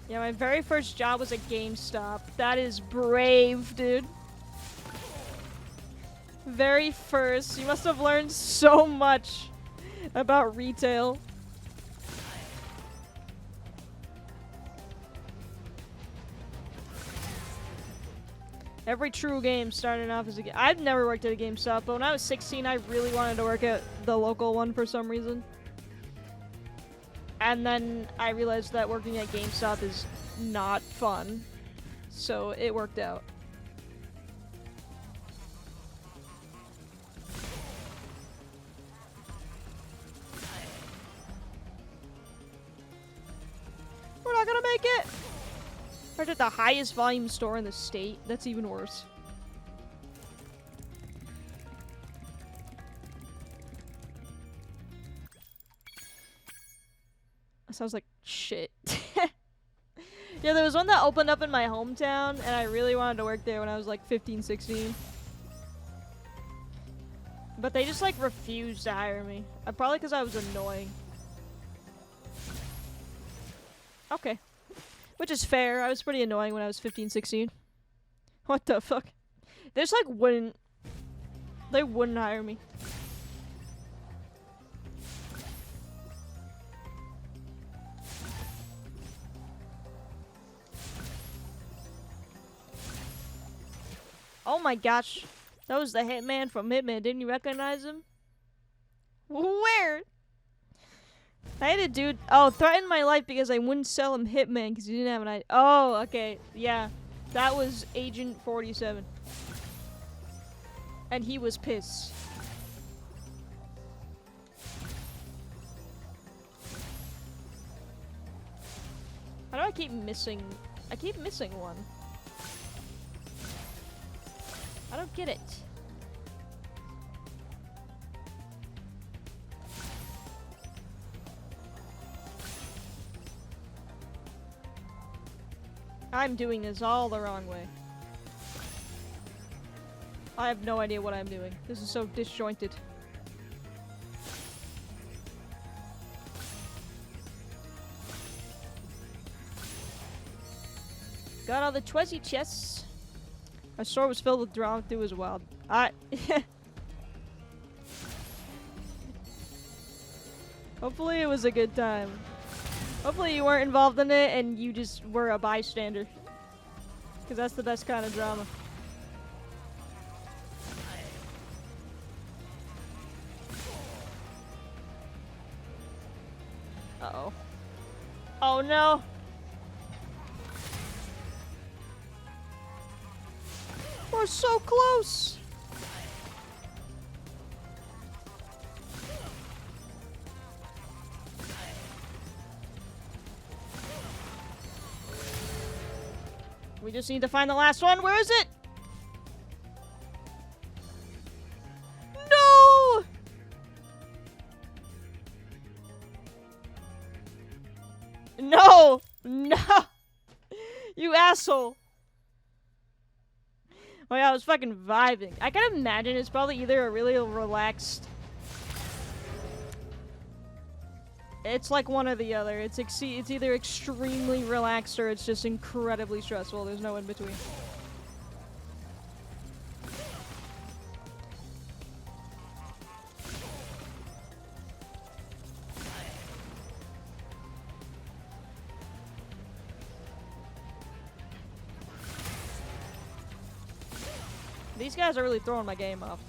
A: Yeah, my very first job was at GameStop. That is brave, dude. Very first. You must have learned so much about retail. Every true game started off as a game. I've never worked at a GameStop, but when I was 16, I really wanted to work at the local one for some reason. And then I realized that working at GameStop is not fun. So it worked out. We're not gonna make it! We're at the highest volume store in the state. That's even worse. That sounds like shit. Yeah, there was one that opened up in my hometown, and I really wanted to work there when I was like 15, 16. But they just like refused to hire me. Probably because I was annoying. Okay. Which is fair. I was pretty annoying when I was 15, 16. What the fuck? They just like wouldn't. They wouldn't hire me. Oh my gosh. That was the Hitman from Hitman. Didn't you recognize him? Where? I had a dude, threatened my life because I wouldn't sell him Hitman because he didn't have an ID. Oh, okay. Yeah. That was Agent 47. And he was pissed. I keep missing? I keep missing one. I don't get it. I'm doing this all the wrong way. I have no idea what I'm doing. This is so disjointed. Got all the Twezzy chests. Our store was filled with drama too as well. Hopefully it was a good time. Hopefully you weren't involved in it and you just were a bystander. Because that's the best kind of drama. Uh-oh. Oh no! We're so close! We just need to find the last one. Where is it? No! No! No! You asshole! Oh yeah, I was fucking vibing. I can imagine it's probably either a really relaxed... It's like one or the other. It's either extremely relaxed or it's just incredibly stressful. There's no in between. These guys are really throwing my game off.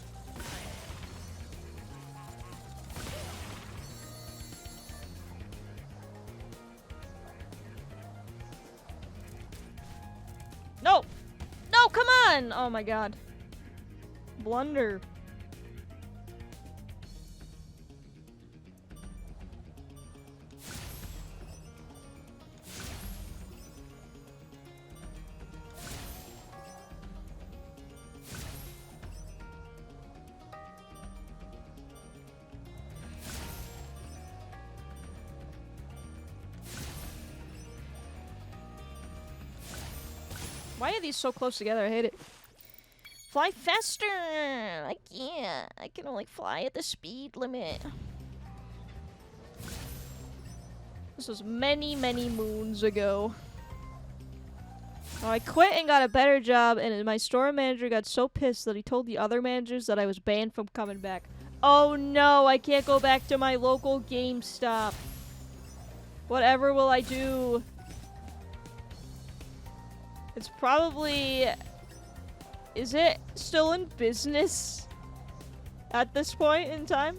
A: No! No, come on! Oh my god. Blunder. Why are these so close together? I hate it. Fly faster! I can't. I can only fly at the speed limit. This was many, many moons ago. Oh, I quit and got a better job, and my store manager got so pissed that he told the other managers that I was banned from coming back. Oh no, I can't go back to my local GameStop. Whatever will I do? It's probably... Is it still in business at this point in time?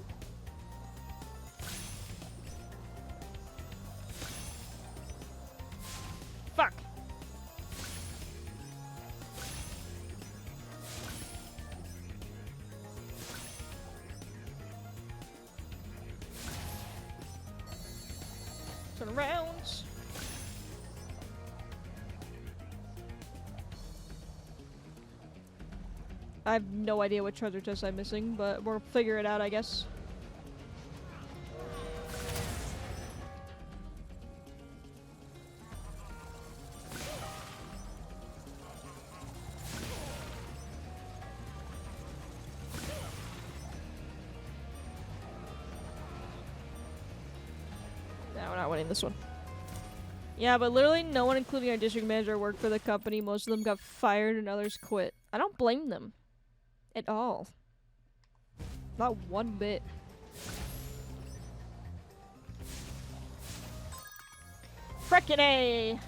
A: Fuck. Turn around. I have no idea what treasure chest I'm missing, but we'll figure it out, I guess. No, we're not winning this one. Yeah, but literally no one, including our district manager, worked for the company. Most of them got fired and others quit. I don't blame them. At all. Not one bit. Frickin' A!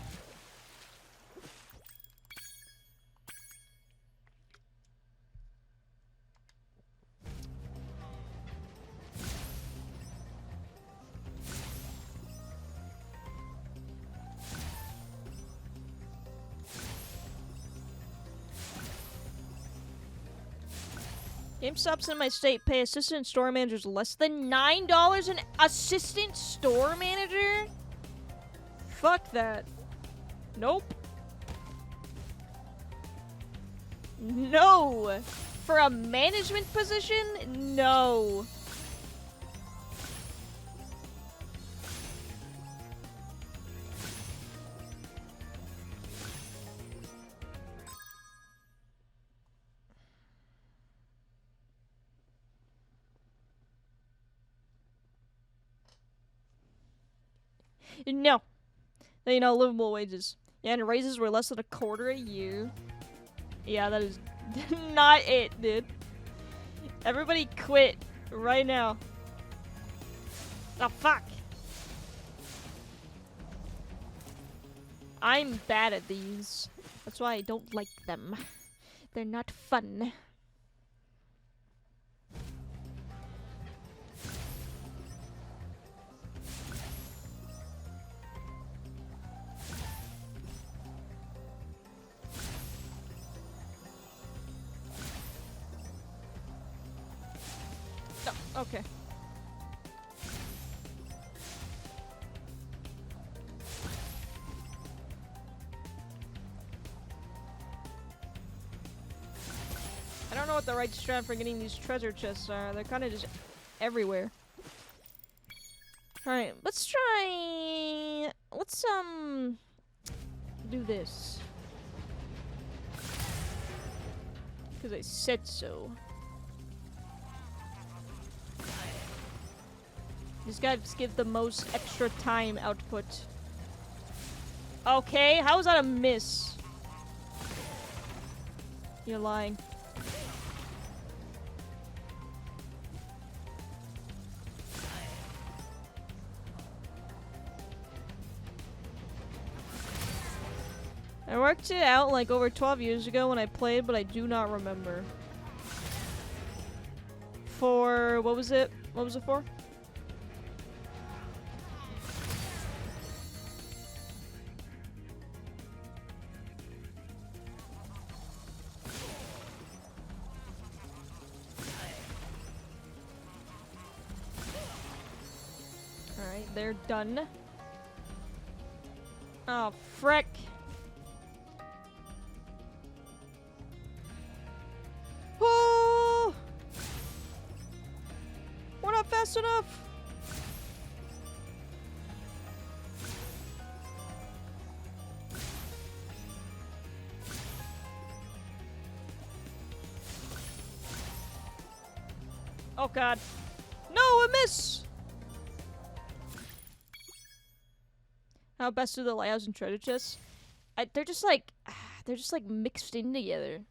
A: GameStop's in my state pay assistant store managers less than $9 an assistant store manager? Fuck that. Nope. No! For a management position? No. No. You know, livable wages. Yeah, and raises were less than a quarter a year. Yeah, that is not it, dude. Everybody quit right now. Oh, fuck. I'm bad at these. That's why I don't like them. They're not fun. Oh, okay. I don't know what the right strat for getting these treasure chests are. They're kind of just everywhere. Alright, let's try... Let's, do this. Because I said so. These guys give the most extra time output. Okay, how is that a miss? You're lying. I worked it out like over 12 years ago when I played, but I do not remember. For, what was it? What was it for? Alright, they're done. Oh, frick. Oh! We're not fast enough! Oh god. No, a miss! How best do the layouts and treasure chests? They're just like mixed in together.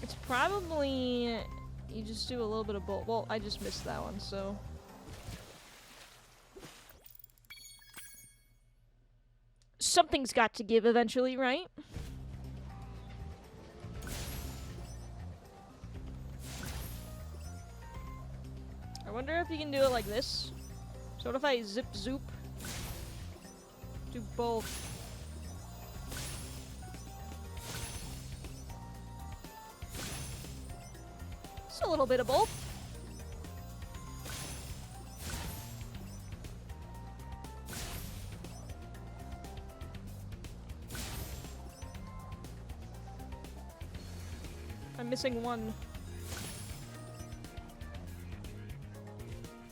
A: It's probably you just do a little bit of both. Well, I just missed that one, so something's got to give eventually, right? I wonder if you can do it like this. So what if I zip zoop? Do both. Just a little bit of both. I'm missing one.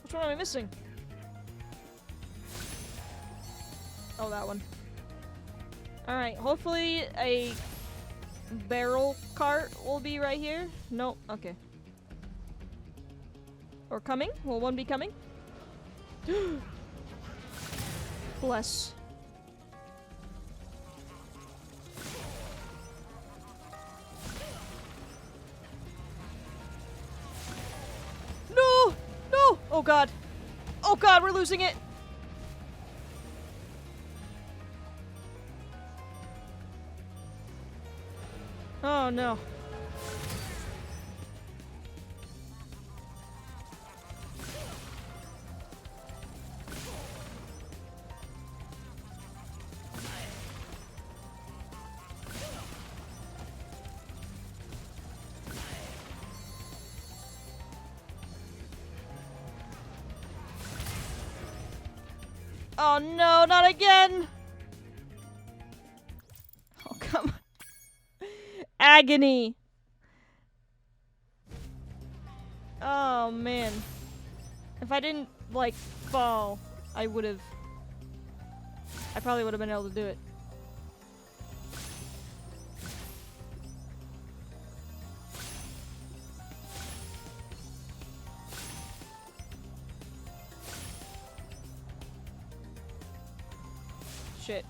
A: Which one am I missing? Oh, that one. Alright, hopefully a barrel cart will be right here. Nope, okay. Or coming? Will one be coming? Bless. No! No! Oh god. Oh god, we're losing it! Oh no. Oh no, not again! Oh, come on. Agony! Oh, man. If I didn't, like, fall, I would've... I probably would've been able to do it. Shit.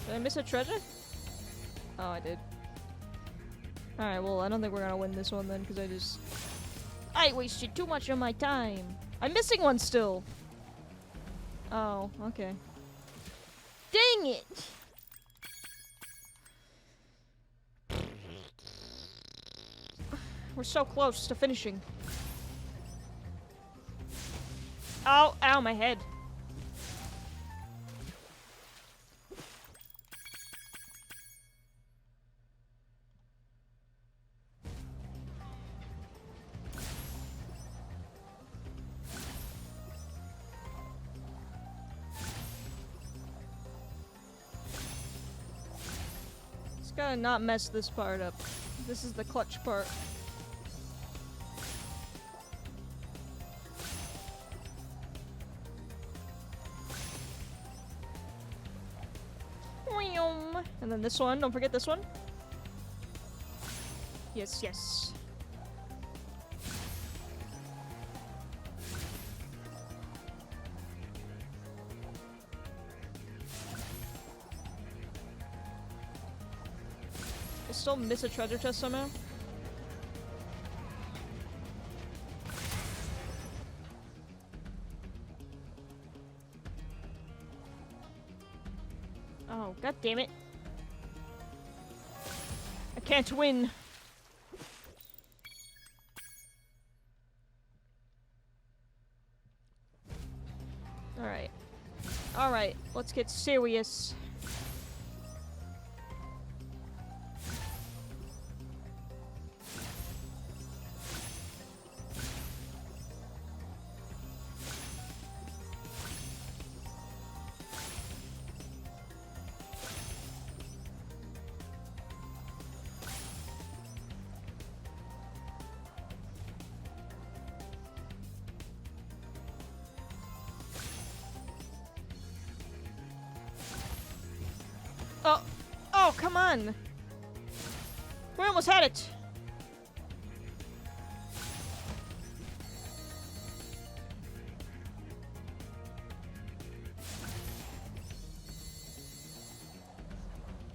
A: Did I miss a treasure? Oh, I did. Alright, well, I don't think we're gonna win this one then, because I wasted too much of my time. I'm missing one still! Oh, okay. Dang it! We're so close to finishing. Ow, ow, my head. Just gotta not mess this part up. This is the clutch part. And then this one, don't forget this one. Yes, yes. I still miss a treasure chest somehow. Oh, god damn it. I can't win. Alright. Alright, let's get serious. Oh, oh, come on. We almost had it.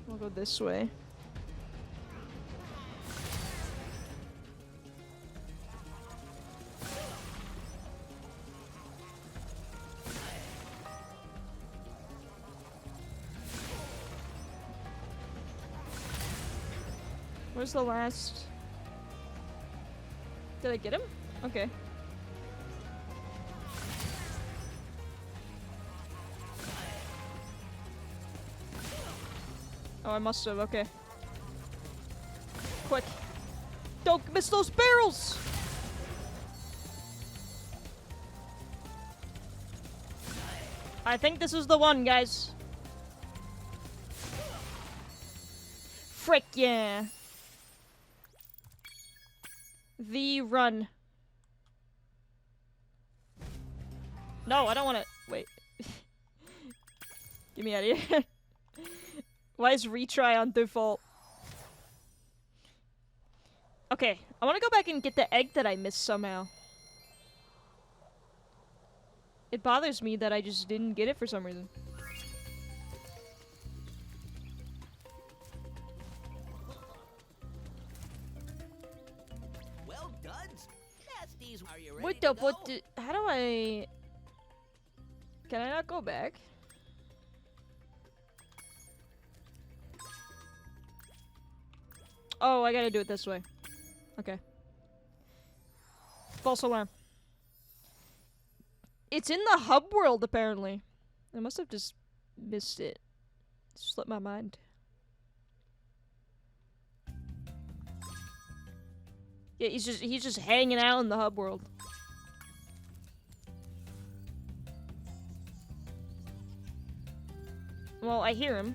A: We'll go this way. Where's the last? Did I get him? Okay. Oh, I must have. Okay. Quick. Don't miss those barrels! I think this is the one, guys. Frick yeah. The run. No, I don't want to. Wait. Get me out of here. Why is retry on default? Okay, I want to go back and get the egg that I missed somehow. It bothers me that I just didn't get it for some reason.
I: Well done. Nasties, are you ready
A: What
I: to
A: the?
I: go?
A: What? How do I? Can I not go back? Oh, I gotta do it this way. Okay. False alarm. It's in the hub world, apparently. I must have just missed it. Slipped my mind. Yeah, he's just hanging out in the hub world. Well, I hear him.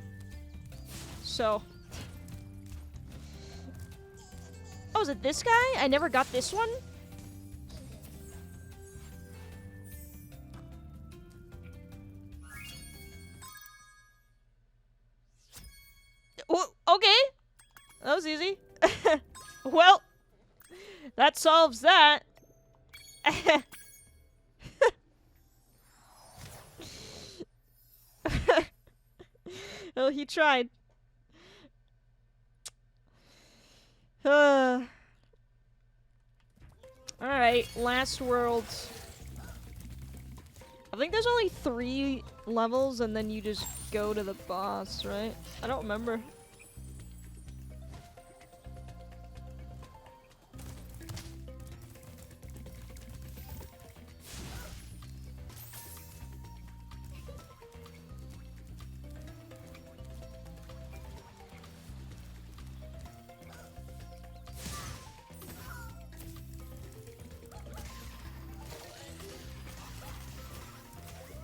A: So. Oh, is it this guy? I never got this one? Oh, okay. That was easy. Well, that solves that. Oh, he tried. Alright, last world. I think there's only 3 levels and then you just go to the boss, right? I don't remember.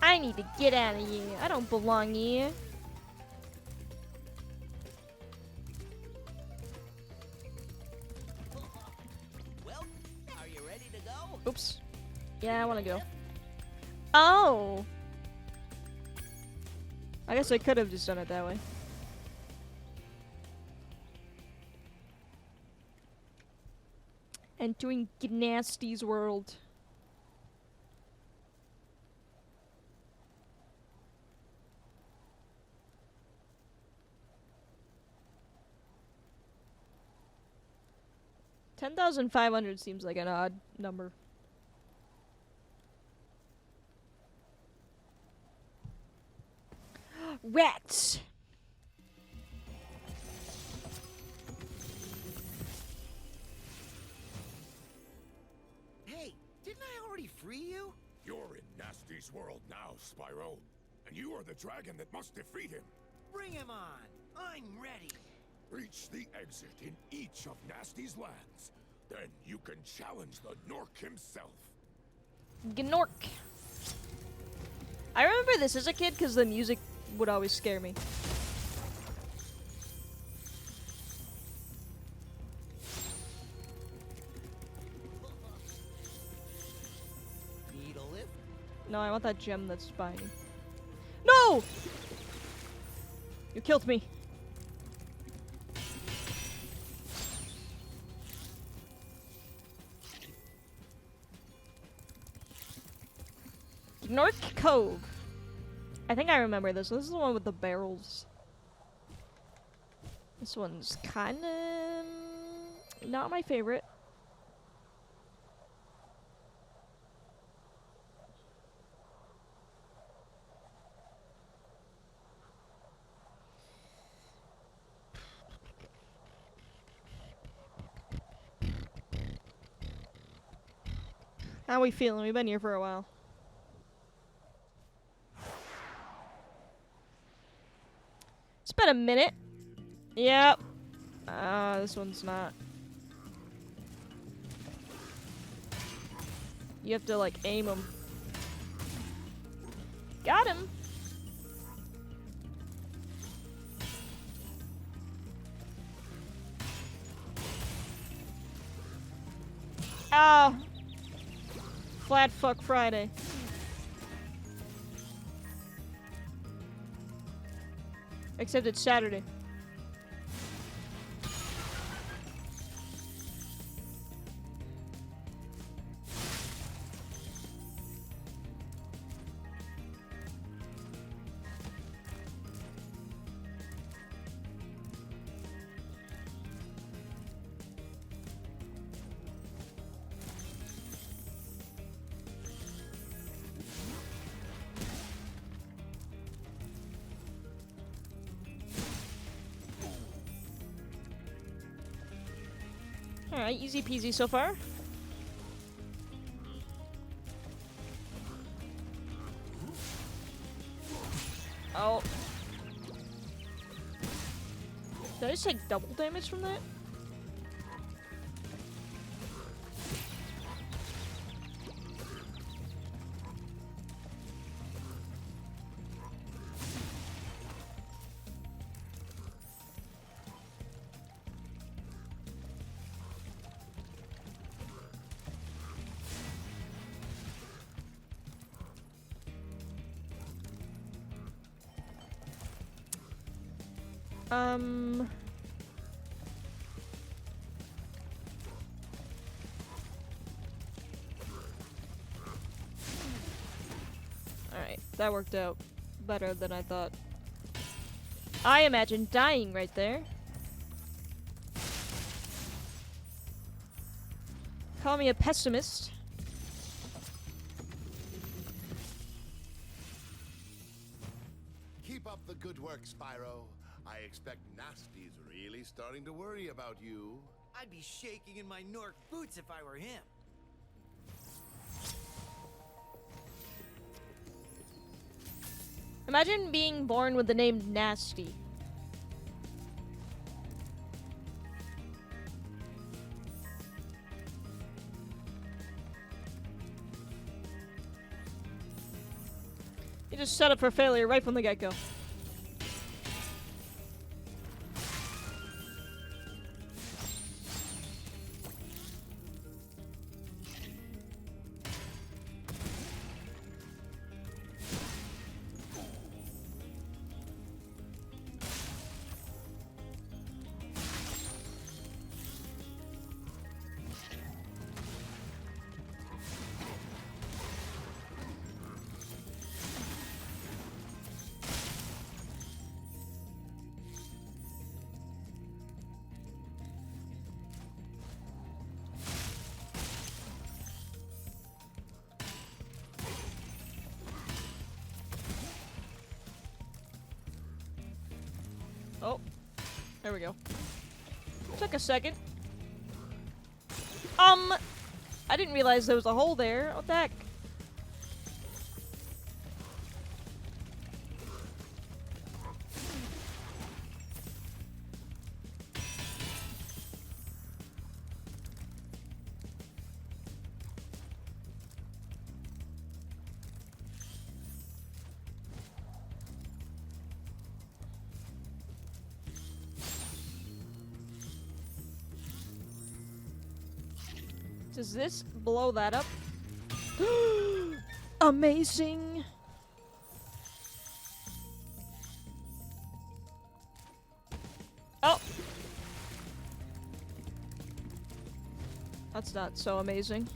A: I need to get out of here. I don't belong here.
I: Well, are you ready to go?
A: Oops. Yeah, I want to go. Oh! I guess I could have just done it that way. Entering Gnasty's world. $10,500 seems like an odd number. Rats!
I: Hey, didn't I already free you?
F: You're in Nasty's world now, Spyro. And you are the dragon that must defeat him.
I: Bring him on. I'm ready.
F: Reach the exit in each of Nasty's lands. Then you can challenge the Gnorc himself.
A: Gnorc. I remember this as a kid because the music would always scare me.
I: Need a lift?
A: No, I want that gem that's by me. No! You killed me. Gnorc Cove. I think I remember this. This is the one with the barrels. This one's kind of not my favorite. How we feeling? We've been here for a while. It's been a minute. Yep. This one's not. You have to, like, aim him. Got him. Ah. Flat fuck Friday. Except it's Saturday. Alright, easy peasy so far. Oh. Did I just take double damage from that? Alright, that worked out better than I thought. I imagine dying right there. Call me a pessimist.
J: Keep up the good work, Spyro. I expect Nasty's really starting to worry about you.
M: I'd be shaking in my Nork boots if I were him.
A: Imagine being born with the name Nasty. You just set up for failure right from the get-go. Oh, there we go. Took a second. I didn't realize there was a hole there. What the heck? Does this blow that up? Amazing! Oh! That's not so amazing.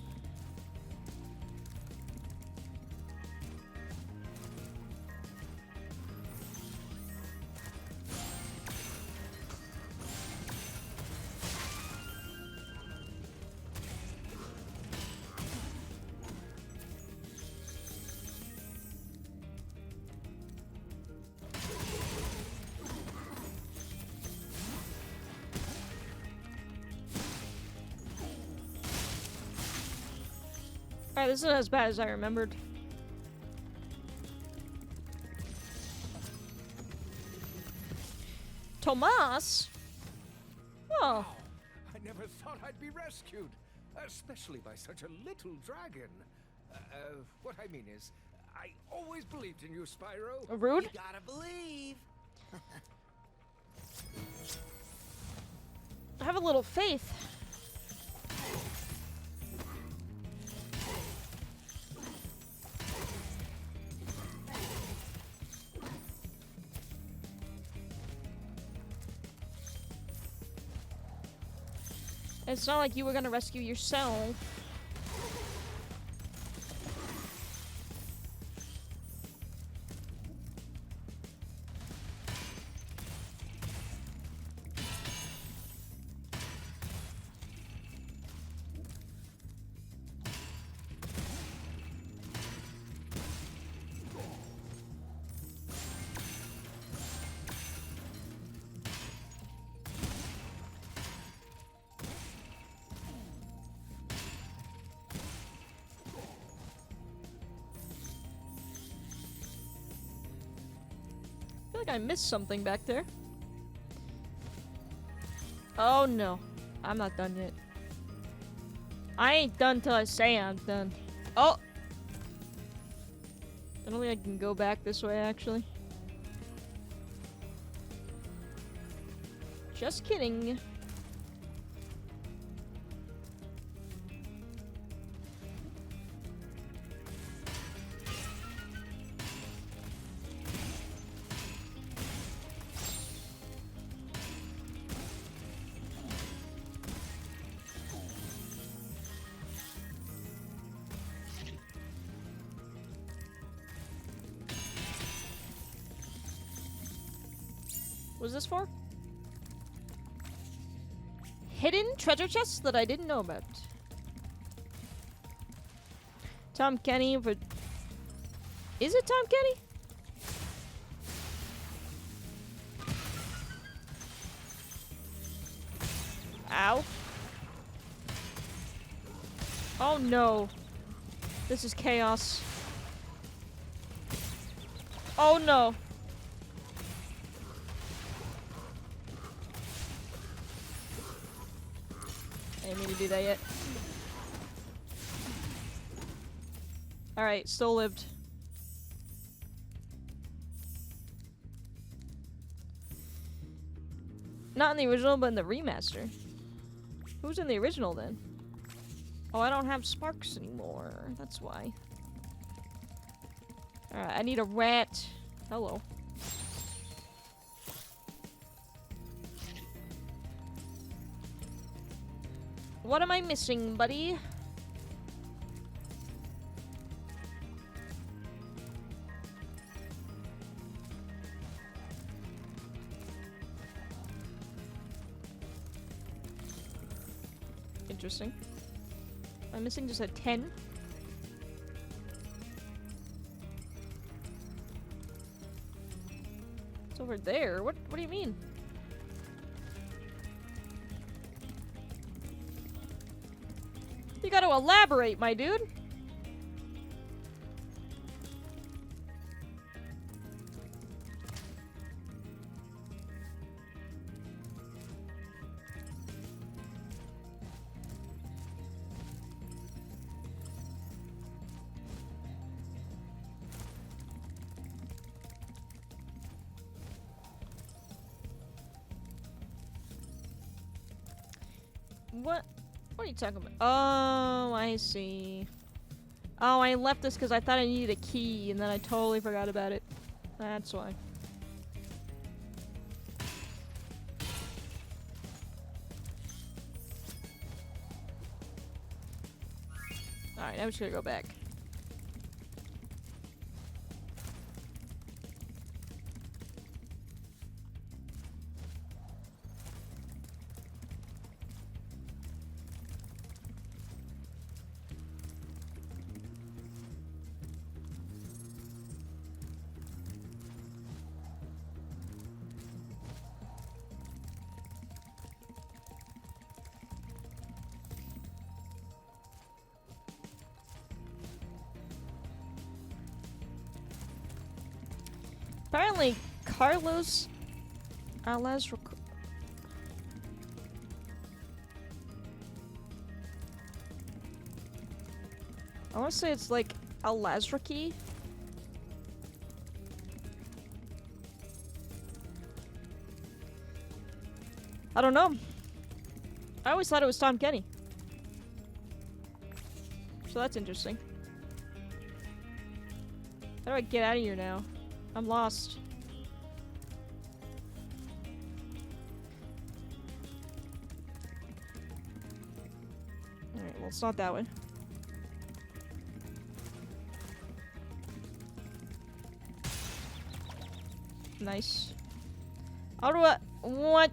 A: Alright, this isn't as bad as I remembered. Tomas? Oh.
K: I never thought I'd be rescued, especially by such a little dragon. What I mean is, I always believed in you, Spyro.
A: Rude?
M: You gotta believe.
A: I have a little faith. It's not like you were gonna rescue yourself. like I missed something back there. Oh no. I'm not done yet. I ain't done till I say I'm done. Oh! I don't think I can go back this way, actually. Just kidding. What was this for? Hidden treasure chests that I didn't know about. Tom Kenny for... Is it Tom Kenny? Ow. Oh no. This is chaos. Oh no. I didn't mean to do that yet. Alright, still lived. Not in the original, but in the remaster. Who's in the original then? Oh, I don't have sparks anymore. That's why. Alright, I need a rat. Hello. What am I missing, buddy? Interesting. I'm missing just a 10. It's over there. What do you mean? You gotta elaborate, my dude. What are you talking about? Oh, I see. Oh, I left this because I thought I needed a key, and then I totally forgot about it. That's why. Alright, now we're just gonna go back. Apparently, Carlos Alaz. I want to say it's like Alazraki. I don't know. I always thought it was Tom Kenny. So that's interesting. How do I get out of here now? I'm lost. Alright, well, it's not that way. Nice. How do I... What?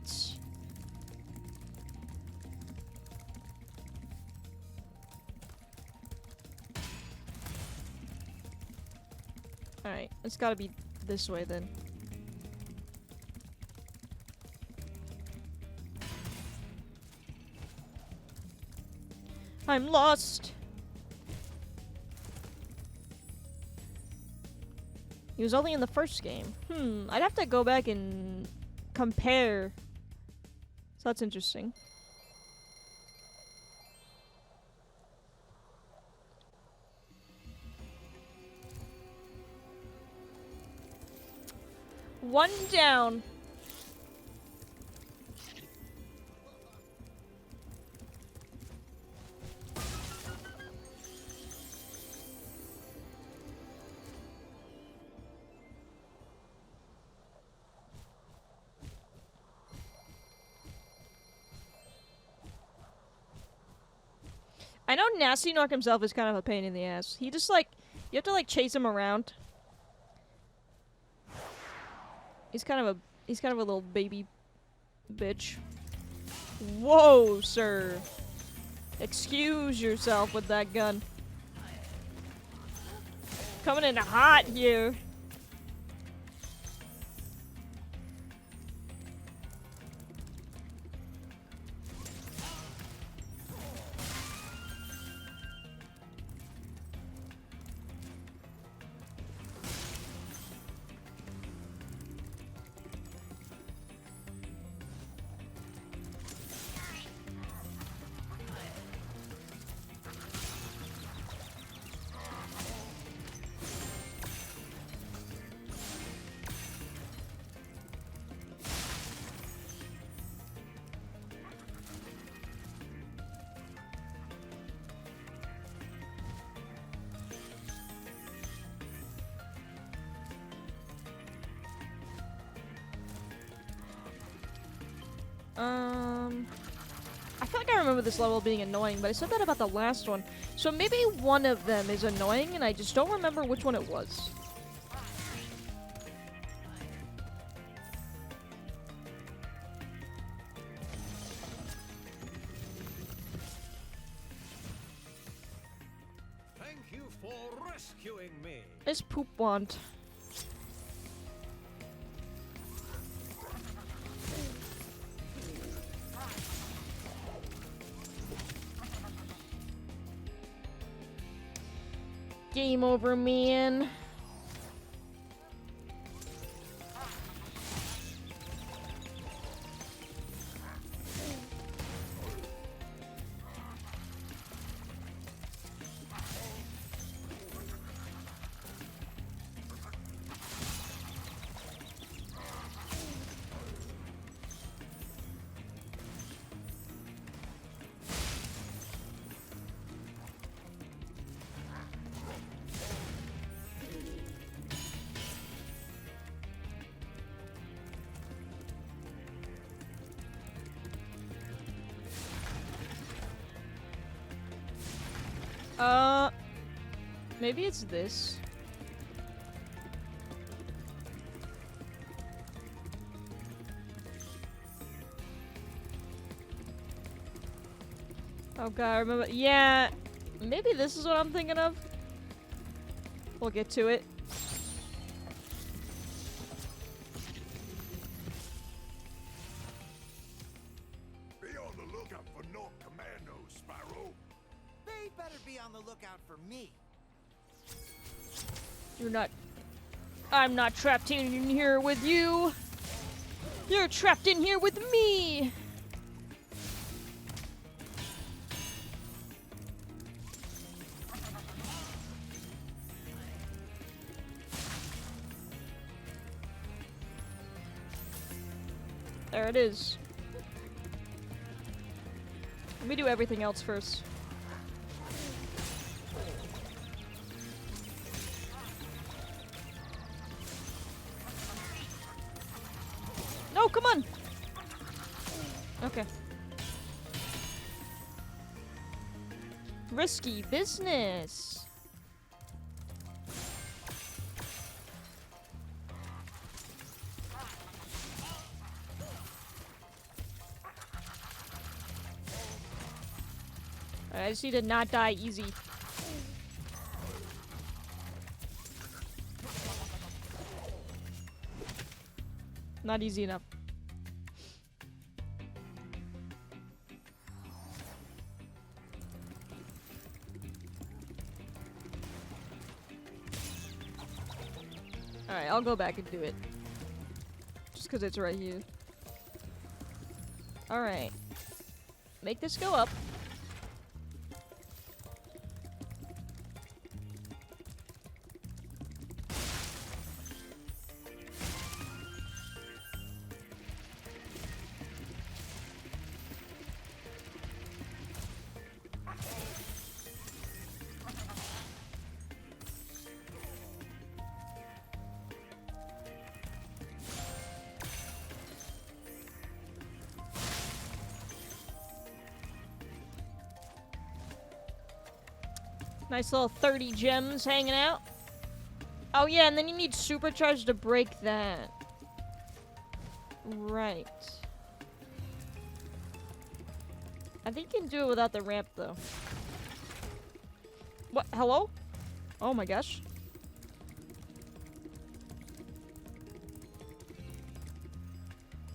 A: Alright, it's gotta be this way then. I'm lost. He was only in the first game. I'd have to go back and compare. So that's interesting. One down. I know Nasty Nork himself is kind of a pain in the ass. He just like, you have to like chase him around. He's kind of a little baby bitch. Whoa, sir. Excuse yourself with that gun. Coming in hot here. I feel like I remember this level being annoying, but I said that about the last one. So maybe one of them is annoying, and I just don't remember which one it was.
K: Thank you for rescuing me.
A: This poop wand. Game over, man. Maybe it's this. Oh god, I remember. Yeah, maybe this is what I'm thinking of. We'll get to it.
F: Be on the lookout for North Commandos, Spyro.
M: They better be on the lookout for me.
A: You're not. I'm not trapped in here with you. You're trapped in here with me. There it is. Let me do everything else first. No, come on! Okay. Risky business. I just need to not die easy. Not easy enough. Alright, I'll go back and do it. Just because it's right here. Alright. Make this go up. Nice little 30 gems hanging out. Oh yeah, and then you need supercharge to break that. Right. I think you can do it without the ramp though. What? Hello? Oh my gosh.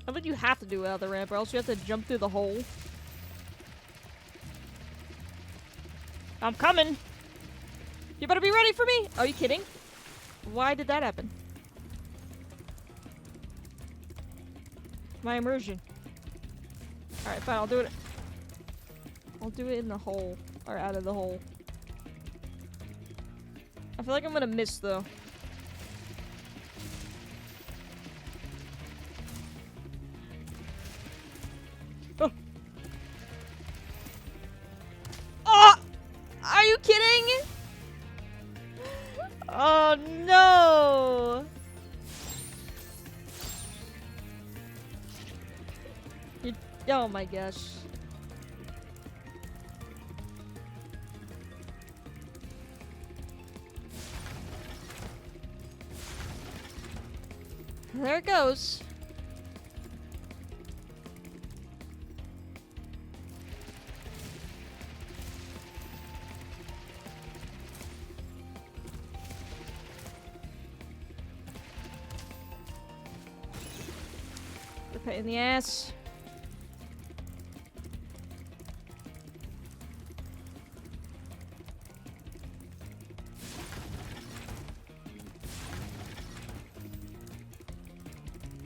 A: I think you have to do it without the ramp or else you have to jump through the hole. I'm coming! You better be ready for me! Are you kidding? Why did that happen? My immersion. Alright, fine, I'll do it. I'll do it in the hole. Or out of the hole. I feel like I'm gonna miss, though. Oh! Oh! Are you kidding? Oh no! Oh my gosh. There it goes. Pain in the ass.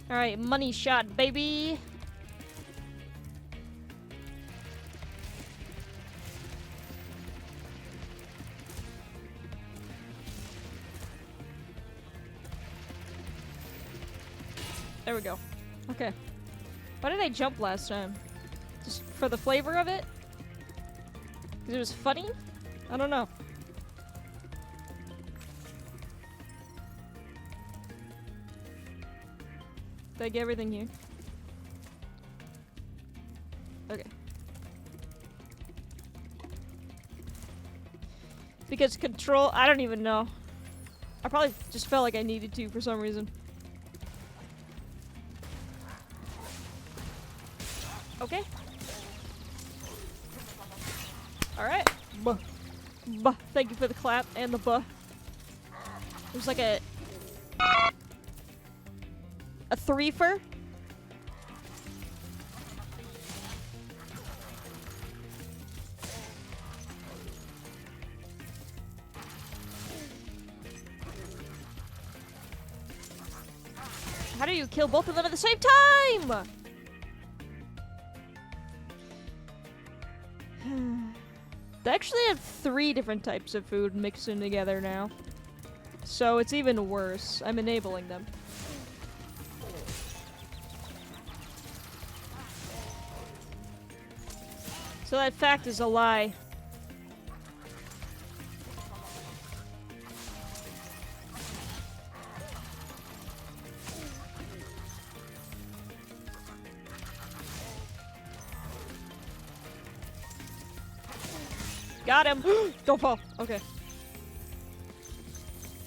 A: Alright, money shot, baby. There we go. Okay. Why did I jump last time? Just for the flavor of it? Because it was funny? I don't know. Did I get everything here? Okay. Because control, I don't even know. I probably just felt like I needed to for some reason. Okay. Alright. Buh. Buh. Thank you for the clap and the buh. There's like a threefer. How do you kill both of them at the same time? They actually have 3 different types of food mixed in together now. So it's even worse. I'm enabling them. So that fact is a lie. Got him! Don't fall! Okay.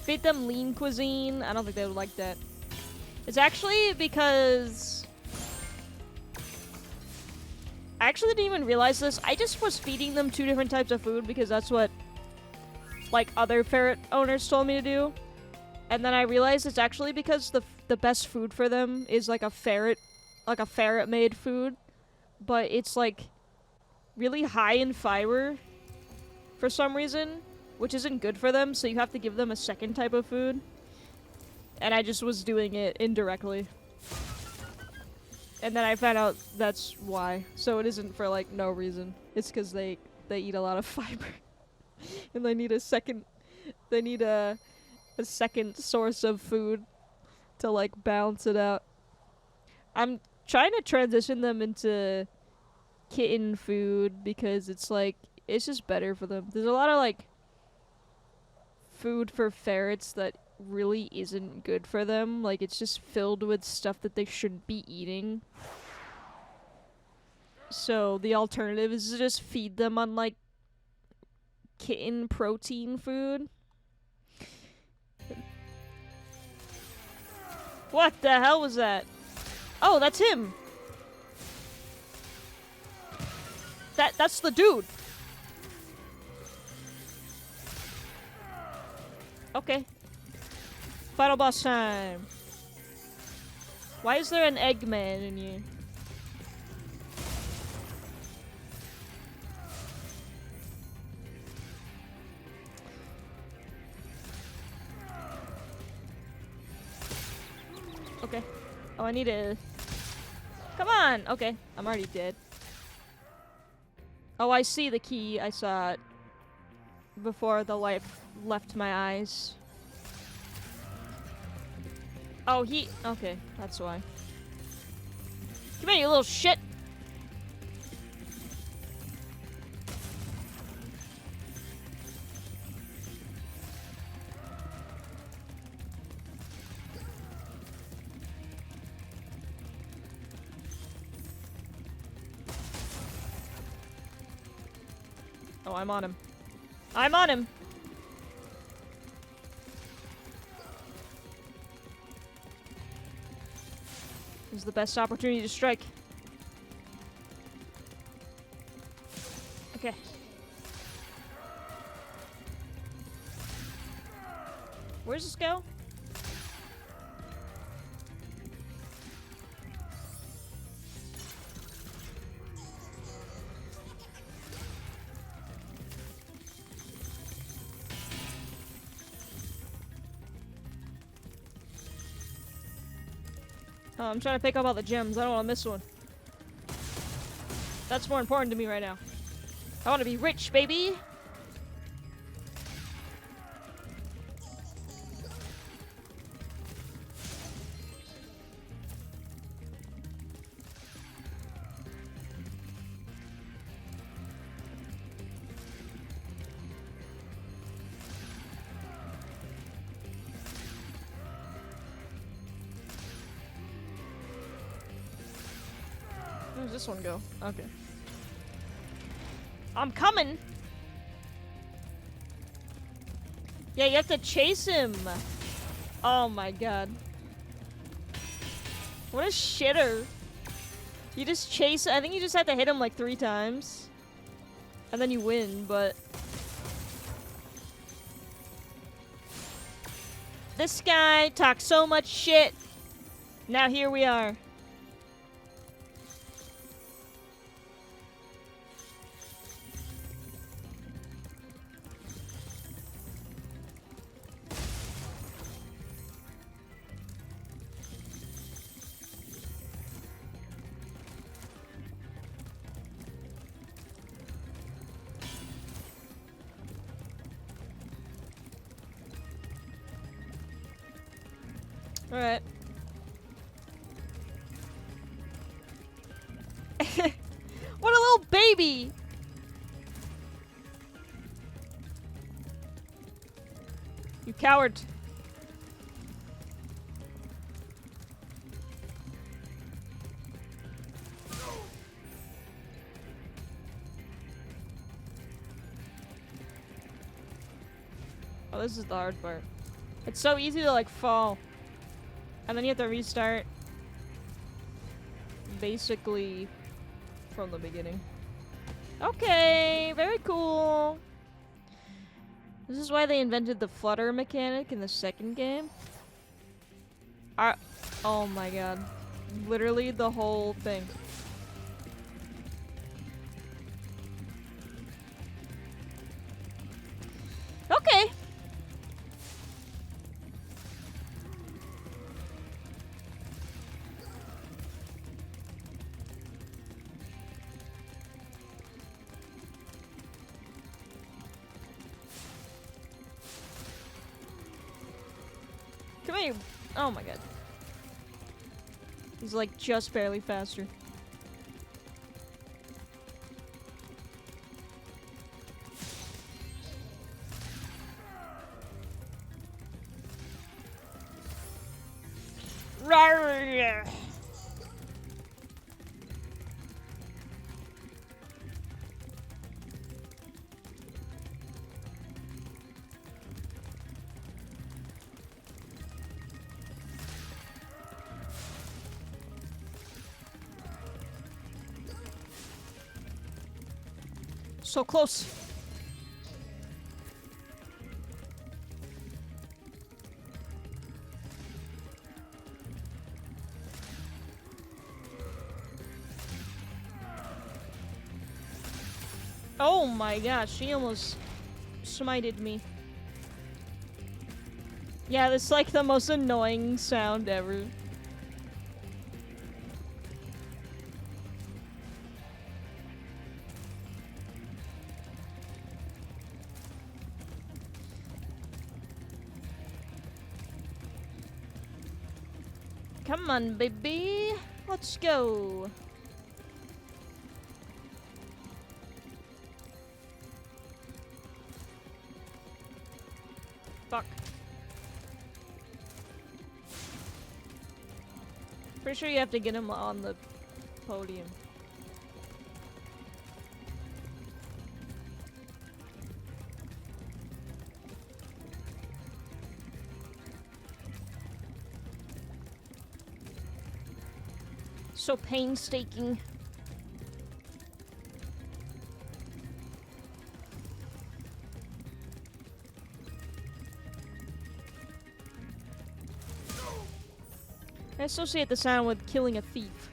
A: Feed them lean cuisine. I don't think they would like that. It's actually because... I actually didn't even realize this. I just was feeding them 2 different types of food because that's what, like, other ferret owners told me to do. And then I realized it's actually because the best food for them is, like, a ferret-made food. But it's, like, really high in fiber for some reason, which isn't good for them, so you have to give them a second type of food. And I just was doing it indirectly. And then I found out that's why. So it isn't for like no reason. It's because they eat a lot of fiber. And they need a second source of food to like balance it out. I'm trying to transition them into kitten food because it's like it's just better for them. There's a lot of like food for ferrets that really isn't good for them. Like it's just filled with stuff that they shouldn't be eating. So the alternative is to just feed them on like kitten protein food. What the hell was that? Oh, that's him. That's the dude. Okay. Final boss time. Why is there an Eggman in here? Okay. Oh, I need a... Come on! Okay, I'm already dead. Oh, I see the key. I saw it before the light left my eyes. Oh, he... Okay, that's why. Come here, you little shit! Oh, I'm on him. I'm on him! This is the best opportunity to strike. Okay. Where's this go? Oh, I'm trying to pick up all the gems. I don't want to miss one. That's more important to me right now. I want to be rich, baby! Where's this one go? Okay. I'm coming! Yeah, you have to chase him! Oh my god. What a shitter. You just chase- I think you just have to hit him like 3 times. And then you win, but... This guy talks so much shit! Now here we are. Alright. What a little baby! You coward. Oh, this is the hard part. It's so easy to like fall. And then you have to restart basically from the beginning. Okay, very cool. This is why they invented the flutter mechanic in the second game. Oh my god. Literally the whole thing. Okay. Come here. Oh my god. He's like just barely faster. Rawr. So close. Oh my gosh, she almost smited me. Yeah, that's like the most annoying sound ever. Come on, baby. Let's go. Fuck. Pretty sure you have to get him on the podium. So painstaking. I associate the sound with killing a thief.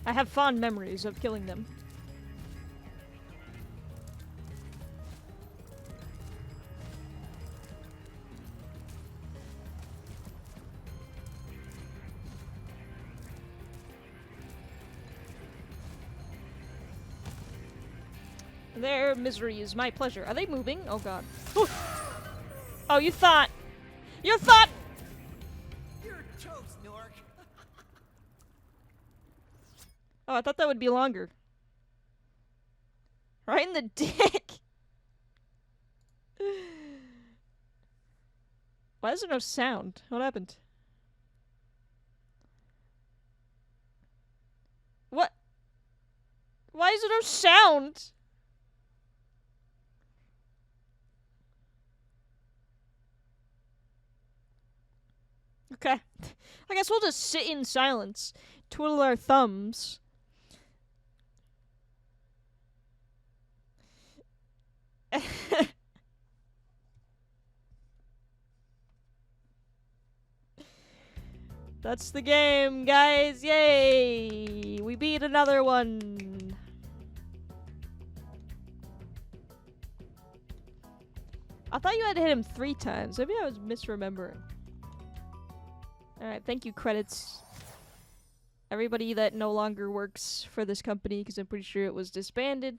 A: I have fond memories of killing them. Their misery is my pleasure. Are they moving? Oh god. Ooh. Oh, you thought. You thought.
M: You're toast, Nork.
A: Oh, I thought that would be longer. Right in the dick. Why is there no sound? What happened? What? Why is there no sound? Okay. I guess we'll just sit in silence, twiddle our thumbs. That's the game, guys. Yay! We beat another one. I thought you had to hit him 3 times. Maybe I was misremembering. Alright, thank you, credits. Everybody that no longer works for this company, because I'm pretty sure it was disbanded.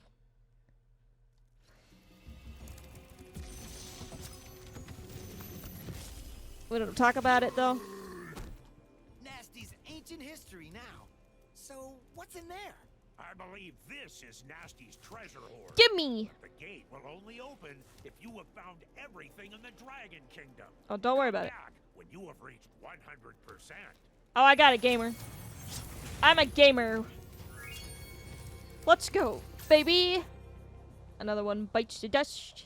A: We don't talk about it, though.
M: Nasty's ancient history now. So, what's in there?
F: I believe this is Nasty's treasure hoard.
A: Gimme!
F: The gate will only open if you have found everything in the Dragon Kingdom.
A: Oh, don't worry about it.
F: Back when you have reached 100%.
A: Oh, I got it, gamer. I'm a gamer. Let's go, baby. Another one bites the dust.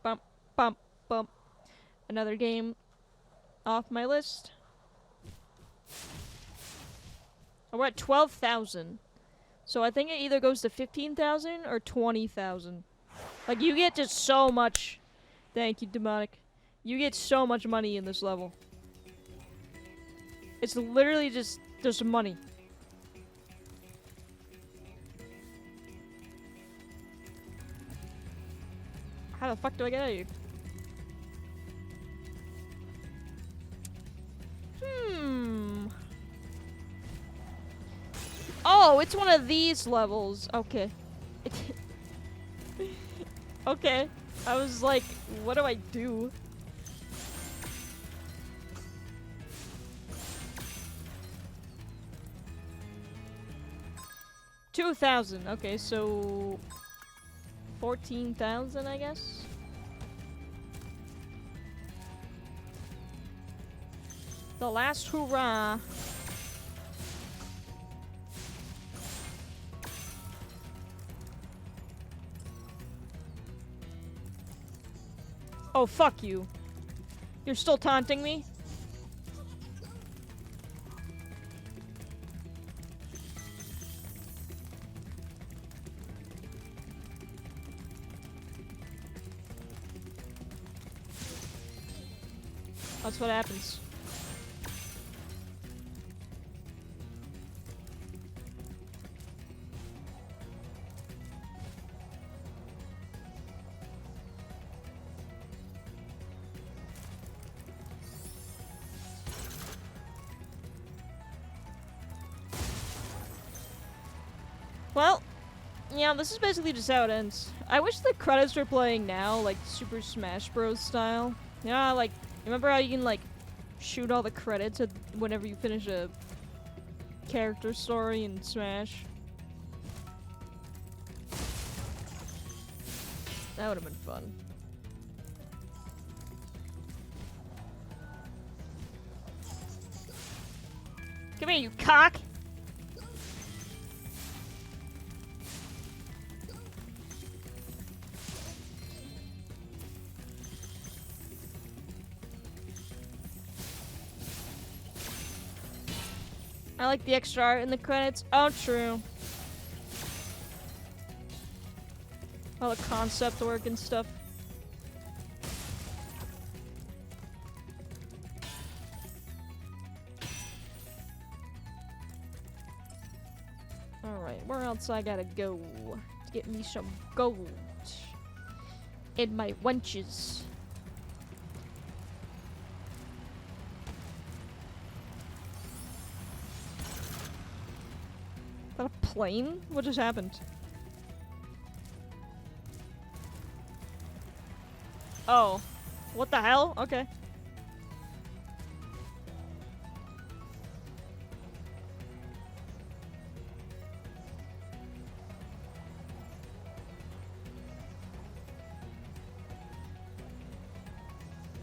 A: Bump, bump, bump. Another game off my list. Oh, we're at 12,000. So I think it either goes to 15,000 or 20,000. Like, you get just so much. Thank you, Demonic. You get so much money in this level. It's literally just money. How the fuck do I get out of here? Oh, it's one of these levels. Okay. Okay. I was like, what do I do? 2,000. Okay, so 14,000, I guess. The last hurrah. Oh, fuck you. You're still taunting me? That's what happens. Well, yeah, this is basically just how it ends. I wish the credits were playing now, like Super Smash Bros. Style. Yeah, like, remember how you can, like, shoot all the credits whenever you finish a character story in Smash? That would have been fun. Come here, you cock! I like the extra art in the credits. Oh, true. All the concept work and stuff. Alright, where else I gotta go to get me some gold in my wenches? Is that a plane? What just happened? Oh. What the hell? Okay.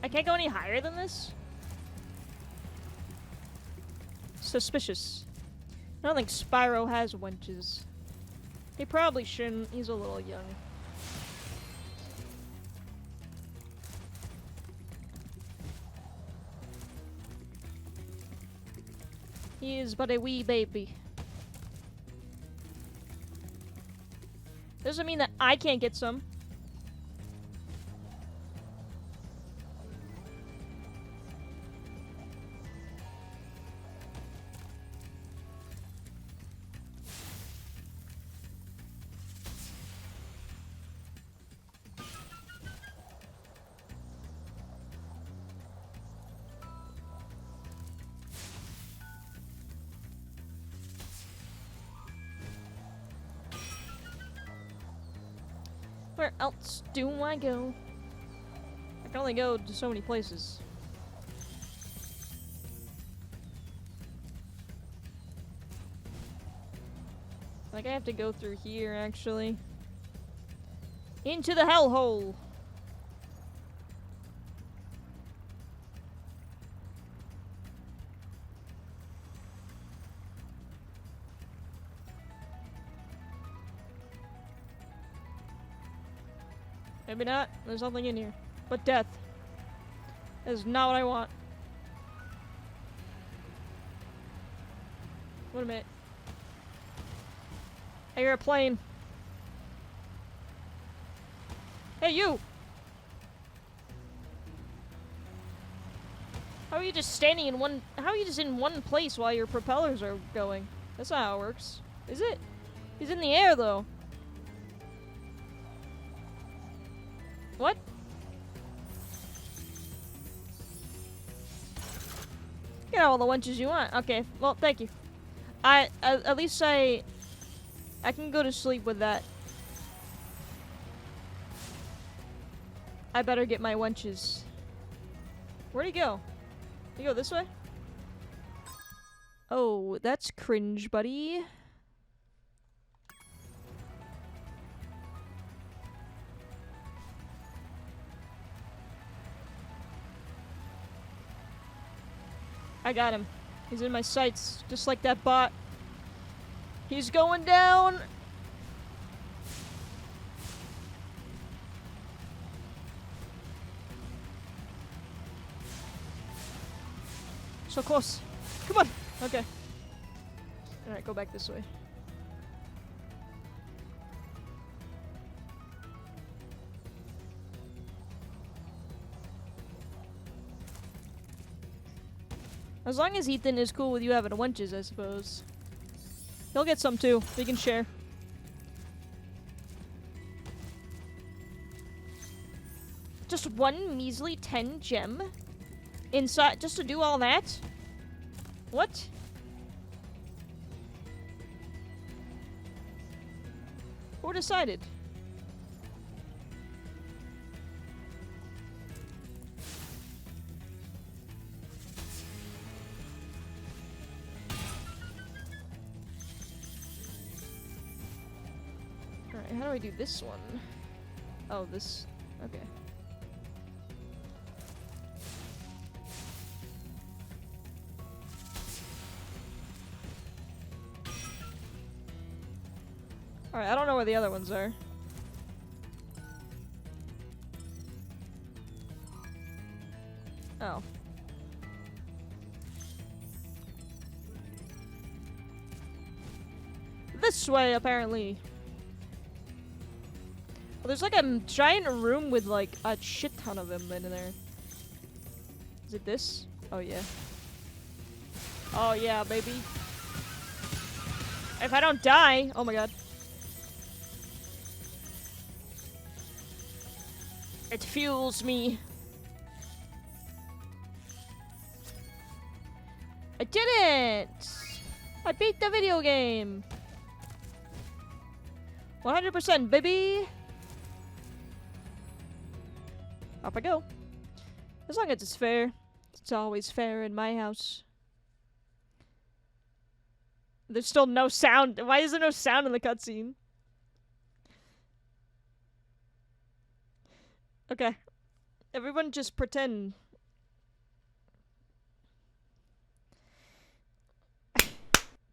A: I can't go any higher than this? Suspicious. I don't think Spyro has wenches. He probably shouldn't. He's a little young. He is but a wee baby. Doesn't mean that I can't get some. Where else do I go? I can only go to so many places. Like, I have to go through here, actually. Into the hellhole! Maybe not. There's nothing in here. But death. That is not what I want. Wait a minute. I hear a plane. Hey, you! How are you just standing in one... How are you just in one place while your propellers are going? That's not how it works. Is it? He's in the air, though. What? Get all the wenches you want. Okay, well, thank you. At least I can go to sleep with that. I better get my wenches. Where'd he go? Did he go this way? Oh, that's cringe, buddy. I got him. He's in my sights, just like that bot. He's going down. So close. Come on. Okay. Alright, go back this way. As long as Ethan is cool with you having wenches, I suppose. He'll get some too. We can share. Just one measly 10 gem? Inside, just to do all that? What? Who decided? Alright, how do I do this one? Oh, this. Okay. Alright, I don't know where the other ones are. Oh. This way, apparently. Well, there's like a giant room with like a shit ton of them in there. Is it this? Oh yeah. Oh yeah, baby. If I don't die, oh my god. It fuels me. I did it! I beat the video game. 100%, baby. Up I go. As long as it's fair. It's always fair in my house. There's still no sound. Why is there no sound in the cutscene? Okay. Everyone just pretend.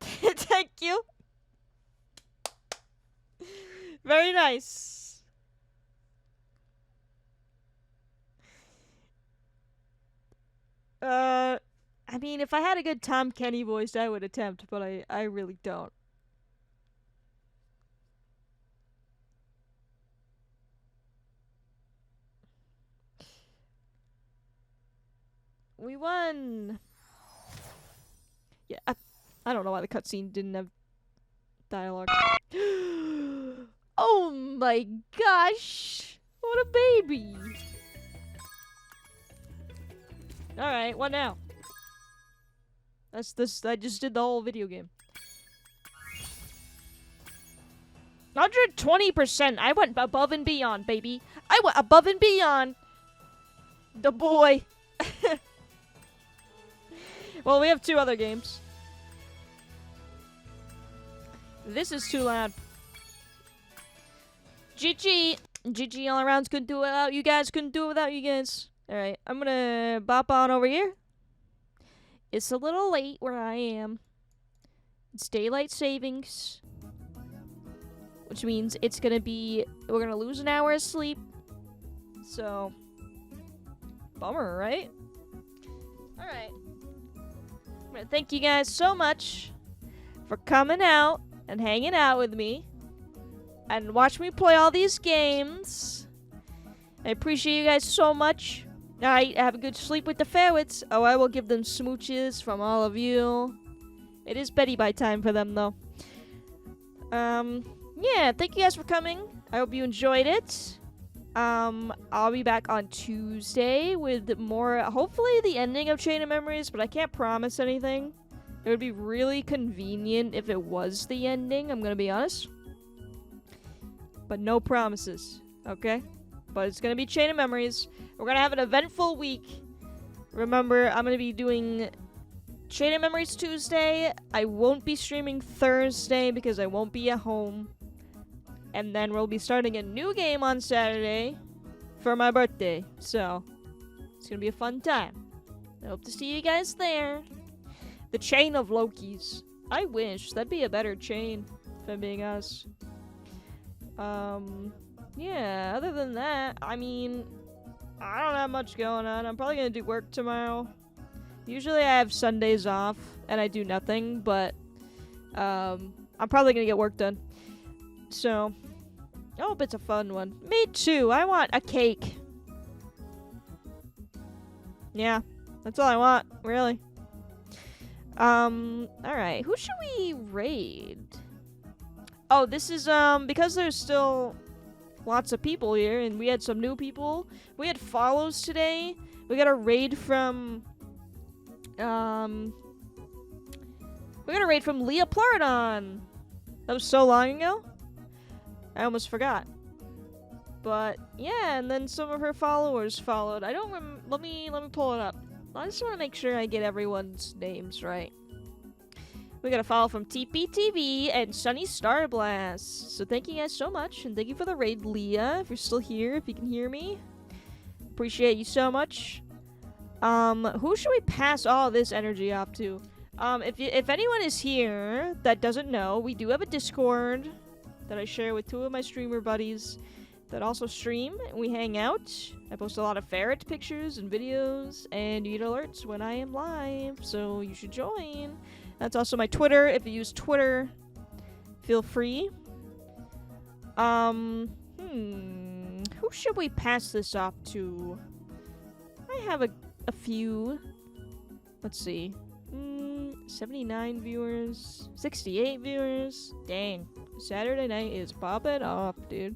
A: Thank you. Very nice. I mean, if I had a good Tom Kenny voice, I would attempt, but I really don't. We won! Yeah, I don't know why the cutscene didn't have dialogue. Oh my gosh! What a baby! Alright, what now? That's this. I just did the whole video game. 120%! I went above and beyond, baby! I went above and beyond! The boy! Well, we have 2 other games. This is too loud. GG! GG all around. Couldn't do it without you guys. Couldn't do it without you guys. Alright, I'm gonna bop on over here. It's a little late where I am. It's daylight savings. Which means it's gonna be... We're gonna lose an hour of sleep. So... Bummer, right? Alright. I'm gonna thank you guys so much for coming out and hanging out with me and watch me play all these games. I appreciate you guys so much. Alright, have a good sleep with the ferrets. Oh, I will give them smooches from all of you. It is Betty by time for them, though. Yeah, thank you guys for coming. I hope you enjoyed it. I'll be back on Tuesday with more, hopefully the ending of Chain of Memories, but I can't promise anything. It would be really convenient if it was the ending, I'm gonna be honest. But no promises, okay? But it's gonna be Chain of Memories. We're gonna have an eventful week. Remember, I'm gonna be doing Chain of Memories Tuesday. I won't be streaming Thursday because I won't be at home. And then we'll be starting a new game on Saturday for my birthday. So, it's gonna be a fun time. I hope to see you guys there. The chain of Lokis. I wish. That'd be a better chain, if I'm being honest. Yeah, other than that, I mean, I don't have much going on. I'm probably gonna do work tomorrow. Usually I have Sundays off, and I do nothing, but, I'm probably gonna get work done. So, I hope it's a fun one. Me too. I want a cake. Yeah, that's all I want, really. Alright. Who should we raid? Oh, this is, because there's still lots of people here, and we had some new people. We had follows today. We got a raid from, we got a raid from Leah Plurdon. That was so long ago. I almost forgot. But, yeah, and then some of her followers followed. I don't let me pull it up. I just want to make sure I get everyone's names right. We got a follow from TPTV and Sunny Starblast. So thank you guys so much, and thank you for the raid, Leah, if you're still here, if you can hear me. Appreciate you so much. Who should we pass all this energy off to? If anyone is here that doesn't know, we do have a Discord that I share with 2 of my streamer buddies that also stream, and we hang out. I post a lot of ferret pictures and videos, and you get alerts when I am live, so you should join. That's also my Twitter. If you use Twitter, feel free. Who should we pass this off to? I have a few. Let's see. 79 viewers, 68 viewers. Dang. Saturday night is popping off, dude.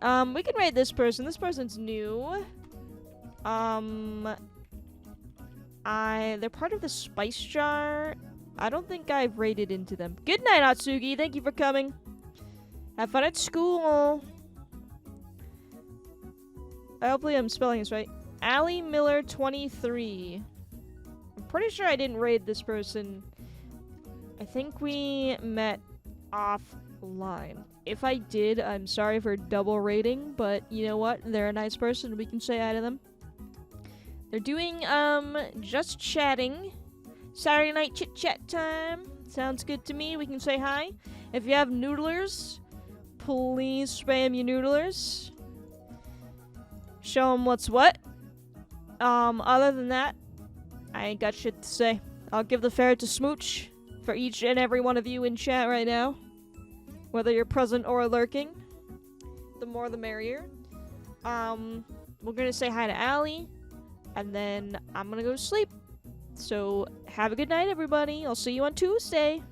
A: We can rate this person. This person's new. They're part of the Spice Jar. I don't think I've rated into them. Good night, Atsugi. Thank you for coming. Have fun at school. Hopefully I'm spelling this right. Allie Miller 23. I'm pretty sure I didn't raid this person. I think we met offline. If I did, I'm sorry for double rating, but you know what? They're a nice person. We can say hi to them. They're doing, just chatting. Saturday night chit-chat time. Sounds good to me. We can say hi. If you have noodlers, please spam your noodlers. Show them what's what. Other than that, I ain't got shit to say. I'll give the ferret a smooch for each and every one of you in chat right now. Whether you're present or lurking. The more the merrier. We're gonna say hi to Allie. And then I'm gonna go to sleep. So, have a good night, everybody. I'll see you on Tuesday.